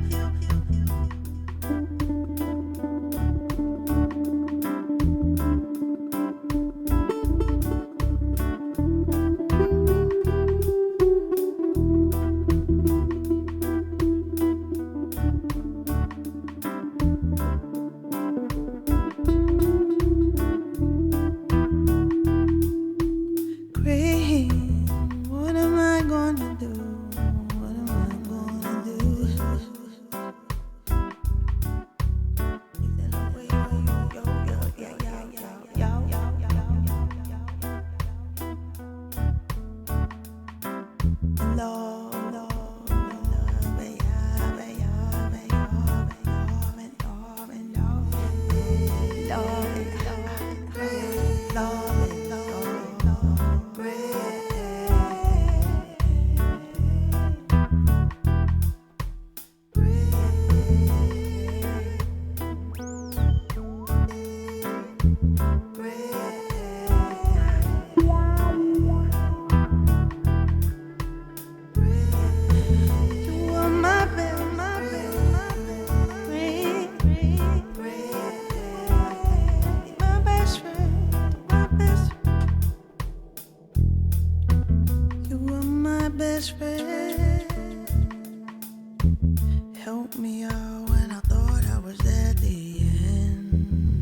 A: Green, what am I gonna do? What am I gonna do? Best friend, help me out when I thought I was at the end.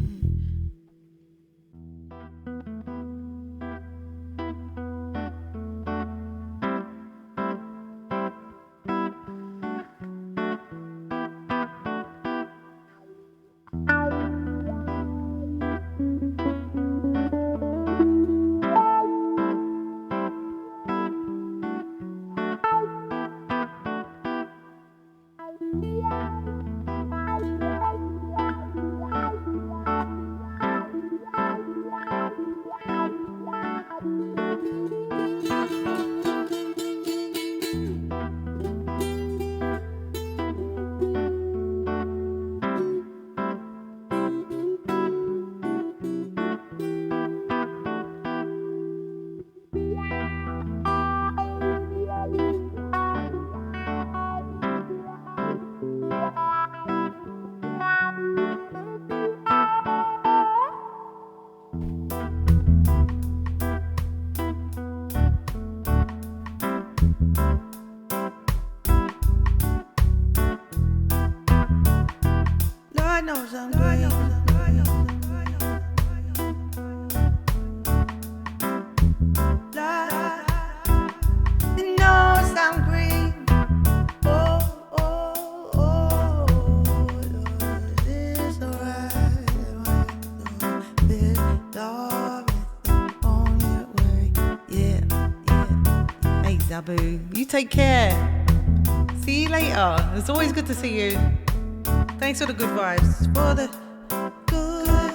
A: Lord knows I'm green. Lord knows I'm green. Oh, oh, oh, Lord, it's alright. This love is on your way. Yeah, yeah. Hey, Zabu, you take care. See you later. It's always good to see you. Thanks for the good vibes. For the good vibes.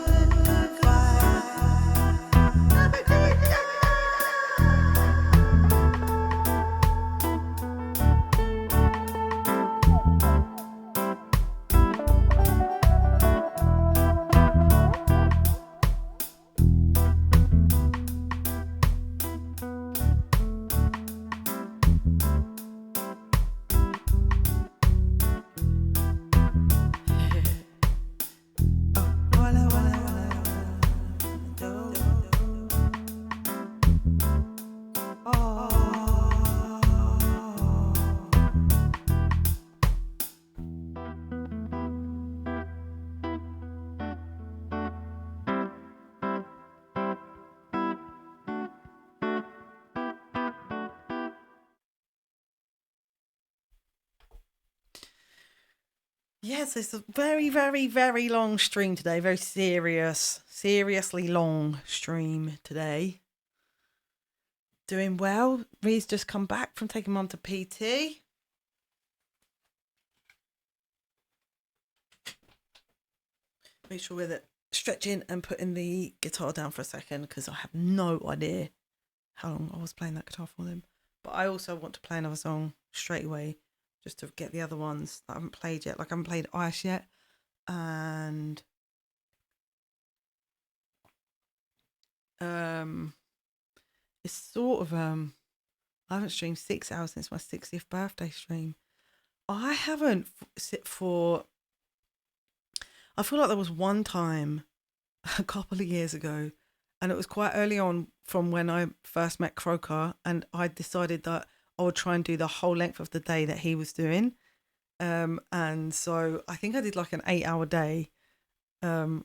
A: Yes, it's a very, very, very long stream today. Very seriously long stream today. Doing well. Ree's just come back from taking Mum to PT. Make sure we're stretching and putting the guitar down for a second because I have no idea
B: how long I was playing that guitar for them. But I also want to play another song straight away, just to get the other ones that I haven't played yet. Like I haven't played Ice yet, and it's sort of I haven't streamed 6 hours since my 60th birthday stream. I haven't I feel like there was one time a couple of years ago, and it was quite early on from when I first met Croker, and I decided that I would try and do the whole length of the day that he was doing. And so I think I did like an 8-hour day. And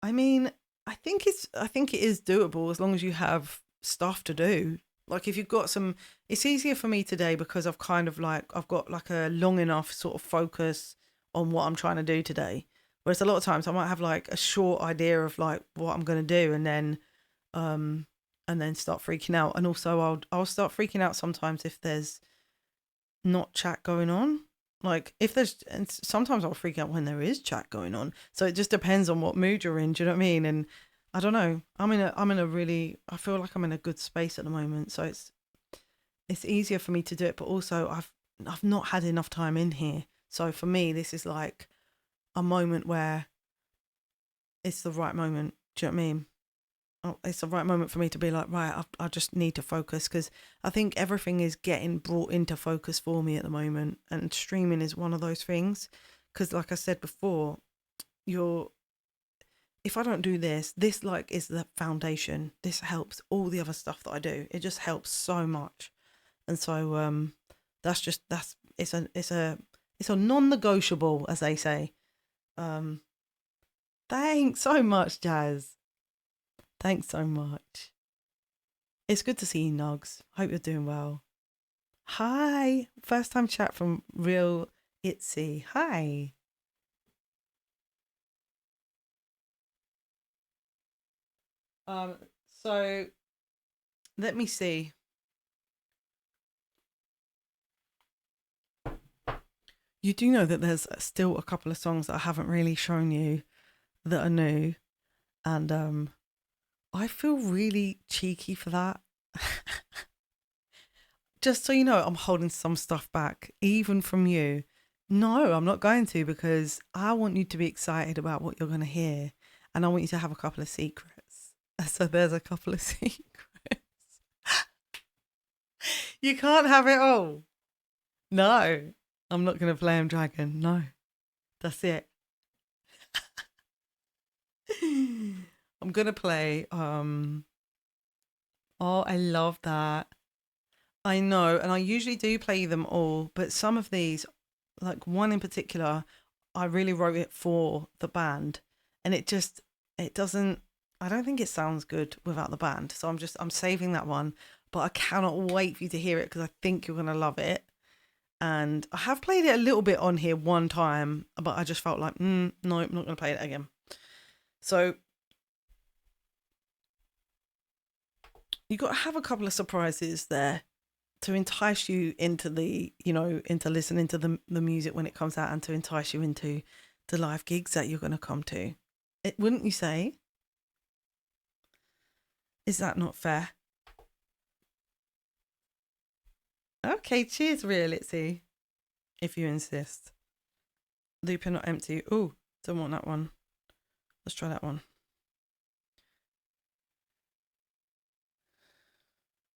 B: I mean, I think it is doable as long as you have stuff to do. Like if you've got some, it's easier for me today because I've got like a long enough sort of focus on what I'm trying to do today. Whereas a lot of times I might have like a short idea of like what I'm going to do, and then start freaking out. And also I'll start freaking out sometimes if there's not chat going on. Like and sometimes I'll freak out when there is chat going on. So it just depends on what mood you're in. Do you know what I mean? And I don't know. I feel like I'm in a good space at the moment. So it's easier for me to do it, but also I've not had enough time in here. So for me, this is like a moment where it's the right moment. Do you know what I mean? It's the right moment for me to be like, right, I just need to focus, because I think everything is getting brought into focus for me at the moment, and streaming is one of those things. Because like I said before, if I don't do this like is the foundation. This helps all the other stuff that I do. It just helps so much. And so it's a non-negotiable, as they say. Thanks so much, Jazz. Thanks so much. It's good to see you, Nugs. Hope you're doing well. Hi. First time chat from Real Itsy. Hi. So let me see. You do know that there's still a couple of songs that I haven't really shown you that are new, and I feel really cheeky for that. Just so you know, I'm holding some stuff back, even from you. No, I'm not going to, because I want you to be excited about what you're going to hear, and I want you to have a couple of secrets. So there's a couple of secrets. You can't have it all. No, I'm not going to play Dragon. No, that's it. I'm going to play, oh, I love that. I know, and I usually do play them all, but some of these, like one in particular, I really wrote it for the band, and it doesn't, I don't think it sounds good without the band. So I'm saving that one, but I cannot wait for you to hear it because I think you're going to love it. And I have played it a little bit on here one time, but I just felt like, no, I'm not going to play it again. So you got to have a couple of surprises there to entice you into into listening to the music when it comes out, and to entice you into the live gigs that you're going to come to. Wouldn't you say? Is that not fair? Okay, cheers, Reality. If you insist. Looper not empty. Oh, don't want that one. Let's try that one.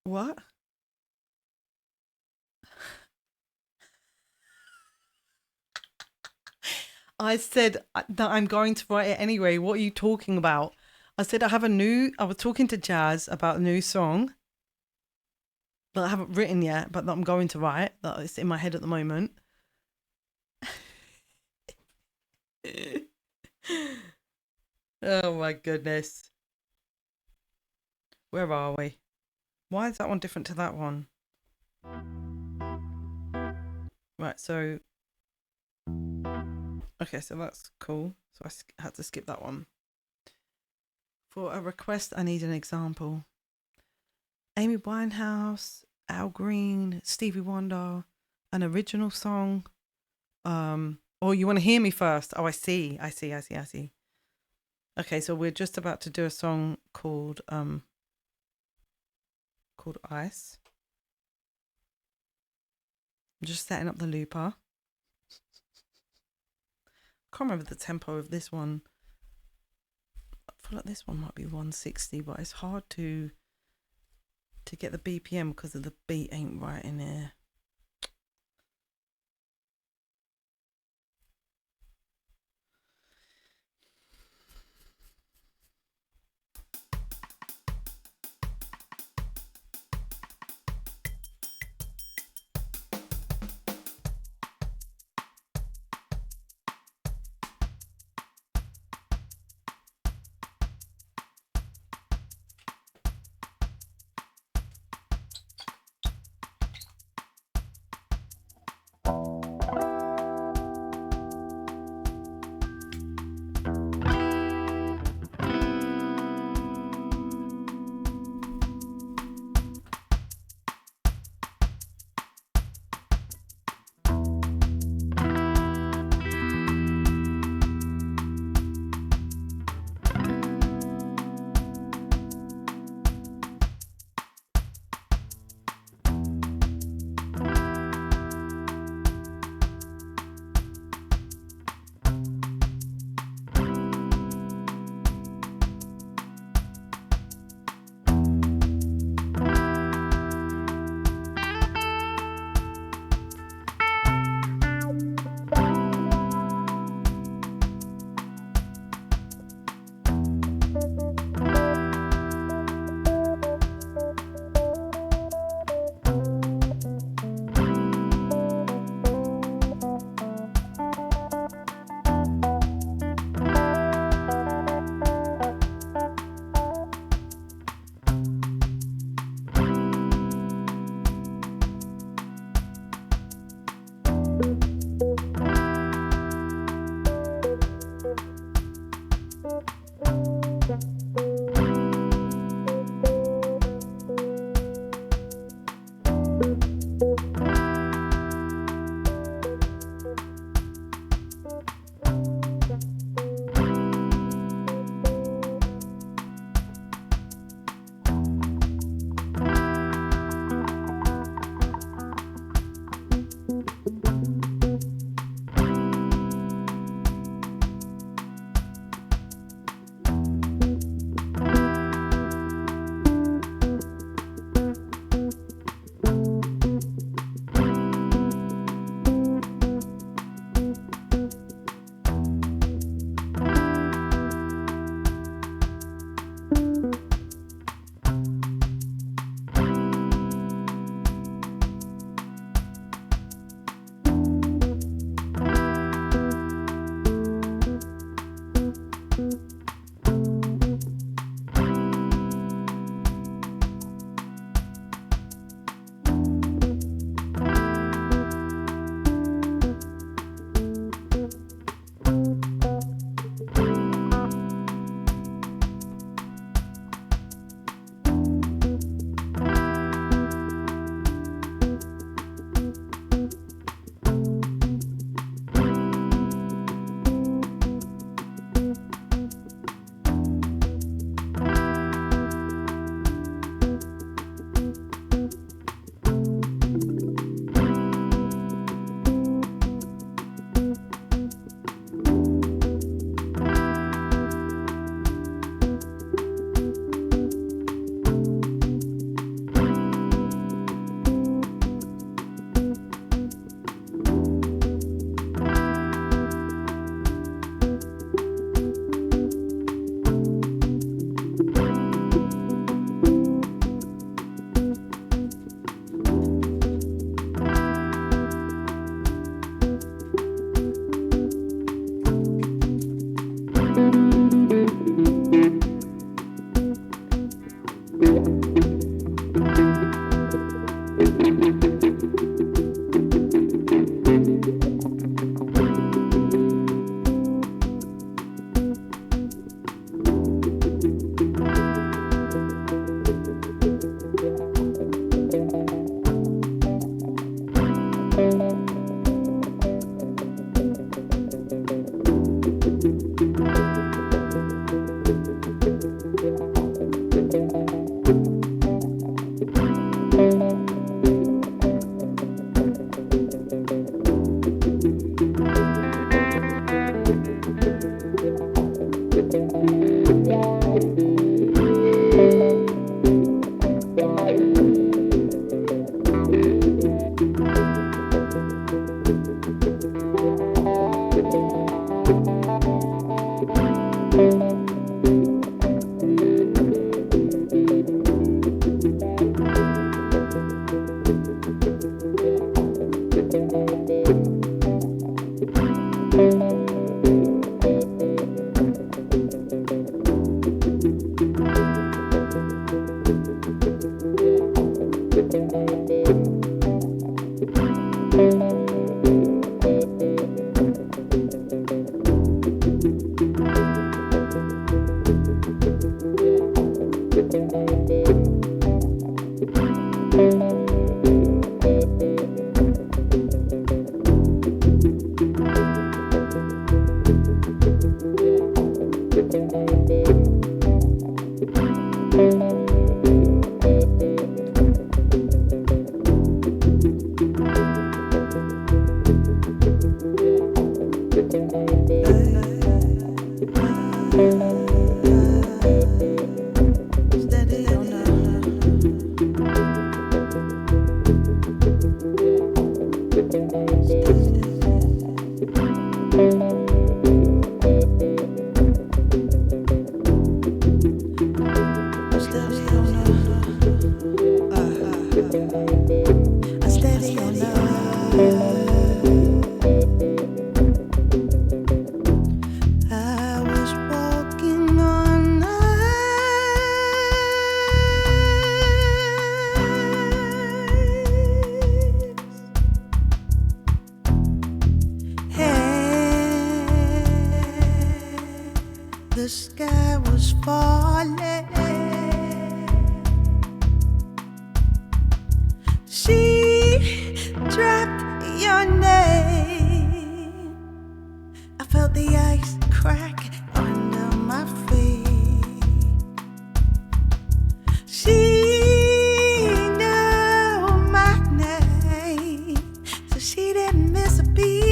B: What? I said that I'm going to write it anyway. What are you talking about? I said I was talking to Jazz about a new song that I haven't written yet, but that I'm going to write. That it's in my head at the moment. Oh my goodness. Where are we? Why is that one different to that one? Right, so... Okay, so that's cool. So I had to skip that one. For a request, I need an example. Amy Winehouse, Al Green, Stevie Wonder, an original song. Or you want to hear me first? Oh, I see. Okay, so we're just about to do a song called Ice. I'm just setting up the looper. I can't remember the tempo of this one. I feel like this one might be 160, but it's hard to get the BPM because of the beat ain't right in here.
A: The sky was falling. She dropped your name. I felt the ice crack under my feet. She knew my name, so she didn't miss a beat.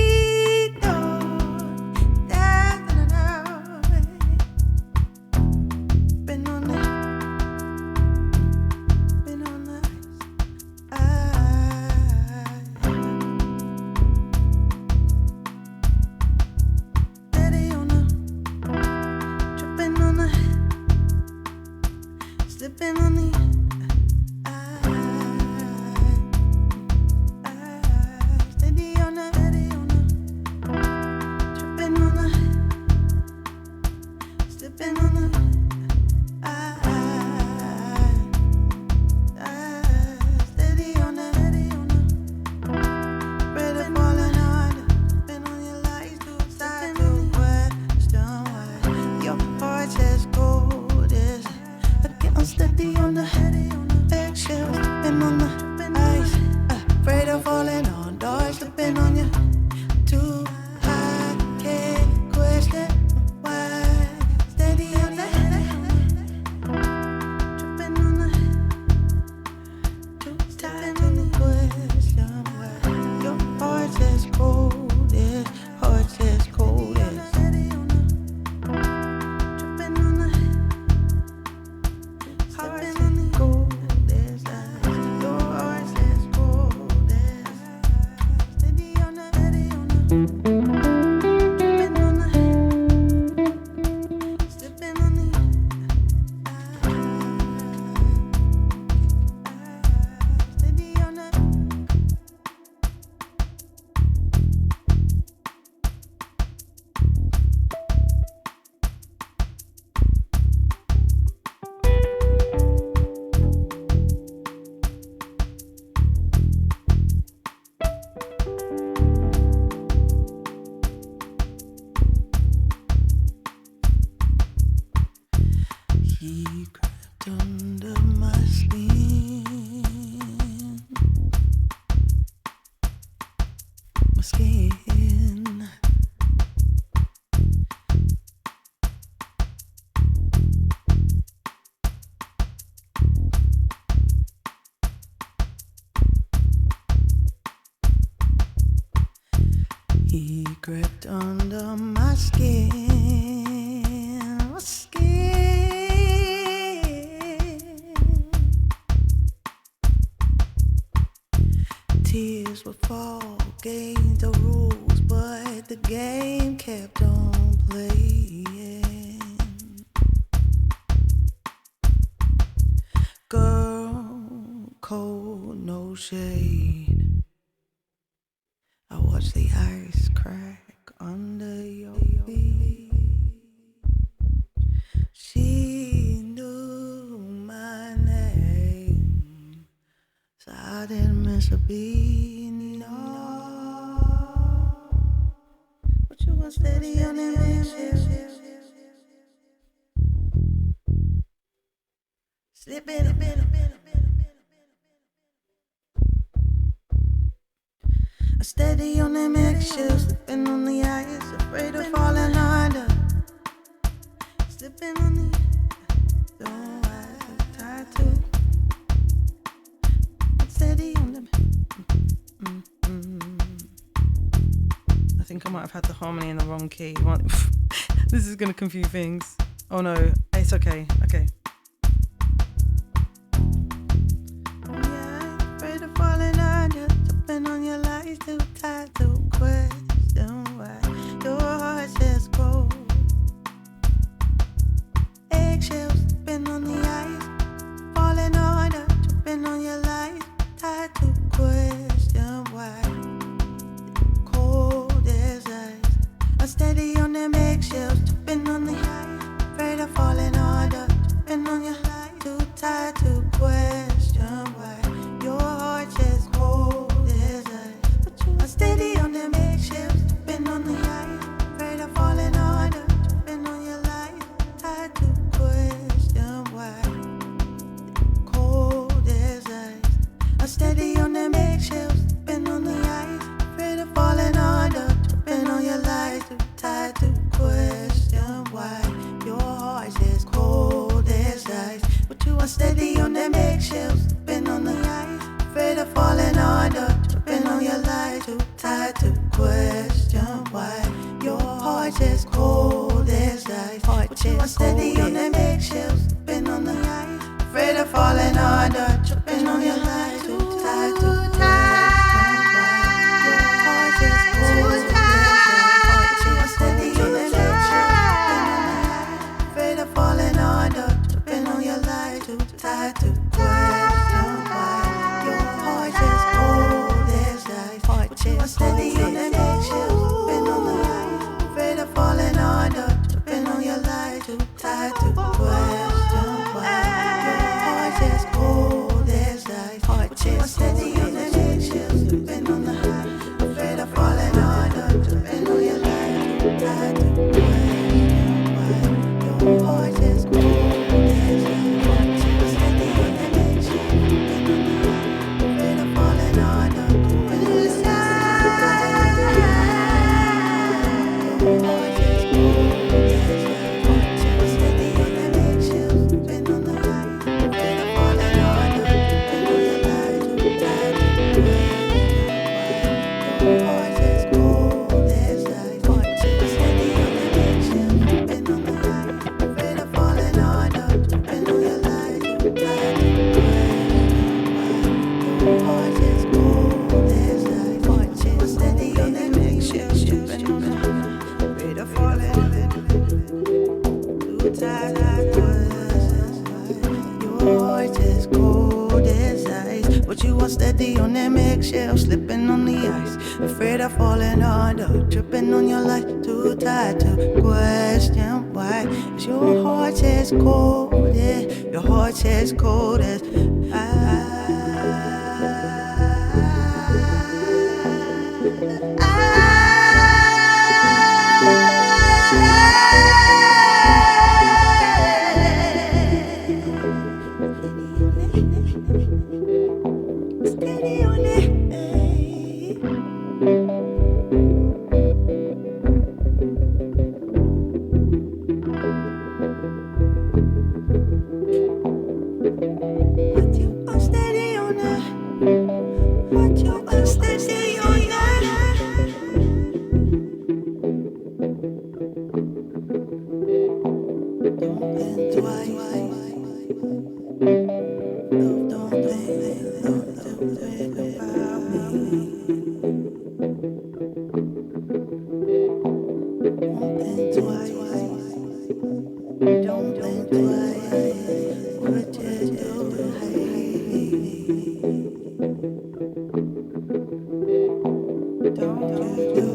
A: Slipping on the steady on the, tripping on the, slipping on the, steady on the, bread of falling hard, been on your lies to start to question why your heart says gold is. I'm steady on the eggshells, slipping on the ice, afraid of falling on doors, slipping on you. Too high, can't question why. Steady on the, tripping on the, too tight on the question why. Your heart says cold, yeah, heart says cold, yeah. He crept under my skin, my skin. He crept under my skin, my skin. tears would fall against the rules, but the game kept on playing. Girl, cold, no shade. I watch the ice crack under your feet. She knew my name, so I didn't miss a beat, no. But you were steady on that eggshells, slipping. Steady on them eggshells, slipping on the ice, afraid of falling under. Slipping on the don't I try to. Steady on them.
B: I think I might have had the harmony in the wrong key. This is going to confuse things. Oh no, it's okay. Okay.
A: Afraid of falling under, tripping on your lies, too tired to question why your heart says cold. Eggshells slipping on the ice, falling under, tripping on your lies, tired to question why. Cold as ice, I'm steady on them eggshells, tripping on the ice, afraid of falling under, tripping on your lies, too tired to question why. Your heart says cold as ice, but you are steady on them eggshells, tripping on the ice, afraid of falling under, tripping on your life, tired to question why. Cold as ice, I'm steady on them eggshells, tripping on the ice, afraid of falling under, tripping on your life, too tired to question why. Your heart says cold as ice, but you are steady on them eggshells, slipping on the ice, afraid of falling under, tripping on your life, too tired to question why. Your heart says cold as ice, but you are steady on them eggshells, slipping on the ice, afraid of falling under, tripping on your life, too tired to question why. Your heart says cold as ice, but you are steady on them eggshells, slipping on the ice, afraid of falling under, tripping on your life, too tired to question why. Your heart says cold as ice, but you are steady on them eggshells, slipping on the ice, afraid of falling under, tripping on your life, too tired to question why. Your heart says cold as ice, but you are steady on them eggshells, slipping on the ice, afraid of falling under, tripping on your life, too tired to question why. Your heart says cold as ice, but you are steady on them eggshells, slipping on the ice, afraid of falling under, tripping on your life, too tired to question why. Your heart says cold as ice, but you are steady on them eggshells, slipping on the ice, afraid of falling under, tripping on your life, too tired to question why. Your heart says cold as ice, but you are steady on them eggshells, slipping on the ice, afraid of falling under, tripping on your life, too tired to question why. Your heart says cold as ice, but you are steady on them eggshells, slipping on the ice, afraid of falling under, too tired to question why. Your heart is cold as ice, but you are steady on them eggshells, slipping on the ice, afraid of falling under, tripping on your life, too tired to question why. 'Cause your heart says cold, yeah, your heart says cold as steady on it. But you are steady on it. But you are steady on it. Don't think twice. Don't think about me. Won't think twice. Don't think twice. What you do, hey. Don't you do.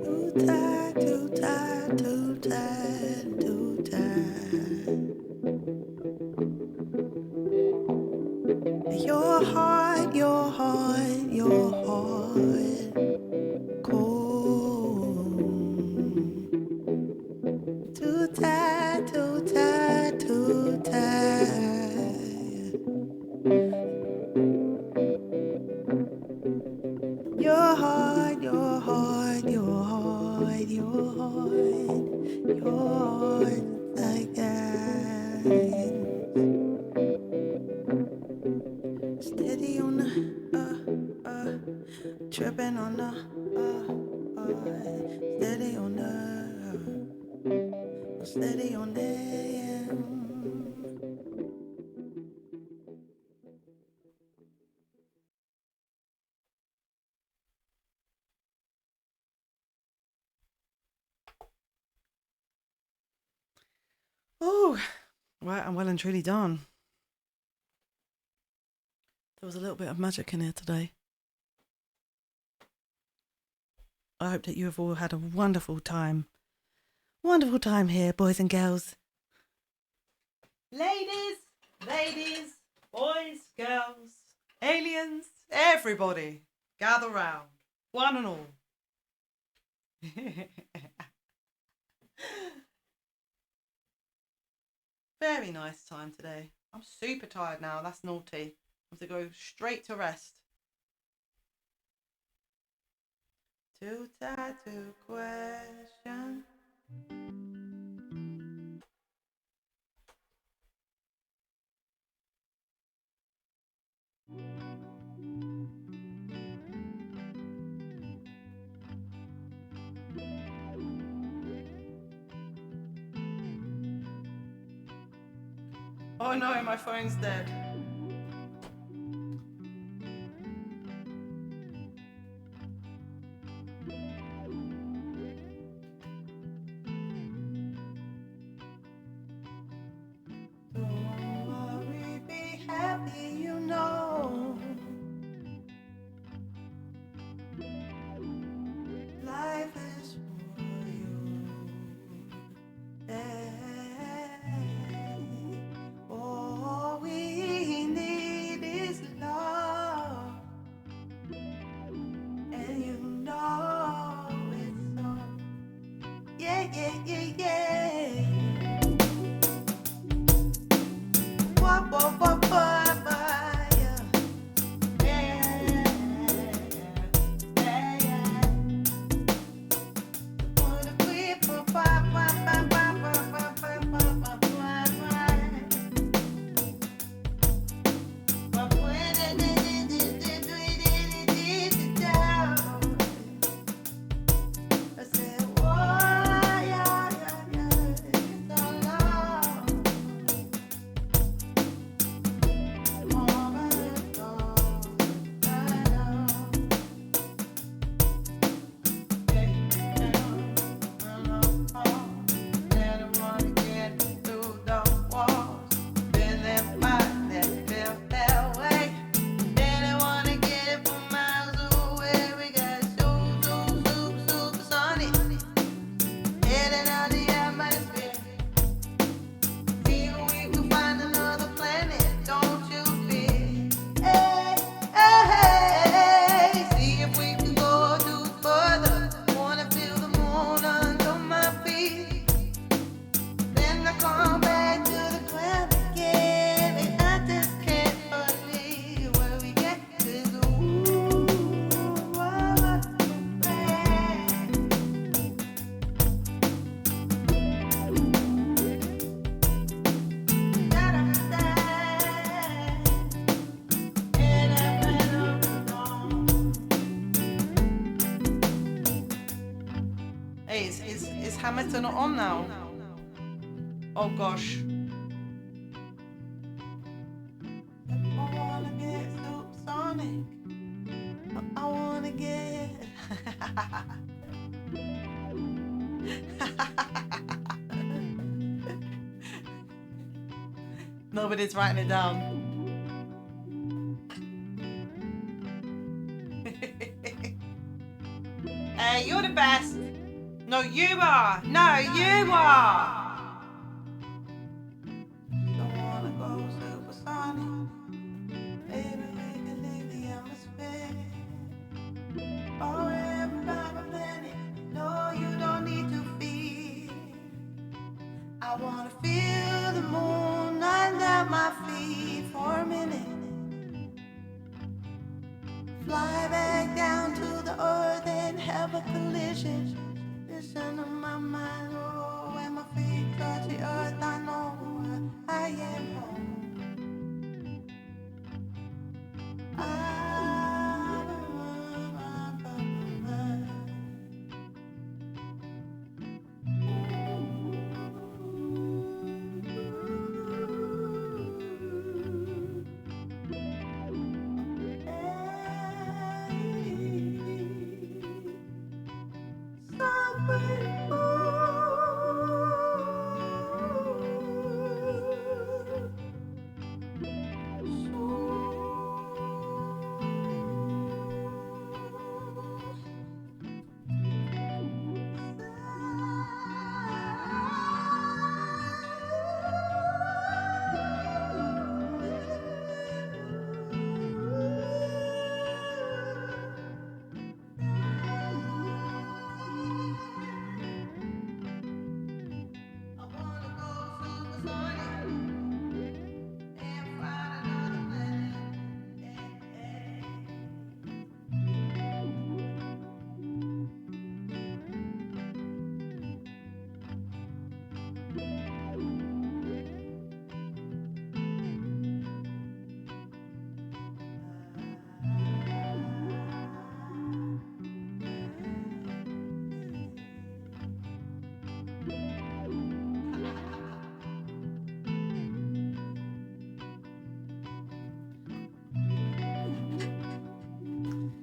A: Too tired, too tired, too tired, too tired. Your heart, your heart, your heart, cold. Too tired, too tired, too tired. Your heart, your heart, your heart, your heart, your heart like that. Steady on the, tripping on the, steady on the, steady on the. Oh, right, I'm well and truly done. There was a little bit of magic in here today. I hope that you have all had a wonderful time. Wonderful time here, boys and girls. Ladies, boys, girls, aliens, everybody, gather round, one and all. Very nice time today. I'm super tired now. That's naughty. I have to go straight to rest. Too tired to question. Oh no, my phone's dead. Don't worry, be happy, you know. Life is for you. All we need is love, and you know it's so. Yeah, yeah, yeah, yeah. Wah, wah, wah, wah, wah, yeah. Yeah, yeah, yeah. Wanna quit for wah, wah, wah, wah, wah, wah, wah, wah, wah, wah. But when it down, I said, why, yeah, yeah, yeah, it's so long.
B: Hamilton on now? Oh gosh.
A: I wanna get supersonic. I wanna get.
B: Nobody's writing it down. Hey, you're the best. No, you are. No, you are.
A: Don't wanna go supersonic. Baby, we can leave the atmosphere. Forever by my planet. No, you don't need to fear. I wanna feel the moon under my feet for a minute. Fly back down to the earth and have a collision. Listen to my mind, oh, when my feet touch the earth, I know I am home.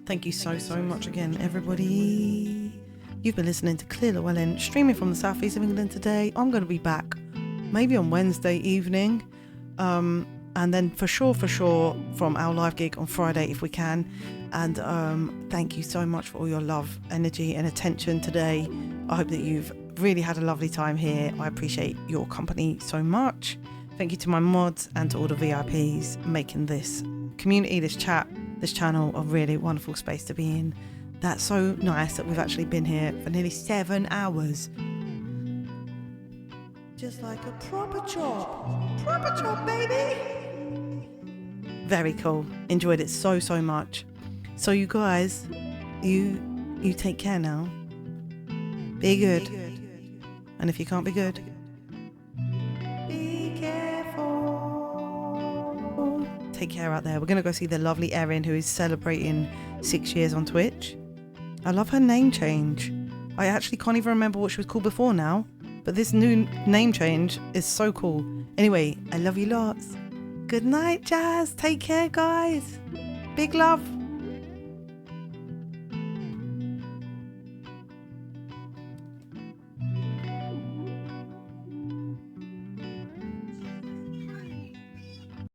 B: Thank you so much again, everybody. You've been listening to Clear Llewellyn, streaming from the southeast of England today. I'm going to be back maybe on Wednesday evening. And then for sure, from our live gig on Friday if we can. And thank you so much for all your love, energy and attention today. I hope that you've really had a lovely time here. I appreciate your company so much. Thank you to my mods and to all the VIPs making this community, this chat, this channel a really wonderful space to be in. That's so nice that we've actually been here for nearly 7 hours.
A: Just like a proper job, baby.
B: Very cool. Enjoyed it so much. So you guys, you take care now. Be good. And if you can't be good,
A: Be careful.
B: take care out there. We're going to go see the lovely Erin, who is celebrating 6 years on Twitch. I love her name change. I actually can't even remember what she was called before now, but this new name change is so cool. Anyway, I love you lots. Good night, Jazz. Take care, guys. Big love.